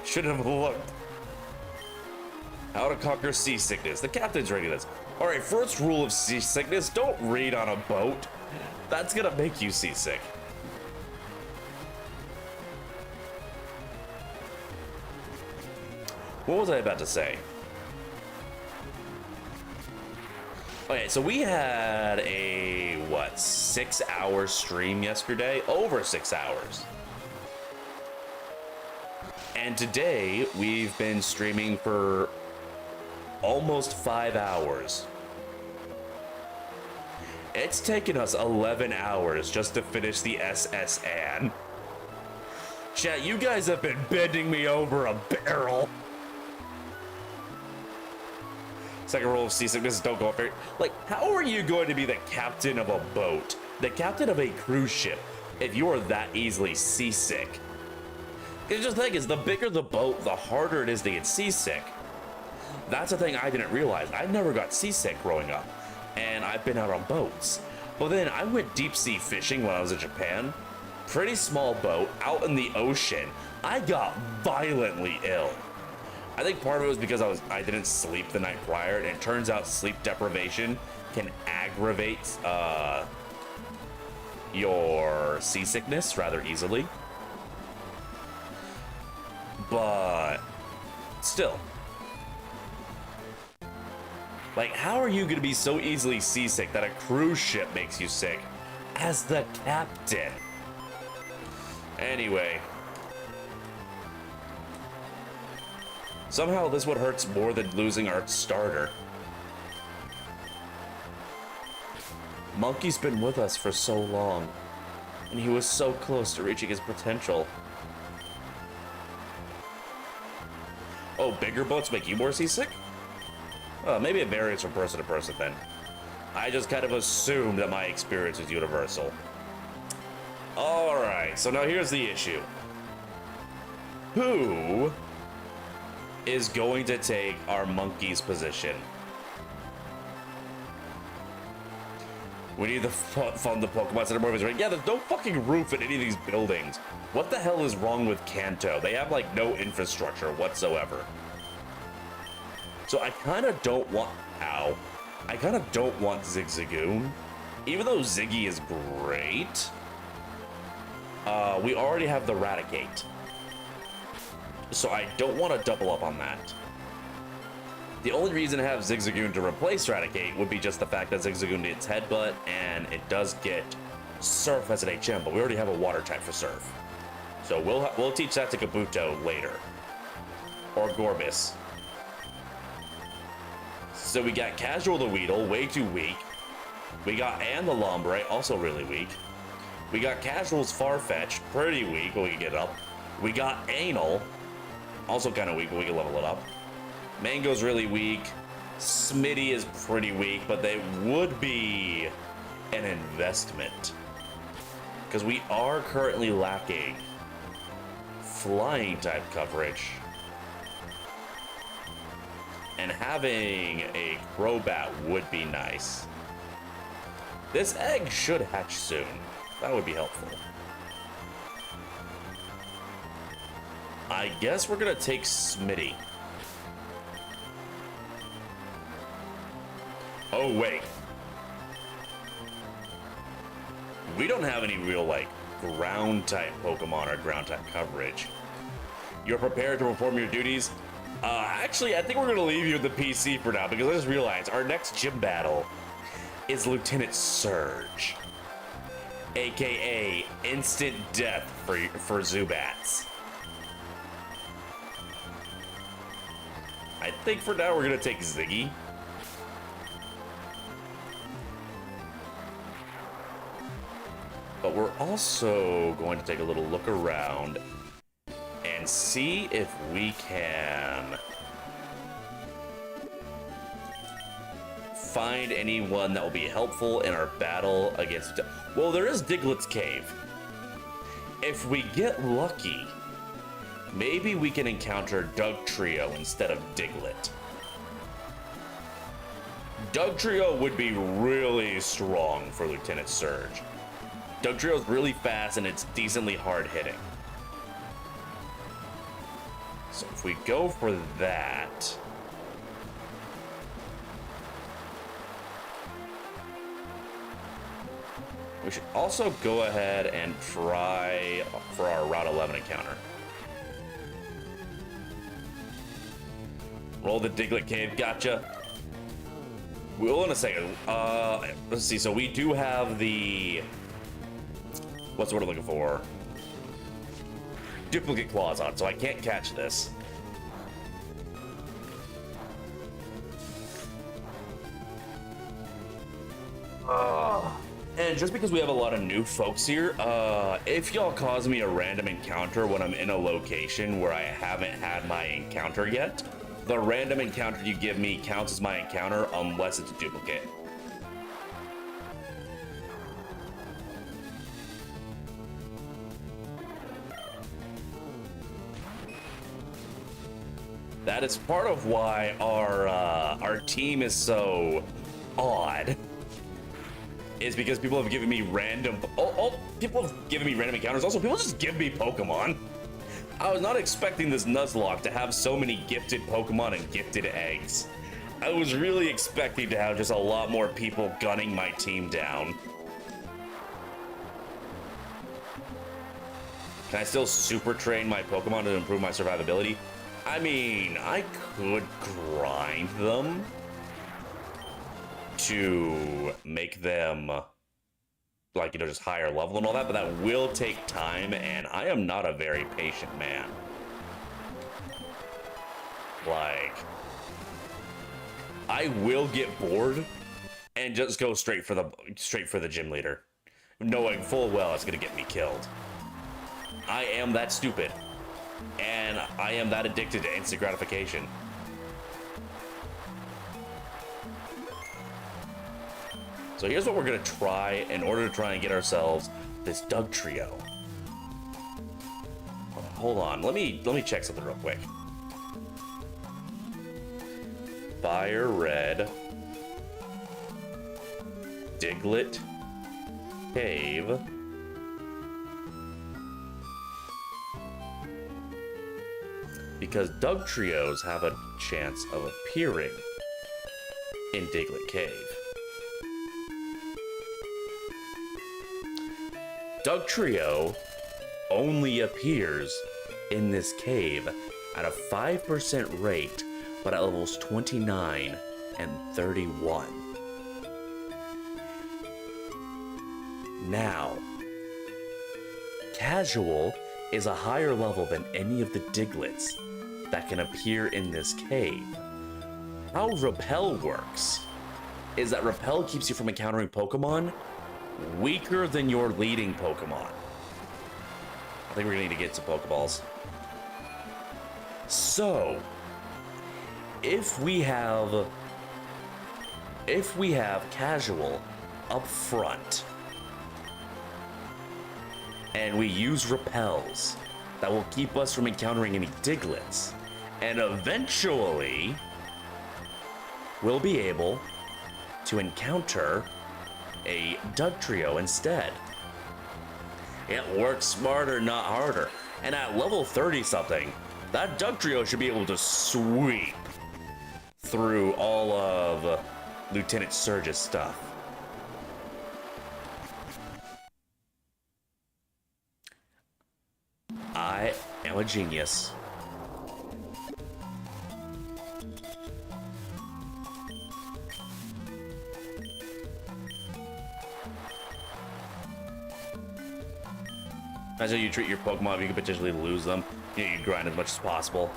Should have looked. How to conquer seasickness. The captain's reading this. Alright, first rule of seasickness, don't read on a boat. That's gonna make you seasick. What was I about to say? Okay, so we had a, what, 6-hour stream yesterday? Over 6 hours. And today, we've been streaming for almost 5 hours. It's taken us 11 hours just to finish the SS Anne. Chat, you guys have been bending me over a barrel. Second rule of seasickness, don't go up there. Like, how are you going to be the captain of a boat, the captain of a cruise ship, if you are that easily seasick? Because the thing is, the bigger the boat, the harder it is to get seasick. That's the thing I didn't realize. I never got seasick growing up, and I've been out on boats. But then I went deep sea fishing when I was in Japan. Pretty small boat, out in the ocean. I got violently ill. I think part of it was because I didn't sleep the night prior, and it turns out sleep deprivation can aggravate your seasickness rather easily. But still, like, how are you gonna be so easily seasick that a cruise ship makes you sick as the captain? Anyway, somehow this one hurts more than losing our starter. Monkey's been with us for so long, and he was so close to reaching his potential. Oh, bigger boats make you more seasick? Maybe it varies from person to person then. I just kind of assumed that my experience was universal. Alright, so now here's the issue. Who is going to take our monkey's position? We need to fund the Pokemon Center more. Yeah, there's no fucking roof in any of these buildings. What the hell is wrong with Kanto? They have like no infrastructure whatsoever. So I kind of don't want... Ow. I kind of don't want Zigzagoon. Even though Ziggy is great, we already have the Raticate. So I don't want to double up on that. The only reason to have Zigzagoon to replace Raticate would be just the fact that Zigzagoon needs Headbutt, and it does get Surf as an HM, but we already have a Water type for Surf. So we'll teach that to Kabuto later. Or Gorbis. So we got Casual the Weedle, way too weak. We got Ann the Lombre, also really weak. We got Casual's Farfetch'd, pretty weak, but we can get it up. We got Anal, also kind of weak, but we can level it up. Mango's really weak. Smitty is pretty weak, but they would be an investment. Because we are currently lacking flying type coverage. And having a Crobat would be nice. This egg should hatch soon. That would be helpful. I guess we're gonna take Smitty. Oh, wait. We don't have any real, like, ground type Pokemon or ground type coverage. You're prepared to perform your duties? Actually, I think we're gonna leave you at the PC for now, because I just realized our next gym battle is Lieutenant Surge. aka instant death for Zubats. I think for now we're gonna take Ziggy. But we're also going to take a little look around and see if we can find anyone that will be helpful in our battle against... Well, there is Diglett's Cave. If we get lucky, maybe we can encounter Dugtrio instead of Diglett. Dugtrio would be really strong for Lieutenant Surge. Dugtrio is really fast and it's decently hard hitting. So if we go for that... we should also go ahead and try for our Route 11 encounter. Roll the Diglett Cave, gotcha. Well, in a second. Let's see, so we do have the... what's the word I'm looking for? Duplicate claws on, so I can't catch this. And just because we have a lot of new folks here, if y'all cause me a random encounter when I'm in a location where I haven't had my encounter yet, the random encounter you give me counts as my encounter unless it's a duplicate. That is part of why our team is so odd. Is because people have given me random... people have given me random encounters. Also, people just give me Pokemon. I was not expecting this Nuzlocke to have so many gifted Pokemon and gifted eggs. I was really expecting to have just a lot more people gunning my team down. Can I still super train my Pokemon to improve my survivability? I mean, I could grind them to make them, like, you know, just higher level and all that, but that will take time, and I am not a very patient man. Like, I will get bored and just go straight for the gym leader, knowing full well it's gonna get me killed. I am that stupid, and I am that addicted to instant gratification. So here's what we're gonna try in order to try and get ourselves this Dugtrio. Hold on, let me check something real quick. Fire Red, Diglett Cave, because Dugtrios have a chance of appearing in Diglett Cave. Dugtrio only appears in this cave at a 5% rate, but at levels 29 and 31. Now, Casual is a higher level than any of the Digletts that can appear in this cave. How Repel works is that Repel keeps you from encountering Pokemon weaker than your leading Pokemon. I think we're gonna need to get some Pokeballs. So, if we have Casual up front, and we use Repels, that will keep us from encountering any Digletts, and eventually we'll be able to encounter a Dugtrio instead. It works smarter, not harder. And at level 30 something, that Dugtrio should be able to sweep through all of Lieutenant Surge's stuff. I am a genius. That's how you treat your Pokemon. You could potentially lose them. You know, you grind as much as possible.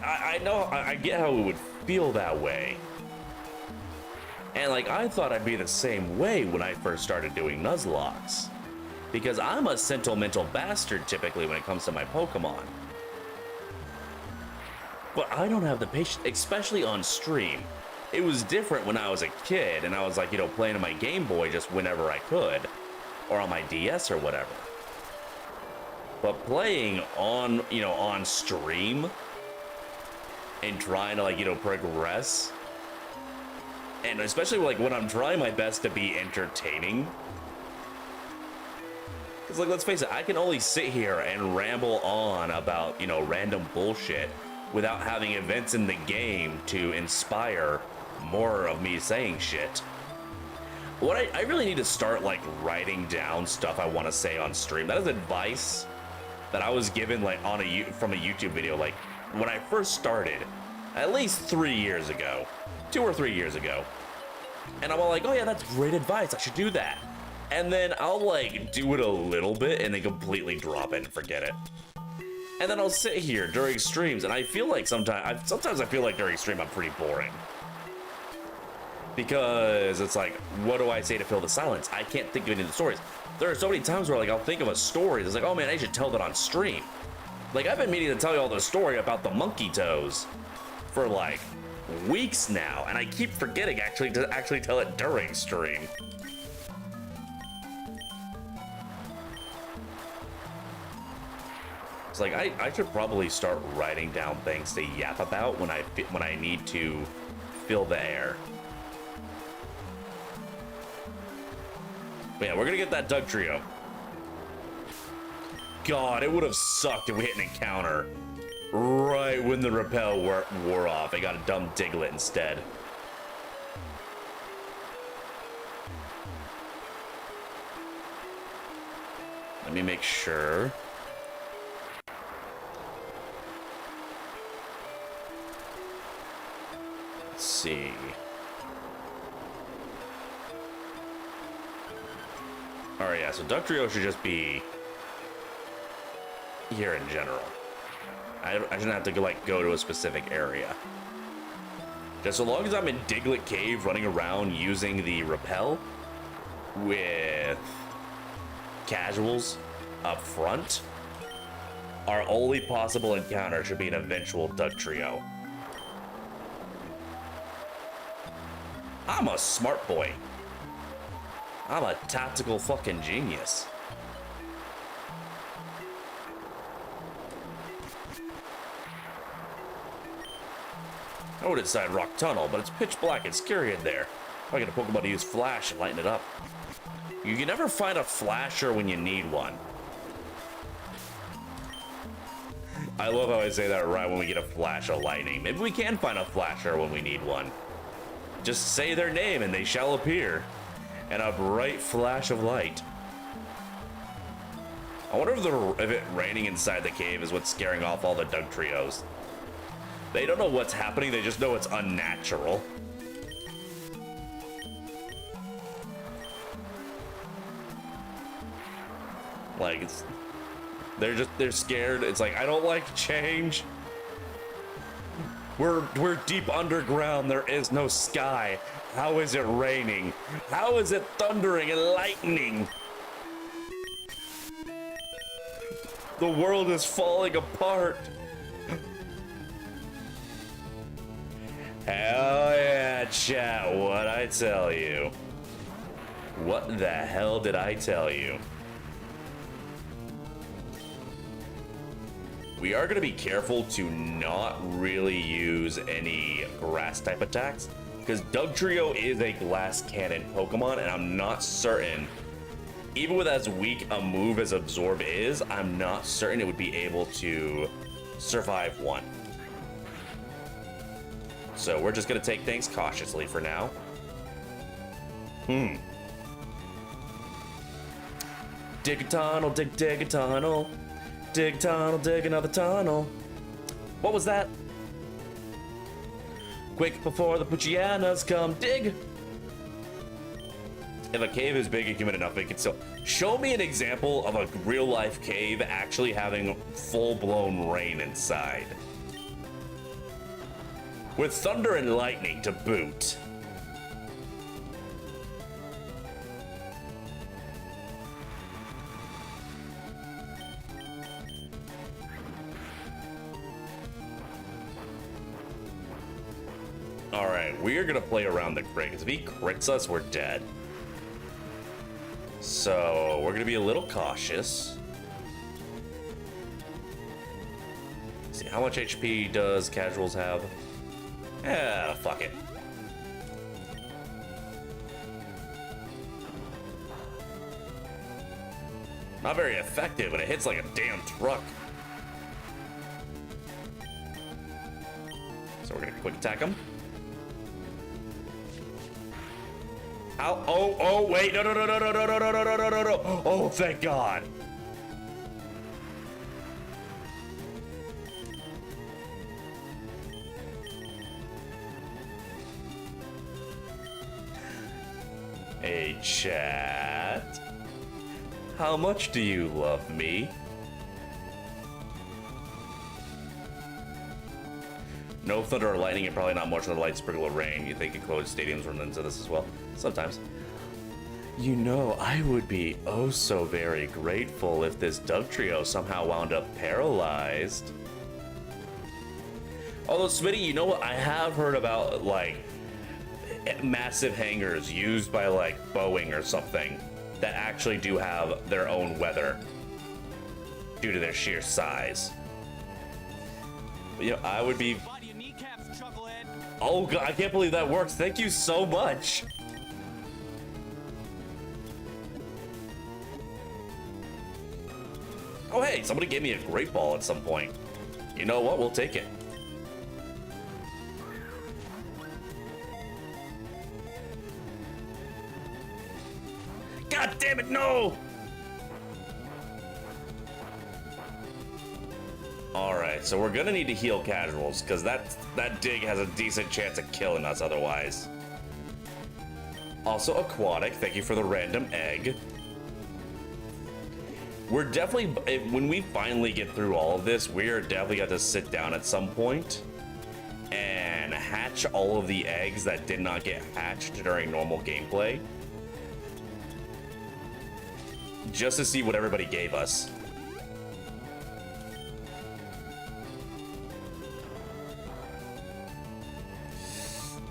I know, I get how it would feel that way. And like, I thought I'd be the same way when I first started doing Nuzlocks. Because I'm a sentimental bastard typically when it comes to my Pokemon. But I don't have the patience, especially on stream. It was different when I was a kid and I was like, you know, playing on my Game Boy just whenever I could. Or on my DS or whatever. But playing on, you know, on stream and trying to, like, you know, progress, and especially like when I'm trying my best to be entertaining, because like, let's face it, I can only sit here and ramble on about, you know, random bullshit without having events in the game to inspire more of me saying shit. What I really need to start like writing down stuff I want to say on stream. That is advice that I was given like on from a YouTube video, like when I first started, at least 3 years ago, 2 or 3 years ago. And I'm all like, oh yeah, that's great advice, I should do that. And then I'll like do it a little bit and then completely drop it and forget it. And then I'll sit here during streams and I feel like sometimes I feel like during stream I'm pretty boring. Because it's like, what do I say to fill the silence? I can't think of any of the stories. There are so many times where like I'll think of a story that's like, oh man, I should tell that on stream. Like I've been meaning to tell you all the story about the monkey toes for like weeks now, and I keep forgetting to actually tell it during stream. It's like I should probably start writing down things to yap about when I need to fill the air. But yeah, we're gonna get that Doug Trio. God, it would have sucked if we hit an encounter right when the repel wore off. I got a dumb Diglett instead. Let me make sure. Let's see. Alright, yeah, so Duck Trio should just be here in general. I shouldn't have to go to a specific area. Just so long as I'm in Diglett Cave running around using the repel with casuals up front, our only possible encounter should be an eventual Duck Trio. I'm a smart boy. I'm a tactical fucking genius. I would inside Rock Tunnel, but it's pitch black and scary in there. I get a Pokemon to use Flash and lighten it up. You can never find a Flasher when you need one. I love how I say that right when we get a flash of lightning. Maybe we can find a Flasher when we need one. Just say their name and they shall appear. And a bright flash of light. I wonder if it raining inside the cave is what's scaring off all the Doug Trios. They don't know what's happening, they just know it's unnatural. Like, they're scared. It's like, I don't like change. We're deep underground, there is no sky. How is it raining? How is it thundering and lightning? The world is falling apart. Hell yeah, chat, what'd I tell you? What the hell did I tell you? We are gonna be careful to not really use any grass type attacks, because Doug Trio is a glass cannon Pokemon, and I'm not certain, even with as weak a move as Absorb is, I'm not certain it would be able to survive one. So we're just gonna take things cautiously for now. Dig a tunnel, dig a tunnel. Dig a tunnel, dig another tunnel. What was that? Quick before the Puchianas come dig. if a cave is big and humid enough, it can still show me an example of a real life cave actually having full-blown rain inside. With thunder and lightning to boot. All right, we're gonna play around the crit, because if he crits us, we're dead. So we're gonna be a little cautious. See, how much HP does casuals have? Yeah, fuck it. Not very effective, but it hits like a damn truck. So we're gonna quick attack him. Ow, oh, wait, no. Oh, thank God. Hey, chat. How much do you love me? No thunder or lightning, and probably not much of the light sprinkle of rain. You think enclosed stadiums run into this as well? Sometimes. You know, I would be oh so very grateful if this Doug trio somehow wound up paralyzed. Although, Smitty, you know what? I have heard about, like, massive hangars used by, like, Boeing or something that actually do have their own weather due to their sheer size. But, you know, I would be... Oh, God, I can't believe that works. Thank you so much. Oh, hey, somebody gave me a great ball at some point. You know what? We'll take it. God damn it, no! Alright, so we're gonna need to heal casuals, because that dig has a decent chance of killing us otherwise. Also aquatic, thank you for the random egg. We're definitely, when we finally get through all of this, we are definitely going to sit down at some point and hatch all of the eggs that did not get hatched during normal gameplay. Just to see what everybody gave us.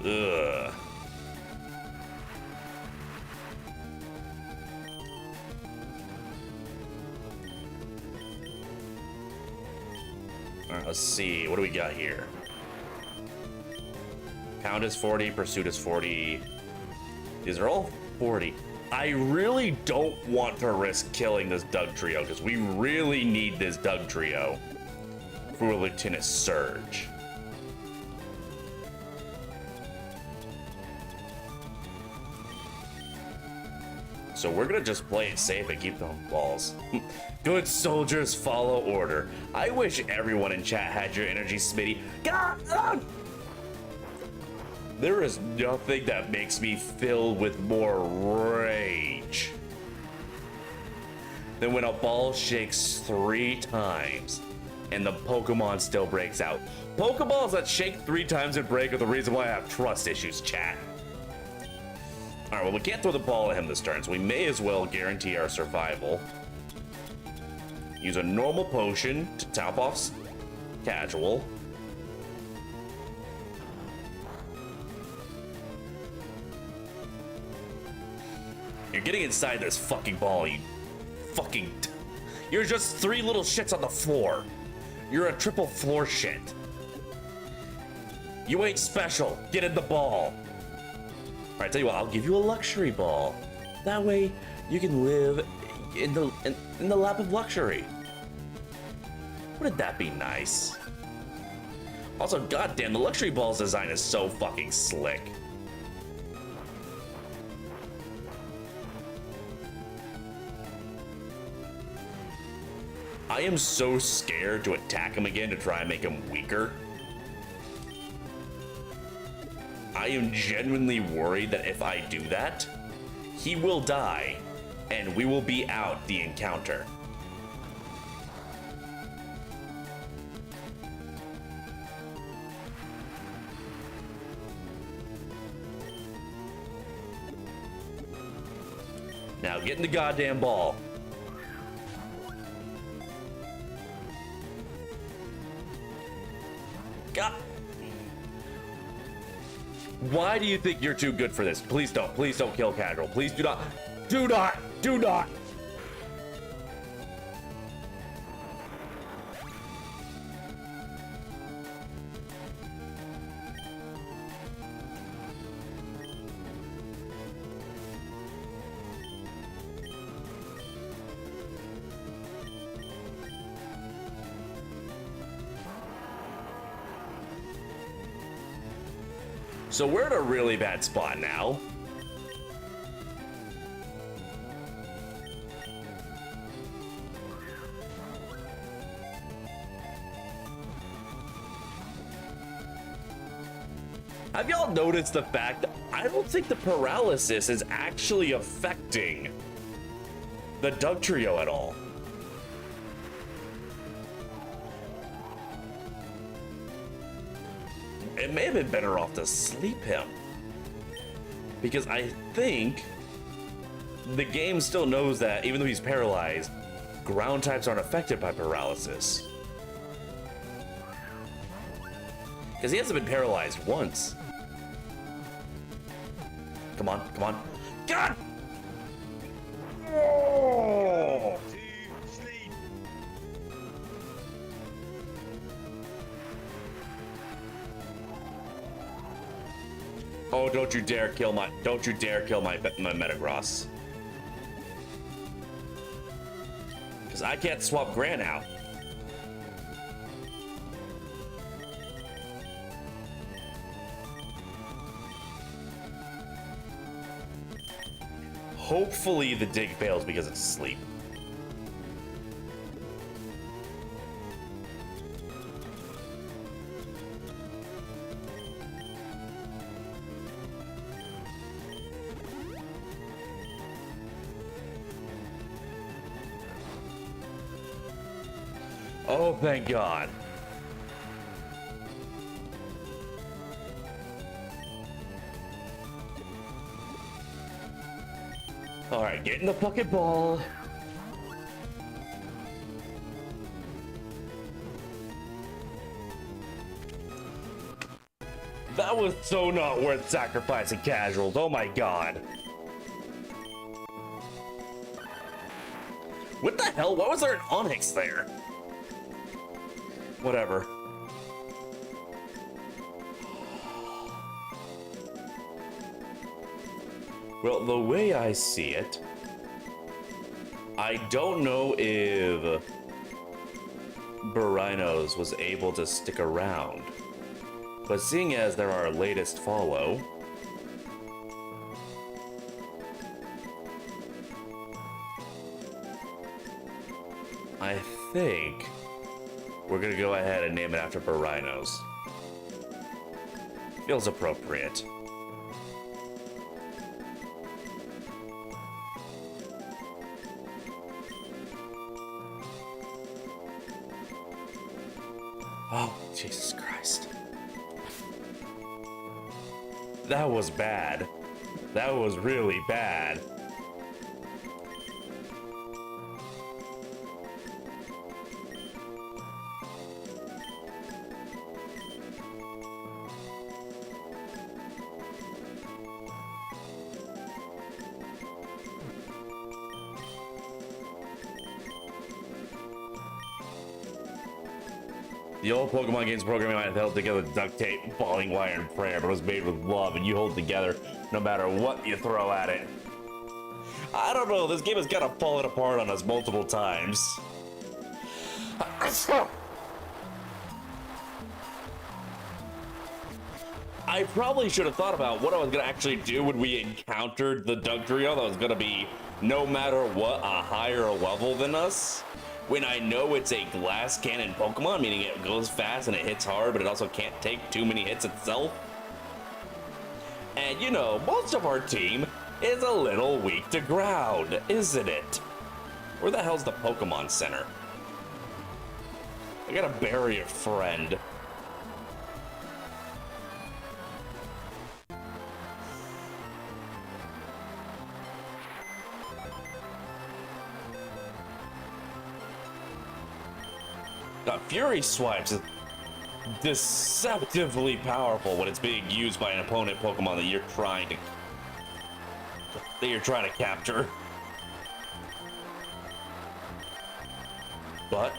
Ugh. All right, let's see. What do we got here? Pound is 40, Pursuit is 40. These are all 40. I really don't want to risk killing this Doug trio because we really need this Doug trio for Lieutenant Surge. So we're gonna just play it safe and keep throwing balls. Good soldiers follow order. I wish everyone in chat had your energy, Smitty. God! There is nothing that makes me filled with more rage than when a ball shakes 3 times and the Pokemon still breaks out. Pokeballs that shake 3 times and break are the reason why I have trust issues, chat. Alright, well, we can't throw the ball at him this turn, so we may as well guarantee our survival. Use a normal potion to top off casual. You're getting inside this fucking ball, you fucking... You're just 3 little shits on the floor. You're a triple floor shit. You ain't special. Get in the ball. All right, tell you what, I'll give you a luxury ball. That way, you can live in the lap of luxury. Wouldn't that be nice? Also, goddamn, the luxury ball's design is so fucking slick. I am so scared to attack him again to try and make him weaker. I am genuinely worried that if I do that, he will die, and we will be out the encounter. Now get in the goddamn ball. God. Why do you think you're too good for this? Please don't kill Casual. Please do not. Do not. Do not. So we're in a really bad spot now. Have y'all noticed the fact that I don't think the paralysis is actually affecting the Doug Trio at all? It may have been better off to sleep him, because I think the game still knows that even though he's paralyzed, ground types aren't affected by paralysis. Because he hasn't been paralyzed once. Come on, come on. God! Oh! Oh, don't you dare kill my Metagross. Because I can't swap Gran out. Hopefully the dig fails because it's asleep. Oh, thank God. All right, get in the fucking ball. That was so not worth sacrificing Casuals. Oh my God. What the hell? Why was there an Onyx there? Whatever. Well, the way I see it, I don't know if Barinos was able to stick around. But seeing as they're our latest follow, I think we're gonna go ahead and name it after Barinos. Feels appropriate. Oh, Jesus Christ. That was bad. That was really bad. The old Pokemon games programming might have held together duct tape, balling wire, and prayer, but it was made with love, and you hold it together no matter what you throw at it. I don't know, this game has kind of fallen apart on us multiple times. I probably should have thought about what I was going to actually do when we encountered the Dugtrio that was going to be, no matter what, a higher level than us. When I know it's a glass cannon Pokemon, meaning it goes fast and it hits hard, but it also can't take too many hits itself. And you know, most of our team is a little weak to ground, isn't it? Where the hell's the Pokemon Center? I gotta bury a friend. God, Fury Swipes is deceptively powerful when it's being used by an opponent Pokemon that you're trying to capture. But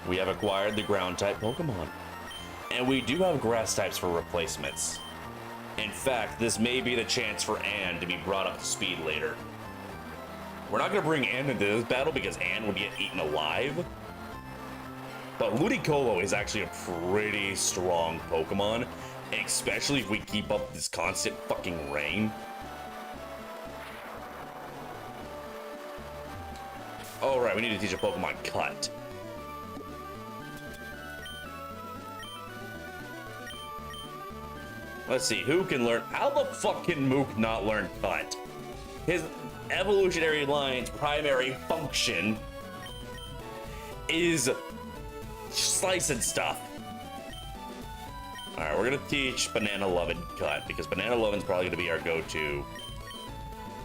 we have acquired the ground type Pokemon. And we do have grass types for replacements. In fact, this may be the chance for Anne to be brought up to speed later. We're not going to bring Anne into this battle because Anne would get eaten alive. But Ludicolo is actually a pretty strong Pokemon, especially if we keep up this constant fucking rain. All right, we need to teach a Pokemon Cut. Let's see, who can learn? How the fuck can Mook not learn Cut? His evolutionary line's primary function is slicing stuff. All right, we're gonna teach Banana Lovin' Cut because Banana Lovin's probably gonna be our go-to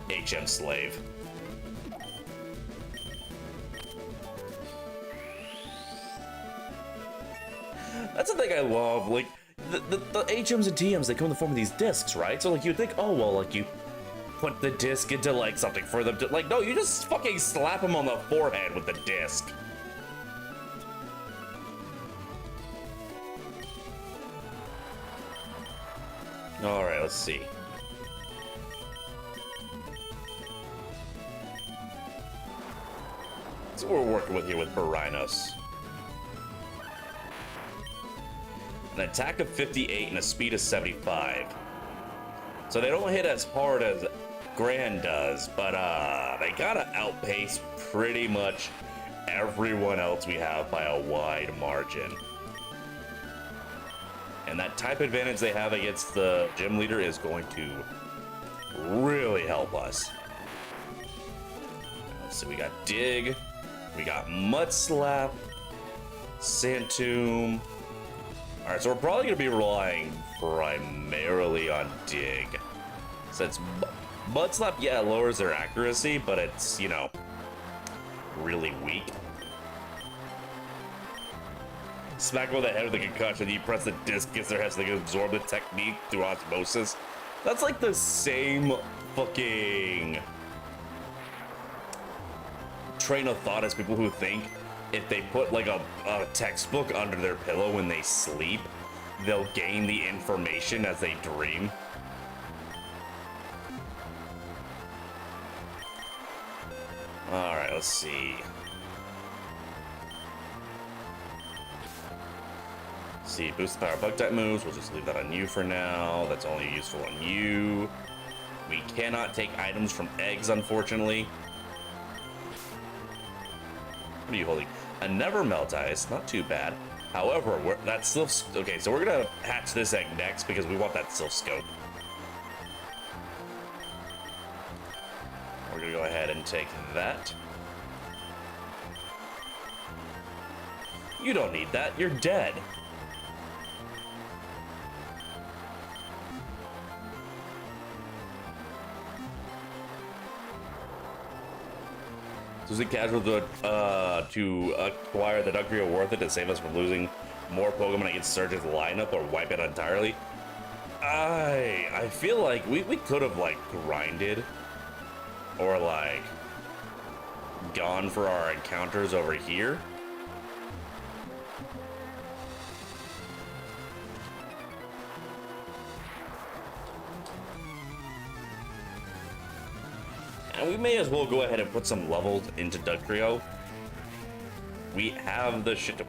HM slave. That's the thing I love, like, the HMs and TMs, they come in the form of these discs, right? So, like, you'd think, oh, well, like, you put the disc into, like, something for them to, like, no, you just fucking slap them on the forehead with the disc. All right, let's see. That's what we're working with here with Barinos. An attack of 58 and a speed of 75. So they don't hit as hard as Grand does, but they gotta outpace pretty much everyone else we have by a wide margin. And that type advantage they have against the gym leader is going to really help us. Let's see, we got Dig, we got Mud Slap, Sand Tomb. All right, so we're probably gonna be relying primarily on Dig. Since Mud Slap, yeah, it lowers their accuracy, but it's, you know, really weak. Smack them on the head with a concussion, you press the disc, gets their head so they can absorb the technique through osmosis. That's like the same fucking train of thought as people who think if they put like a textbook under their pillow when they sleep, they'll gain the information as they dream. All right, let's see. See, boost the power bug type moves. We'll just leave that on you for now. That's only useful on you. We cannot take items from eggs, unfortunately. What are you holding? A never melt ice, not too bad. However, that's still okay. So we're gonna hatch this egg next because we want that Silph Scope. We're gonna go ahead and take that. You don't need that. You're dead. So is it casual to acquire the Dugtrio worth it to save us from losing more Pokemon against Surge's lineup or wipe it entirely? I feel like we could have like grinded or like gone for our encounters over here. And we may as well go ahead and put some levels into Dugtrio. We have the shit to...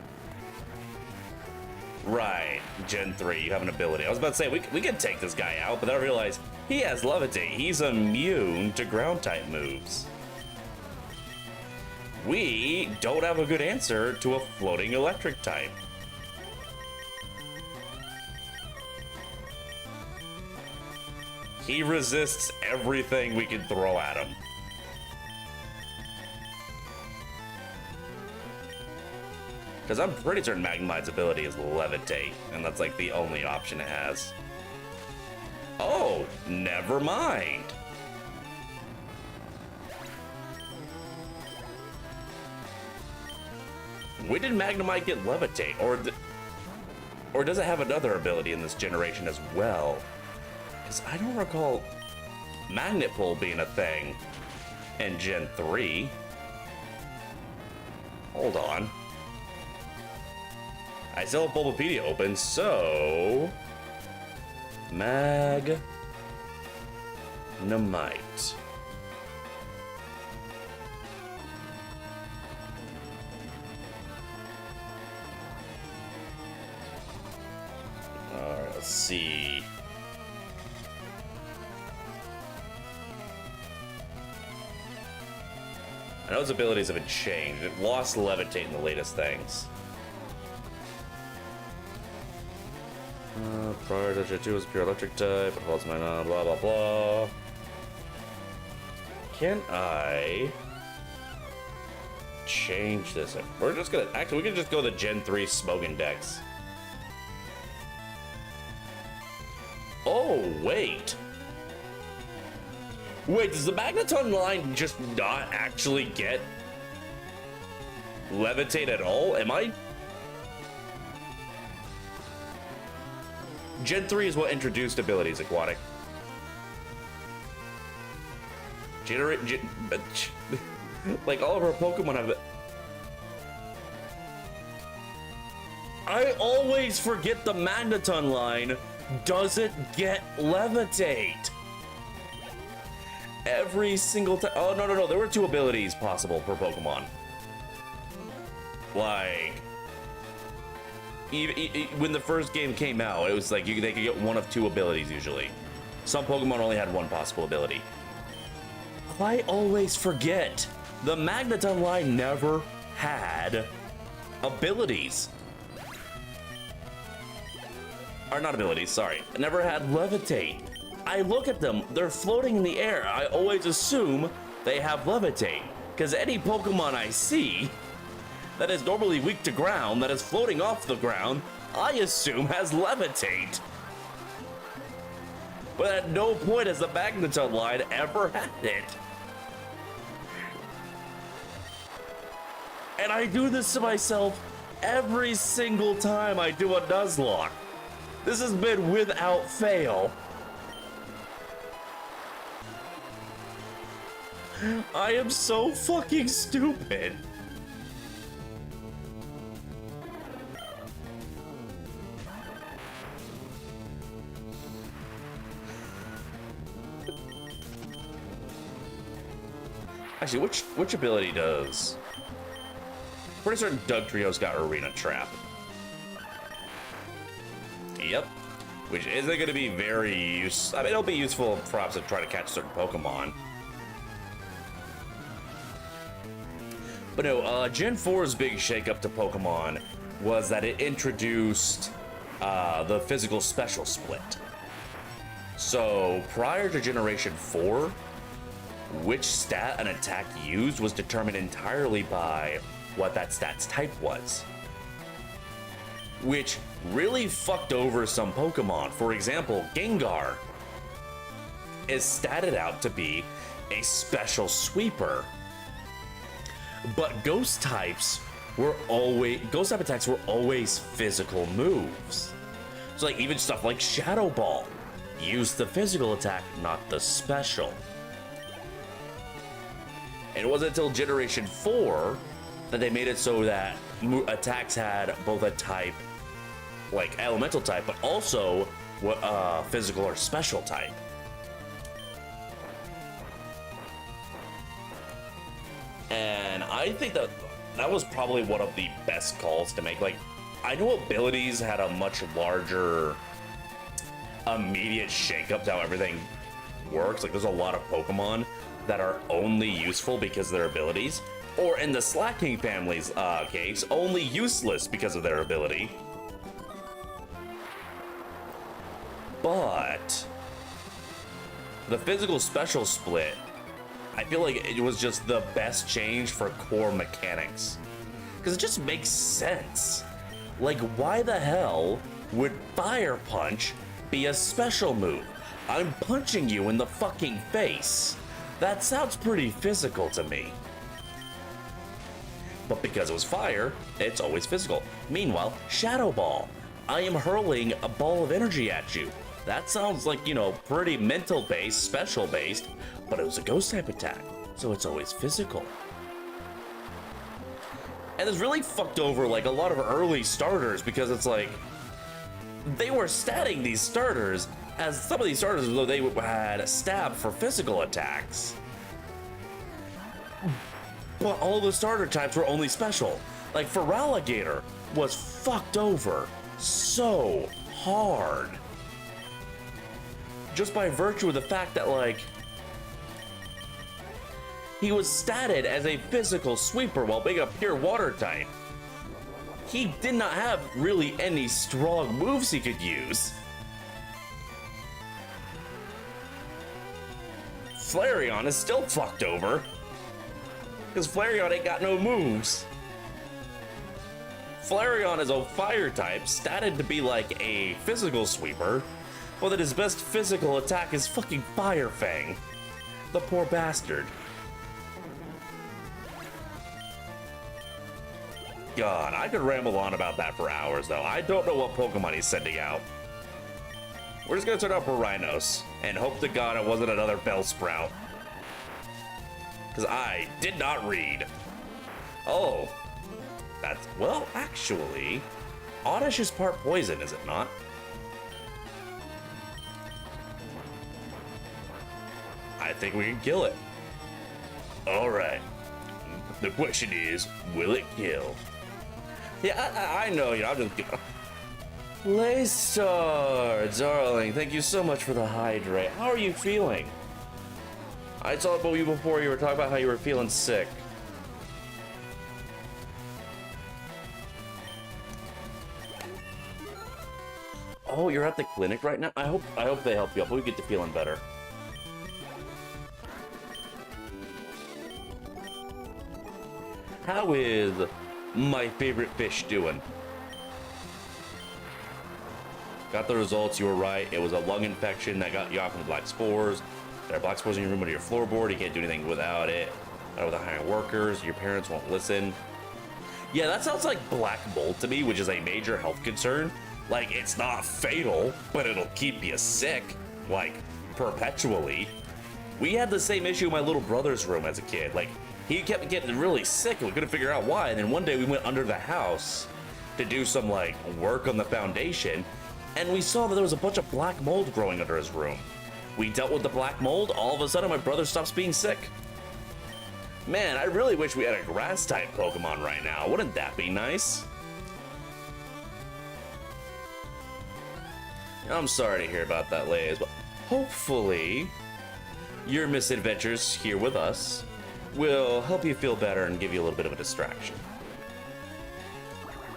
Right, Gen 3, you have an ability. I was about to say, we can take this guy out, but then I realized he has Levitate. He's immune to ground type moves. We don't have a good answer to a floating electric type. He resists everything we can throw at him. Because I'm pretty certain Magnemite's ability is Levitate, and that's like the only option it has. Oh, never mind. When did Magnemite get Levitate? Or does it have another ability in this generation as well? Because I don't recall Magnet Pull being a thing in Gen 3. Hold on. I still have Bulbapedia open, so... Magnemite. Alright, let's see. I know its abilities have been changed. It lost Levitate in the latest things. Prior to Gen 2 was pure electric type. It holds my blah blah blah. Can I change this? We're just gonna actually we can just go the Gen 3 Smogon Dex. Oh wait. Wait, does the Magneton line just not actually get Levitate at all? Am I? Gen 3 is what introduced abilities, Aquatic. Like all of our Pokemon have it. I always forget the Magneton line doesn't get Levitate. Every single time. Oh, no. There were 2 abilities possible per Pokemon. Like, when the first game came out, it was like they could get one of 2 abilities usually. Some Pokemon only had one possible ability. I always forget the Magneton line never had abilities. Or not abilities, sorry. Never had Levitate. I look at them, they're floating in the air. I always assume they have Levitate, because any Pokemon I see that is normally weak to ground, that is floating off the ground, I assume has Levitate. But at no point has the Magneton line ever had it. And I do this to myself every single time I do a Nuzlocke. This has been without fail. I am so fucking stupid. Actually, which ability does? Pretty certain Dugtrio's got Arena Trap. Yep. Which isn't going to be very useful. I mean, it'll be useful perhaps to try to catch certain Pokemon. But no, Gen 4's big shakeup to Pokemon was that it introduced the physical special split. So prior to Generation 4, which stat an attack used was determined entirely by what that stat's type was. Which really fucked over some Pokemon. For example, Gengar is statted out to be a special sweeper. But ghost type attacks were always physical moves. So like even stuff like Shadow Ball used the physical attack, not the special. And it wasn't until Generation 4 that they made it so that attacks had both a type, like elemental type, but also physical or special type. And I think that was probably one of the best calls to make. Like, I know abilities had a much larger immediate shakeup to how everything works. Like, there's a lot of Pokemon that are only useful because of their abilities, or in the Slacking family's case, only useless because of their ability. But The physical special split, I feel like it was just the best change for core mechanics. Because it just makes sense. Like, why the hell would Fire Punch be a special move? I'm punching you in the fucking face. That sounds pretty physical to me. But because it was fire, it's always physical. Meanwhile, Shadow Ball. I am hurling a ball of energy at you. That sounds like, you know, pretty mental based, special based, but it was a ghost type attack, so it's always physical. And it's really fucked over like a lot of early starters because it's like they were statting these starters as some of these starters, though they had stab for physical attacks. But all the starter types were only special. Like Feraligatr was fucked over so hard. Just by virtue of the fact that, like, he was statted as a physical sweeper while being a pure water type. He did not have really any strong moves he could use. Flareon is still fucked over. Because Flareon ain't got no moves. Flareon is a fire type, statted to be like a physical sweeper, but that his best physical attack is fucking Fire Fang. The poor bastard. God, I could ramble on about that for hours, though. I don't know what Pokemon he's sending out. We're just gonna turn out for Rhinos, and hope to God it wasn't another Bellsprout. Because I did not read. Oh. That's, well, actually, Oddish is part poison, is it not? I think we can kill it. All right. The question is, will it kill? Yeah, I know, you know, I'm just... Laystar, darling, thank you so much for the hydrate. How are you feeling? I talked about you before, you were talking about how you were feeling sick. Oh, you're at the clinic right now? I hope they help you up. We get to feeling better. How is my favorite fish doing? Got the results, you were right. It was a lung infection that got you off of the black spores. There are black spores in your room under your floorboard. You can't do anything without it. Without hiring workers, your parents won't listen. Yeah, that sounds like black mold to me, which is a major health concern. Like, it's not fatal, but it'll keep you sick, like, perpetually. We had the same issue in my little brother's room as a kid. Like, he kept getting really sick and we couldn't figure out why. And then one day we went under the house to do some, like, work on the foundation, and we saw that there was a bunch of black mold growing under his room. We dealt with the black mold, all of a sudden my brother stops being sick. Man, I really wish we had a grass-type Pokemon right now. Wouldn't that be nice? I'm sorry to hear about that, Lays, but hopefully your misadventures here with us will help you feel better and give you a little bit of a distraction.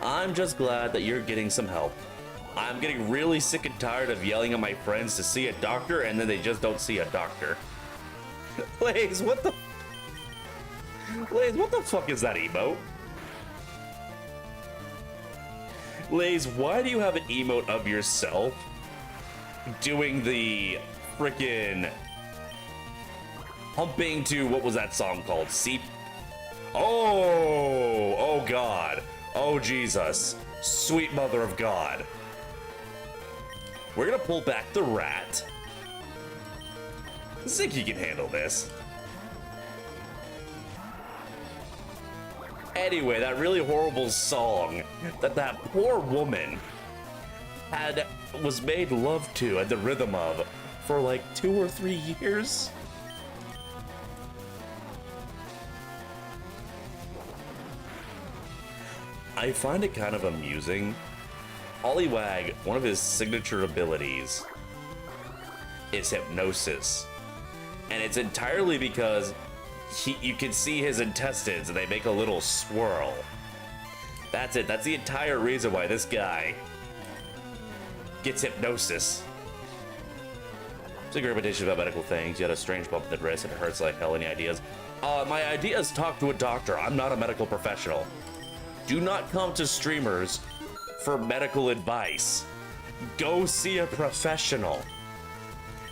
I'm just glad that you're getting some help. I'm getting really sick and tired of yelling at my friends to see a doctor and then they just don't see a doctor. Lays, what the... Lays, what the fuck is that emote? Lays, why do you have an emote of yourself doing the frickin' humping to, what was that song called? Seep? Oh God. Oh Jesus. Sweet mother of God. We're gonna pull back the rat. I think he can handle this. Anyway, that really horrible song that poor woman was made love to and the rhythm of for like 2 or 3 years. I find it kind of amusing. Poliwag, one of his signature abilities is hypnosis. And it's entirely because you can see his intestines and they make a little swirl. That's it. That's the entire reason why this guy gets hypnosis. a great repetition about medical things. You had a strange bump in the wrist and it hurts like hell. Any ideas? My idea is talk to a doctor. I'm not a medical professional. Do not come to streamers for medical advice. Go see a professional.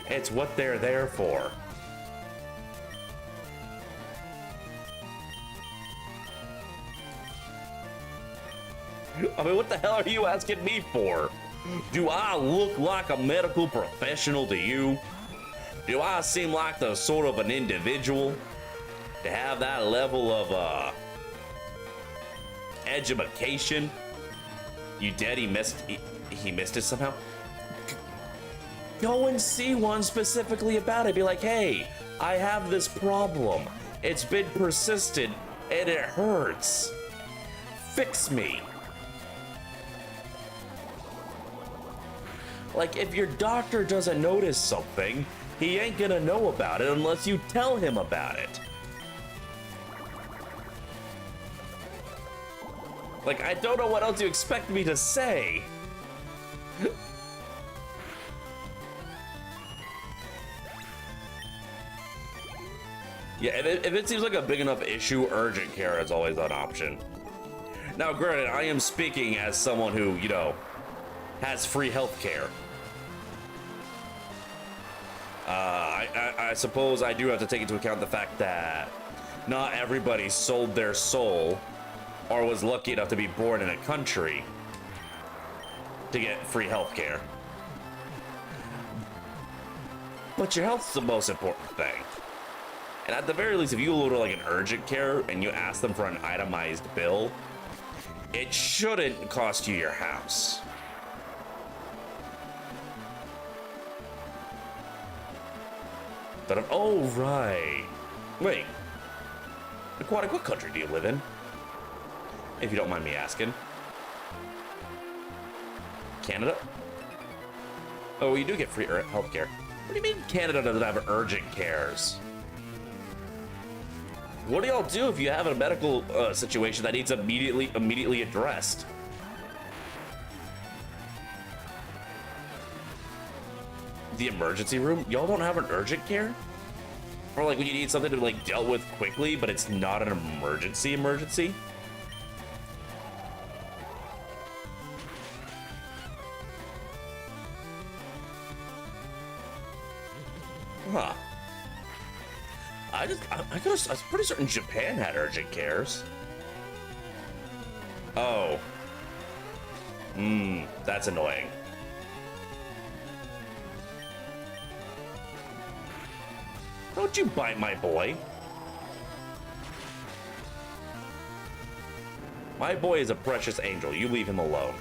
It's what they're there for. I mean, what the hell are you asking me for? Do I look like a medical professional to you? Do I seem like the sort of an individual to have that level of education? You dead? He missed it somehow. Go and see one specifically about it. Be like, hey, I have this problem. It's been persistent and it hurts. Fix me. Like, if your doctor doesn't notice something, he ain't gonna know about it unless you tell him about it. Like, I don't know what else you expect me to say. Yeah, if it seems like a big enough issue, urgent care is always an option. Now, granted, I am speaking as someone who, you know, has free health care. I suppose I do have to take into account the fact that not everybody sold their soul or was lucky enough to be born in a country to get free health care. But your health's the most important thing. And at the very least, if you order like an urgent care and you ask them for an itemized bill, it shouldn't cost you your house. Oh, right. Wait. Aquatic, what country do you live in? If you don't mind me asking. Canada? Oh, you do get free health care. What do you mean Canada doesn't have urgent cares? What do y'all do if you have a medical situation that needs immediately addressed? The emergency room? Y'all don't have an urgent care? Or like when you need something to like dealt with quickly, but it's not an emergency? Huh. I was pretty certain Japan had urgent cares. Oh. That's annoying. Don't you bite my boy. My boy is a precious angel. You leave him alone.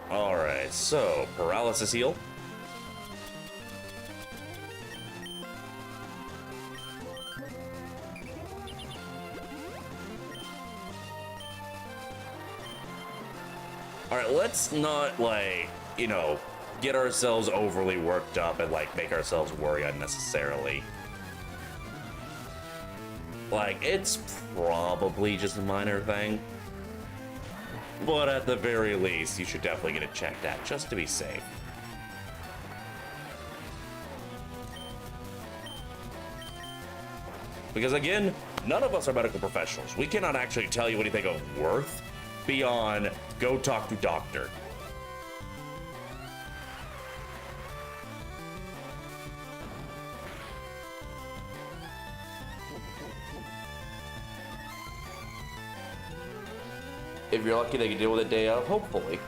Alright, so paralysis heal. Alright, let's not, like, you know, get ourselves overly worked up and, like, make ourselves worry unnecessarily. Like, it's probably just a minor thing. But at the very least, you should definitely get it checked out, just to be safe. Because again, none of us are medical professionals. We cannot actually tell you anything of worth beyond go talk to doctor. If you're lucky, they can deal with it day of, hopefully.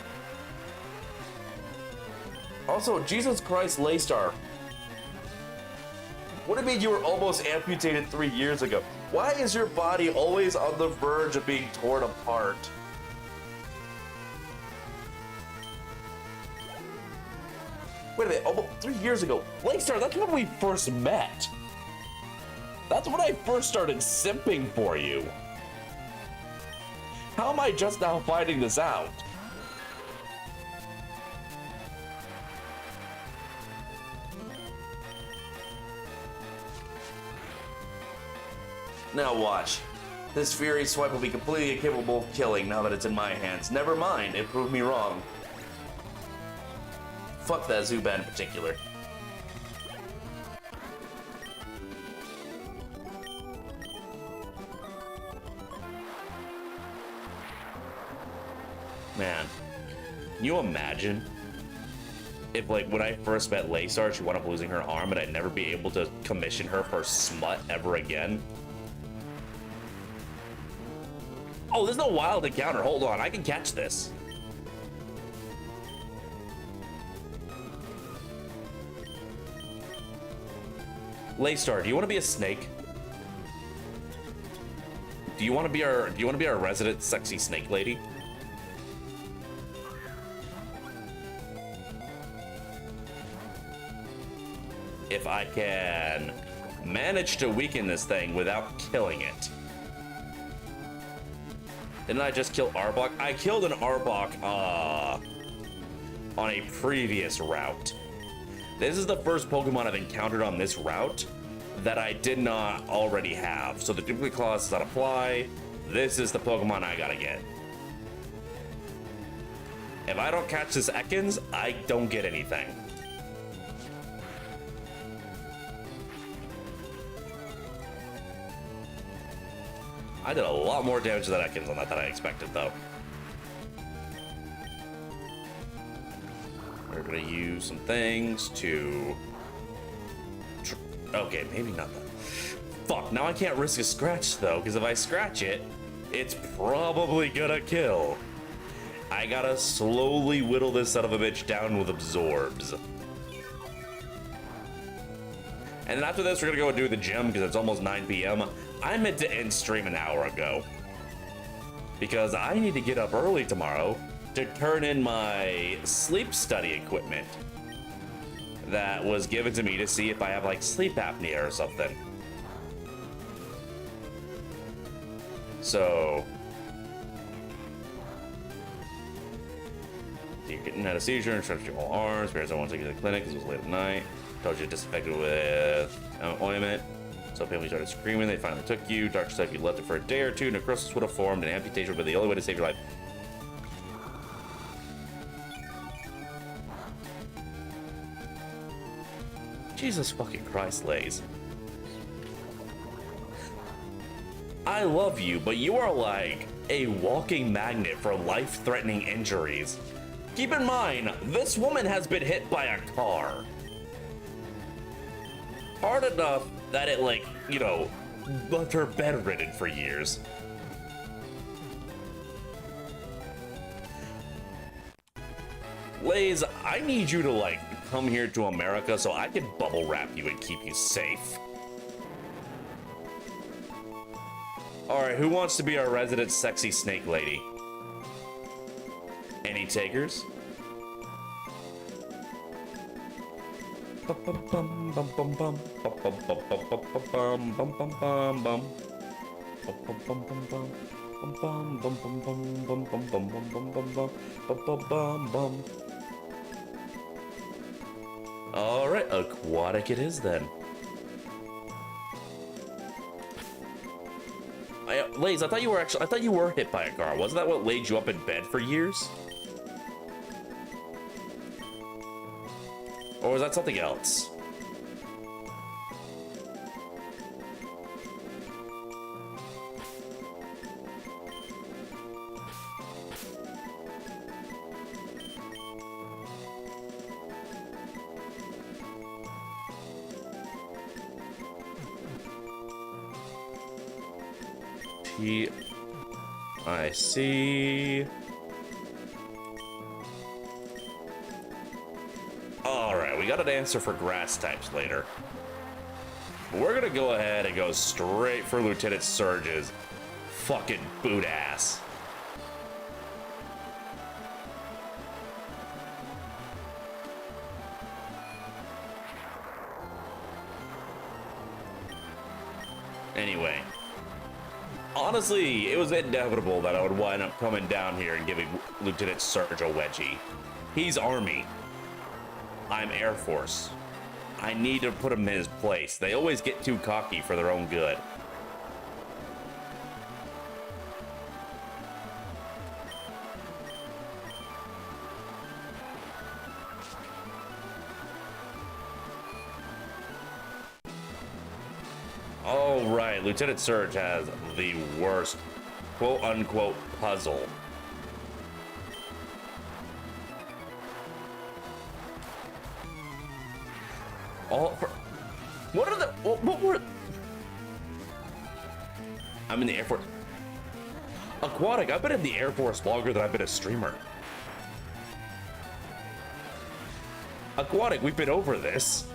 Also, Jesus Christ, Laystar. What do you mean you were almost amputated 3 years ago? Why is your body always on the verge of being torn apart? Wait a minute, almost 3 years ago. Laystar, that's when we first met. That's when I first started simping for you. How am I just now finding this out? Now watch. This Fury Swipe will be completely incapable of killing now that it's in my hands. Never mind, it proved me wrong. Fuck that Zubat in particular. Man, can you imagine if, like, when I first met Laystar, she wound up losing her arm and I'd never be able to commission her for smut ever again? Oh, there's no wild encounter. Hold on, I can catch this. Laystar, do you want to be a snake? Do you want to be our resident sexy snake lady? If I can manage to weaken this thing without killing it. Didn't I just kill Arbok? I killed an Arbok on a previous route. This is the first Pokemon I've encountered on this route that I did not already have. So the duplicate clause does not apply. This is the Pokemon I gotta get. If I don't catch this Ekans, I don't get anything. I did a lot more damage to that Ekans on that than I expected, though. We're gonna use some things to... Okay, maybe not that. Fuck, now I can't risk a scratch, though, because if I scratch it, it's probably gonna kill. I gotta slowly whittle this son of a bitch down with absorbs. And then after this, we're gonna go do the gym, because it's almost 9 p.m. I meant to end stream an hour ago because I need to get up early tomorrow to turn in my sleep study equipment that was given to me to see if I have like sleep apnea or something. So you're getting out of seizure and stretch your whole arms. Parents don't want to take you to the clinic because it was late at night. Told you to disinfect it with ointment. So family started screaming, they finally took you. Doctor said if you left it for a day or two, necrosis would have formed, and amputation would be the only way to save your life. Jesus fucking Christ, Lays. I love you, but you are like a walking magnet for life-threatening injuries. Keep in mind, this woman has been hit by a car. Hard enough that it, like, you know, left her bedridden for years. Lays, I need you to, like, come here to America so I can bubble wrap you and keep you safe. Alright, who wants to be our resident sexy snake lady? Any takers? All right, aquatic it is then. Lays, I thought you were hit by a car. Wasn't that what laid you up in bed for years? Or was that something else? I see. Alright, we got an answer for grass types later. We're gonna go ahead and go straight for Lieutenant Surge's fucking boot ass. Anyway. Honestly, it was inevitable that I would wind up coming down here and giving Lieutenant Surge a wedgie. He's Army. I'm Air Force. I need to put him in his place. They always get too cocky for their own good. Oh, right. Lieutenant Surge has the worst quote-unquote puzzle. All for... What are the... What were... I'm in the Air Force. Aquatic, I've been in the Air Force longer than I've been a streamer. Aquatic, we've been over this.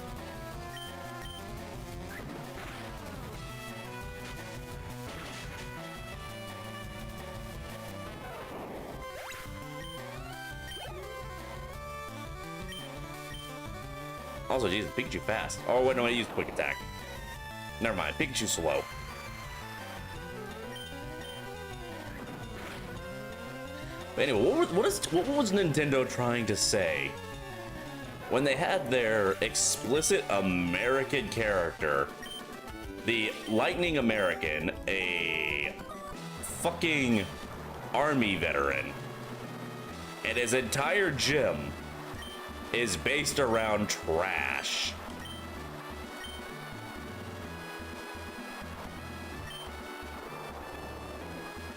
Also, Jesus, Pikachu fast. Oh, wait, no, I used quick attack. Never mind, Pikachu slow. But anyway, what was Nintendo trying to say when they had their explicit American character, the Lightning American, a fucking army veteran, and his entire gym is based around trash?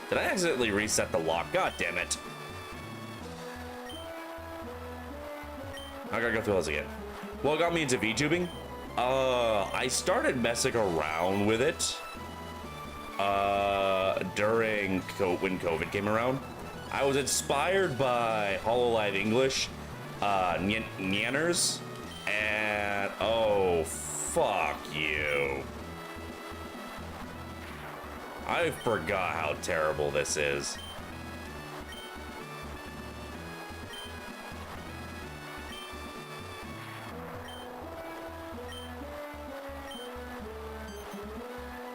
Did I accidentally reset the lock? God damn it. I gotta go through those again. Well, it got me into VTubing. I started messing around with it during when COVID came around. I was inspired by HoloLive English, Nyanners, and oh, fuck you. I forgot how terrible this is.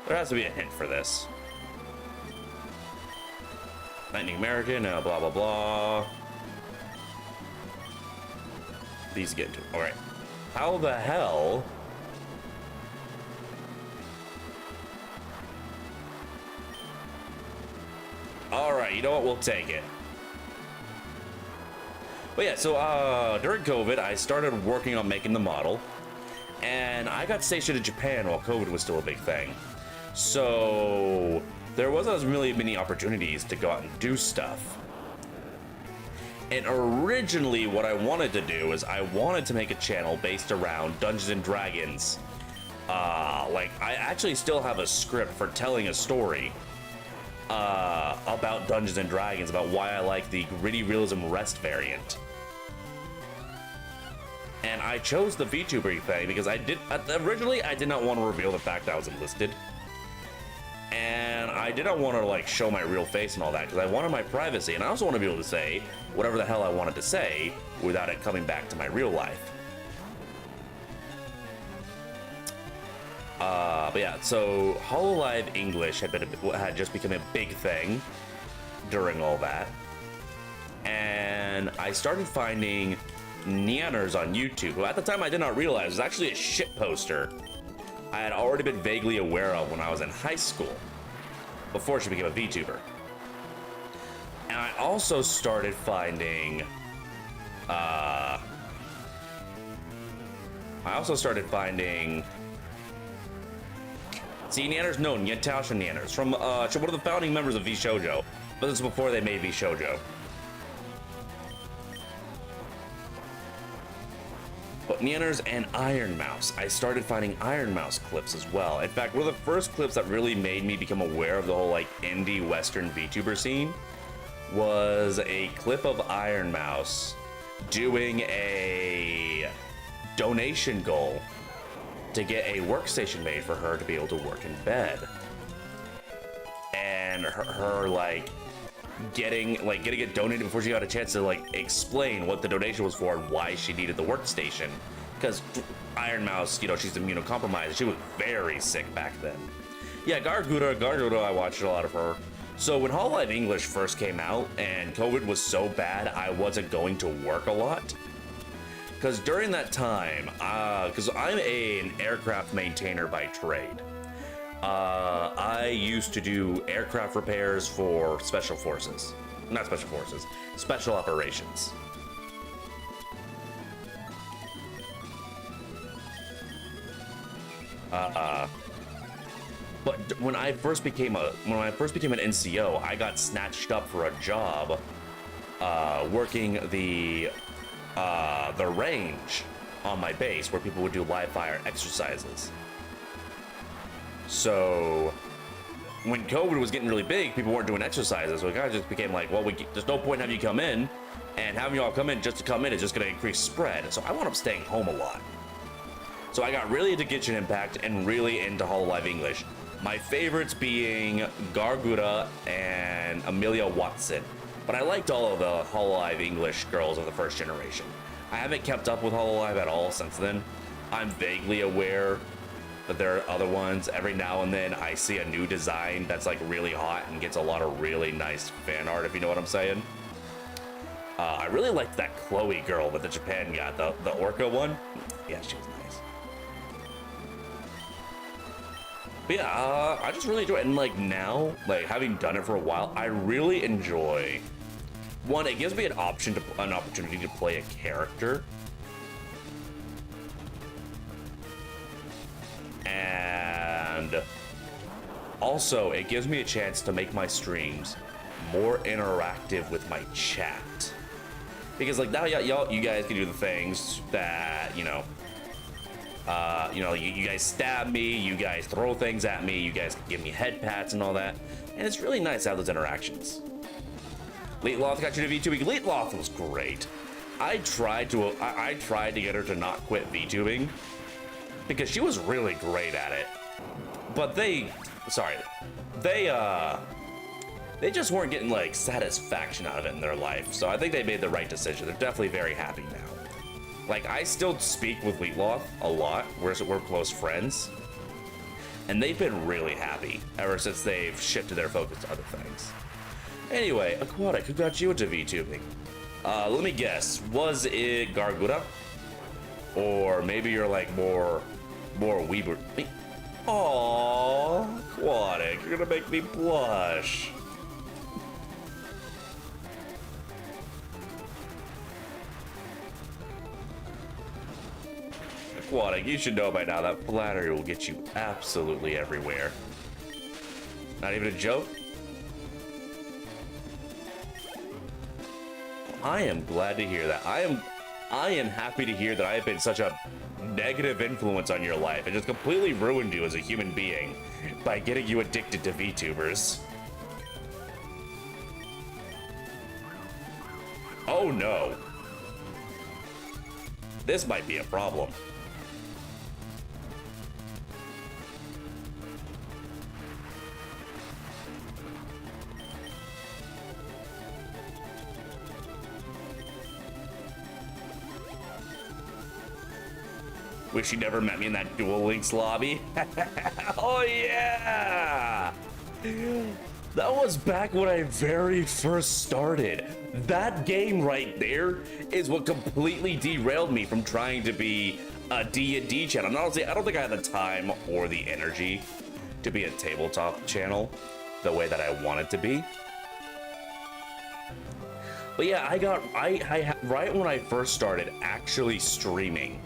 There has to be a hint for this. Lightning American, blah, blah, blah. These get into it. All right. How the hell... All right, you know what? We'll take it. But yeah, so during COVID, I started working on making the model, and I got stationed in Japan while COVID was still a big thing. So there wasn't really many opportunities to go out and do stuff. And originally, what I wanted to do is I wanted to make a channel based around Dungeons and Dragons. Like, I actually still have a script for telling a story about Dungeons and Dragons, about why I like the gritty realism rest variant. And I chose the VTuber thing because originally I did not want to reveal the fact that I was enlisted. And I didn't want to like show my real face and all that because I wanted my privacy, and I also want to be able to say whatever the hell I wanted to say without it coming back to my real life. But yeah, so HoloLive English had just become a big thing during all that, and I started finding Nyanners on YouTube, who at the time I did not realize was actually a shit poster I had already been vaguely aware of when I was in high school, before she became a VTuber. And I also started finding, see, Nyanners, no, Nyatausha Nyanners, from one of the founding members of VShojo, but this is before they made VShojo. But Nyanners and Iron Mouse. I started finding Iron Mouse clips as well. In fact, one of the first clips that really made me become aware of the whole like indie Western VTuber scene was a clip of Iron Mouse doing a donation goal to get a workstation made for her to be able to work in bed. And her like getting it donated before she got a chance to like explain what the donation was for and why she needed the workstation, because Iron Mouse, you know, she's immunocompromised. She was very sick back then. Yeah, Garguda, I watched a lot of her. So when HoloLive English first came out and COVID was so bad I wasn't going to work a lot, because during that time, because I'm an aircraft maintainer by trade, I used to do aircraft repairs for special forces. Not special forces, special operations. But when I first became an NCO, I got snatched up for a job working the range on my base where people would do live fire exercises. So when COVID was getting really big, people weren't doing exercises. So it kind of just became like, well, there's no point in having you come in, and having you all come in just to come in is just going to increase spread. So I wound up staying home a lot. So I got really into Genshin Impact and really into Hololive English. My favorites being Gargura and Amelia Watson. But I liked all of the Hololive English girls of the first generation. I haven't kept up with Hololive at all since then. I'm vaguely aware that there are other ones. Every now and then I see a new design that's like really hot and gets a lot of really nice fan art, if you know what I'm saying. I really liked that Chloe girl that the Japan got, the Orca one. Yeah, she was nice. But yeah, I just really enjoy it. And like now, like having done it for a while, I really enjoy. One, it gives me an opportunity to play a character. And also, it gives me a chance to make my streams more interactive with my chat. Because like now, you guys can do the things that, you guys stab me, you guys throw things at me, you guys give me head pats and all that. And it's really nice to have those interactions. Leetloth got you to VTubing. Leetloth was great. I tried to get her to not quit VTubing because she was really great at it. But they just weren't getting like satisfaction out of it in their life. So I think they made the right decision. They're definitely very happy now. Like I still speak with Leetloth a lot. We're close friends. And they've been really happy ever since they've shifted their focus to other things. Anyway, Aquatic, who got you into VTubing? Let me guess, was it Gargura? Or maybe you're like more Weeber. Aww, Aquatic, you're gonna make me blush. Aquatic, you should know by now that flattery will get you absolutely everywhere. Not even a joke? I am glad to hear that. I am happy to hear that I have been such a negative influence on your life and just completely ruined you as a human being by getting you addicted to VTubers. Oh no. This might be a problem. Wish you never met me in that Duel Links lobby. Oh yeah! That was back when I very first started. That game right there is what completely derailed me from trying to be a D&D channel. And honestly, I don't think I had the time or the energy to be a tabletop channel the way that I wanted to be. But yeah, I right when I first started actually streaming,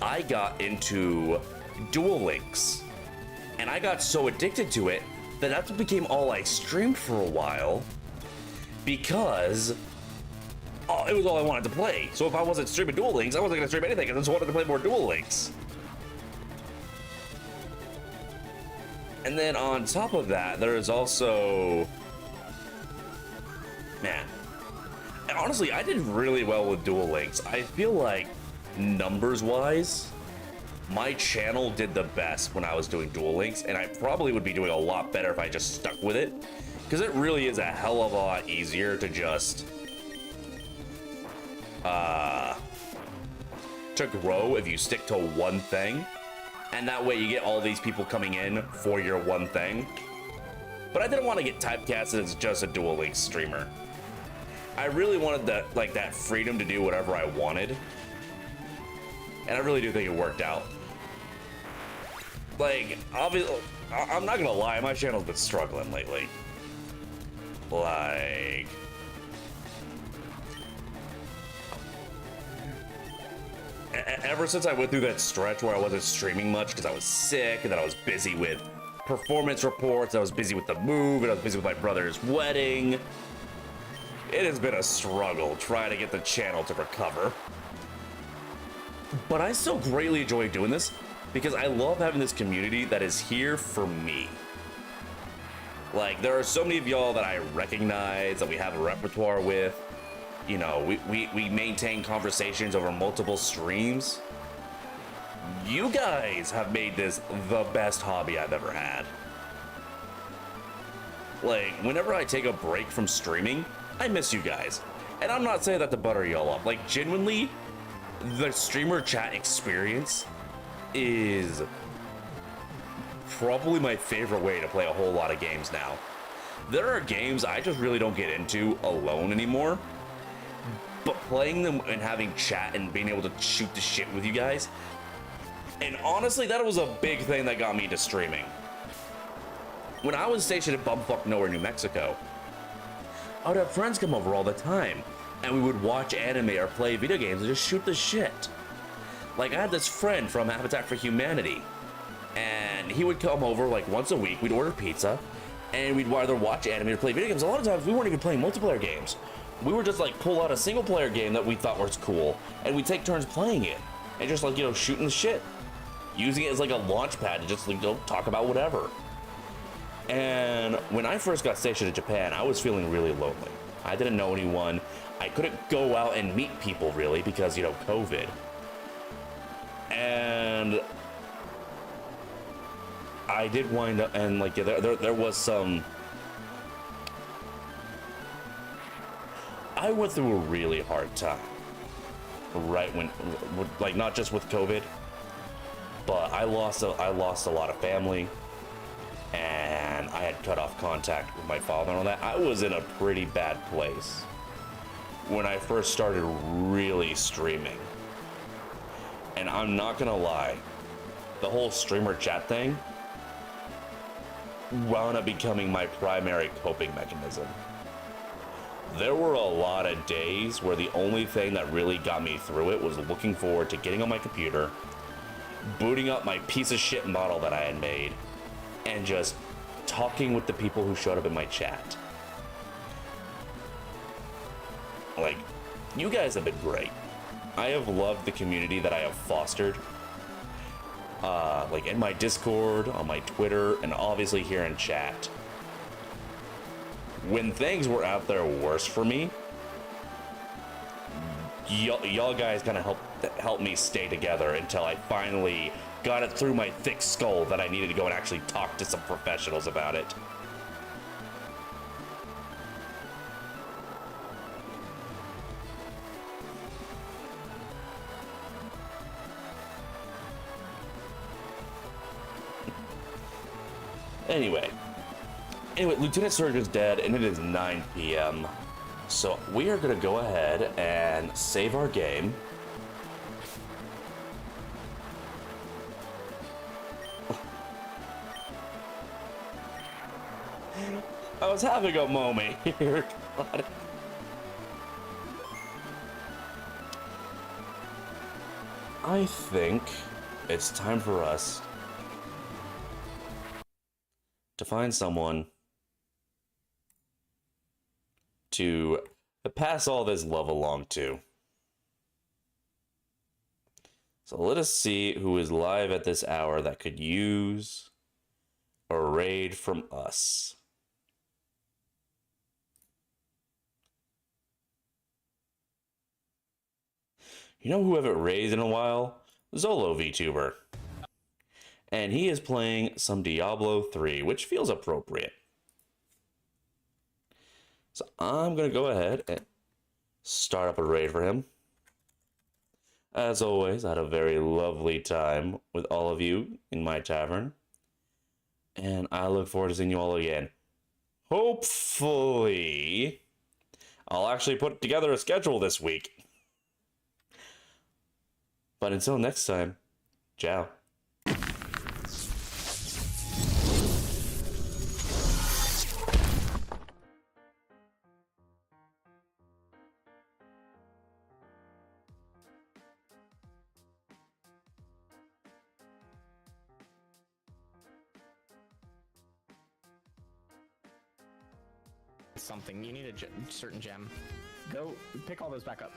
I got into Duel Links, and I got so addicted to it that that's what became all I streamed for a while, because it was all I wanted to play. So if I wasn't streaming Duel Links, I wasn't going to stream anything. I just wanted to play more Duel Links. And then on top of that, there is also, man, and honestly, I did really well with Duel Links. I feel like numbers wise, my channel did the best when I was doing Duel Links, and I probably would be doing a lot better if I just stuck with it, because it really is a hell of a lot easier to just to grow if you stick to one thing, and that way you get all these people coming in for your one thing. But I didn't want to get typecasted as just a Duel Links streamer. I really wanted that freedom to do whatever I wanted. And I really do think it worked out. Like, obviously, I'm not gonna lie, my channel's been struggling lately. Like, ever since I went through that stretch where I wasn't streaming much because I was sick and then I was busy with performance reports. I was busy with the move, and I was busy with my brother's wedding. It has been a struggle trying to get the channel to recover. But I still greatly enjoy doing this because I love having this community that is here for me. Like, there are so many of y'all that I recognize, that we have a repertoire with. You know, we maintain conversations over multiple streams. You guys have made this the best hobby I've ever had. Like, whenever I take a break from streaming, I miss you guys. And I'm not saying that to butter y'all up. Like, genuinely, the streamer chat experience is probably my favorite way to play a whole lot of games now. There are games I just really don't get into alone anymore, but playing them and having chat and being able to shoot the shit with you guys, and honestly, that was a big thing that got me into streaming. When I was stationed at bumfuck nowhere, New Mexico, I would have friends come over all the time, and we would watch anime or play video games and just shoot the shit. Like, I had this friend from Habitat for Humanity, and he would come over like once a week. We'd order pizza, and we'd either watch anime or play video games. A lot of times, we weren't even playing multiplayer games. We would just like pull out a single player game that we thought was cool, and we'd take turns playing it, and just like, you know, shooting the shit, using it as like a launch pad to just like, you know, talk about whatever. And when I first got stationed in Japan, I was feeling really lonely. I didn't know anyone. I couldn't go out and meet people really because, you know, COVID. And I did wind up, and like, yeah, there was some, I went through a really hard time right when, like, not just with COVID, but I lost a lot of family, and I had cut off contact with my father and all that. I was in a pretty bad place when I first started really streaming. And I'm not gonna lie, the whole streamer chat thing wound up becoming my primary coping mechanism. There were a lot of days where the only thing that really got me through it was looking forward to getting on my computer, booting up my piece of shit model that I had made, and just talking with the people who showed up in my chat. Like, you guys have been great. I have loved the community that I have fostered. Like in my Discord, on my Twitter, and obviously here in chat. When things were out there worse for me, y'all guys kind of helped me stay together until I finally got it through my thick skull that I needed to go and actually talk to some professionals about it. Anyway, Lieutenant Surgeon's dead, and it is 9 p.m. So we are gonna go ahead and save our game. I was having a moment here. God. I think it's time for us to find someone to pass all this love along to. So let us see who is live at this hour that could use a raid from us. You know who haven't raided in a while? Zolo VTuber. And he is playing some Diablo 3, which feels appropriate. So I'm going to go ahead and start up a raid for him. As always, I had a very lovely time with all of you in my tavern. And I look forward to seeing you all again. Hopefully, I'll actually put together a schedule this week. But until next time, ciao. something. You need a certain gem. Go pick all those back up.